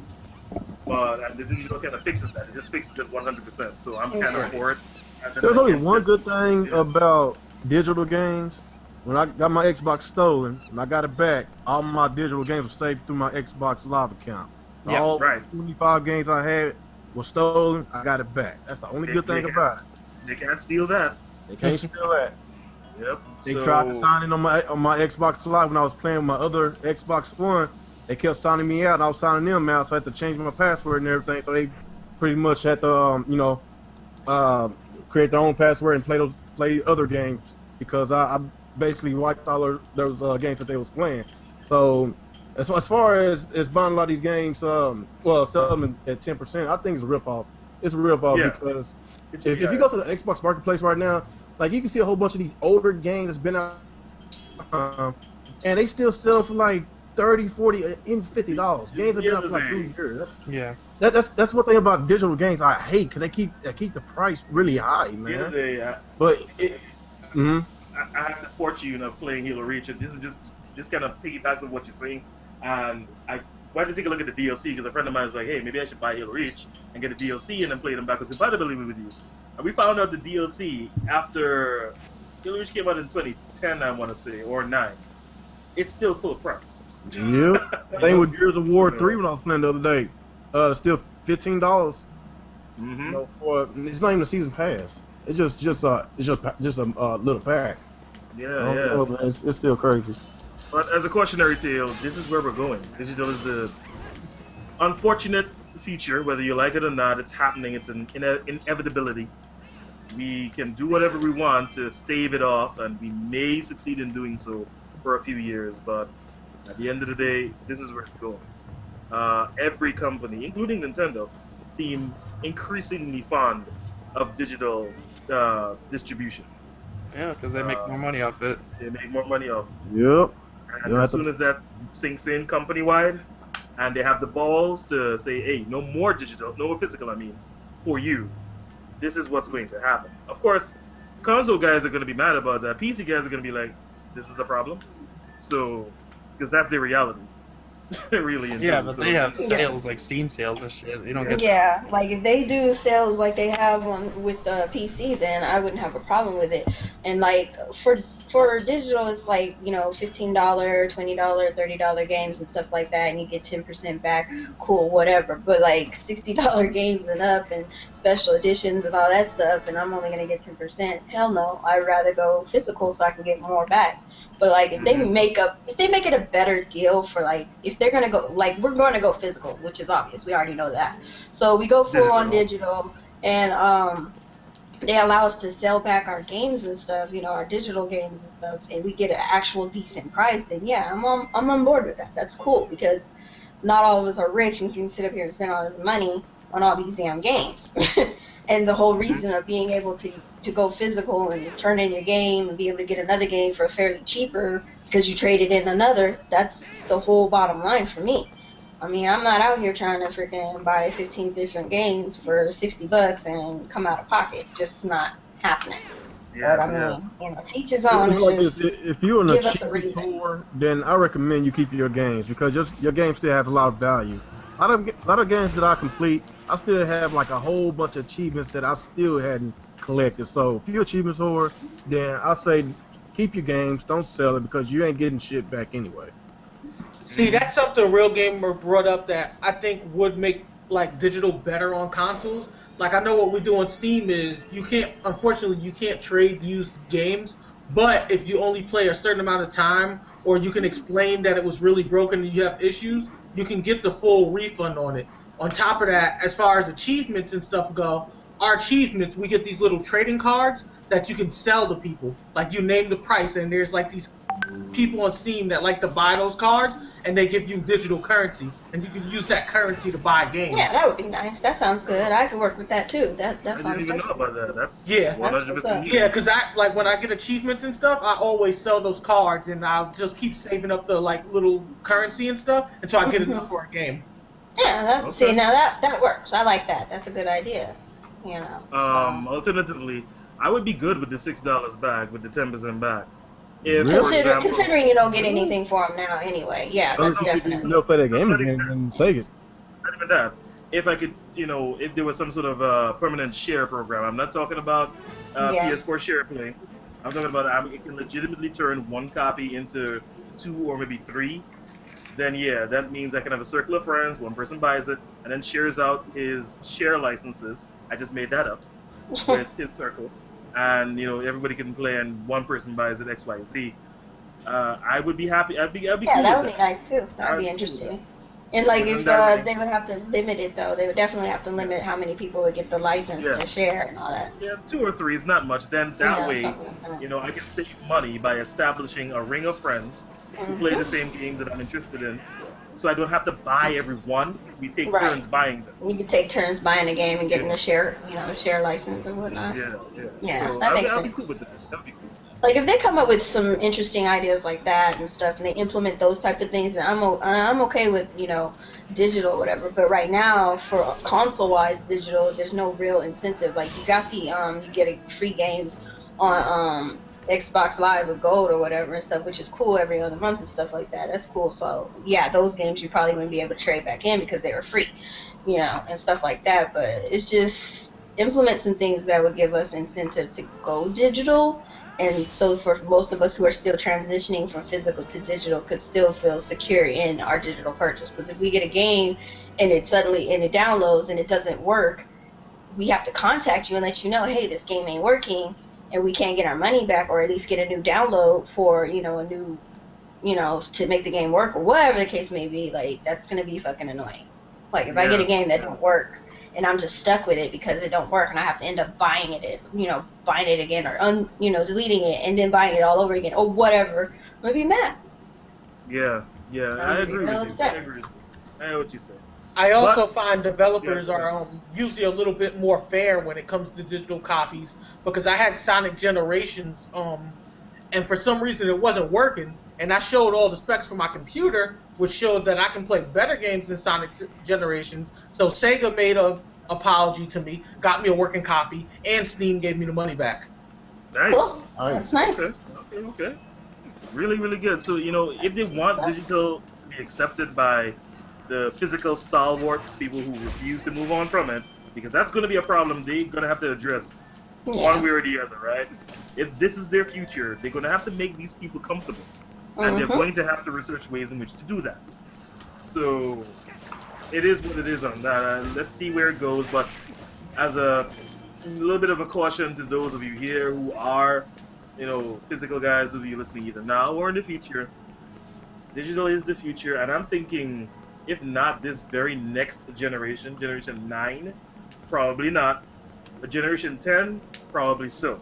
But the digital kind of fixes that. It just fixes it 100%. So I'm kind of for it. There's only one good thing about digital games. When I got my Xbox stolen and I got it back, all my digital games were saved through my Xbox Live account. So Yeah, all right. 25 games I had were stolen. I got it back. That's the only good thing about it. They can't steal that. They can't steal that. Yep. They tried to sign in on my Xbox Live when I was playing with my other Xbox One. They kept signing me out, and I was signing them out, so I had to change my password and everything. So they pretty much had to, create their own password and play other games because I basically wiped all those games that they was playing. So as far as buying a lot of these games, well, selling them at 10%, I think it's a ripoff. It's a ripoff because if you go to the Xbox Marketplace right now, like you can see a whole bunch of these older games that's been out, and they still sell for like $30, $40, even $50. Games have been out for like 2 years. Yeah. That's one thing about digital games I hate, because they keep the price really high, man. The other day, But I had the fortune of playing Halo Reach, and this is just kind of piggybacks on what you're saying. And I went to take a look at the DLC because a friend of mine was like, "Hey, maybe I should buy Halo Reach and get a DLC and then play them backwards compatibility with you." And we found out the DLC after Halo Reach came out in 2010, I want to say, or 9. It's still full price. Yep. Same with Gears of War 3 when I was playing the other day. Still $15. Mm-hmm. You know, it's not even a season pass. It's just a little pack. Yeah. It's still crazy. But as a cautionary tale, this is where we're going. Digital is the unfortunate future, whether you like it or not. It's happening. It's an inevitability. We can do whatever we want to stave it off, and we may succeed in doing so for a few years. But at the end of the day, this is where it's going. Every company, including Nintendo, seem increasingly fond of digital distribution. Yeah, because they make more money off it. They make more money off it. Yep. And as soon as that sinks in company-wide, and they have the balls to say, hey, no more digital, no more physical, for you, this is what's going to happen. Of course, console guys are going to be mad about that. PC guys are going to be like, this is a problem. So, because that's their reality. Really. Yeah, but they have sales like Steam sales and shit. You don't get. Yeah, like if they do sales like they have with PC, then I wouldn't have a problem with it. And like for digital, it's like $15, $20, $30 games and stuff like that, and you get 10% back. Cool, whatever. But like $60 games and up, and special editions and all that stuff, and I'm only gonna get 10%. Hell no, I'd rather go physical so I can get more back. But like if they make it a better deal for like if they're gonna go like we're going to go physical, which is obvious, we already know that. So we go full on digital, and they allow us to sell back our games and stuff, our digital games and stuff, and we get an actual decent price. Then yeah, I'm on board with that. That's cool because not all of us are rich and can sit up here and spend all this money on all these damn games. And the whole reason of being able to go physical and turn in your game and be able to get another game for fairly cheaper because you traded in another, that's the whole bottom line for me. I'm not out here trying to freaking buy 15 different games for $60 and come out of pocket. Just not happening. Yeah, but teach his own. If you're in a cheap store, then I recommend you keep your games because your game still has a lot of value. A lot of games that I complete, I still have like a whole bunch of achievements that I still hadn't collected. So if you're achievements whore, then I say keep your games, don't sell it because you ain't getting shit back anyway. See, that's something Real Gamer brought up that I think would make like digital better on consoles. Like I know what we do on Steam is unfortunately you can't trade used games, but if you only play a certain amount of time or you can explain that it was really broken and you have issues, you can get the full refund on it. On top of that, as far as achievements and stuff go, our achievements, we get these little trading cards that you can sell to people. Like you name the price, and there's like these people on Steam that like to buy those cards, and they give you digital currency, and you can use that currency to buy games. Yeah, that would be nice. That sounds good. I could work with that too. That sounds. I didn't even know about that. That's 100%. Yeah, because when I get achievements and stuff, I always sell those cards, and I'll just keep saving up the like little currency and stuff until I get enough for a game. Yeah, see now that works. I like that. That's a good idea. Alternatively, I would be good with the $6 back with the 10% back. If, considering you don't get anything for them now anyway, yeah, that's definitely. You'll play that game again and take it. Not even that. If I could, if there was some sort of permanent share program, I'm not talking about PS4 share play. I'm talking about I can legitimately turn one copy into 2 or maybe 3. Then yeah, that means I can have a circle of friends. One person buys it and then shares out his share licenses. I just made that up with his circle. And everybody can play, and one person buys it XYZ. I would be happy. I'd be cool that with would be nice too. That would be interesting. And like Within if that range. they would have to limit it though, they would definitely have to limit how many people would get the license Yeah. to share and all that. Yeah, 2 or 3 is not much. Then that Yeah, way, something like that. you know, I can save money by establishing a ring of friends who play the same games that I'm interested in. So I don't have to buy everyone. We take Right. turns buying them. We could take turns buying a game and getting a share, share license and whatnot. Yeah. Yeah, So that makes I'll be sense. cool with that. That'll be cool. Like if they come up with some interesting ideas like that and stuff, and they implement those type of things, then I'm okay with digital or whatever. But right now, for console-wise digital, there's no real incentive. Like you got the you get free games on Xbox Live with Gold or whatever and stuff, which is cool every other month and stuff like that. That's cool. So yeah, those games you probably wouldn't be able to trade back in because they were free, and stuff like that. But it's just implement some things that would give us incentive to go digital. And so for most of us who are still transitioning from physical to digital could still feel secure in our digital purchase. Because if we get a game and it downloads and it doesn't work, we have to contact you and let you know, hey, this game ain't working and we can't get our money back, or at least get a new download for, a new, to make the game work, or whatever the case may be. Like, that's going to be fucking annoying. Like, if I get a game that don't work, and I'm just stuck with it because it don't work, and I have to end up buying it again, or deleting it and then buying it all over again, or whatever, I'm gonna be mad. Yeah, I agree with you. I know what you say. I also find developers are usually a little bit more fair when it comes to digital copies, because I had Sonic Generations, and for some reason it wasn't working, and I showed all the specs for my computer, which showed that I can play better games than Sonic Generations. So Sega made an apology to me, got me a working copy, and Steam gave me the money back. Nice. Cool. That's nice. Okay. Really, really good. So, if they want digital to be accepted by the physical stalwarts, people who refuse to move on from it, because that's going to be a problem they're going to have to address one way or the other, right? If this is their future, they're going to have to make these people comfortable. And they're going to have to research ways in which to do that. So, it is what it is on that. Let's see where it goes. But as a little bit of a caution to those of you here who are, physical guys who be listening either now or in the future, digital is the future. And I'm thinking, if not this very next generation, Generation 9, probably not. But Generation 10, probably so.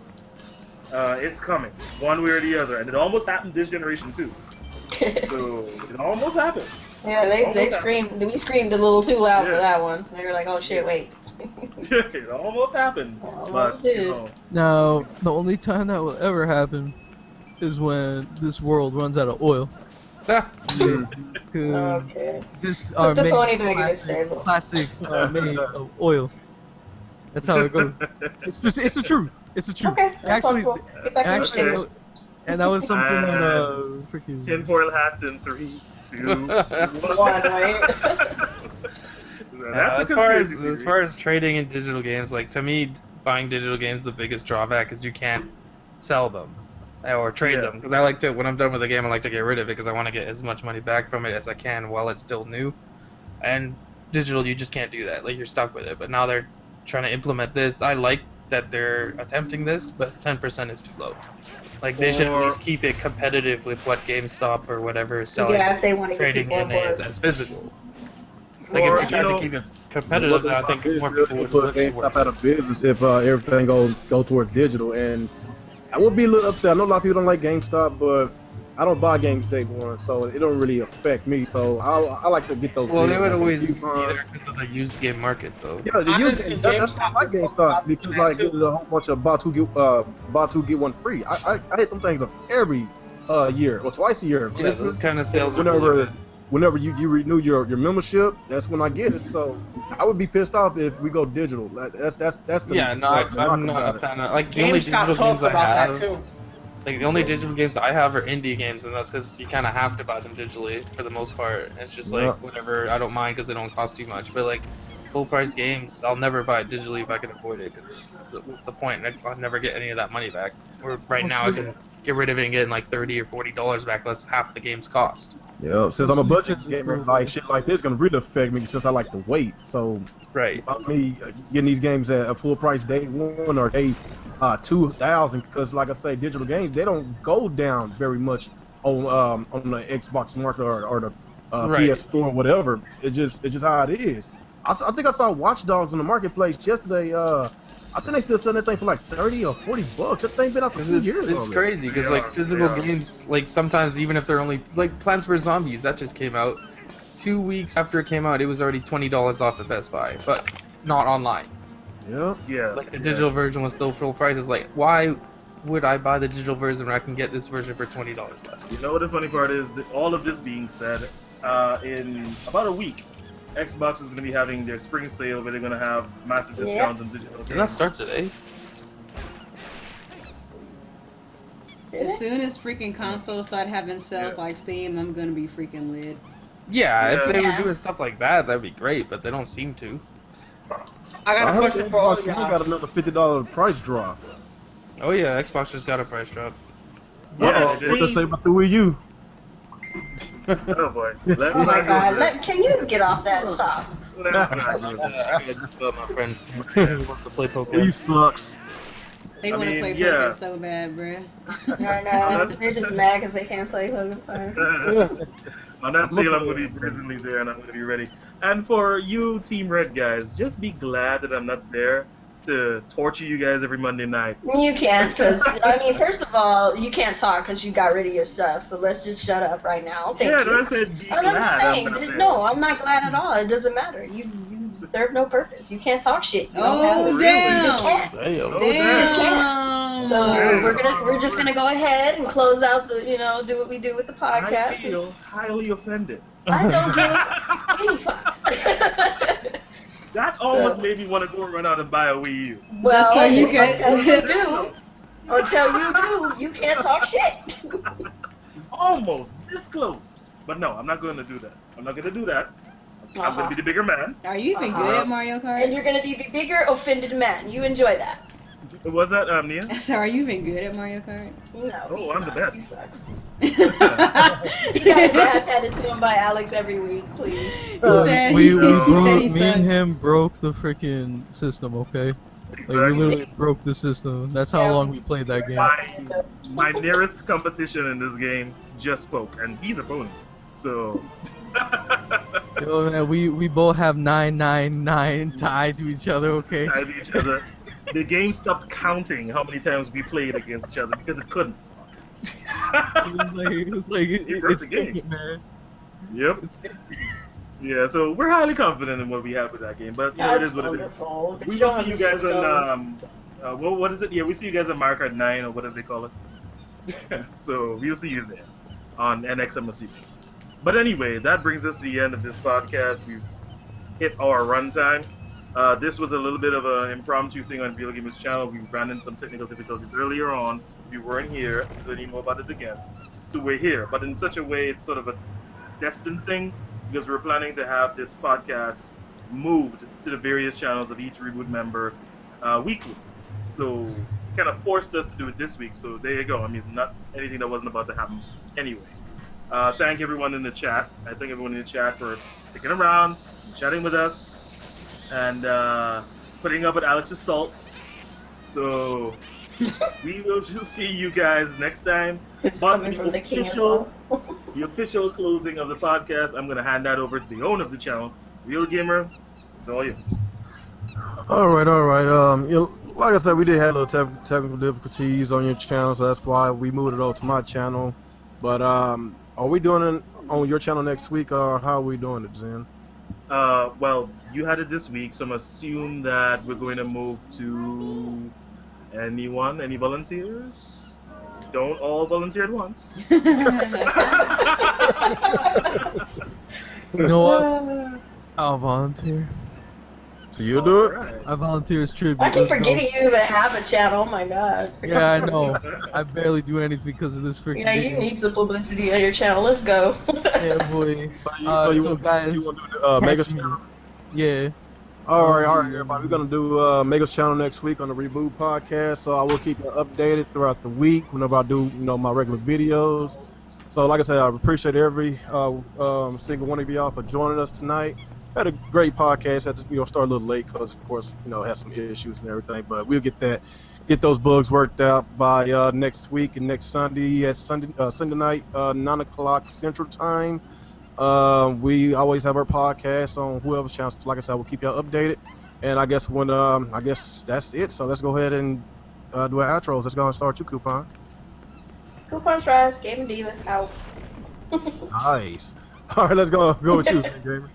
It's coming, one way or the other, and it almost happened this generation too. So it almost happened. Yeah, they screamed. We screamed a little too loud for that one. They were like, "Oh shit, wait." It almost happened. Almost did. Now, the only time that will ever happen is when this world runs out of oil. This Put the pony back in the stable. Plastic made of oil. That's how it goes. It's the truth. It's the truth. Okay, that's Actually, helpful. Get back in the stable. and that was something that freaking tinfoil hats in 3, 2, 1. Right? That's a conspiracy theory. As far as trading in digital games, like to me, buying digital games, the biggest drawback is you can't sell them or trade them. Because I like to, when I'm done with the game, I like to get rid of it because I want to get as much money back from it as I can while it's still new. And digital, you just can't do that. Like you're stuck with it. But now they're trying to implement this. I like that they're attempting this, but 10% is too low. Like they should at least keep it competitive with what GameStop or whatever is selling, if they want to trading get in people as physical. Like if they tried to keep it competitive, I think more people would put GameStop out of business if everything go towards digital. And I would be a little upset. I know a lot of people don't like GameStop, but I don't buy games day one, so it don't really affect me. So I like to get those. Well, they would deals, always be there because of the used game market, though. Yeah, the used game. That's why I like GameStop because like there's a whole bunch of buy two get one free. I hit them things up every year or twice a year. Yeah, those kind of sales. Whenever you renew your membership, that's when I get it. So I would be pissed off if we go digital. That's the I'm not a fan of like the only digital games I have. Like the only digital games I have are indie games, and that's because you kind of have to buy them digitally for the most part. It's just like whatever, I don't mind because they don't cost too much. But like full price games, I'll never buy it digitally if I can avoid it. Cause what's the point? I'll never get any of that money back. Or right now I can get rid of it and get like $30 or $40 back. That's half the game's cost. Yeah, since I'm a budget gamer, like shit like this gonna really affect me since I like to wait. So about me getting these games at a full price day one or day 2,000, because like I say, digital games they don't go down very much on the Xbox market or the Right. PS4 or whatever. It's just how it is. I think I saw Watch Dogs in the marketplace yesterday. I think they still selling that thing for like 30 or 40 bucks. That thing been out for 2 years. It's crazy because like physical games, like sometimes even if they're only like Plants vs Zombies that just came out 2 weeks after it came out, it was already $20 off at Best Buy, but not online. Yeah. Like the digital version was still full price. It's like, why would I buy the digital version when I can get this version for $20 less? You know what the funny part is? All of this being said, in about a week, Xbox is going to be having their spring sale where they're going to have massive discounts on digital games. Did that start today? As soon as freaking consoles start having sales like Steam, I'm gonna be freaking lit. Yeah, if they were doing stuff like that, that'd be great, but they don't seem to. I got a question for all Xbox y'all. got another $50 price drop. Oh yeah, Xbox just got a price drop. Yeah, what they say about the Wii U? Oh boy. Oh my god, can you get off that? Stop. I just thought my friend wants to play Pokemon. Wii U sucks. They want to play yeah. Pokemon so bad, bruh. I know, they're just mad because they can't play Pokemon. On that sale, I'm going to be presently there and I'm going to be ready. And for you Team Red guys, just be glad that I'm not there to torture you guys every Monday night. You can't, because, I mean, first of all, you can't talk because you got rid of your stuff, so let's just shut up right now. Thank you. I said be glad. I'm just saying, I'm not there. no, I'm not glad at all. It doesn't matter. You serve no purpose. You can't talk shit. You don't Oh, have, damn. You just can't. Damn. You just can't. So we're just gonna go ahead and close out the, do what we do with the podcast. I feel highly offended. I don't give any fucks. That almost made me want to go run out and buy a Wii U. Well, so you until you do, you can't talk shit. Almost this close. But no, I'm not going to do that. I'm not going to do that. I'm going to be the bigger man. Are you even good at Mario Kart? And you're gonna be the bigger offended man. You enjoy that. Was that Nia? So are you even good at Mario Kart? No. Oh, I'm the best. He sucks. You got his ass handed to him by Alex every week, please. Me and him broke the freaking system, okay? Like, we literally broke the system. That's how long we played that game. My nearest competition in this game just spoke, and he's a pony. So... Yo, man, we both have 999 tied to each other, okay? Tied to each other. The game stopped counting how many times we played against each other because it couldn't. It was like it's a game, man. Yep. Yeah, so we're highly confident in what we have with that game, but it is what it is. We will see you guys on what is it? Yeah, we see you guys on Mario Kart 9 or whatever they call it. So we'll see you there on NXMSC. But anyway, that brings us to the end of this podcast. We've hit our runtime. This was a little bit of an impromptu thing on VideoGamHer's channel. We ran into some technical difficulties earlier on. We weren't here, so you know about it again. So we're here, but in such a way, it's sort of a destined thing because we're planning to have this podcast moved to the various channels of each Reboot member weekly. So kind of forced us to do it this week. So there you go. I mean, not anything that wasn't about to happen anyway. Thank everyone in the chat. I thank everyone in the chat for sticking around, chatting with us, and putting up with Alex's salt. So we will see you guys next time. But the official closing of the podcast, I'm going to hand that over to the owner of the channel, Real Gamer. It's all you. All right. Like I said, we did have a little technical difficulties on your channel, so that's why we moved it over to my channel. But are we doing it on your channel next week, or how are we doing it, Zen? Well, you had it this week, so I'm assuming that we're going to move to anyone, any volunteers? Don't all volunteer at once. You know what? I'll volunteer. So you'll do it? Right. I volunteer as tribute. I keep Let's go. forgetting you even have a channel. Oh my god. Yeah, I know. I barely do anything because of this freaking Yeah, you game. need some publicity on your channel. Let's go. Yeah, boy. So guys, you want to do the Mega's channel? Yeah. All right, everybody. We're gonna do Mega's channel next week on the Reboot podcast. So I will keep you updated throughout the week whenever I do, my regular videos. So like I said, I appreciate every single one of y'all for joining us tonight. Had a great podcast. Had to start a little late because of course had some issues and everything, but we'll get those bugs worked out by next week and next Sunday at Sunday night 9 o'clock Central Time. We always have our podcast on whoever's channel. Like I said, we'll keep y'all updated. And I guess I guess that's it. So let's go ahead and do our outros. Let's go and start you, Coupon. Coupon Trash, Gaming Diva, out. Nice. All right, let's go with you, Zen Gamer.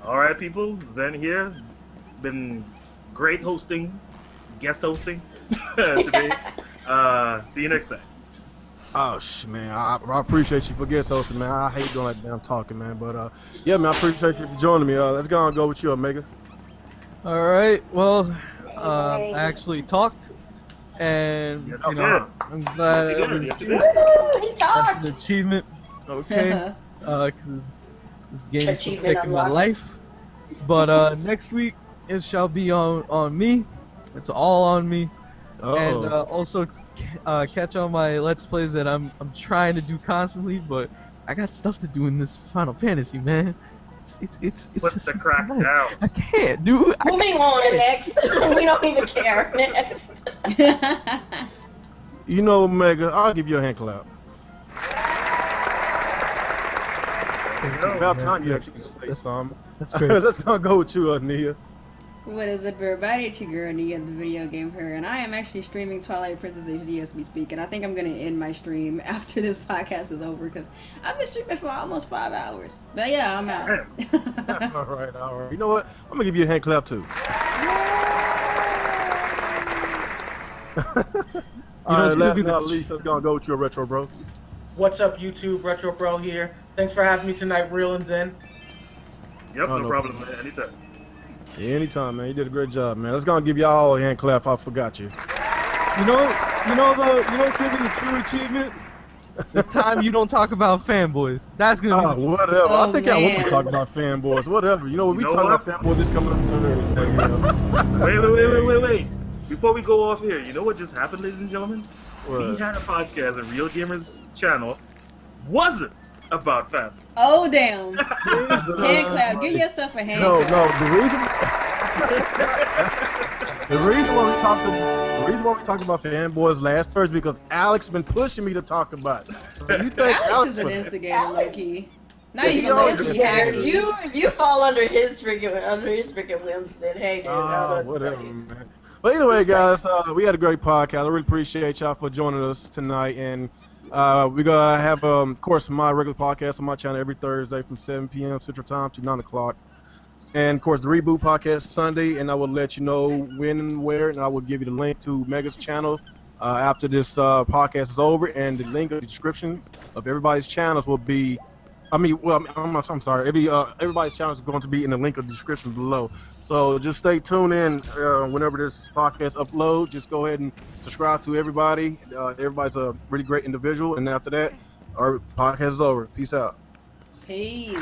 All right, people. Zen here. Been great guest hosting today. See you next time. Oh, man, I appreciate you for guest hosting, man. I hate doing that damn talking, man. But, yeah, man, I appreciate you for joining me. Let's go and go with you, Omega. All right. Well, I actually talked, and Yes, you know, I'm glad He that's talked. an achievement. Okay, because this game is Achievement taking my unlocked. life. But next week it shall be on me. It's all on me. And also catch on my Let's Plays that I'm trying to do constantly, but I got stuff to do in this Final Fantasy, man. It's Put just the crack down. I can't, dude. Moving on next. We don't even care. Next. You know, Omega, I'll give you a hand clap. About time you actually say something. That's great. Let's go with you, Nia. What is up, everybody? It's your girl Nia, the video game her, and I am actually streaming Twilight Princess HD as we speak. And I think I'm gonna end my stream after this podcast is over because I've been streaming for almost 5 hours. But yeah, I'm out. All right. You know what? I'm gonna give you a hand clap too. All right, last but not least, let's go with you, Retro Bro. What's up, YouTube? Retro Bro here. Thanks for having me tonight, Real and Zen. Yep, no problem, man. Anytime. Yeah, anytime, man. You did a great job, man. Let's go and give y'all a hand clap. I forgot you. You know what's gonna be the true achievement? The time you don't talk about fanboys. That's gonna be whatever. Oh, I think I want to talk about fanboys. Whatever. You know what? We talk about fanboys this coming up. Wait. Before we go off here, you know what just happened, ladies and gentlemen? What? We had a podcast, a Real Gamers channel, wasn't about fan. Oh damn! Hand clap. Give yourself a hand clap. No. The reason why we talked about fanboys last Thursday because Alex been pushing me to talk about it. So you think Alex is an instigator, low key. Not Yeah, even low key. Yeah, Hacky. if you fall under his freaking whims, then hey, dude, whatever, man. But anyway, guys, we had a great podcast. I really appreciate y'all for joining us tonight, and we're gonna have, of course, my regular podcast on my channel every Thursday from 7 p.m. Central Time to 9 o'clock. And of course, the Reboot podcast Sunday, and I will let you know when and where, and I will give you the link to Mega's channel after this podcast is over, and the link in the description of everybody's channels will be. I'm sorry. Everybody's channel is going to be in the link of the description below. So just stay tuned in whenever this podcast uploads. Just go ahead and subscribe to everybody. Everybody's a really great individual, and after that, our podcast is over. Peace out. Peace.